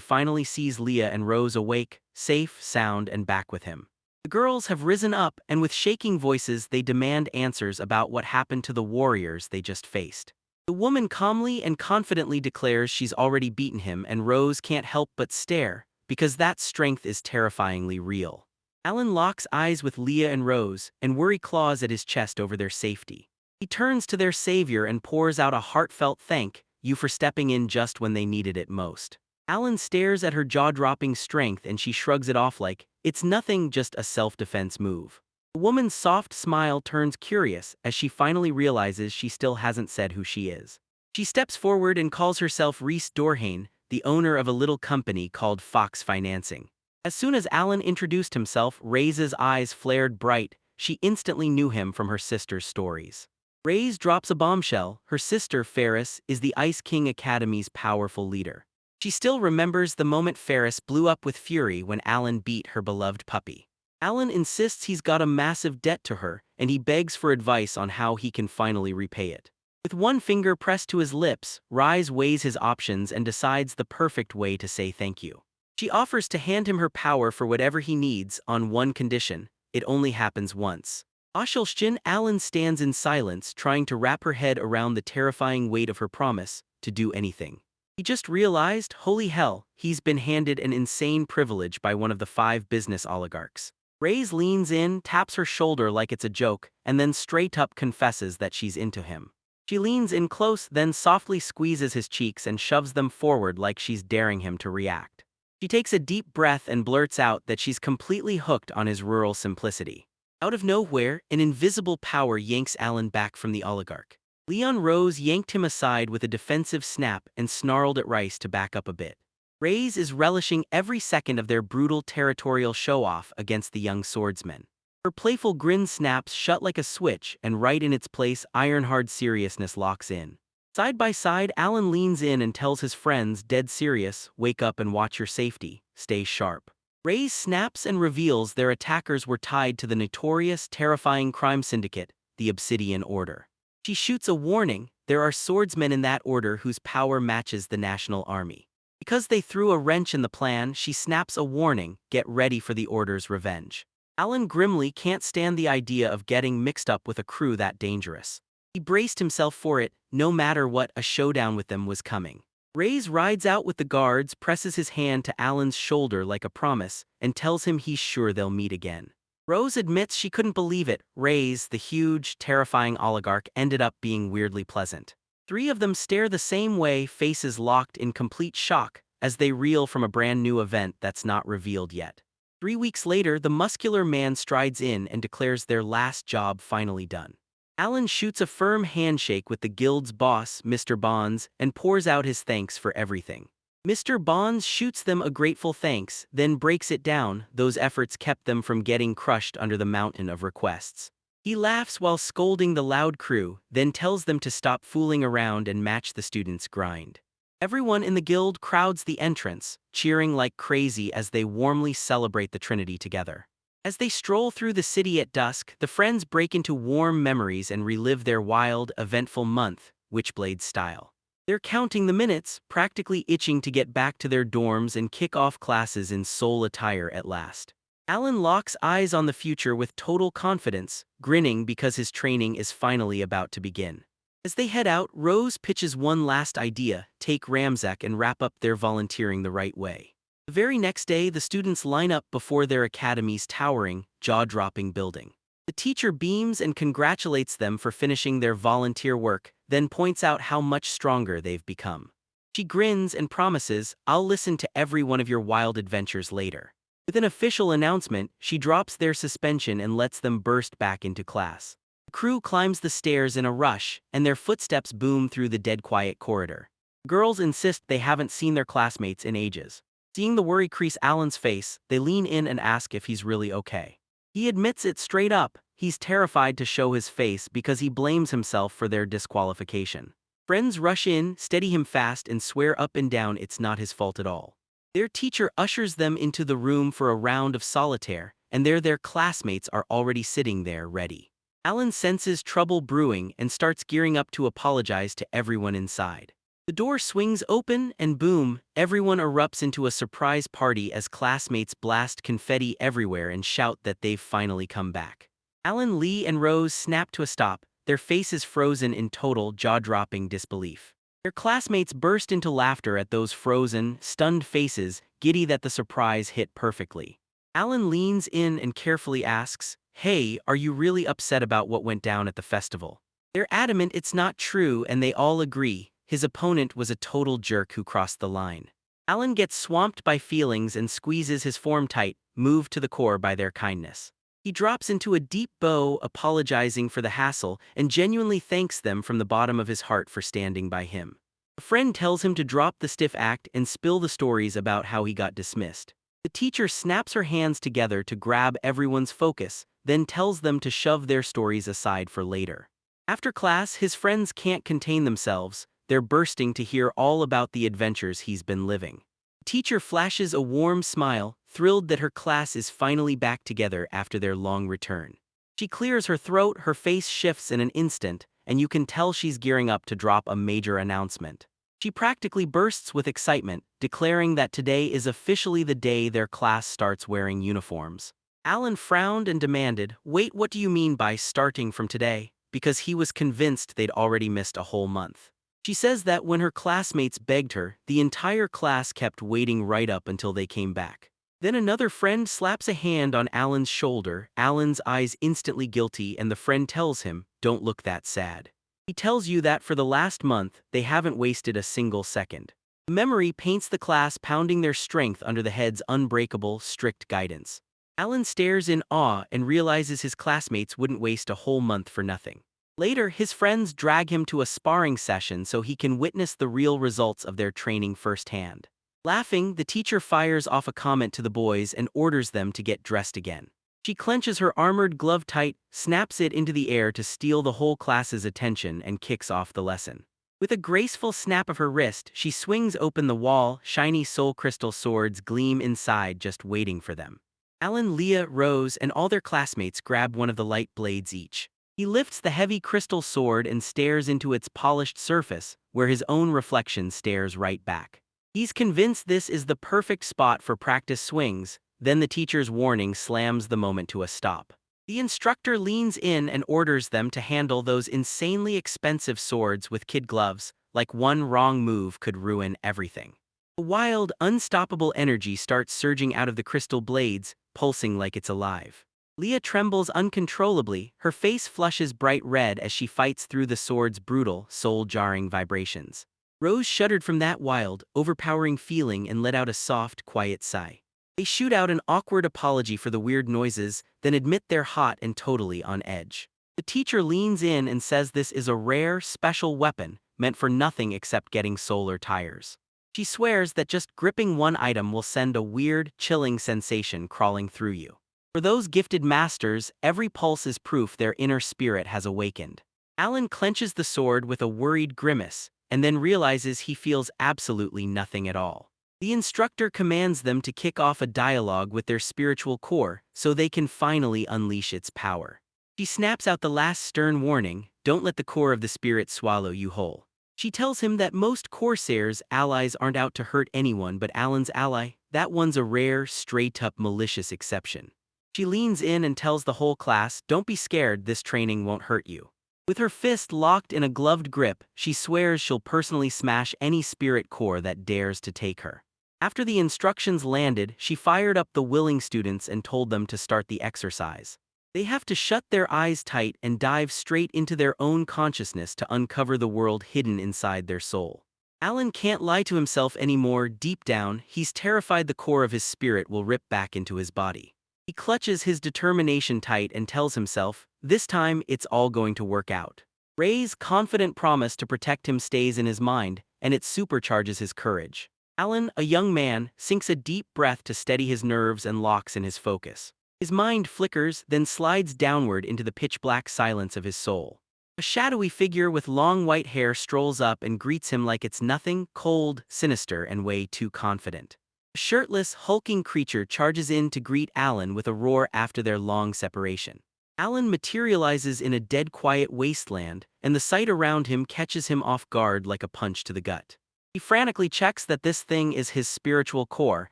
finally sees Leah and Rose awake, safe, sound, and back with him. The girls have risen up, and with shaking voices they demand answers about what happened to the warriors they just faced. The woman calmly and confidently declares she's already beaten him, and Rose can't help but stare, because that strength is terrifyingly real. Alan locks eyes with Leah and Rose, and worry claws at his chest over their safety. He turns to their savior and pours out a heartfelt thank you for stepping in just when they needed it most. Alan stares at her jaw-dropping strength and she shrugs it off like, it's nothing, just a self-defense move. The woman's soft smile turns curious as she finally realizes she still hasn't said who she is. She steps forward and calls herself Reese Dorhane, the owner of a little company called Fox Financing. As soon as Alan introduced himself, Ray's eyes flared bright. She instantly knew him from her sister's stories. Ray's drops a bombshell. Her sister, Ferris, is the Ice King Academy's powerful leader. She still remembers the moment Ferris blew up with fury when Alan beat her beloved puppy. Alan insists he's got a massive debt to her, and he begs for advice on how he can finally repay it. With one finger pressed to his lips, Rise weighs his options and decides the perfect way to say thank you. She offers to hand him her power for whatever he needs, on one condition: it only happens once. Ashilshin, Alan stands in silence, trying to wrap her head around the terrifying weight of her promise to do anything. He just realized, holy hell, he's been handed an insane privilege by one of the 5 business oligarchs. Ray's leans in, taps her shoulder like it's a joke, and then straight up confesses that she's into him. She leans in close, then softly squeezes his cheeks and shoves them forward like she's daring him to react. She takes a deep breath and blurts out that she's completely hooked on his rural simplicity. Out of nowhere, an invisible power yanks Alan back from the oligarch. Leon Rose yanked him aside with a defensive snap and snarled at Rice to back up a bit. Ray's is relishing every second of their brutal territorial show-off against the young swordsman. Her playful grin snaps shut like a switch, and right in its place, iron-hard seriousness locks in. Side by side, Alan leans in and tells his friends, dead serious, wake up and watch your safety, stay sharp. Ray's snaps and reveals their attackers were tied to the notorious, terrifying crime syndicate, the Obsidian Order. She shoots a warning: there are swordsmen in that order whose power matches the National Army. Because they threw a wrench in the plan, she snaps a warning: get ready for the Order's revenge. Alan grimly can't stand the idea of getting mixed up with a crew that dangerous. He braced himself for it. No matter what, a showdown with them was coming. Ray's rides out with the guards, presses his hand to Alan's shoulder like a promise, and tells him he's sure they'll meet again. Rose admits she couldn't believe it. Ray's, the huge, terrifying oligarch, ended up being weirdly pleasant. 3 of them stare the same way, faces locked in complete shock, as they reel from a brand new event that's not revealed yet. 3 weeks later, the muscular man strides in and declares their last job finally done. Alan shoots a firm handshake with the guild's boss, Mr. Bonds, and pours out his thanks for everything. Mr. Bonds shoots them a grateful thanks, then breaks it down. Those efforts kept them from getting crushed under the mountain of requests. He laughs while scolding the loud crew, then tells them to stop fooling around and match the students' grind. Everyone in the guild crowds the entrance, cheering like crazy as they warmly celebrate the Trinity together. As they stroll through the city at dusk, the friends break into warm memories and relive their wild, eventful month, Witchblade style. They're counting the minutes, practically itching to get back to their dorms and kick off classes in soul attire at last. Alan locks eyes on the future with total confidence, grinning because his training is finally about to begin. As they head out, Rose pitches one last idea: take Ramzek and wrap up their volunteering the right way. The very next day, the students line up before their academy's towering, jaw-dropping building. The teacher beams and congratulates them for finishing their volunteer work, then points out how much stronger they've become. She grins and promises, "I'll listen to every one of your wild adventures later." With an official announcement, she drops their suspension and lets them burst back into class. The crew climbs the stairs in a rush, and their footsteps boom through the dead quiet corridor. Girls insist they haven't seen their classmates in ages. Seeing the worry crease Alan's face, they lean in and ask if he's really okay. He admits it straight up. He's terrified to show his face because he blames himself for their disqualification. Friends rush in, steady him fast, and swear up and down it's not his fault at all. Their teacher ushers them into the room for a round of solitaire, and their classmates are already sitting there ready. Alan senses trouble brewing and starts gearing up to apologize to everyone inside. The door swings open and boom, everyone erupts into a surprise party as classmates blast confetti everywhere and shout that they've finally come back. Alan, Lee, and Rose snap to a stop, their faces frozen in total jaw-dropping disbelief. Their classmates burst into laughter at those frozen, stunned faces, giddy that the surprise hit perfectly. Alan leans in and carefully asks, "Hey, are you really upset about what went down at the festival?" They're adamant it's not true and they all agree. His opponent was a total jerk who crossed the line. Alan gets swamped by feelings and squeezes his form tight, moved to the core by their kindness. He drops into a deep bow, apologizing for the hassle, and genuinely thanks them from the bottom of his heart for standing by him. A friend tells him to drop the stiff act and spill the stories about how he got dismissed. The teacher snaps her hands together to grab everyone's focus, then tells them to shove their stories aside for later. After class, his friends can't contain themselves. They're bursting to hear all about the adventures he's been living. The teacher flashes a warm smile, thrilled that her class is finally back together after their long return. She clears her throat, her face shifts in an instant, and you can tell she's gearing up to drop a major announcement. She practically bursts with excitement, declaring that today is officially the day their class starts wearing uniforms. Alan frowned and demanded, "Wait, what do you mean by starting from today?" Because he was convinced they'd already missed a whole month. She says that when her classmates begged her, the entire class kept waiting right up until they came back. Then another friend slaps a hand on Alan's shoulder, Alan's eyes instantly guilty, and the friend tells him, "Don't look that sad." He tells you that for the last month, they haven't wasted a single second. The memory paints the class pounding their strength under the head's unbreakable, strict guidance. Alan stares in awe and realizes his classmates wouldn't waste a whole month for nothing. Later, his friends drag him to a sparring session so he can witness the real results of their training firsthand. Laughing, the teacher fires off a comment to the boys and orders them to get dressed again. She clenches her armored glove tight, snaps it into the air to steal the whole class's attention, and kicks off the lesson. With a graceful snap of her wrist, she swings open the wall, shiny soul crystal swords gleam inside just waiting for them. Alan, Leah, Rose, and all their classmates grab one of the light blades each. He lifts the heavy crystal sword and stares into its polished surface, where his own reflection stares right back. He's convinced this is the perfect spot for practice swings, then the teacher's warning slams the moment to a stop. The instructor leans in and orders them to handle those insanely expensive swords with kid gloves, like one wrong move could ruin everything. A wild, unstoppable energy starts surging out of the crystal blades, pulsing like it's alive. Leah trembles uncontrollably, her face flushes bright red as she fights through the sword's brutal, soul-jarring vibrations. Rose shuddered from that wild, overpowering feeling and let out a soft, quiet sigh. They shoot out an awkward apology for the weird noises, then admit they're hot and totally on edge. The teacher leans in and says this is a rare, special weapon, meant for nothing except getting solar tires. She swears that just gripping one item will send a weird, chilling sensation crawling through you. For those gifted masters, every pulse is proof their inner spirit has awakened. Alan clenches the sword with a worried grimace, and then realizes he feels absolutely nothing at all. The instructor commands them to kick off a dialogue with their spiritual core so they can finally unleash its power. She snaps out the last stern warning, "Don't let the core of the spirit swallow you whole." She tells him that most Corsairs' allies aren't out to hurt anyone, but Alan's ally, that one's a rare, straight-up malicious exception. She leans in and tells the whole class, "Don't be scared, this training won't hurt you." With her fist locked in a gloved grip, she swears she'll personally smash any spirit core that dares to take her. After the instructions landed, she fired up the willing students and told them to start the exercise. They have to shut their eyes tight and dive straight into their own consciousness to uncover the world hidden inside their soul. Alan can't lie to himself anymore. Deep down, he's terrified the core of his spirit will rip back into his body. He clutches his determination tight and tells himself, this time it's all going to work out. Ray's confident promise to protect him stays in his mind, and it supercharges his courage. Alan, a young man, sinks a deep breath to steady his nerves and locks in his focus. His mind flickers, then slides downward into the pitch-black silence of his soul. A shadowy figure with long white hair strolls up and greets him like it's nothing, cold, sinister, and way too confident. A shirtless, hulking creature charges in to greet Alan with a roar after their long separation. Alan materializes in a dead quiet wasteland, and the sight around him catches him off guard like a punch to the gut. He frantically checks that this thing is his spiritual core,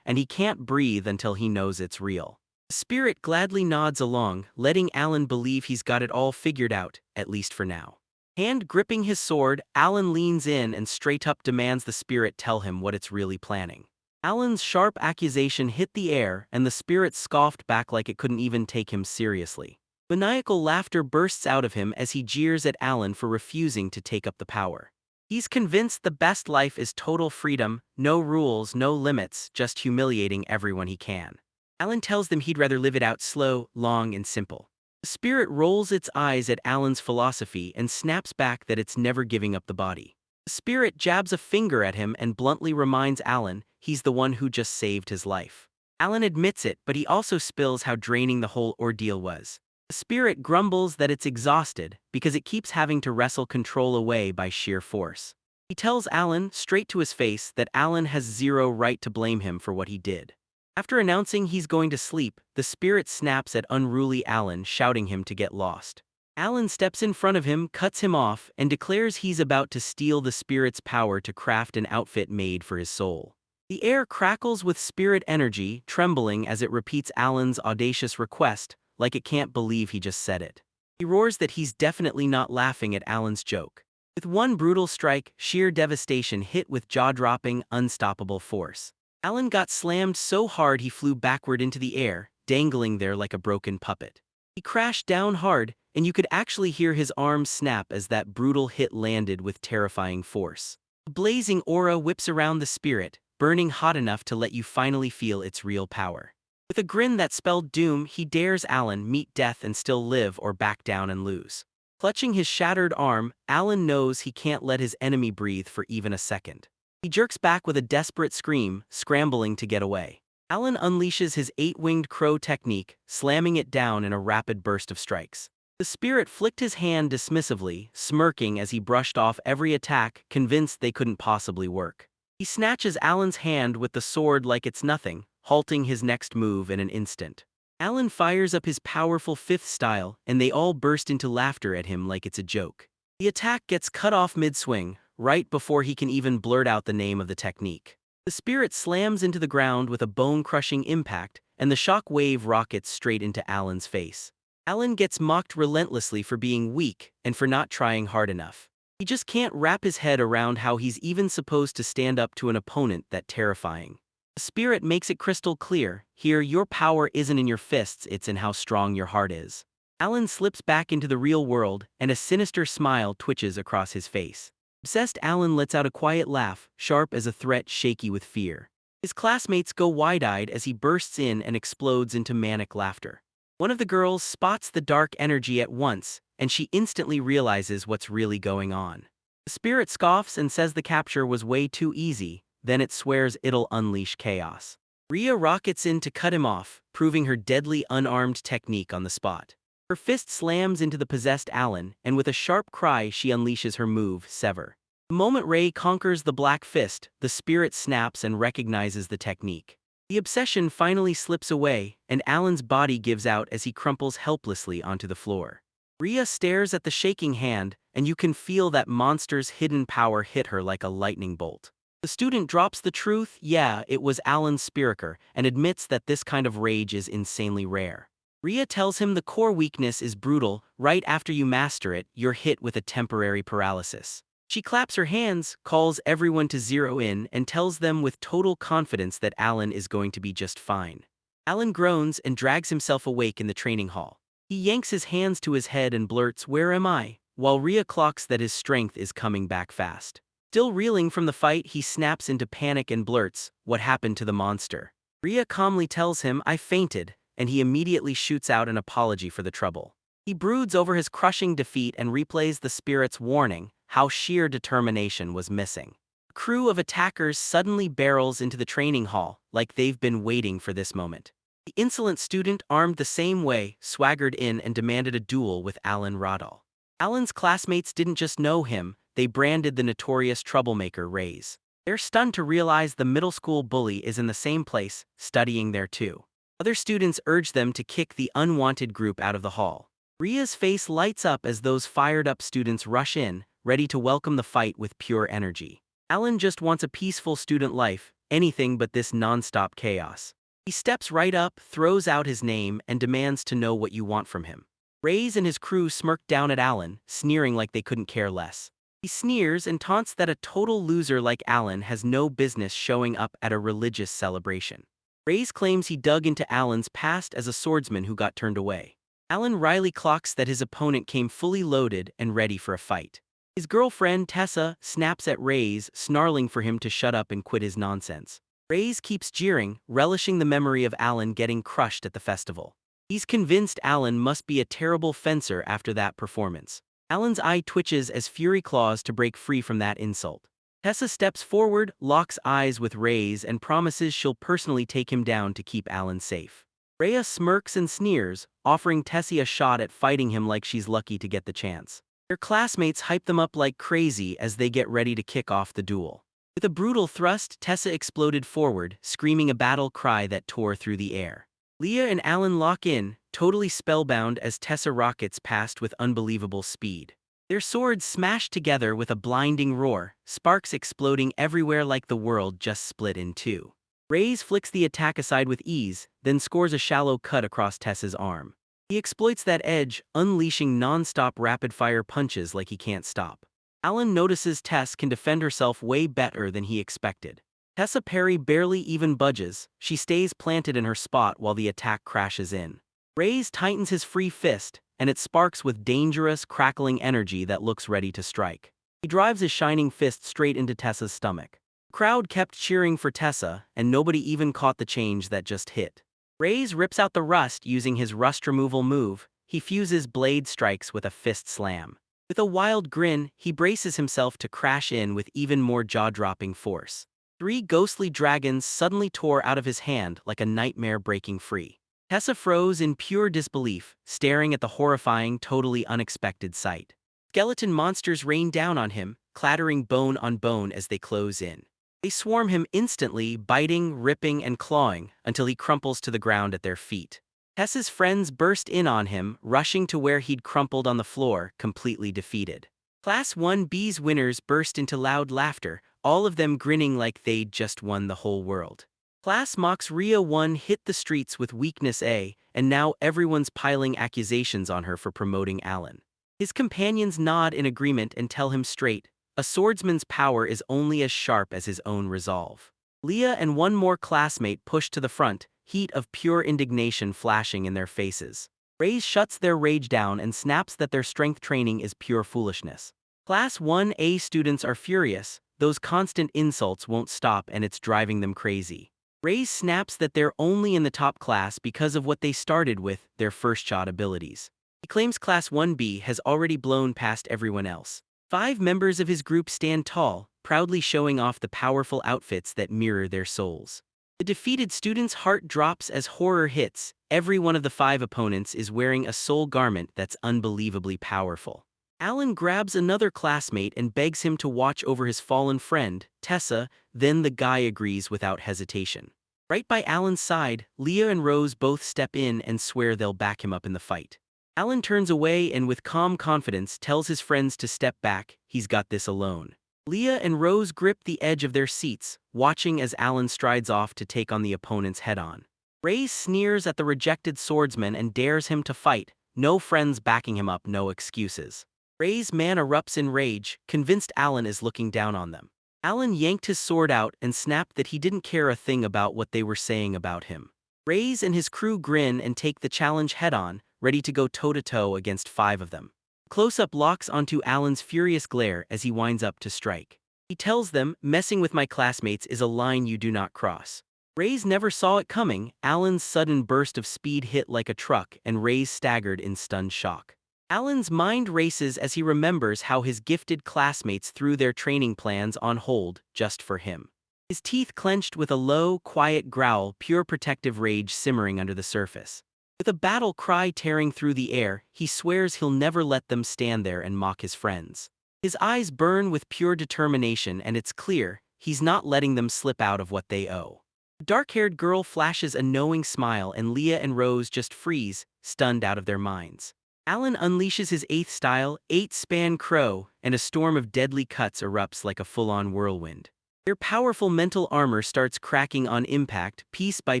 and he can't breathe until he knows it's real. The spirit gladly nods along, letting Alan believe he's got it all figured out, at least for now. Hand gripping his sword, Alan leans in and straight up demands the spirit tell him what it's really planning. Alan's sharp accusation hit the air, and the spirit scoffed back like it couldn't even take him seriously. Maniacal laughter bursts out of him as he jeers at Alan for refusing to take up the power. He's convinced the best life is total freedom, no rules, no limits, just humiliating everyone he can. Alan tells them he'd rather live it out slow, long, and simple. The spirit rolls its eyes at Alan's philosophy and snaps back that it's never giving up the body. The spirit jabs a finger at him and bluntly reminds Alan he's the one who just saved his life. Alan admits it, but he also spills how draining the whole ordeal was. The spirit grumbles that it's exhausted because it keeps having to wrestle control away by sheer force. He tells Alan, straight to his face, that Alan has zero right to blame him for what he did. After announcing he's going to sleep, the spirit snaps at unruly Alan, shouting him to get lost. Alan steps in front of him, cuts him off, and declares he's about to steal the spirit's power to craft an outfit made for his soul. The air crackles with spirit energy, trembling as it repeats Alan's audacious request, like it can't believe he just said it. He roars that he's definitely not laughing at Alan's joke. With one brutal strike, sheer devastation hit with jaw-dropping, unstoppable force. Alan got slammed so hard he flew backward into the air, dangling there like a broken puppet. He crashed down hard, and you could actually hear his arms snap as that brutal hit landed with terrifying force. A blazing aura whips around the spirit, burning hot enough to let you finally feel its real power. With a grin that spelled doom, he dares Alan meet death and still live or back down and lose. Clutching his shattered arm, Alan knows he can't let his enemy breathe for even a second. He jerks back with a desperate scream, scrambling to get away. Alan unleashes his eight-winged crow technique, slamming it down in a rapid burst of strikes. The spirit flicked his hand dismissively, smirking as he brushed off every attack, convinced they couldn't possibly work. He snatches Alan's hand with the sword like it's nothing, halting his next move in an instant. Alan fires up his powerful fifth style, and they all burst into laughter at him like it's a joke. The attack gets cut off mid-swing, right before he can even blurt out the name of the technique. The spirit slams into the ground with a bone-crushing impact, and the shock wave rockets straight into Alan's face. Alan gets mocked relentlessly for being weak and for not trying hard enough. He just can't wrap his head around how he's even supposed to stand up to an opponent that terrifying. The spirit makes it crystal clear, here your power isn't in your fists, it's in how strong your heart is. Alan slips back into the real world, and a sinister smile twitches across his face. Obsessed Alan lets out a quiet laugh, sharp as a threat, shaky with fear. His classmates go wide-eyed as he bursts in and explodes into manic laughter. One of the girls spots the dark energy at once, and she instantly realizes what's really going on. The spirit scoffs and says the capture was way too easy, then it swears it'll unleash chaos. Rhea rockets in to cut him off, proving her deadly unarmed technique on the spot. Her fist slams into the possessed Alan, and with a sharp cry she unleashes her move, Sever. The moment Ray conquers the Black Fist, the spirit snaps and recognizes the technique. The obsession finally slips away, and Alan's body gives out as he crumples helplessly onto the floor. Rhea stares at the shaking hand, and you can feel that monster's hidden power hit her like a lightning bolt. The student drops the truth, yeah, it was Alan's spiraker, and admits that this kind of rage is insanely rare. Rhea tells him the core weakness is brutal, right after you master it, you're hit with a temporary paralysis. She claps her hands, calls everyone to zero in, and tells them with total confidence that Alan is going to be just fine. Alan groans and drags himself awake in the training hall. He yanks his hands to his head and blurts, "Where am I?" while Rhea clocks that his strength is coming back fast. Still reeling from the fight, he snaps into panic and blurts, "What happened to the monster?" Rhea calmly tells him, "I fainted," and he immediately shoots out an apology for the trouble. He broods over his crushing defeat and replays the spirit's warning, how sheer determination was missing. A crew of attackers suddenly barrels into the training hall, like they've been waiting for this moment. The insolent student, armed the same way, swaggered in and demanded a duel with Alan Rodall. Alan's classmates didn't just know him, they branded the notorious troublemaker Rays. They're stunned to realize the middle school bully is in the same place, studying there too. Other students urge them to kick the unwanted group out of the hall. Rhea's face lights up as those fired-up students rush in, ready to welcome the fight with pure energy. Alan just wants a peaceful student life, anything but this non-stop chaos. He steps right up, throws out his name, and demands to know what you want from him. Rays and his crew smirk down at Alan, sneering like they couldn't care less. He sneers and taunts that a total loser like Alan has no business showing up at a religious celebration. Rays claims he dug into Alan's past as a swordsman who got turned away. Alan wryly clocks that his opponent came fully loaded and ready for a fight. His girlfriend, Tessa, snaps at Rays, snarling for him to shut up and quit his nonsense. Rays keeps jeering, relishing the memory of Alan getting crushed at the festival. He's convinced Alan must be a terrible fencer after that performance. Alan's eye twitches as fury claws to break free from that insult. Tessa steps forward, locks eyes with Rays, and promises she'll personally take him down to keep Alan safe. Rhea smirks and sneers, offering Tessie a shot at fighting him like she's lucky to get the chance. Their classmates hype them up like crazy as they get ready to kick off the duel. With a brutal thrust, Tessa exploded forward, screaming a battle cry that tore through the air. Leah and Alan lock in, totally spellbound as Tessa rockets past with unbelievable speed. Their swords smash together with a blinding roar, sparks exploding everywhere like the world just split in two. Rays flicks the attack aside with ease, then scores a shallow cut across Tessa's arm. He exploits that edge, unleashing non-stop rapid-fire punches like he can't stop. Alan notices Tess can defend herself way better than he expected. Tessa parry barely even budges, she stays planted in her spot while the attack crashes in. Rays tightens his free fist, and it sparks with dangerous, crackling energy that looks ready to strike. He drives his shining fist straight into Tessa's stomach. The crowd kept cheering for Tessa, and nobody even caught the change that just hit. Rays rips out the rust using his rust removal move. He fuses blade strikes with a fist slam. With a wild grin, he braces himself to crash in with even more jaw-dropping force. 3 ghostly dragons suddenly tore out of his hand like a nightmare breaking free. Tessa froze in pure disbelief, staring at the horrifying, totally unexpected sight. Skeleton monsters rain down on him, clattering bone on bone as they close in. They swarm him instantly, biting, ripping, and clawing, until he crumples to the ground at their feet. Tessa's friends burst in on him, rushing to where he'd crumpled on the floor, completely defeated. Class 1B's winners burst into loud laughter, all of them grinning like they'd just won the whole world. Class Mox Rhea 1 hit the streets with weakness A, and now everyone's piling accusations on her for promoting Alan. His companions nod in agreement and tell him straight, a swordsman's power is only as sharp as his own resolve. Leah and one more classmate push to the front, heat of pure indignation flashing in their faces. Rays shuts their rage down and snaps that their strength training is pure foolishness. Class 1A students are furious, those constant insults won't stop and it's driving them crazy. Rays snaps that they're only in the top class because of what they started with, their first shot abilities. He claims Class 1B has already blown past everyone else. 5 members of his group stand tall, proudly showing off the powerful outfits that mirror their souls. The defeated student's heart drops as horror hits. Every one of the 5 opponents is wearing a soul garment that's unbelievably powerful. Alan grabs another classmate and begs him to watch over his fallen friend, Tessa, then the guy agrees without hesitation. Right by Alan's side, Leah and Rose both step in and swear they'll back him up in the fight. Alan turns away and with calm confidence tells his friends to step back, he's got this alone. Leah and Rose grip the edge of their seats, watching as Alan strides off to take on the opponents head-on. Rays sneers at the rejected swordsman and dares him to fight, no friends backing him up, no excuses. Rays' man erupts in rage, convinced Alan is looking down on them. Alan yanked his sword out and snapped that he didn't care a thing about what they were saying about him. Rays and his crew grin and take the challenge head-on, ready to go toe-to-toe against 5 of them. Close-up locks onto Alan's furious glare as he winds up to strike. He tells them, "Messing with my classmates is a line you do not cross." Ray's never saw it coming. Alan's sudden burst of speed hit like a truck, and Ray's staggered in stunned shock. Alan's mind races as he remembers how his gifted classmates threw their training plans on hold just for him. His teeth clenched with a low, quiet growl, pure protective rage simmering under the surface. With a battle cry tearing through the air, he swears he'll never let them stand there and mock his friends. His eyes burn with pure determination, and it's clear he's not letting them slip out of what they owe. The dark-haired girl flashes a knowing smile, and Leah and Rose just freeze, stunned out of their minds. Alan unleashes his 8th style, 8-span crow, and a storm of deadly cuts erupts like a full-on whirlwind. Their powerful mental armor starts cracking on impact, piece by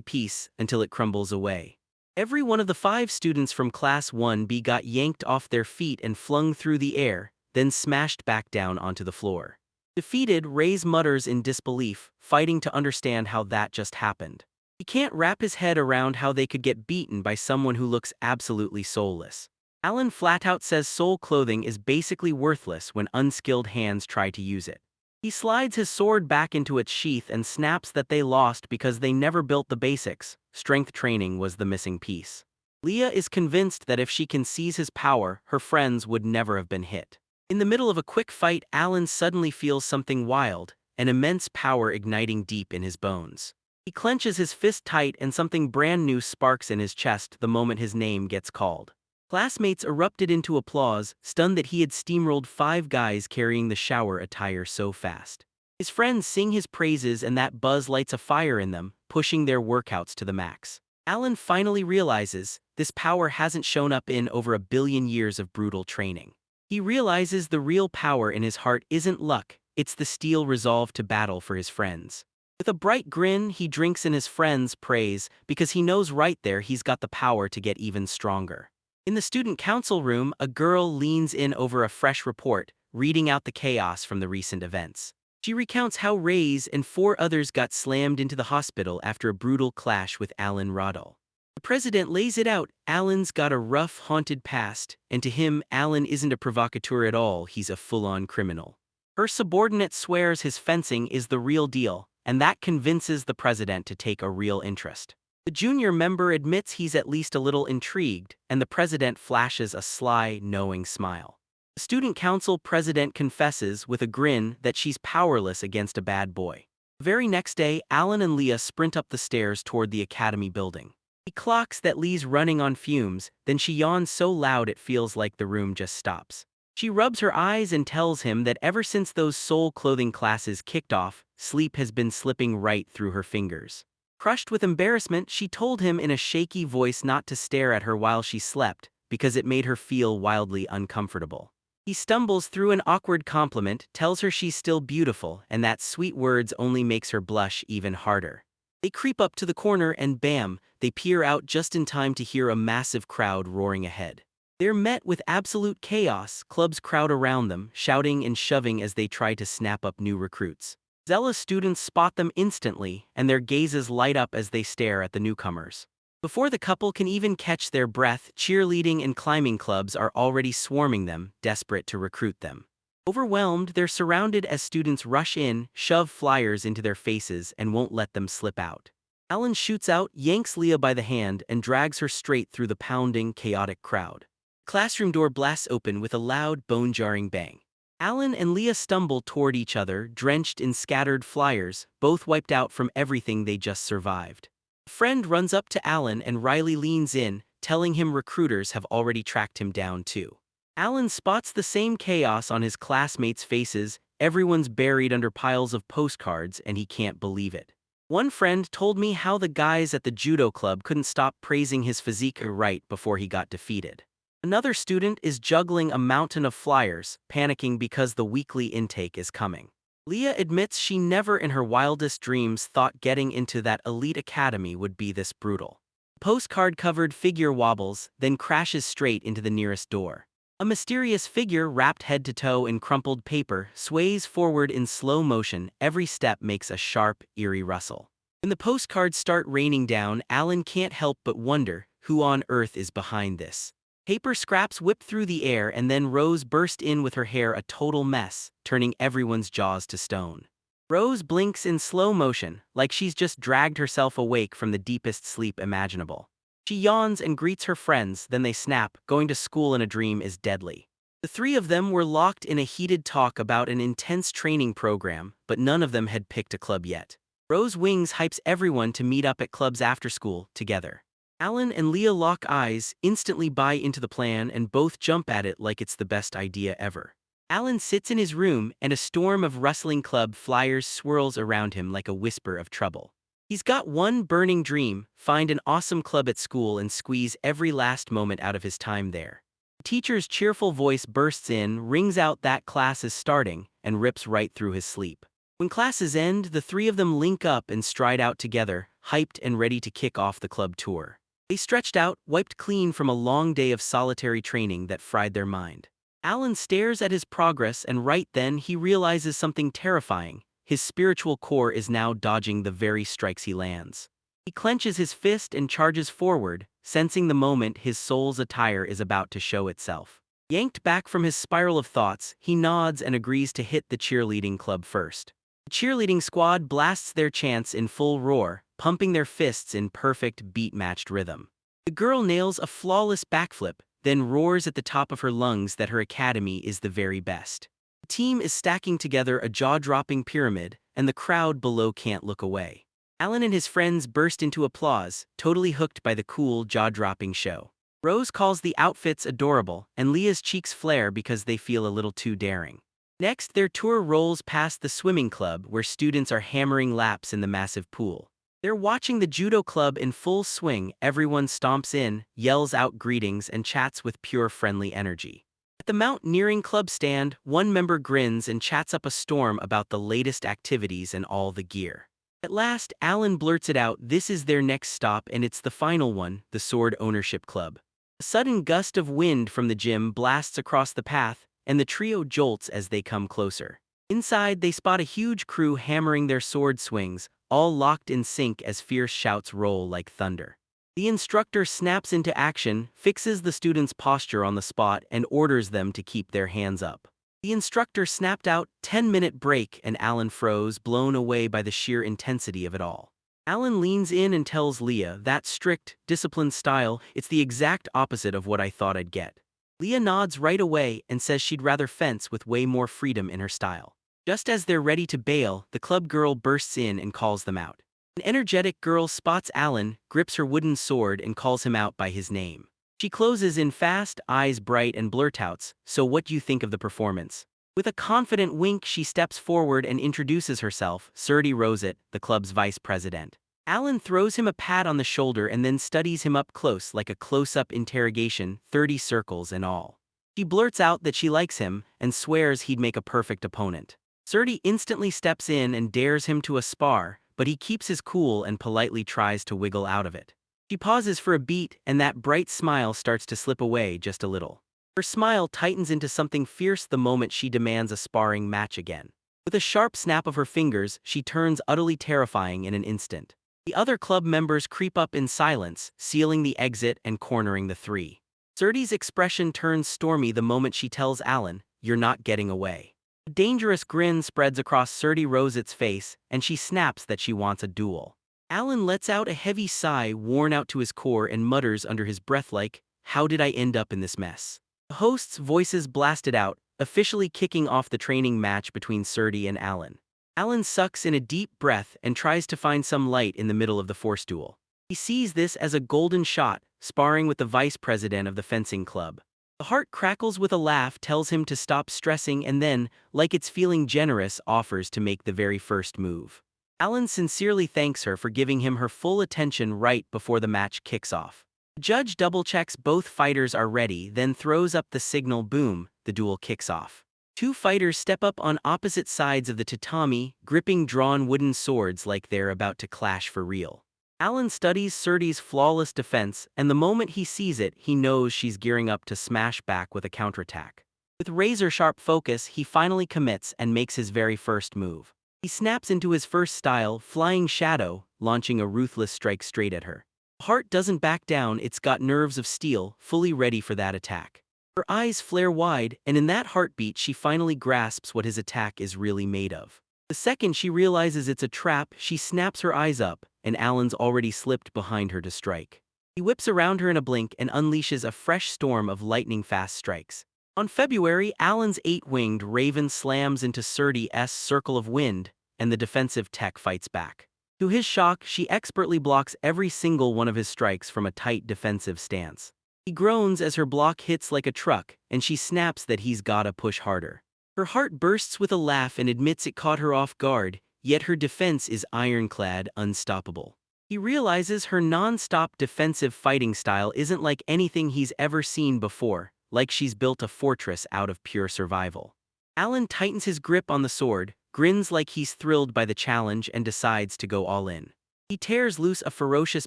piece, until it crumbles away. Every one of the 5 students from Class 1B got yanked off their feet and flung through the air, then smashed back down onto the floor. Defeated, Ray's mutters in disbelief, fighting to understand how that just happened. He can't wrap his head around how they could get beaten by someone who looks absolutely soulless. Alan flat-out says soul clothing is basically worthless when unskilled hands try to use it. He slides his sword back into its sheath and snaps that they lost because they never built the basics. Strength training was the missing piece. Leah is convinced that if she can seize his power, her friends would never have been hit. In the middle of a quick fight, Alan suddenly feels something wild, an immense power igniting deep in his bones. He clenches his fist tight, and something brand new sparks in his chest the moment his name gets called. Classmates erupted into applause, stunned that he had steamrolled 5 guys carrying the shower attire so fast. His friends sing his praises, and that buzz lights a fire in them, pushing their workouts to the max. Alan finally realizes this power hasn't shown up in over 1 billion years of brutal training. He realizes the real power in his heart isn't luck, it's the steel resolve to battle for his friends. With a bright grin, he drinks in his friends' praise because he knows right there he's got the power to get even stronger. In the student council room, a girl leans in over a fresh report, reading out the chaos from the recent events. She recounts how Ray's and 4 others got slammed into the hospital after a brutal clash with Alan Roddle. The president lays it out. Alan's got a rough, haunted past, and to him, Alan isn't a provocateur at all, he's a full-on criminal. Her subordinate swears his fencing is the real deal, and that convinces the president to take a real interest. The junior member admits he's at least a little intrigued, and the president flashes a sly, knowing smile. The student council president confesses with a grin that she's powerless against a bad boy. The very next day, Alan and Leah sprint up the stairs toward the academy building. He clocks that Lee's running on fumes, then she yawns so loud it feels like the room just stops. She rubs her eyes and tells him that ever since those soul clothing classes kicked off, sleep has been slipping right through her fingers. Crushed with embarrassment, she told him in a shaky voice not to stare at her while she slept, because it made her feel wildly uncomfortable. He stumbles through an awkward compliment, tells her she's still beautiful, and that sweet words only makes her blush even harder. They creep up to the corner and bam, they peer out just in time to hear a massive crowd roaring ahead. They're met with absolute chaos, clubs crowd around them, shouting and shoving as they try to snap up new recruits. Zealous students spot them instantly, and their gazes light up as they stare at the newcomers. Before the couple can even catch their breath, cheerleading and climbing clubs are already swarming them, desperate to recruit them. Overwhelmed, they're surrounded as students rush in, shove flyers into their faces, and won't let them slip out. Alan shoots out, yanks Leah by the hand, and drags her straight through the pounding, chaotic crowd. The classroom door blasts open with a loud, bone-jarring bang. Alan and Leah stumble toward each other, drenched in scattered flyers, both wiped out from everything they just survived. A friend runs up to Alan and Riley leans in, telling him recruiters have already tracked him down too. Alan spots the same chaos on his classmates' faces, everyone's buried under piles of postcards, and he can't believe it. One friend told me how the guys at the judo club couldn't stop praising his physique right before he got defeated. Another student is juggling a mountain of flyers, panicking because the weekly intake is coming. Leah admits she never in her wildest dreams thought getting into that elite academy would be this brutal. Postcard-covered figure wobbles, then crashes straight into the nearest door. A mysterious figure wrapped head to toe in crumpled paper sways forward in slow motion, every step makes a sharp, eerie rustle. When the postcards start raining down, Alan can't help but wonder who on earth is behind this? Paper scraps whipped through the air and then Rose burst in with her hair a total mess, turning everyone's jaws to stone. Rose blinks in slow motion, like she's just dragged herself awake from the deepest sleep imaginable. She yawns and greets her friends, then they snap. Going to school in a dream is deadly. The three of them were locked in a heated talk about an intense training program, but none of them had picked a club yet. Rose Wings hypes everyone to meet up at clubs after school, together. Alan and Leah lock eyes, instantly buy into the plan, and both jump at it like it's the best idea ever. Alan sits in his room, and a storm of rustling club flyers swirls around him like a whisper of trouble. He's got one burning dream: find an awesome club at school and squeeze every last moment out of his time there. The teacher's cheerful voice bursts in, rings out that class is starting, and rips right through his sleep. When classes end, the three of them link up and stride out together, hyped and ready to kick off the club tour. They stretched out, wiped clean from a long day of solitary training that fried their mind. Alan stares at his progress, and right then he realizes something terrifying. His spiritual core is now dodging the very strikes he lands. He clenches his fist and charges forward, sensing the moment his soul's attire is about to show itself. Yanked back from his spiral of thoughts, he nods and agrees to hit the cheerleading club first. The cheerleading squad blasts their chants in full roar, pumping their fists in perfect beat-matched rhythm. The girl nails a flawless backflip, then roars at the top of her lungs that her academy is the very best. The team is stacking together a jaw-dropping pyramid, and the crowd below can't look away. Alan and his friends burst into applause, totally hooked by the cool, jaw-dropping show. Rose calls the outfits adorable, and Leah's cheeks flare because they feel a little too daring. Next, their tour rolls past the swimming club, where students are hammering laps in the massive pool. They're watching the judo club in full swing. Everyone stomps in, yells out greetings, and chats with pure friendly energy. At the mountaineering club stand, one member grins and chats up a storm about the latest activities and all the gear. At last, Alan blurts it out: this is their next stop, and it's the final one, the Sword Ownership Club. A sudden gust of wind from the gym blasts across the path, and the trio jolts as they come closer. Inside, they spot a huge crew hammering their sword swings, all locked in sync as fierce shouts roll like thunder. The instructor snaps into action, fixes the students' posture on the spot, and orders them to keep their hands up. The instructor snapped out, 10-minute break, and Alan froze, blown away by the sheer intensity of it all. Alan leans in and tells Leah, that strict, disciplined style, it's the exact opposite of what I thought I'd get. Leah nods right away and says she'd rather fence with way more freedom in her style. Just as they're ready to bail, the club girl bursts in and calls them out. An energetic girl spots Alan, grips her wooden sword, and calls him out by his name. She closes in fast, eyes bright, and blurtouts, so what do you think of the performance? With a confident wink, she steps forward and introduces herself, Serdi Rosette, the club's vice president. Alan throws him a pat on the shoulder and then studies him up close like a close-up interrogation, 30 circles and all. She blurts out that she likes him and swears he'd make a perfect opponent. Serdi instantly steps in and dares him to a spar, but he keeps his cool and politely tries to wiggle out of it. She pauses for a beat, and that bright smile starts to slip away just a little. Her smile tightens into something fierce the moment she demands a sparring match again. With a sharp snap of her fingers, she turns utterly terrifying in an instant. The other club members creep up in silence, sealing the exit and cornering the three. Serdi's expression turns stormy the moment she tells Alan, "You're not getting away." A dangerous grin spreads across Serdi Rosette's face, and she snaps that she wants a duel. Alan lets out a heavy sigh, worn out to his core, and mutters under his breath like, how did I end up in this mess? The hosts' voices blasted out, officially kicking off the training match between Serdi and Alan. Alan sucks in a deep breath and tries to find some light in the middle of the force duel. He sees this as a golden shot, sparring with the vice president of the fencing club. The heart crackles with a laugh, tells him to stop stressing, and then, like it's feeling generous, offers to make the very first move. Alan sincerely thanks her for giving him her full attention right before the match kicks off. The judge double-checks both fighters are ready, then throws up the signal, boom, the duel kicks off. Two fighters step up on opposite sides of the tatami, gripping drawn wooden swords like they're about to clash for real. Alan studies Serdi's flawless defense, and the moment he sees it, he knows she's gearing up to smash back with a counterattack. With razor-sharp focus, he finally commits and makes his very first move. He snaps into his first style, Flying Shadow, launching a ruthless strike straight at her. Heart doesn't back down, it's got nerves of steel, fully ready for that attack. Her eyes flare wide, and in that heartbeat she finally grasps what his attack is really made of. The second she realizes it's a trap, she snaps her eyes up, and Alan's already slipped behind her to strike. He whips around her in a blink and unleashes a fresh storm of lightning-fast strikes. On February, Alan's 8-winged raven slams into Surdy's circle of wind, and the defensive tech fights back. To his shock, she expertly blocks every single one of his strikes from a tight defensive stance. He groans as her block hits like a truck, and she snaps that he's gotta push harder. Her heart bursts with a laugh and admits it caught her off guard, yet her defense is ironclad, unstoppable. He realizes her non-stop defensive fighting style isn't like anything he's ever seen before, like she's built a fortress out of pure survival. Alan tightens his grip on the sword, grins like he's thrilled by the challenge, and decides to go all in. He tears loose a ferocious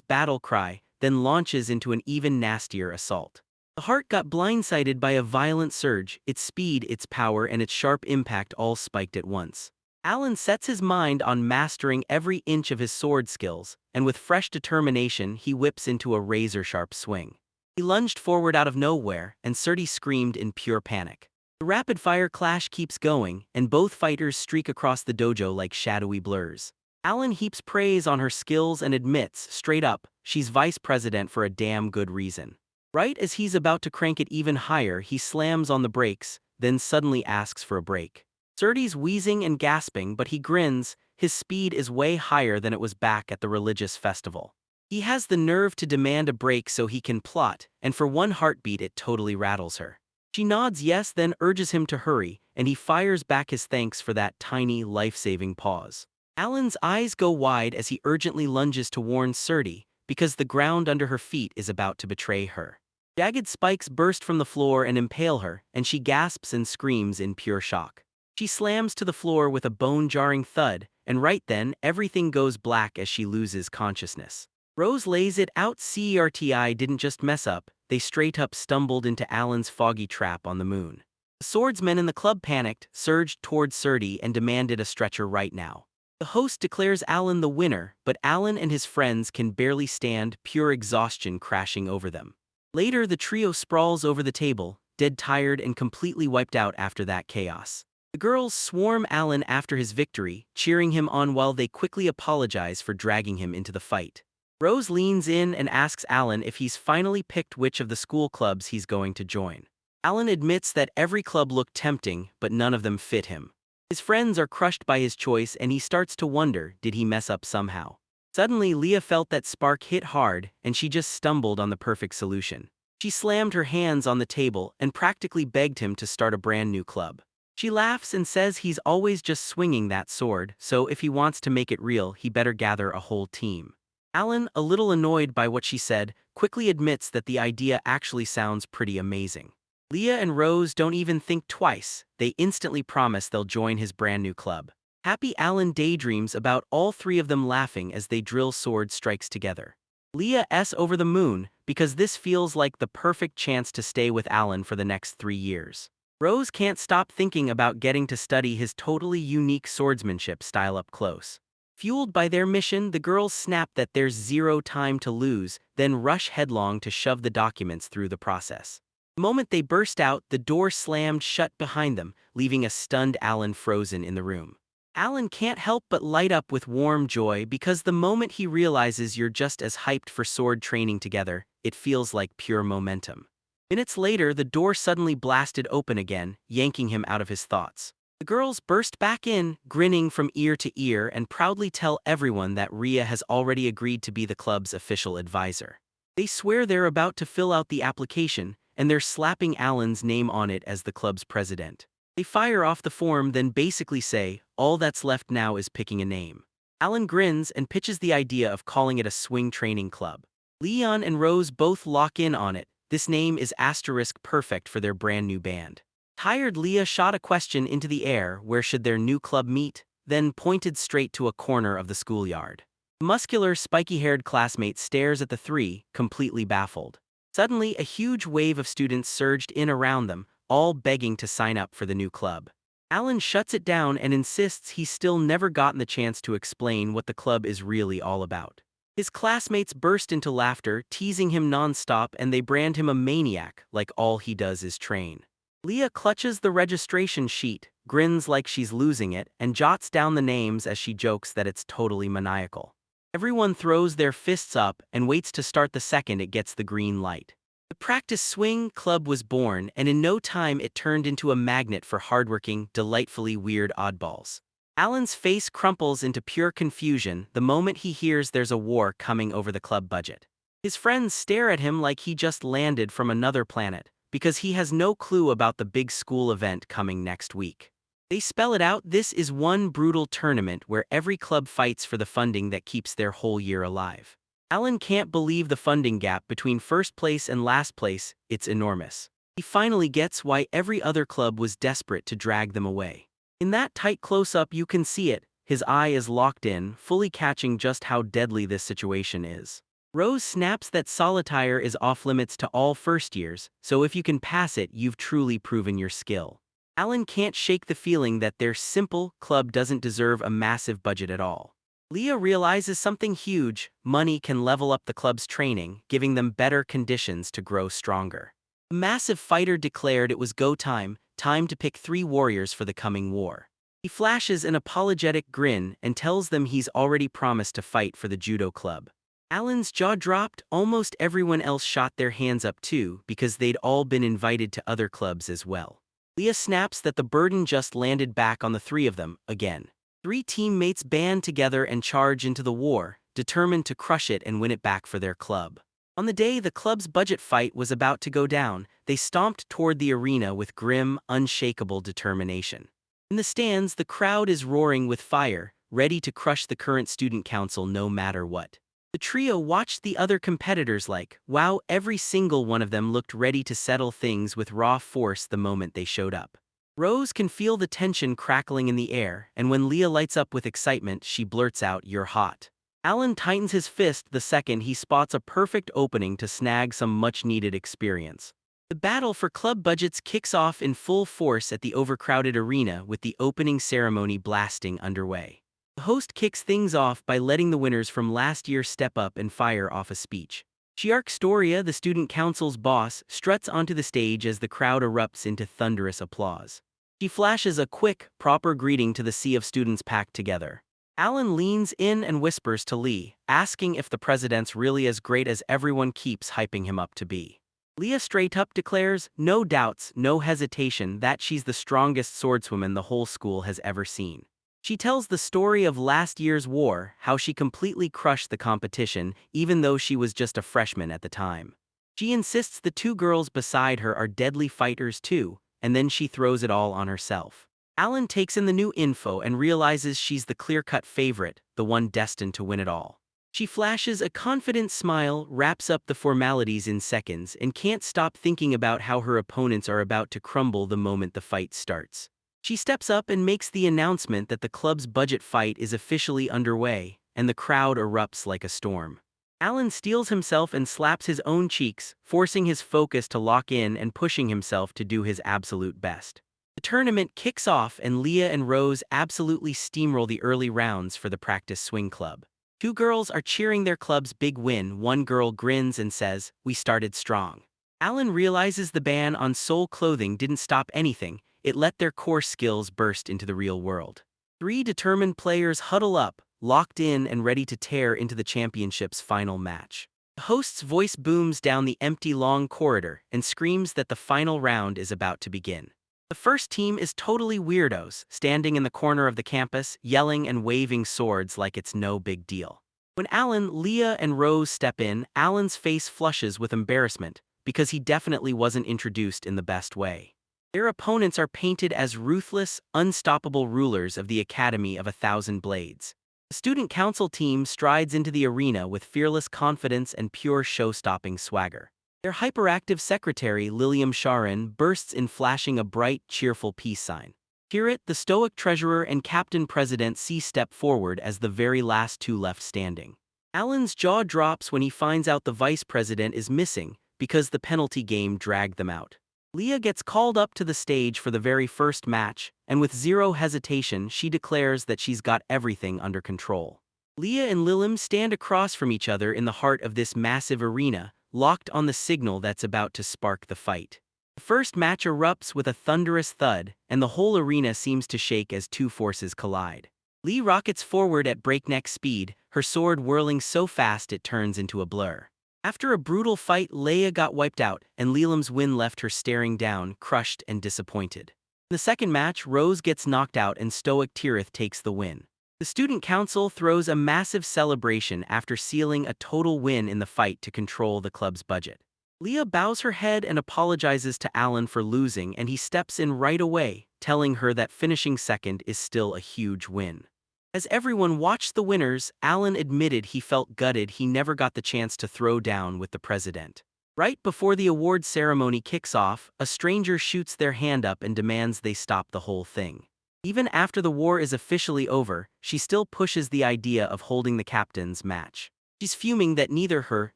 battle cry, then launches into an even nastier assault. The heart got blindsided by a violent surge, its speed, its power, and its sharp impact all spiked at once. Alan sets his mind on mastering every inch of his sword skills, and with fresh determination he whips into a razor-sharp swing. He lunged forward out of nowhere, and Surdy screamed in pure panic. The rapid-fire clash keeps going, and both fighters streak across the dojo like shadowy blurs. Alan heaps praise on her skills and admits, straight up, she's vice president for a damn good reason. Right as he's about to crank it even higher, he slams on the brakes, then suddenly asks for a break. Surdy's wheezing and gasping, but he grins. His speed is way higher than it was back at the religious festival. He has the nerve to demand a break so he can plot, and for one heartbeat it totally rattles her. She nods yes, then urges him to hurry, and he fires back his thanks for that tiny, life-saving pause. Alan's eyes go wide as he urgently lunges to warn Surdy, because the ground under her feet is about to betray her. Jagged spikes burst from the floor and impale her, and she gasps and screams in pure shock. She slams to the floor with a bone-jarring thud, and right then, everything goes black as she loses consciousness. Rose lays it out. CERTI didn't just mess up, they straight up stumbled into Alan's foggy trap on the moon. The swordsmen in the club panicked, surged towards Surdy, and demanded a stretcher right now. The host declares Alan the winner, but Alan and his friends can barely stand, pure exhaustion crashing over them. Later, the trio sprawls over the table, dead tired and completely wiped out after that chaos. The girls swarm Alan after his victory, cheering him on while they quickly apologize for dragging him into the fight. Rose leans in and asks Alan if he's finally picked which of the school clubs he's going to join. Alan admits that every club looked tempting, but none of them fit him. His friends are crushed by his choice, and he starts to wonder, did he mess up somehow? Suddenly, Leah felt that spark hit hard, and she just stumbled on the perfect solution. She slammed her hands on the table and practically begged him to start a brand new club. She laughs and says he's always just swinging that sword, so if he wants to make it real, he better gather a whole team. Alan, a little annoyed by what she said, quickly admits that the idea actually sounds pretty amazing. Leah and Rose don't even think twice, they instantly promise they'll join his brand new club. Happy Alan daydreams about all three of them laughing as they drill sword strikes together. Leah's over the moon, because this feels like the perfect chance to stay with Alan for the next 3 years. Rose can't stop thinking about getting to study his totally unique swordsmanship style up close. Fueled by their mission, the girls snap that there's zero time to lose, then rush headlong to shove the documents through the process. The moment they burst out, the door slammed shut behind them, leaving a stunned Alan frozen in the room. Alan can't help but light up with warm joy because the moment he realizes you're just as hyped for sword training together, it feels like pure momentum. Minutes later, the door suddenly blasted open again, yanking him out of his thoughts. The girls burst back in, grinning from ear to ear, and proudly tell everyone that Rhea has already agreed to be the club's official advisor. They swear they're about to fill out the application, and they're slapping Alan's name on it as the club's president. They fire off the form, then basically say, all that's left now is picking a name. Alan grins and pitches the idea of calling it a swing training club. Leon and Rose both lock in on it. This name is asterisk perfect for their brand new band. Tired, Leah shot a question into the air: where should their new club meet, then pointed straight to a corner of the schoolyard. The muscular, spiky-haired classmate stares at the three, completely baffled. Suddenly, a huge wave of students surged in around them, all begging to sign up for the new club. Alan shuts it down and insists he's still never gotten the chance to explain what the club is really all about. His classmates burst into laughter, teasing him non-stop, and they brand him a maniac, like all he does is train. Leah clutches the registration sheet, grins like she's losing it, and jots down the names as she jokes that it's totally maniacal. Everyone throws their fists up and waits to start the second it gets the green light. The practice swing club was born, and in no time it turned into a magnet for hardworking, delightfully weird oddballs. Alan's face crumples into pure confusion the moment he hears there's a war coming over the club budget. His friends stare at him like he just landed from another planet, because he has no clue about the big school event coming next week. They spell it out: this is one brutal tournament where every club fights for the funding that keeps their whole year alive. Alan can't believe the funding gap between first place and last place, it's enormous. He finally gets why every other club was desperate to drag them away. In that tight close-up you can see it, his eye is locked in, fully catching just how deadly this situation is. Rose snaps that solitaire is off-limits to all first years, so if you can pass it you've truly proven your skill. Alan can't shake the feeling that their simple club doesn't deserve a massive budget at all. Leah realizes something huge: money can level up the club's training, giving them better conditions to grow stronger. A massive fighter declared it was go time to pick 3 warriors for the coming war. He flashes an apologetic grin and tells them he's already promised to fight for the judo club. Alan's jaw dropped. Almost everyone else shot their hands up too, because they'd all been invited to other clubs as well. Leah snaps that the burden just landed back on the 3 of them, again. 3 teammates band together and charge into the war, determined to crush it and win it back for their club. On the day the club's budget fight was about to go down, they stomped toward the arena with grim, unshakable determination. In the stands, the crowd is roaring with fire, ready to crush the current student council no matter what. The trio watched the other competitors like, wow, every single one of them looked ready to settle things with raw force the moment they showed up. Rose can feel the tension crackling in the air, and when Leah lights up with excitement, she blurts out, "You're hot." Alan tightens his fist the second he spots a perfect opening to snag some much-needed experience. The battle for club budgets kicks off in full force at the overcrowded arena with the opening ceremony blasting underway. The host kicks things off by letting the winners from last year step up and fire off a speech. Chiark Storia, the student council's boss, struts onto the stage as the crowd erupts into thunderous applause. She flashes a quick, proper greeting to the sea of students packed together. Alan leans in and whispers to Lee, asking if the president's really as great as everyone keeps hyping him up to be. Leah straight up declares, no doubts, no hesitation, that she's the strongest swordswoman the whole school has ever seen. She tells the story of last year's war, how she completely crushed the competition, even though she was just a freshman at the time. She insists the 2 girls beside her are deadly fighters too, and then she throws it all on herself. Alan takes in the new info and realizes she's the clear-cut favorite, the one destined to win it all. She flashes a confident smile, wraps up the formalities in seconds, and can't stop thinking about how her opponents are about to crumble the moment the fight starts. She steps up and makes the announcement that the club's budget fight is officially underway, and the crowd erupts like a storm. Alan steels himself and slaps his own cheeks, forcing his focus to lock in and pushing himself to do his absolute best. The tournament kicks off and Leah and Rose absolutely steamroll the early rounds for the practice swing club. 2 girls are cheering their club's big win. 1 girl grins and says, "We started strong." Alan realizes the ban on soul clothing didn't stop anything, it let their core skills burst into the real world. 3 determined players huddle up, locked in and ready to tear into the championship's final match. The host's voice booms down the empty long corridor and screams that the final round is about to begin. The first team is totally weirdos, standing in the corner of the campus, yelling and waving swords like it's no big deal. When Alan, Leah, and Rose step in, Alan's face flushes with embarrassment, because he definitely wasn't introduced in the best way. Their opponents are painted as ruthless, unstoppable rulers of the Academy of 1,000 Blades. The student council team strides into the arena with fearless confidence and pure show-stopping swagger. Their hyperactive secretary, Lilium Sharon, bursts in flashing a bright, cheerful peace sign. Kirit, the stoic treasurer, and Captain President C step forward as the very last 2 left standing. Alan's jaw drops when he finds out the vice president is missing, because the penalty game dragged them out. Leah gets called up to the stage for the very first match, and with zero hesitation she declares that she's got everything under control. Leah and Lilim stand across from each other in the heart of this massive arena, locked on the signal that's about to spark the fight. The first match erupts with a thunderous thud, and the whole arena seems to shake as two forces collide. Lee rockets forward at breakneck speed, her sword whirling so fast it turns into a blur. After a brutal fight, Leia got wiped out, and Lilim's win left her staring down, crushed and disappointed. In the second match, Rose gets knocked out and stoic Tirith takes the win. The student council throws a massive celebration after sealing a total win in the fight to control the club's budget. Leah bows her head and apologizes to Alan for losing, and he steps in right away, telling her that finishing second is still a huge win. As everyone watched the winners, Alan admitted he felt gutted he never got the chance to throw down with the president. Right before the award ceremony kicks off, a stranger shoots their hand up and demands they stop the whole thing. Even after the war is officially over, she still pushes the idea of holding the captain's match. She's fuming that neither her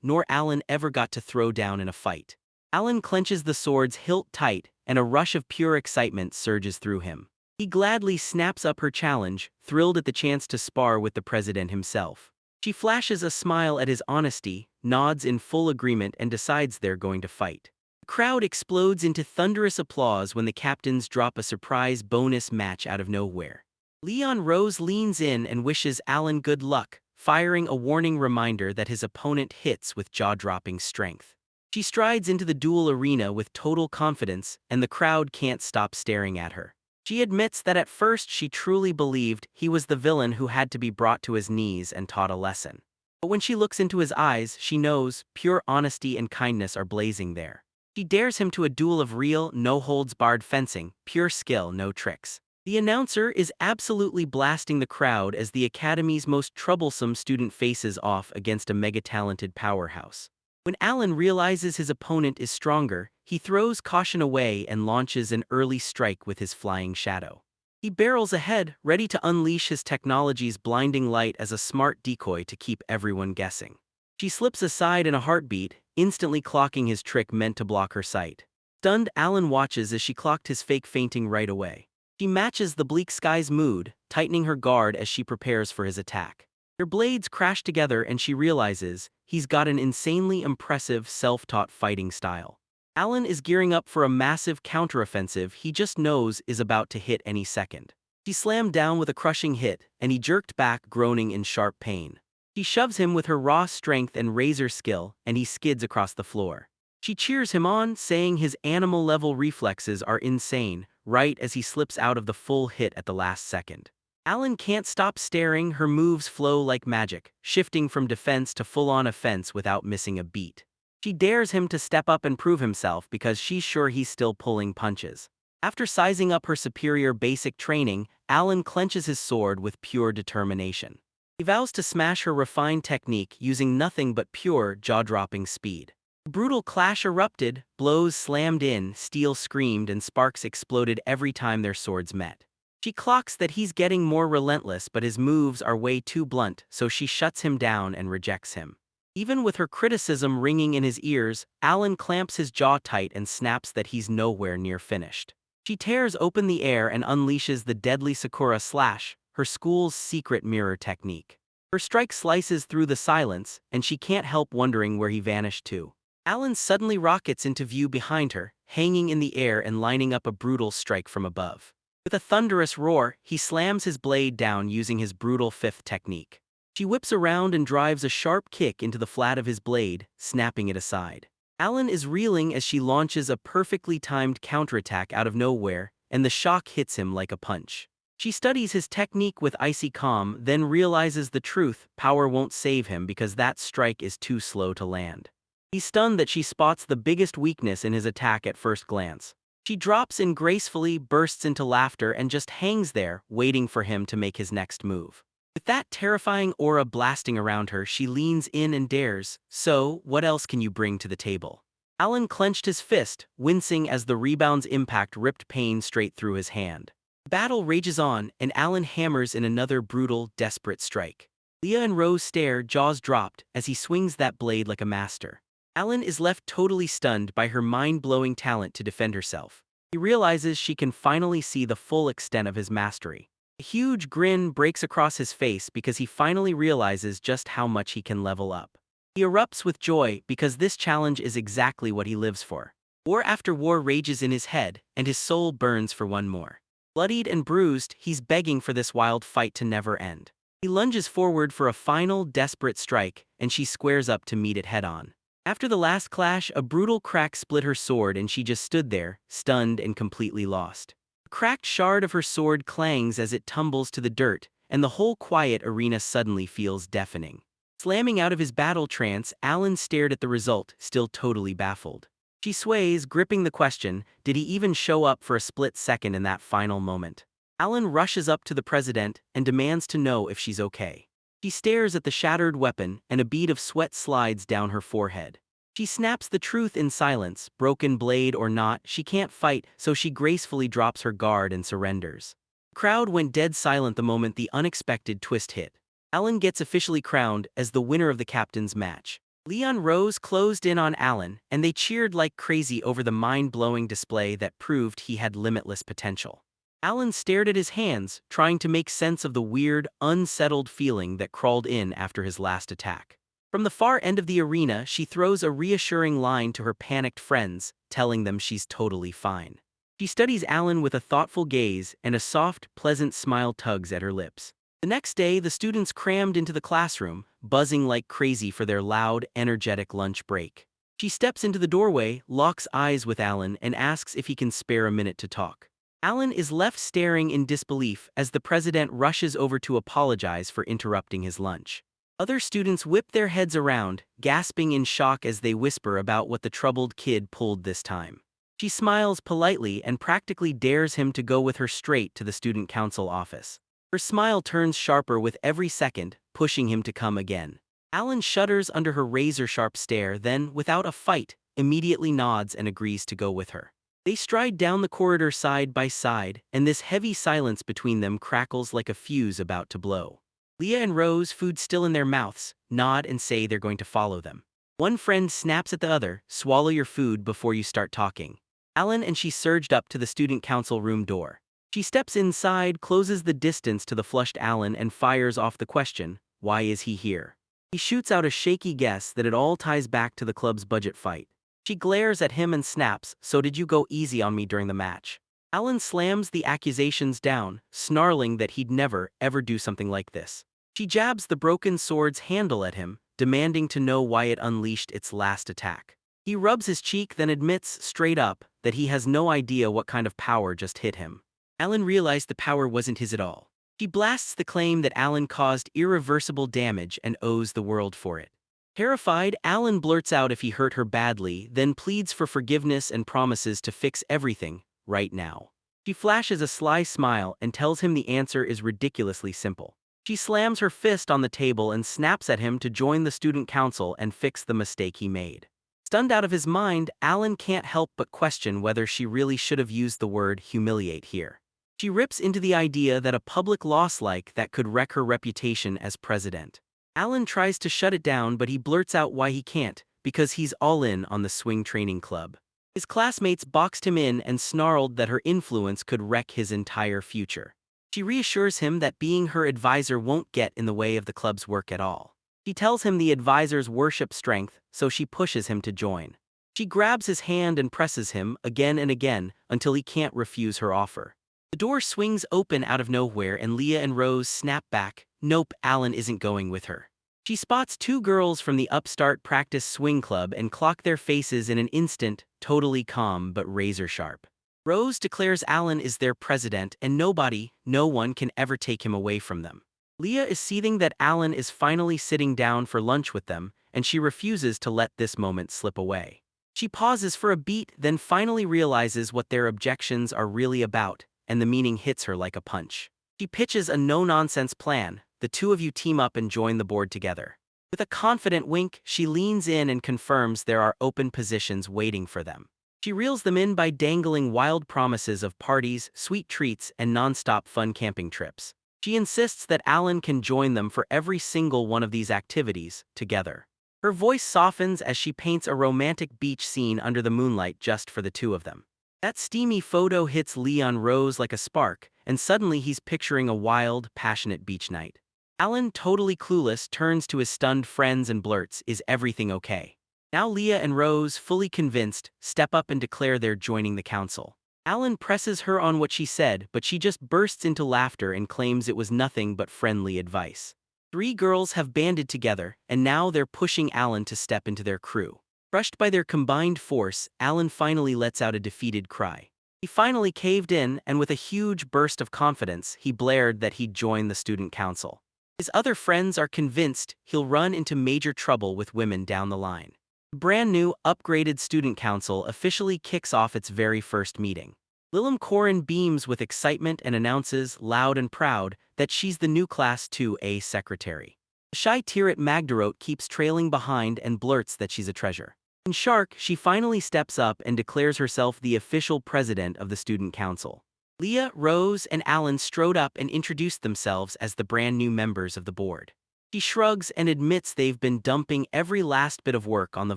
nor Alan ever got to throw down in a fight. Alan clenches the sword's hilt tight, and a rush of pure excitement surges through him. He gladly snaps up her challenge, thrilled at the chance to spar with the president himself. She flashes a smile at his honesty, nods in full agreement, and decides they're going to fight. The crowd explodes into thunderous applause when the captains drop a surprise bonus match out of nowhere. Leon Rose leans in and wishes Alan good luck, firing a warning reminder that his opponent hits with jaw-dropping strength. She strides into the duel arena with total confidence, and the crowd can't stop staring at her. She admits that at first she truly believed he was the villain who had to be brought to his knees and taught a lesson. But when she looks into his eyes, she knows pure honesty and kindness are blazing there. She dares him to a duel of real, no-holds-barred fencing, pure skill, no tricks. The announcer is absolutely blasting the crowd as the Academy's most troublesome student faces off against a mega-talented powerhouse. When Alan realizes his opponent is stronger, he throws caution away and launches an early strike with his flying shadow. He barrels ahead, ready to unleash his technology's blinding light as a smart decoy to keep everyone guessing. She slips aside in a heartbeat, instantly clocking his trick meant to block her sight. Stunned, Alan watches as she clocked his fake fainting right away. She matches the bleak sky's mood, tightening her guard as she prepares for his attack. Their blades crash together and she realizes he's got an insanely impressive self-taught fighting style. Alan is gearing up for a massive counteroffensive he just knows is about to hit any second. She slammed down with a crushing hit, and he jerked back, groaning in sharp pain. She shoves him with her raw strength and razor skill, and he skids across the floor. She cheers him on, saying his animal-level reflexes are insane, right as he slips out of the full hit at the last second. Alan can't stop staring, her moves flow like magic, shifting from defense to full-on offense without missing a beat. She dares him to step up and prove himself because she's sure he's still pulling punches. After sizing up her superior basic training, Alan clenches his sword with pure determination. He vows to smash her refined technique using nothing but pure, jaw-dropping speed. A brutal clash erupted, blows slammed in, steel screamed, and sparks exploded every time their swords met. She clocks that he's getting more relentless, but his moves are way too blunt, so she shuts him down and rejects him. Even with her criticism ringing in his ears, Alan clamps his jaw tight and snaps that he's nowhere near finished. She tears open the air and unleashes the deadly Sakura Slash, her school's secret mirror technique. Her strike slices through the silence, and she can't help wondering where he vanished to. Alan suddenly rockets into view behind her, hanging in the air and lining up a brutal strike from above. With a thunderous roar, he slams his blade down using his brutal fifth technique. She whips around and drives a sharp kick into the flat of his blade, snapping it aside. Alan is reeling as she launches a perfectly timed counterattack out of nowhere, and the shock hits him like a punch. She studies his technique with icy calm, then realizes the truth: power won't save him because that strike is too slow to land. He's stunned that she spots the biggest weakness in his attack at first glance. She drops in gracefully, bursts into laughter, and just hangs there, waiting for him to make his next move. With that terrifying aura blasting around her, she leans in and dares, "So, what else can you bring to the table?" Alan clenched his fist, wincing as the rebound's impact ripped pain straight through his hand. The battle rages on, and Alan hammers in another brutal, desperate strike. Leah and Rose stare, jaws dropped, as he swings that blade like a master. Alan is left totally stunned by her mind-blowing talent to defend herself. He realizes she can finally see the full extent of his mastery. A huge grin breaks across his face because he finally realizes just how much he can level up. He erupts with joy because this challenge is exactly what he lives for. War after war rages in his head, and his soul burns for one more. Bloodied and bruised, he's begging for this wild fight to never end. He lunges forward for a final, desperate strike, and she squares up to meet it head-on. After the last clash, a brutal crack split her sword and she just stood there, stunned and completely lost. A cracked shard of her sword clangs as it tumbles to the dirt, and the whole quiet arena suddenly feels deafening. Slamming out of his battle trance, Alan stared at the result, still totally baffled. She sways, gripping the question, did he even show up for a split second in that final moment? Alan rushes up to the president and demands to know if she's okay. She stares at the shattered weapon, and a bead of sweat slides down her forehead. She snaps the truth in silence, broken blade or not, she can't fight, so she gracefully drops her guard and surrenders. The crowd went dead silent the moment the unexpected twist hit. Alan gets officially crowned as the winner of the captain's match. Leon Rose closed in on Alan, and they cheered like crazy over the mind-blowing display that proved he had limitless potential. Alan stared at his hands, trying to make sense of the weird, unsettled feeling that crawled in after his last attack. From the far end of the arena, she throws a reassuring line to her panicked friends, telling them she's totally fine. She studies Alan with a thoughtful gaze, and a soft, pleasant smile tugs at her lips. The next day, the students crammed into the classroom, buzzing like crazy for their loud, energetic lunch break. She steps into the doorway, locks eyes with Alan, and asks if he can spare a minute to talk. Alan is left staring in disbelief as the president rushes over to apologize for interrupting his lunch. Other students whip their heads around, gasping in shock as they whisper about what the troubled kid pulled this time. She smiles politely and practically dares him to go with her straight to the student council office. Her smile turns sharper with every second, pushing him to come again. Alan shudders under her razor-sharp stare, then, without a fight, immediately nods and agrees to go with her. They stride down the corridor side by side, and this heavy silence between them crackles like a fuse about to blow. Leah and Rose, food still in their mouths, nod and say they're going to follow them. One friend snaps at the other, swallow your food before you start talking. Alan and she surged up to the student council room door. She steps inside, closes the distance to the flushed Alan, and fires off the question, why is he here? He shoots out a shaky guess that it all ties back to the club's budget fight. She glares at him and snaps, so did you go easy on me during the match? Alan slams the accusations down, snarling that he'd never, ever do something like this. She jabs the broken sword's handle at him, demanding to know why it unleashed its last attack. He rubs his cheek, then admits, straight up, that he has no idea what kind of power just hit him. Alan realized the power wasn't his at all. She blasts the claim that Alan caused irreversible damage and owes the world for it. Terrified, Alan blurts out if he hurt her badly, then pleads for forgiveness and promises to fix everything, right now. She flashes a sly smile and tells him the answer is ridiculously simple. She slams her fist on the table and snaps at him to join the student council and fix the mistake he made. Stunned out of his mind, Alan can't help but question whether she really should have used the word humiliate here. She rips into the idea that a public loss like that could wreck her reputation as president. Alan tries to shut it down, but he blurts out why he can't, because he's all in on the swing training club. His classmates boxed him in and snarled that her influence could wreck his entire future. She reassures him that being her advisor won't get in the way of the club's work at all. She tells him the advisors worship strength, so she pushes him to join. She grabs his hand and presses him again and again until he can't refuse her offer. The door swings open out of nowhere and Leah and Rose snap back. Nope, Alan isn't going with her. She spots two girls from the upstart practice swing club and clock their faces in an instant, totally calm but razor-sharp. Rose declares Alan is their president and no one can ever take him away from them. Leah is seething that Alan is finally sitting down for lunch with them, and she refuses to let this moment slip away. She pauses for a beat, then finally realizes what their objections are really about, and the meaning hits her like a punch. She pitches a no-nonsense plan. The two of you team up and join the board together. With a confident wink, she leans in and confirms there are open positions waiting for them. She reels them in by dangling wild promises of parties, sweet treats, and non-stop fun camping trips. She insists that Alan can join them for every single one of these activities, together. Her voice softens as she paints a romantic beach scene under the moonlight just for the two of them. That steamy photo hits Leon Rose like a spark, and suddenly he's picturing a wild, passionate beach night. Alan, totally clueless, turns to his stunned friends and blurts, "Is everything okay?" Now Leah and Rose, fully convinced, step up and declare they're joining the council. Alan presses her on what she said, but she just bursts into laughter and claims it was nothing but friendly advice. Three girls have banded together, and now they're pushing Alan to step into their crew. Crushed by their combined force, Alan finally lets out a defeated cry. He finally caved in, and with a huge burst of confidence, he blared that he'd join the student council. His other friends are convinced he'll run into major trouble with women down the line. The brand new, upgraded student council officially kicks off its very first meeting. Lilam Corin beams with excitement and announces, loud and proud, that she's the new Class 2A secretary. The shy Tirat Magdarot keeps trailing behind and blurts that she's a treasure. In Shark, she finally steps up and declares herself the official president of the student council. Leah, Rose, and Alan strode up and introduced themselves as the brand new members of the board. She shrugs and admits they've been dumping every last bit of work on the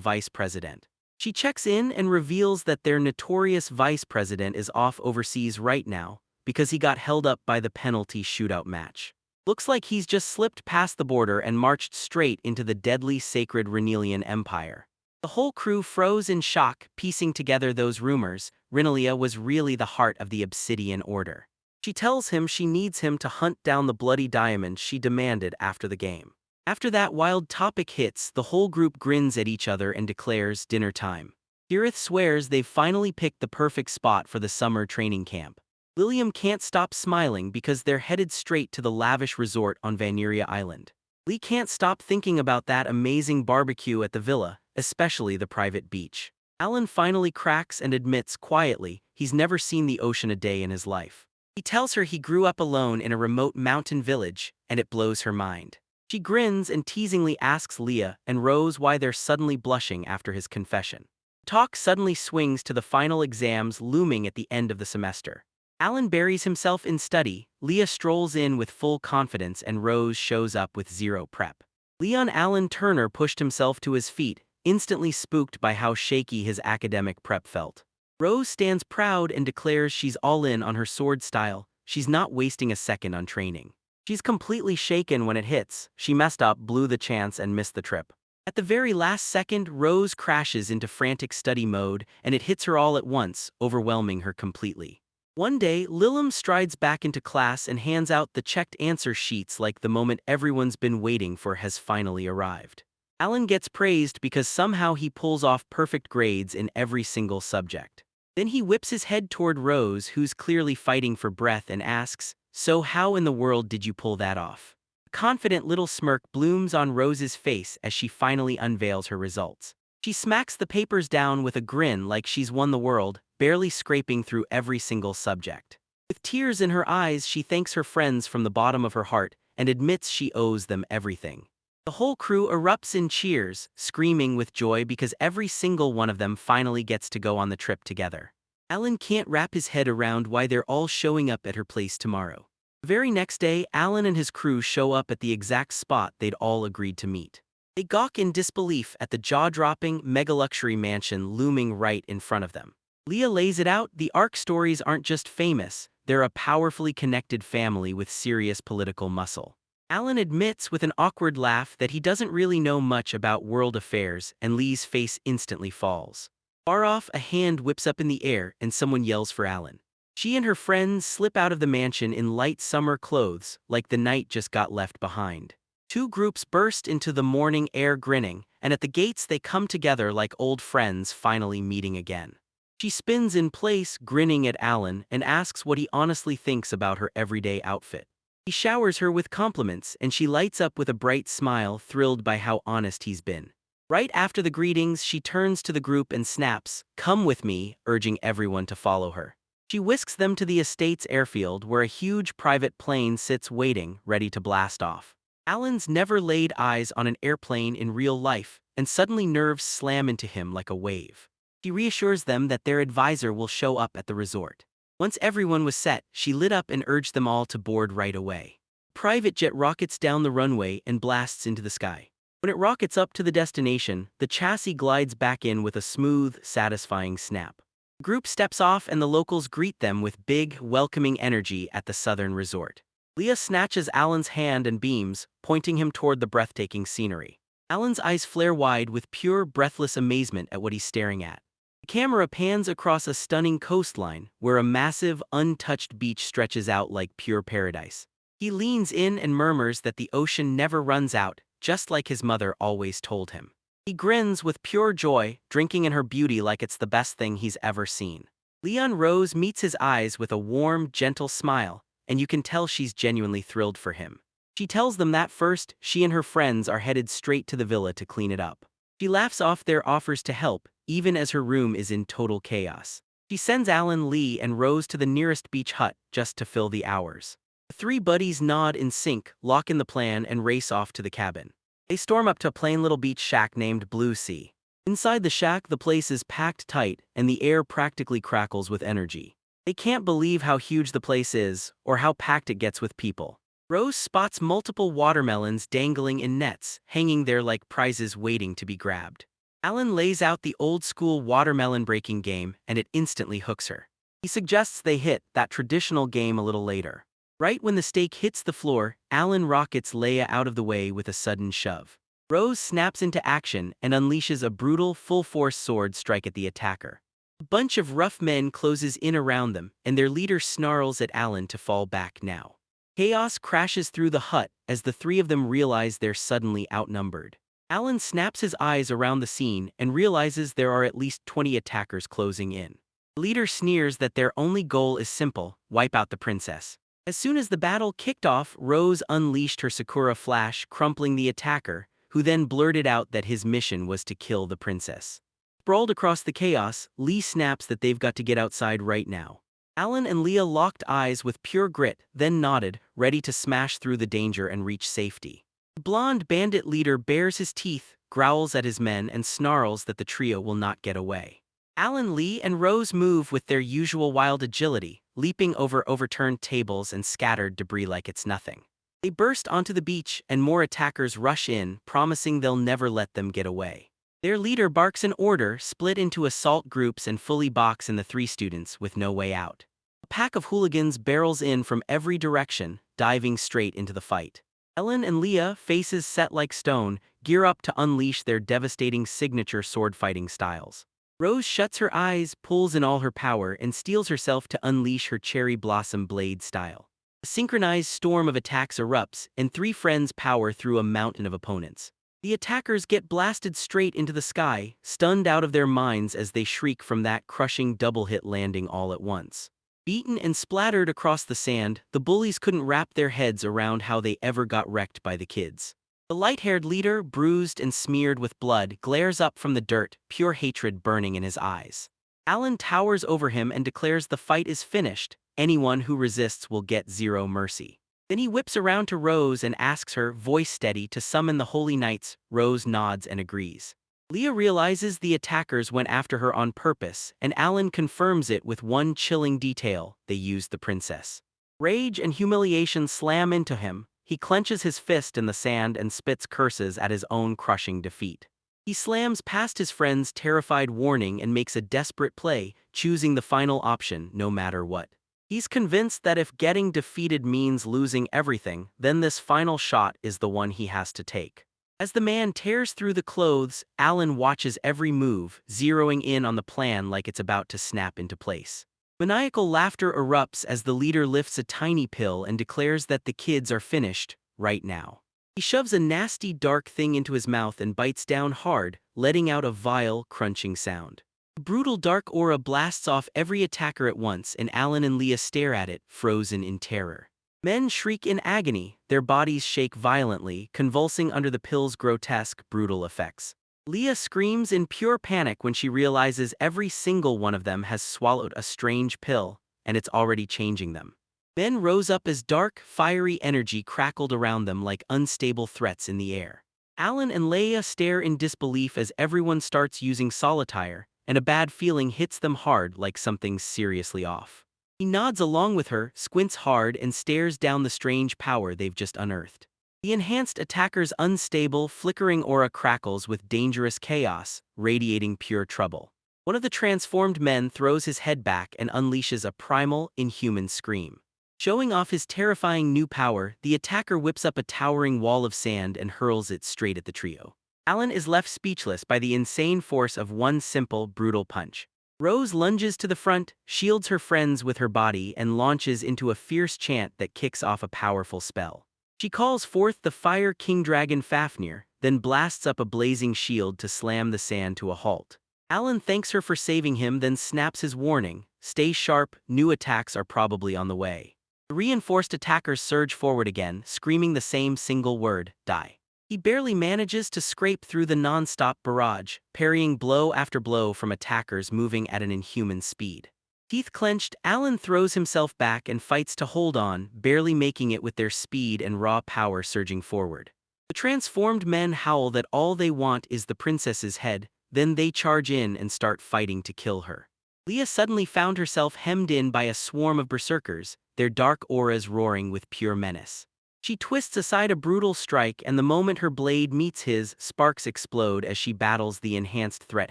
vice president. She checks in and reveals that their notorious vice president is off overseas right now because he got held up by the penalty shootout match. Looks like he's just slipped past the border and marched straight into the deadly sacred Renelian Empire. The whole crew froze in shock, piecing together those rumors. Renelia was really the heart of the Obsidian Order. She tells him she needs him to hunt down the bloody diamond she demanded after the game. After that wild topic hits, the whole group grins at each other and declares dinner time. Gareth swears they've finally picked the perfect spot for the summer training camp. Lilium can't stop smiling because they're headed straight to the lavish resort on Vaneria Island. Lee can't stop thinking about that amazing barbecue at the villa, especially the private beach. Alan finally cracks and admits quietly he's never seen the ocean a day in his life. He tells her he grew up alone in a remote mountain village, and it blows her mind. She grins and teasingly asks Leah and Rose why they're suddenly blushing after his confession. Talk suddenly swings to the final exams looming at the end of the semester. Alan buries himself in study, Leah strolls in with full confidence, and Rose shows up with zero prep. Leon Alan Turner pushed himself to his feet, instantly spooked by how shaky his academic prep felt. Rose stands proud and declares she's all in on her sword style. She's not wasting a second on training. She's completely shaken when it hits. She messed up, blew the chance, and missed the trip. At the very last second, Rose crashes into frantic study mode, and it hits her all at once, overwhelming her completely. One day, Lilam strides back into class and hands out the checked answer sheets like the moment everyone's been waiting for has finally arrived. Alan gets praised because somehow he pulls off perfect grades in every single subject. Then he whips his head toward Rose, who's clearly fighting for breath, and asks, "So how in the world did you pull that off?" A confident little smirk blooms on Rose's face as she finally unveils her results. She smacks the papers down with a grin like she's won the world, barely scraping through every single subject. With tears in her eyes, she thanks her friends from the bottom of her heart and admits she owes them everything. The whole crew erupts in cheers, screaming with joy because every single one of them finally gets to go on the trip together. Alan can't wrap his head around why they're all showing up at her place tomorrow. The very next day, Alan and his crew show up at the exact spot they'd all agreed to meet. They gawk in disbelief at the jaw-dropping, mega-luxury mansion looming right in front of them. Leah lays it out: the ARC stories aren't just famous, they're a powerfully connected family with serious political muscle. Alan admits with an awkward laugh that he doesn't really know much about world affairs, and Lee's face instantly falls. Far off, a hand whips up in the air and someone yells for Alan. She and her friends slip out of the mansion in light summer clothes, like the night just got left behind. Two groups burst into the morning air grinning, and at the gates they come together like old friends finally meeting again. She spins in place, grinning at Alan, and asks what he honestly thinks about her everyday outfit. He showers her with compliments, and she lights up with a bright smile, thrilled by how honest he's been. Right after the greetings, she turns to the group and snaps, "Come with me," urging everyone to follow her. She whisks them to the estate's airfield where a huge private plane sits waiting, ready to blast off. Alan's never laid eyes on an airplane in real life, and suddenly nerves slam into him like a wave. She reassures them that their advisor will show up at the resort. Once everyone was set, she lit up and urged them all to board right away. The private jet rockets down the runway and blasts into the sky. When it rockets up to the destination, the chassis glides back in with a smooth, satisfying snap. The group steps off and the locals greet them with big, welcoming energy at the southern resort. Leah snatches Alan's hand and beams, pointing him toward the breathtaking scenery. Alan's eyes flare wide with pure, breathless amazement at what he's staring at. The camera pans across a stunning coastline, where a massive, untouched beach stretches out like pure paradise. He leans in and murmurs that the ocean never runs out, just like his mother always told him. He grins with pure joy, drinking in her beauty like it's the best thing he's ever seen. Leon Rose meets his eyes with a warm, gentle smile, and you can tell she's genuinely thrilled for him. She tells them that first, she and her friends are headed straight to the villa to clean it up. She laughs off their offers to help, even as her room is in total chaos. She sends Alan, Lee, and Rose to the nearest beach hut just to fill the hours. The three buddies nod in sync, lock in the plan, and race off to the cabin. They storm up to a plain little beach shack named Blue Sea. Inside the shack, the place is packed tight, and the air practically crackles with energy. They can't believe how huge the place is, or how packed it gets with people. Rose spots multiple watermelons dangling in nets, hanging there like prizes waiting to be grabbed. Alan lays out the old-school watermelon breaking game, and it instantly hooks her. He suggests they hit that traditional game a little later. Right when the stake hits the floor, Alan rockets Leia out of the way with a sudden shove. Rose snaps into action and unleashes a brutal, full-force sword strike at the attacker. A bunch of rough men closes in around them, and their leader snarls at Alan to fall back now. Chaos crashes through the hut as the three of them realize they're suddenly outnumbered. Alan snaps his eyes around the scene and realizes there are at least 20 attackers closing in. The leader sneers that their only goal is simple: wipe out the princess. As soon as the battle kicked off, Rose unleashed her Sakura flash, crumpling the attacker, who then blurted out that his mission was to kill the princess. Sprawled across the chaos, Lee snaps that they've got to get outside right now. Alan and Leah locked eyes with pure grit, then nodded, ready to smash through the danger and reach safety. The blonde bandit leader bares his teeth, growls at his men, and snarls that the trio will not get away. Alan, Lee, and Rose move with their usual wild agility, leaping over overturned tables and scattered debris like it's nothing. They burst onto the beach, and more attackers rush in, promising they'll never let them get away. Their leader barks an order, split into assault groups, and fully box in the three students with no way out. A pack of hooligans barrels in from every direction, diving straight into the fight. Ellen and Leah, faces set like stone, gear up to unleash their devastating signature sword-fighting styles. Rose shuts her eyes, pulls in all her power, and steels herself to unleash her cherry blossom blade style. A synchronized storm of attacks erupts, and three friends power through a mountain of opponents. The attackers get blasted straight into the sky, stunned out of their minds as they shriek from that crushing double-hit landing all at once. Beaten and splattered across the sand, the bullies couldn't wrap their heads around how they ever got wrecked by the kids. The light-haired leader, bruised and smeared with blood, glares up from the dirt, pure hatred burning in his eyes. Alan towers over him and declares the fight is finished. Anyone who resists will get zero mercy. Then he whips around to Rose and asks her, voice steady, to summon the Holy Knights. Rose nods and agrees. Leah realizes the attackers went after her on purpose, and Alan confirms it with one chilling detail: they used the princess. Rage and humiliation slam into him. He clenches his fist in the sand and spits curses at his own crushing defeat. He slams past his friend's terrified warning and makes a desperate play, choosing the final option no matter what. He's convinced that if getting defeated means losing everything, then this final shot is the one he has to take. As the man tears through the clothes, Alan watches every move, zeroing in on the plan like it's about to snap into place. Maniacal laughter erupts as the leader lifts a tiny pill and declares that the kids are finished, right now. He shoves a nasty dark thing into his mouth and bites down hard, letting out a vile, crunching sound. A brutal dark aura blasts off every attacker at once, and Alan and Leah stare at it, frozen in terror. Men shriek in agony, their bodies shake violently, convulsing under the pill's grotesque, brutal effects. Leah screams in pure panic when she realizes every single one of them has swallowed a strange pill, and it's already changing them. Men rose up as dark, fiery energy crackled around them like unstable threats in the air. Alan and Leia stare in disbelief as everyone starts using solitaire, and a bad feeling hits them hard like something's seriously off. He nods along with her, squints hard, and stares down the strange power they've just unearthed. The enhanced attacker's unstable, flickering aura crackles with dangerous chaos, radiating pure trouble. One of the transformed men throws his head back and unleashes a primal, inhuman scream. Showing off his terrifying new power, the attacker whips up a towering wall of sand and hurls it straight at the trio. Alan is left speechless by the insane force of one simple, brutal punch. Rose lunges to the front, shields her friends with her body, and launches into a fierce chant that kicks off a powerful spell. She calls forth the Fire King Dragon Fafnir, then blasts up a blazing shield to slam the sand to a halt. Alan thanks her for saving him, then snaps his warning, "Stay sharp, new attacks are probably on the way." The reinforced attackers surge forward again, screaming the same single word, "Die." He barely manages to scrape through the non-stop barrage, parrying blow after blow from attackers moving at an inhuman speed. Teeth clenched, Alan throws himself back and fights to hold on, barely making it with their speed and raw power surging forward. The transformed men howl that all they want is the princess's head, then they charge in and start fighting to kill her. Leah suddenly found herself hemmed in by a swarm of berserkers, their dark auras roaring with pure menace. She twists aside a brutal strike, and the moment her blade meets his, sparks explode as she battles the enhanced threat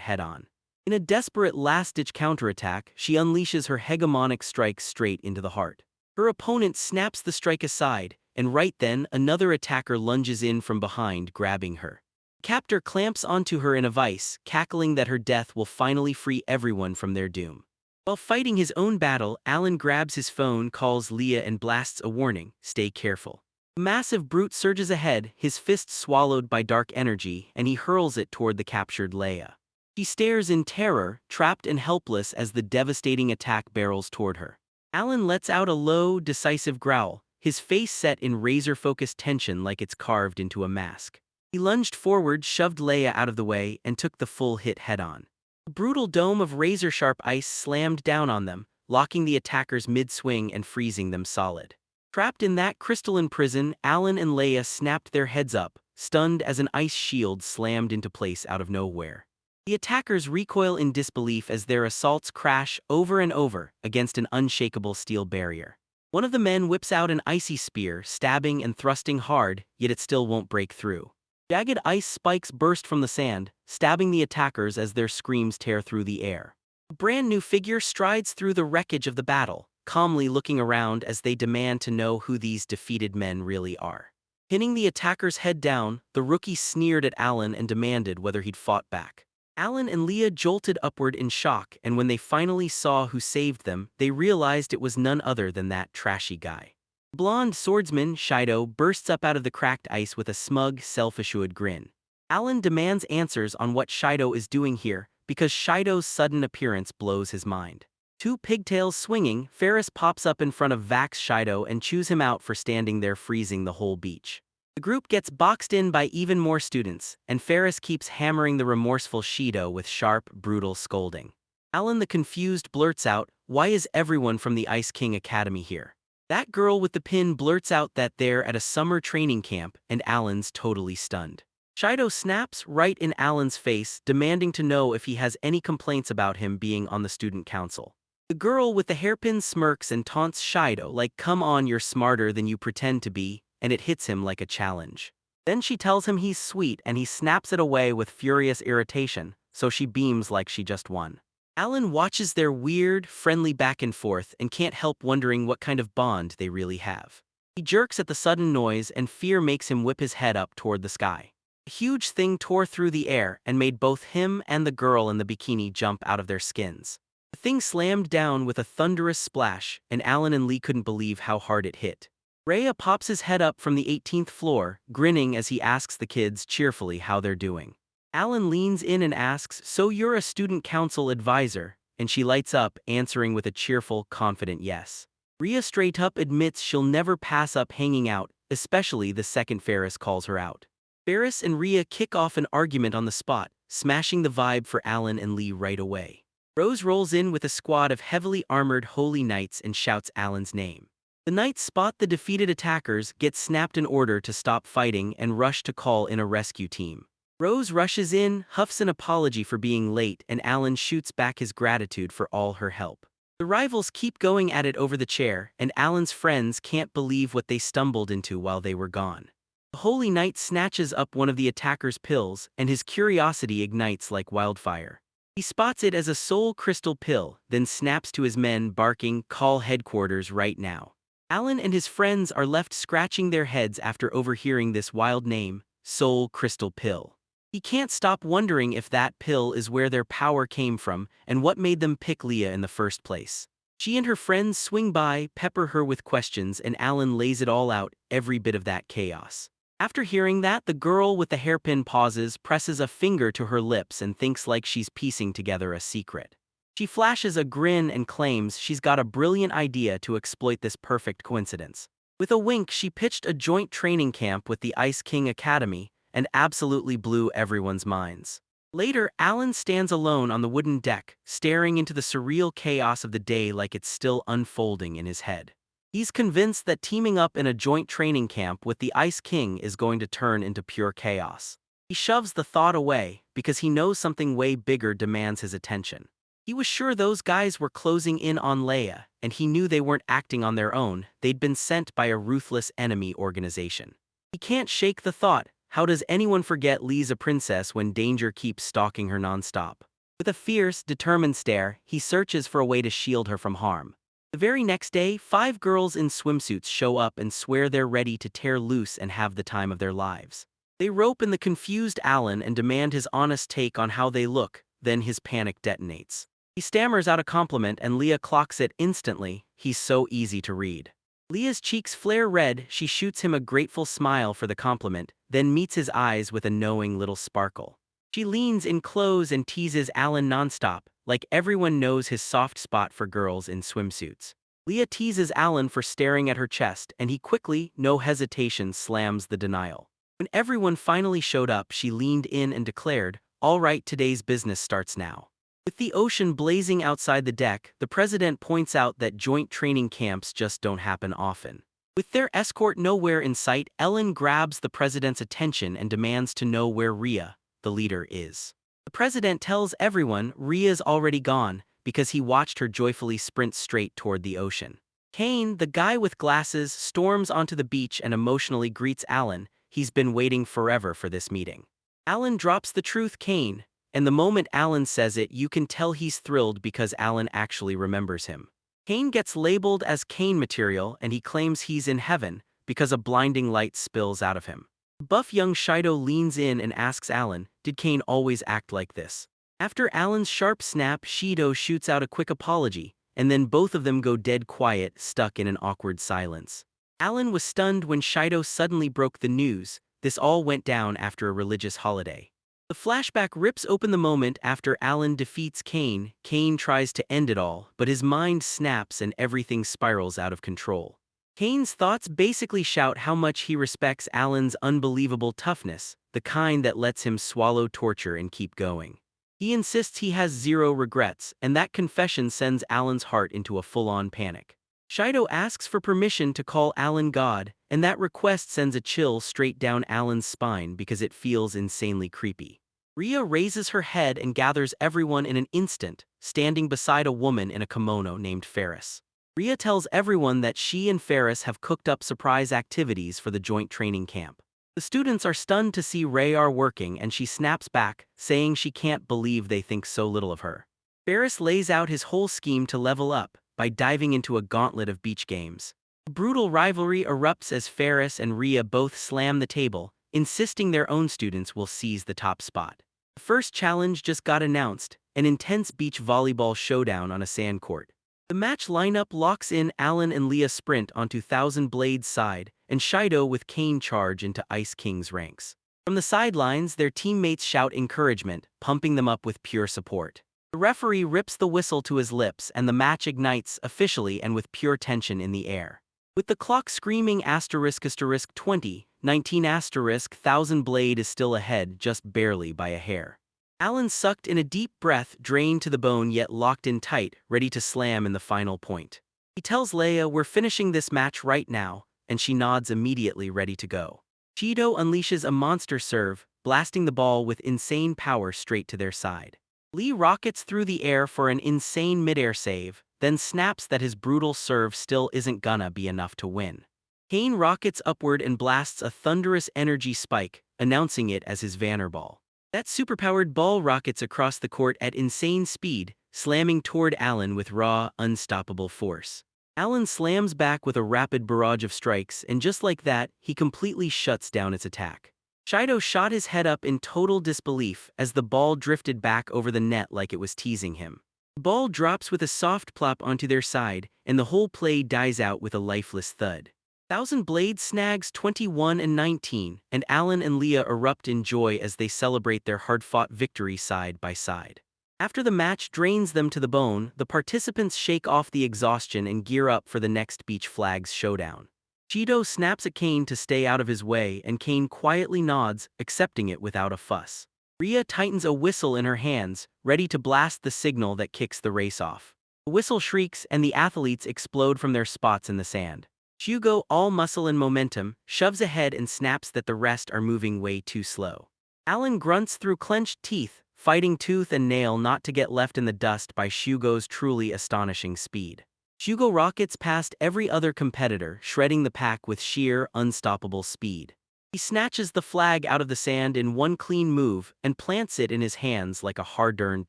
head-on. In a desperate last-ditch counterattack, she unleashes her hegemonic strike straight into the heart. Her opponent snaps the strike aside, and right then another attacker lunges in from behind, grabbing her. The captor clamps onto her in a vice, cackling that her death will finally free everyone from their doom. While fighting his own battle, Alan grabs his phone, calls Leah, and blasts a warning, "Stay careful." The massive brute surges ahead, his fist swallowed by dark energy, and he hurls it toward the captured Leia. She stares in terror, trapped and helpless as the devastating attack barrels toward her. Alan lets out a low, decisive growl, his face set in razor-focused tension like it's carved into a mask. He lunged forward, shoved Leia out of the way, and took the full hit head-on. A brutal dome of razor-sharp ice slammed down on them, locking the attackers mid-swing and freezing them solid. Trapped in that crystalline prison, Alan and Leia snapped their heads up, stunned as an ice shield slammed into place out of nowhere. The attackers recoil in disbelief as their assaults crash over and over against an unshakable steel barrier. One of the men whips out an icy spear, stabbing and thrusting hard, yet it still won't break through. Jagged ice spikes burst from the sand, stabbing the attackers as their screams tear through the air. A brand new figure strides through the wreckage of the battle, calmly looking around as they demand to know who these defeated men really are. Pinning the attacker's head down, the rookie sneered at Alan and demanded whether he'd fought back. Alan and Leah jolted upward in shock, and when they finally saw who saved them, they realized it was none other than that trashy guy. The blonde swordsman, Shido, bursts up out of the cracked ice with a smug, self-assured grin. Alan demands answers on what Shido is doing here, because Shido's sudden appearance blows his mind. Two pigtails swinging, Ferris pops up in front of Vax Shido and chews him out for standing there freezing the whole beach. The group gets boxed in by even more students, and Ferris keeps hammering the remorseful Shido with sharp, brutal scolding. Alan the confused blurts out, "Why is everyone from the Ice King Academy here?" That girl with the pin blurts out that they're at a summer training camp, and Alan's totally stunned. Shido snaps right in Alan's face, demanding to know if he has any complaints about him being on the student council. The girl with the hairpin smirks and taunts Shido like, "Come on, you're smarter than you pretend to be," and it hits him like a challenge. Then she tells him he's sweet and he snaps it away with furious irritation, so she beams like she just won. Alan watches their weird, friendly back and forth and can't help wondering what kind of bond they really have. He jerks at the sudden noise and fear makes him whip his head up toward the sky. A huge thing tore through the air and made both him and the girl in the bikini jump out of their skins. The thing slammed down with a thunderous splash, and Alan and Lee couldn't believe how hard it hit. Rhea pops his head up from the 18th floor, grinning as he asks the kids cheerfully how they're doing. Alan leans in and asks, "So you're a student council advisor?" And she lights up, answering with a cheerful, confident yes. Rhea straight up admits she'll never pass up hanging out, especially the second Ferris calls her out. Ferris and Rhea kick off an argument on the spot, smashing the vibe for Alan and Lee right away. Rose rolls in with a squad of heavily armored holy knights and shouts Alan's name. The knights spot the defeated attackers, get snapped an order to stop fighting, and rush to call in a rescue team. Rose rushes in, huffs an apology for being late, and Alan shoots back his gratitude for all her help. The rivals keep going at it over the chair, and Alan's friends can't believe what they stumbled into while they were gone. The holy knight snatches up one of the attacker's pills, and his curiosity ignites like wildfire. He spots it as a soul crystal pill, then snaps to his men, barking, "Call headquarters right now." Alan and his friends are left scratching their heads after overhearing this wild name, soul crystal pill. He can't stop wondering if that pill is where their power came from and what made them pick Leah in the first place. She and her friends swing by, pepper her with questions, and Alan lays it all out, every bit of that chaos. After hearing that, the girl with the hairpin pauses, presses a finger to her lips, and thinks like she's piecing together a secret. She flashes a grin and claims she's got a brilliant idea to exploit this perfect coincidence. With a wink, she pitched a joint training camp with the Ice King Academy and absolutely blew everyone's minds. Later, Alan stands alone on the wooden deck, staring into the surreal chaos of the day like it's still unfolding in his head. He's convinced that teaming up in a joint training camp with the Ice King is going to turn into pure chaos. He shoves the thought away because he knows something way bigger demands his attention. He was sure those guys were closing in on Leia, and he knew they weren't acting on their own, they'd been sent by a ruthless enemy organization. He can't shake the thought, how does anyone forget Lee's a princess when danger keeps stalking her nonstop? With a fierce, determined stare, he searches for a way to shield her from harm. The very next day, 5 girls in swimsuits show up and swear they're ready to tear loose and have the time of their lives. They rope in the confused Alan and demand his honest take on how they look, then his panic detonates. He stammers out a compliment and Leah clocks it instantly, he's so easy to read. Leah's cheeks flare red, she shoots him a grateful smile for the compliment, then meets his eyes with a knowing little sparkle. She leans in close and teases Alan nonstop, like everyone knows his soft spot for girls in swimsuits. Leah teases Alan for staring at her chest, and he quickly, no hesitation, slams the denial. When everyone finally showed up, she leaned in and declared, "All right, today's business starts now." With the ocean blazing outside the deck, the president points out that joint training camps just don't happen often. With their escort nowhere in sight, Ellen grabs the president's attention and demands to know where Rhea, the leader, is. The president tells everyone Rhea's already gone because he watched her joyfully sprint straight toward the ocean. Kane, the guy with glasses, storms onto the beach and emotionally greets Alan. He's been waiting forever for this meeting. Alan drops the truth, Kane. And the moment Alan says it, you can tell he's thrilled because Alan actually remembers him. Kane gets labeled as Kane material and he claims he's in heaven because a blinding light spills out of him. Buff young Shido leans in and asks Alan, did Kane always act like this? After Alan's sharp snap, Shido shoots out a quick apology, and then both of them go dead quiet, stuck in an awkward silence. Alan was stunned when Shido suddenly broke the news. This all went down after a religious holiday. The flashback rips open the moment after Alan defeats Kane. Kane tries to end it all, but his mind snaps and everything spirals out of control. Kane's thoughts basically shout how much he respects Alan's unbelievable toughness, the kind that lets him swallow torture and keep going. He insists he has zero regrets, and that confession sends Alan's heart into a full-on panic. Shido asks for permission to call Alan God, and that request sends a chill straight down Alan's spine because it feels insanely creepy. Rhea raises her head and gathers everyone in an instant, standing beside a woman in a kimono named Ferris. Rhea tells everyone that she and Ferris have cooked up surprise activities for the joint training camp. The students are stunned to see Rayar working and she snaps back, saying she can't believe they think so little of her. Ferris lays out his whole scheme to level up by diving into a gauntlet of beach games. A brutal rivalry erupts as Ferris and Rhea both slam the table, insisting their own students will seize the top spot. The first challenge just got announced, an intense beach volleyball showdown on a sand court. The match lineup locks in Alan and Leah sprint onto Thousand Blade's side, and Shido with Kane charge into Ice King's ranks. From the sidelines, their teammates shout encouragement, pumping them up with pure support. The referee rips the whistle to his lips and the match ignites officially and with pure tension in the air. With the clock screaming **20, 19 Thousand Blade is still ahead just barely by a hair. Alan sucked in a deep breath, drained to the bone yet locked in tight, ready to slam in the final point. He tells Leia we're finishing this match right now, and she nods immediately ready to go. Shido unleashes a monster serve, blasting the ball with insane power straight to their side. Lee rockets through the air for an insane midair save, then snaps that his brutal serve still isn't gonna be enough to win. Kane rockets upward and blasts a thunderous energy spike, announcing it as his Vannerball. That superpowered ball rockets across the court at insane speed, slamming toward Alan with raw, unstoppable force. Alan slams back with a rapid barrage of strikes, and just like that, he completely shuts down its attack. Shido shot his head up in total disbelief as the ball drifted back over the net like it was teasing him. The ball drops with a soft plop onto their side, and the whole play dies out with a lifeless thud. Thousand Blade snags 21 and 19, and Alan and Leah erupt in joy as they celebrate their hard-fought victory side by side. After the match drains them to the bone, the participants shake off the exhaustion and gear up for the next Beach Flags showdown. Shido snaps at Kane to stay out of his way, and Kane quietly nods, accepting it without a fuss. Rhea tightens a whistle in her hands, ready to blast the signal that kicks the race off. The whistle shrieks and the athletes explode from their spots in the sand. Hugo, all muscle and momentum, shoves ahead and snaps that the rest are moving way too slow. Alan grunts through clenched teeth, fighting tooth and nail not to get left in the dust by Hugo's truly astonishing speed. Hugo rockets past every other competitor, shredding the pack with sheer, unstoppable speed. He snatches the flag out of the sand in one clean move and plants it in his hands like a hard-earned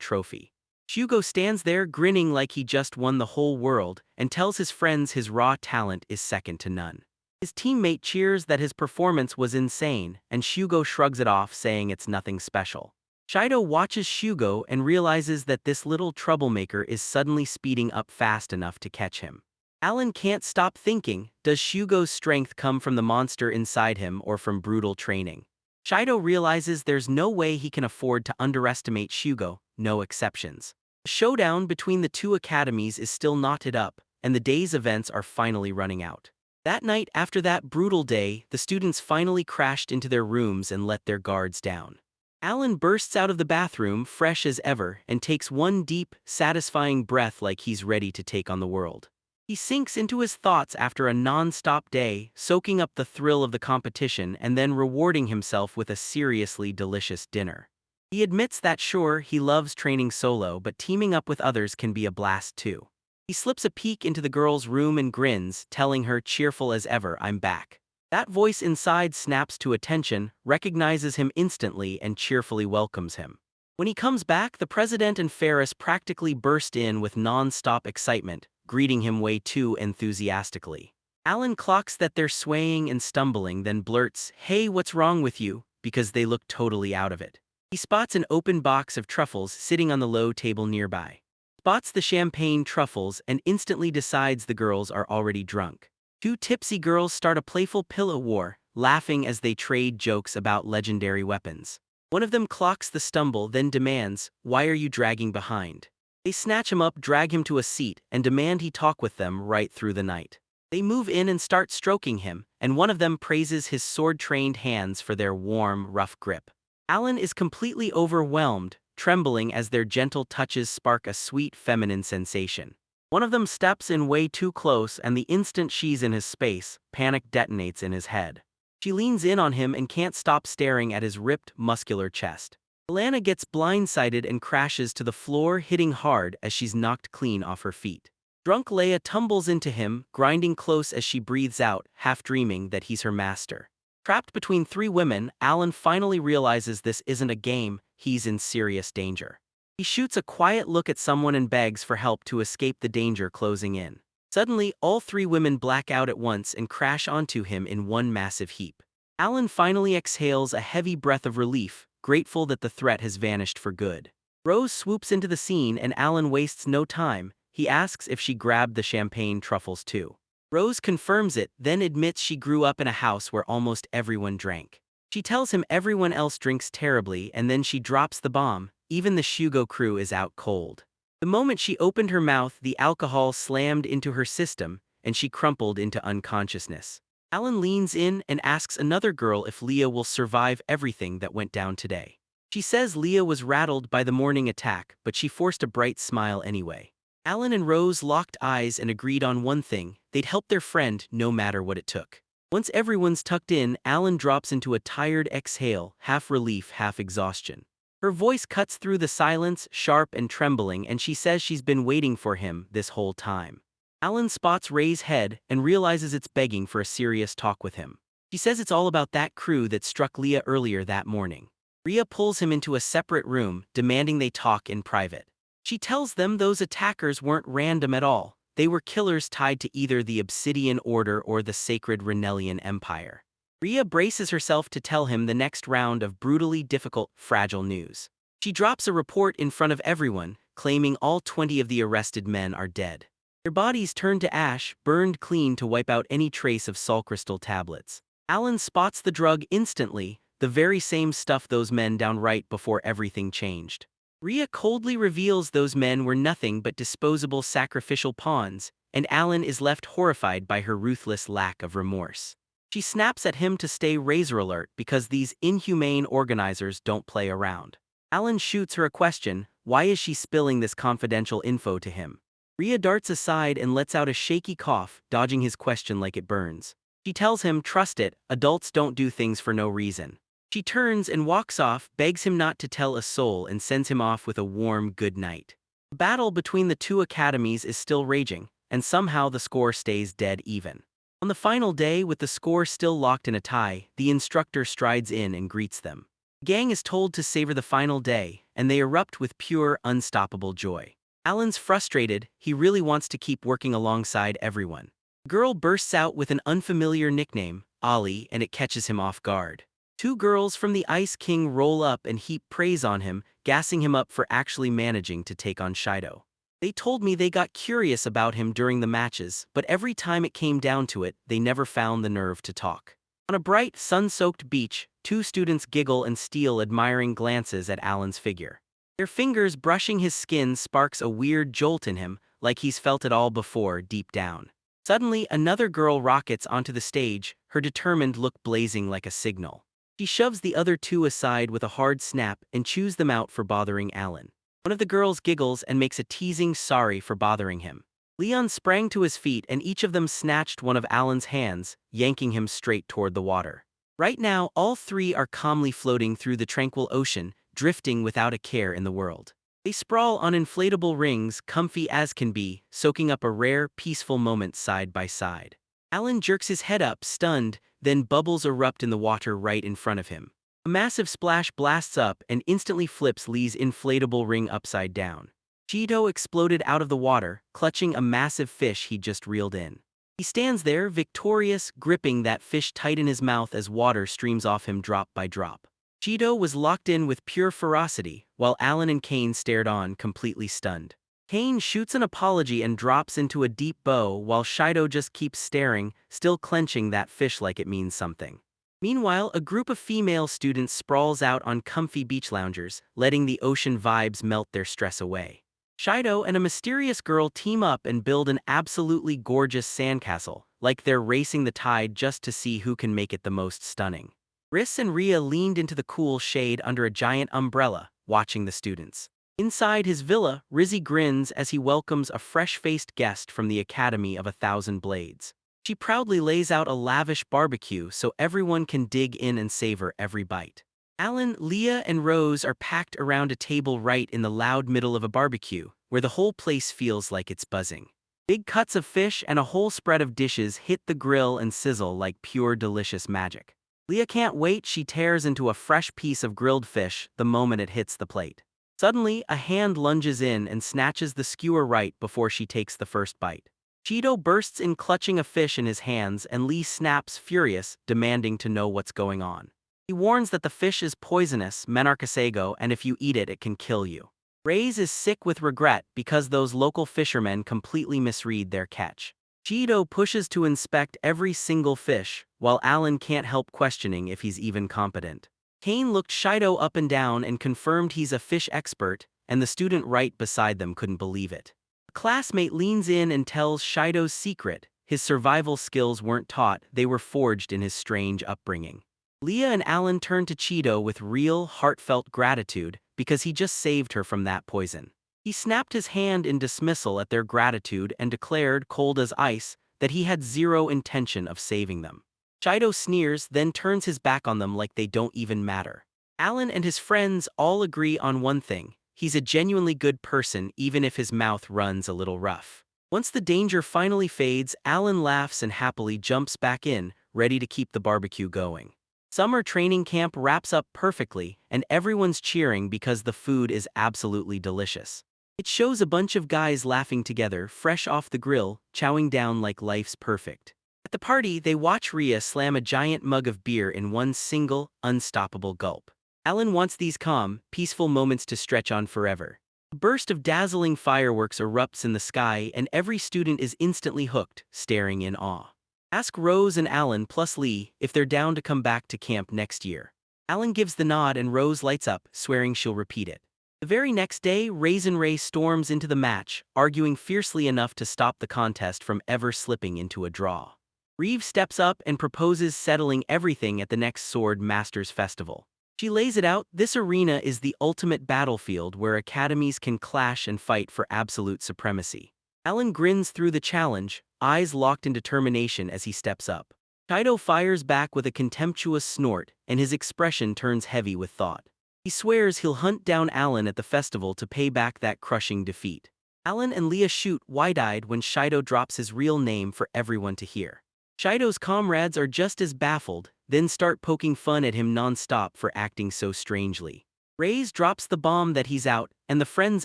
trophy. Hugo stands there grinning like he just won the whole world and tells his friends his raw talent is second to none. His teammate cheers that his performance was insane, and Hugo shrugs it off, saying it's nothing special. Shido watches Hugo and realizes that this little troublemaker is suddenly speeding up fast enough to catch him. Alan can't stop thinking, does Hugo's strength come from the monster inside him or from brutal training? Shido realizes there's no way he can afford to underestimate Hugo, no exceptions. The showdown between the two academies is still knotted up, and the day's events are finally running out. That night, after that brutal day, the students finally crashed into their rooms and let their guards down. Alan bursts out of the bathroom, fresh as ever, and takes one deep, satisfying breath like he's ready to take on the world. He sinks into his thoughts after a non-stop day, soaking up the thrill of the competition and then rewarding himself with a seriously delicious dinner. He admits that sure, he loves training solo, but teaming up with others can be a blast too. He slips a peek into the girl's room and grins, telling her, cheerful as ever, "I'm back." That voice inside snaps to attention, recognizes him instantly, and cheerfully welcomes him. When he comes back, the president and Ferris practically burst in with non-stop excitement, greeting him way too enthusiastically. Alan clocks that they're swaying and stumbling, then blurts, "Hey, what's wrong with you?" because they look totally out of it. He spots an open box of truffles sitting on the low table nearby. Spots the champagne truffles and instantly decides the girls are already drunk. Two tipsy girls start a playful pillow war, laughing as they trade jokes about legendary weapons. One of them clocks the stumble, then demands, "Why are you dragging behind?" They snatch him up, drag him to a seat, and demand he talk with them right through the night. They move in and start stroking him, and one of them praises his sword-trained hands for their warm, rough grip. Alan is completely overwhelmed, trembling as their gentle touches spark a sweet feminine sensation. One of them steps in way too close, and the instant she's in his space, panic detonates in his head. She leans in on him and can't stop staring at his ripped, muscular chest. Alana gets blindsided and crashes to the floor, hitting hard as she's knocked clean off her feet. Drunk Leia tumbles into him, grinding close as she breathes out, half dreaming that he's her master. Trapped between three women, Alan finally realizes this isn't a game, he's in serious danger. He shoots a quiet look at someone and begs for help to escape the danger closing in. Suddenly, all three women black out at once and crash onto him in one massive heap. Alan finally exhales a heavy breath of relief, grateful that the threat has vanished for good. Rose swoops into the scene and Alan wastes no time. He asks if she grabbed the champagne truffles too. Rose confirms it, then admits she grew up in a house where almost everyone drank. She tells him everyone else drinks terribly, and then she drops the bomb, even the Shugo crew is out cold. The moment she opened her mouth, the alcohol slammed into her system, and she crumpled into unconsciousness. Alan leans in and asks another girl if Leah will survive everything that went down today. She says Leah was rattled by the morning attack, but she forced a bright smile anyway. Alan and Rose locked eyes and agreed on one thing: they'd help their friend no matter what it took. Once everyone's tucked in, Alan drops into a tired exhale, half relief, half exhaustion. Her voice cuts through the silence, sharp and trembling, and she says she's been waiting for him this whole time. Alan spots Ray's head and realizes it's begging for a serious talk with him. She says it's all about that crew that struck Leah earlier that morning. Ria pulls him into a separate room, demanding they talk in private. She tells them those attackers weren't random at all. They were killers tied to either the Obsidian Order or the sacred Renelian Empire. Ria braces herself to tell him the next round of brutally difficult, fragile news. She drops a report in front of everyone, claiming all 20 of the arrested men are dead. Their bodies turned to ash, burned clean to wipe out any trace of Sol Crystal tablets. Alan spots the drug instantly, the very same stuff those men down right before everything changed. Ria coldly reveals those men were nothing but disposable sacrificial pawns, and Alan is left horrified by her ruthless lack of remorse. She snaps at him to stay razor alert because these inhumane organizers don't play around. Alan shoots her a question: why is she spilling this confidential info to him? Ria darts aside and lets out a shaky cough, dodging his question like it burns. She tells him, trust it, adults don't do things for no reason. She turns and walks off, begs him not to tell a soul, and sends him off with a warm good night. The battle between the two academies is still raging, and somehow the score stays dead even. On the final day, with the score still locked in a tie, the instructor strides in and greets them. The gang is told to savor the final day, and they erupt with pure, unstoppable joy. Alan's frustrated, he really wants to keep working alongside everyone. The girl bursts out with an unfamiliar nickname, Ollie, and it catches him off guard. Two girls from the Ice King roll up and heap praise on him, gassing him up for actually managing to take on Shido. They told me they got curious about him during the matches, but every time it came down to it, they never found the nerve to talk. On a bright, sun-soaked beach, two students giggle and steal admiring glances at Alan's figure. Their fingers brushing his skin sparks a weird jolt in him, like he's felt it all before deep down. Suddenly, another girl rockets onto the stage, her determined look blazing like a signal. She shoves the other two aside with a hard snap and chews them out for bothering Alan. One of the girls giggles and makes a teasing sorry for bothering him. Leon sprang to his feet and each of them snatched one of Alan's hands, yanking him straight toward the water. Right now, all three are calmly floating through the tranquil ocean, drifting without a care in the world. They sprawl on inflatable rings, comfy as can be, soaking up a rare, peaceful moment side by side. Alan jerks his head up, stunned, then bubbles erupt in the water right in front of him. A massive splash blasts up and instantly flips Lee's inflatable ring upside down. Cheeto exploded out of the water, clutching a massive fish he'd just reeled in. He stands there, victorious, gripping that fish tight in his mouth as water streams off him drop by drop. Cheeto was locked in with pure ferocity, while Alan and Kane stared on, completely stunned. Kane shoots an apology and drops into a deep bow while Shido just keeps staring, still clenching that fish like it means something. Meanwhile, a group of female students sprawls out on comfy beach loungers, letting the ocean vibes melt their stress away. Shido and a mysterious girl team up and build an absolutely gorgeous sandcastle, like they're racing the tide just to see who can make it the most stunning. Riss and Ria leaned into the cool shade under a giant umbrella, watching the students. Inside his villa, Rizzy grins as he welcomes a fresh-faced guest from the Academy of 1,000 Blades. She proudly lays out a lavish barbecue so everyone can dig in and savor every bite. Alan, Leah, and Rose are packed around a table right in the loud middle of a barbecue, where the whole place feels like it's buzzing. Big cuts of fish and a whole spread of dishes hit the grill and sizzle like pure delicious magic. Leah can't wait, she tears into a fresh piece of grilled fish the moment it hits the plate. Suddenly, a hand lunges in and snatches the skewer right before she takes the first bite. Cheeto bursts in clutching a fish in his hands and Lee snaps furious, demanding to know what's going on. He warns that the fish is poisonous, menarcasego, and if you eat it, it can kill you. Reyes is sick with regret because those local fishermen completely misread their catch. Cheeto pushes to inspect every single fish, while Alan can't help questioning if he's even competent. Kane looked Shido up and down and confirmed he's a fish expert, and the student right beside them couldn't believe it. A classmate leans in and tells Shido's secret: his survival skills weren't taught, they were forged in his strange upbringing. Leah and Alan turn to Cheeto with real, heartfelt gratitude because he just saved her from that poison. He snapped his hand in dismissal at their gratitude and declared, cold as ice, that he had zero intention of saving them. Shido sneers, then turns his back on them like they don't even matter. Alan and his friends all agree on one thing: he's a genuinely good person even if his mouth runs a little rough. Once the danger finally fades, Alan laughs and happily jumps back in, ready to keep the barbecue going. Summer training camp wraps up perfectly, and everyone's cheering because the food is absolutely delicious. It shows a bunch of guys laughing together, fresh off the grill, chowing down like life's perfect. At the party, they watch Rhea slam a giant mug of beer in one single, unstoppable gulp. Alan wants these calm, peaceful moments to stretch on forever. A burst of dazzling fireworks erupts in the sky, and every student is instantly hooked, staring in awe. Ask Rose and Alan plus Lee if they're down to come back to camp next year. Alan gives the nod and Rose lights up, swearing she'll repeat it. The very next day, Raisin Ray storms into the match, arguing fiercely enough to stop the contest from ever slipping into a draw. Reeve steps up and proposes settling everything at the next Sword Masters Festival. She lays it out: this arena is the ultimate battlefield where academies can clash and fight for absolute supremacy. Alan grins through the challenge, eyes locked in determination as he steps up. Kaido fires back with a contemptuous snort, and his expression turns heavy with thought. He swears he'll hunt down Alan at the festival to pay back that crushing defeat. Alan and Leah shoot wide-eyed when Shido drops his real name for everyone to hear. Shido's comrades are just as baffled, then start poking fun at him non-stop for acting so strangely. Reyes drops the bomb that he's out, and the friends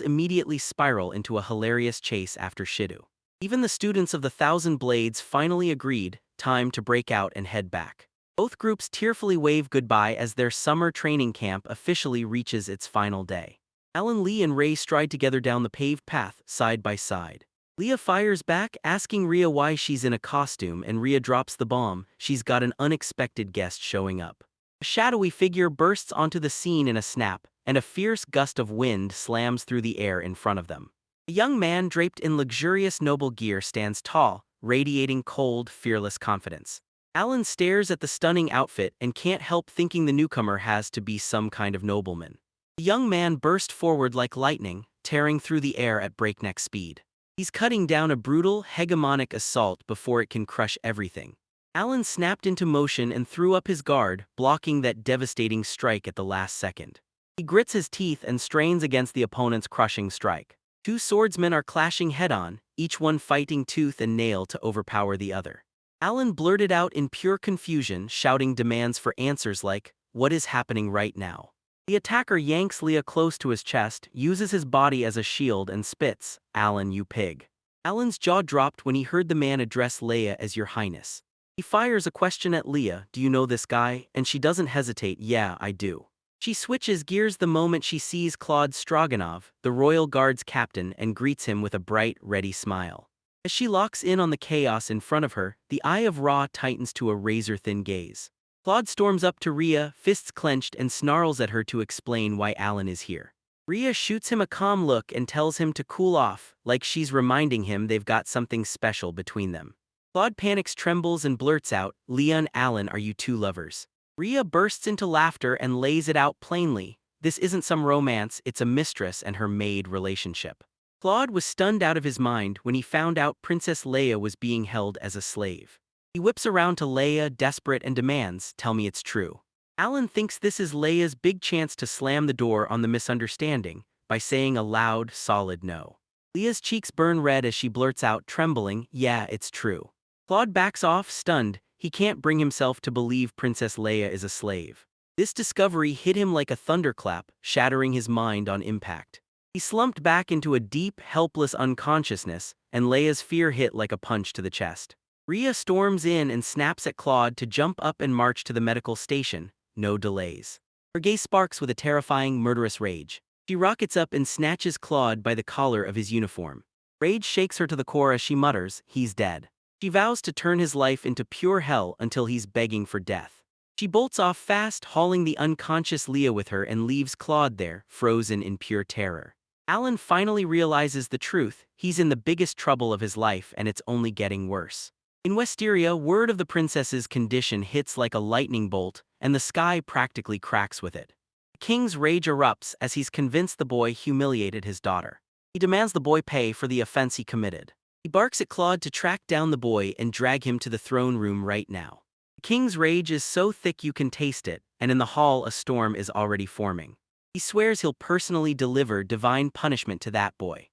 immediately spiral into a hilarious chase after Shido. Even the students of the Thousand Blades finally agreed, time to break out and head back. Both groups tearfully wave goodbye as their summer training camp officially reaches its final day. Alan, Lee and Ray stride together down the paved path, side by side. Leah fires back, asking Rhea why she's in a costume, and Rhea drops the bomb: she's got an unexpected guest showing up. A shadowy figure bursts onto the scene in a snap, and a fierce gust of wind slams through the air in front of them. A young man draped in luxurious noble gear stands tall, radiating cold, fearless confidence. Alan stares at the stunning outfit and can't help thinking the newcomer has to be some kind of nobleman. The young man burst forward like lightning, tearing through the air at breakneck speed. He's cutting down a brutal, hegemonic assault before it can crush everything. Alan snapped into motion and threw up his guard, blocking that devastating strike at the last second. He grits his teeth and strains against the opponent's crushing strike. Two swordsmen are clashing head-on, each one fighting tooth and nail to overpower the other. Alan blurted out in pure confusion, shouting demands for answers like, "What is happening right now?" The attacker yanks Leah close to his chest, uses his body as a shield and spits, "Alan, you pig." Alan's jaw dropped when he heard the man address Leia as Your Highness. He fires a question at Leah: "Do you know this guy?" And she doesn't hesitate: "Yeah, I do." She switches gears the moment she sees Claude Stroganov, the Royal Guard's captain, and greets him with a bright, ready smile. As she locks in on the chaos in front of her, the eye of Ra tightens to a razor-thin gaze. Claude storms up to Rhea, fists clenched, and snarls at her to explain why Alan is here. Rhea shoots him a calm look and tells him to cool off, like she's reminding him they've got something special between them. Claude panics, trembles, and blurts out, "Leon, Alan, are you two lovers?" Rhea bursts into laughter and lays it out plainly: this isn't some romance, it's a mistress and her maid relationship. Claude was stunned out of his mind when he found out Princess Leia was being held as a slave. He whips around to Leia, desperate, and demands, "Tell me it's true." Alan thinks this is Leia's big chance to slam the door on the misunderstanding by saying a loud, solid no. Leia's cheeks burn red as she blurts out, trembling, "Yeah, it's true." Claude backs off, stunned. He can't bring himself to believe Princess Leia is a slave. This discovery hit him like a thunderclap, shattering his mind on impact. He slumped back into a deep, helpless unconsciousness, and Leia's fear hit like a punch to the chest. Rhea storms in and snaps at Claude to jump up and march to the medical station. No delays. Her gaze sparks with a terrifying, murderous rage. She rockets up and snatches Claude by the collar of his uniform. Rage shakes her to the core as she mutters, "He's dead." She vows to turn his life into pure hell until he's begging for death. She bolts off fast, hauling the unconscious Leah with her, and leaves Claude there, frozen in pure terror. Alan finally realizes the truth: he's in the biggest trouble of his life, and it's only getting worse. In Westeria, word of the princess's condition hits like a lightning bolt, and the sky practically cracks with it. The king's rage erupts as he's convinced the boy humiliated his daughter. He demands the boy pay for the offense he committed. He barks at Claude to track down the boy and drag him to the throne room right now. The king's rage is so thick you can taste it, and in the hall a storm is already forming. He swears he'll personally deliver divine punishment to that boy.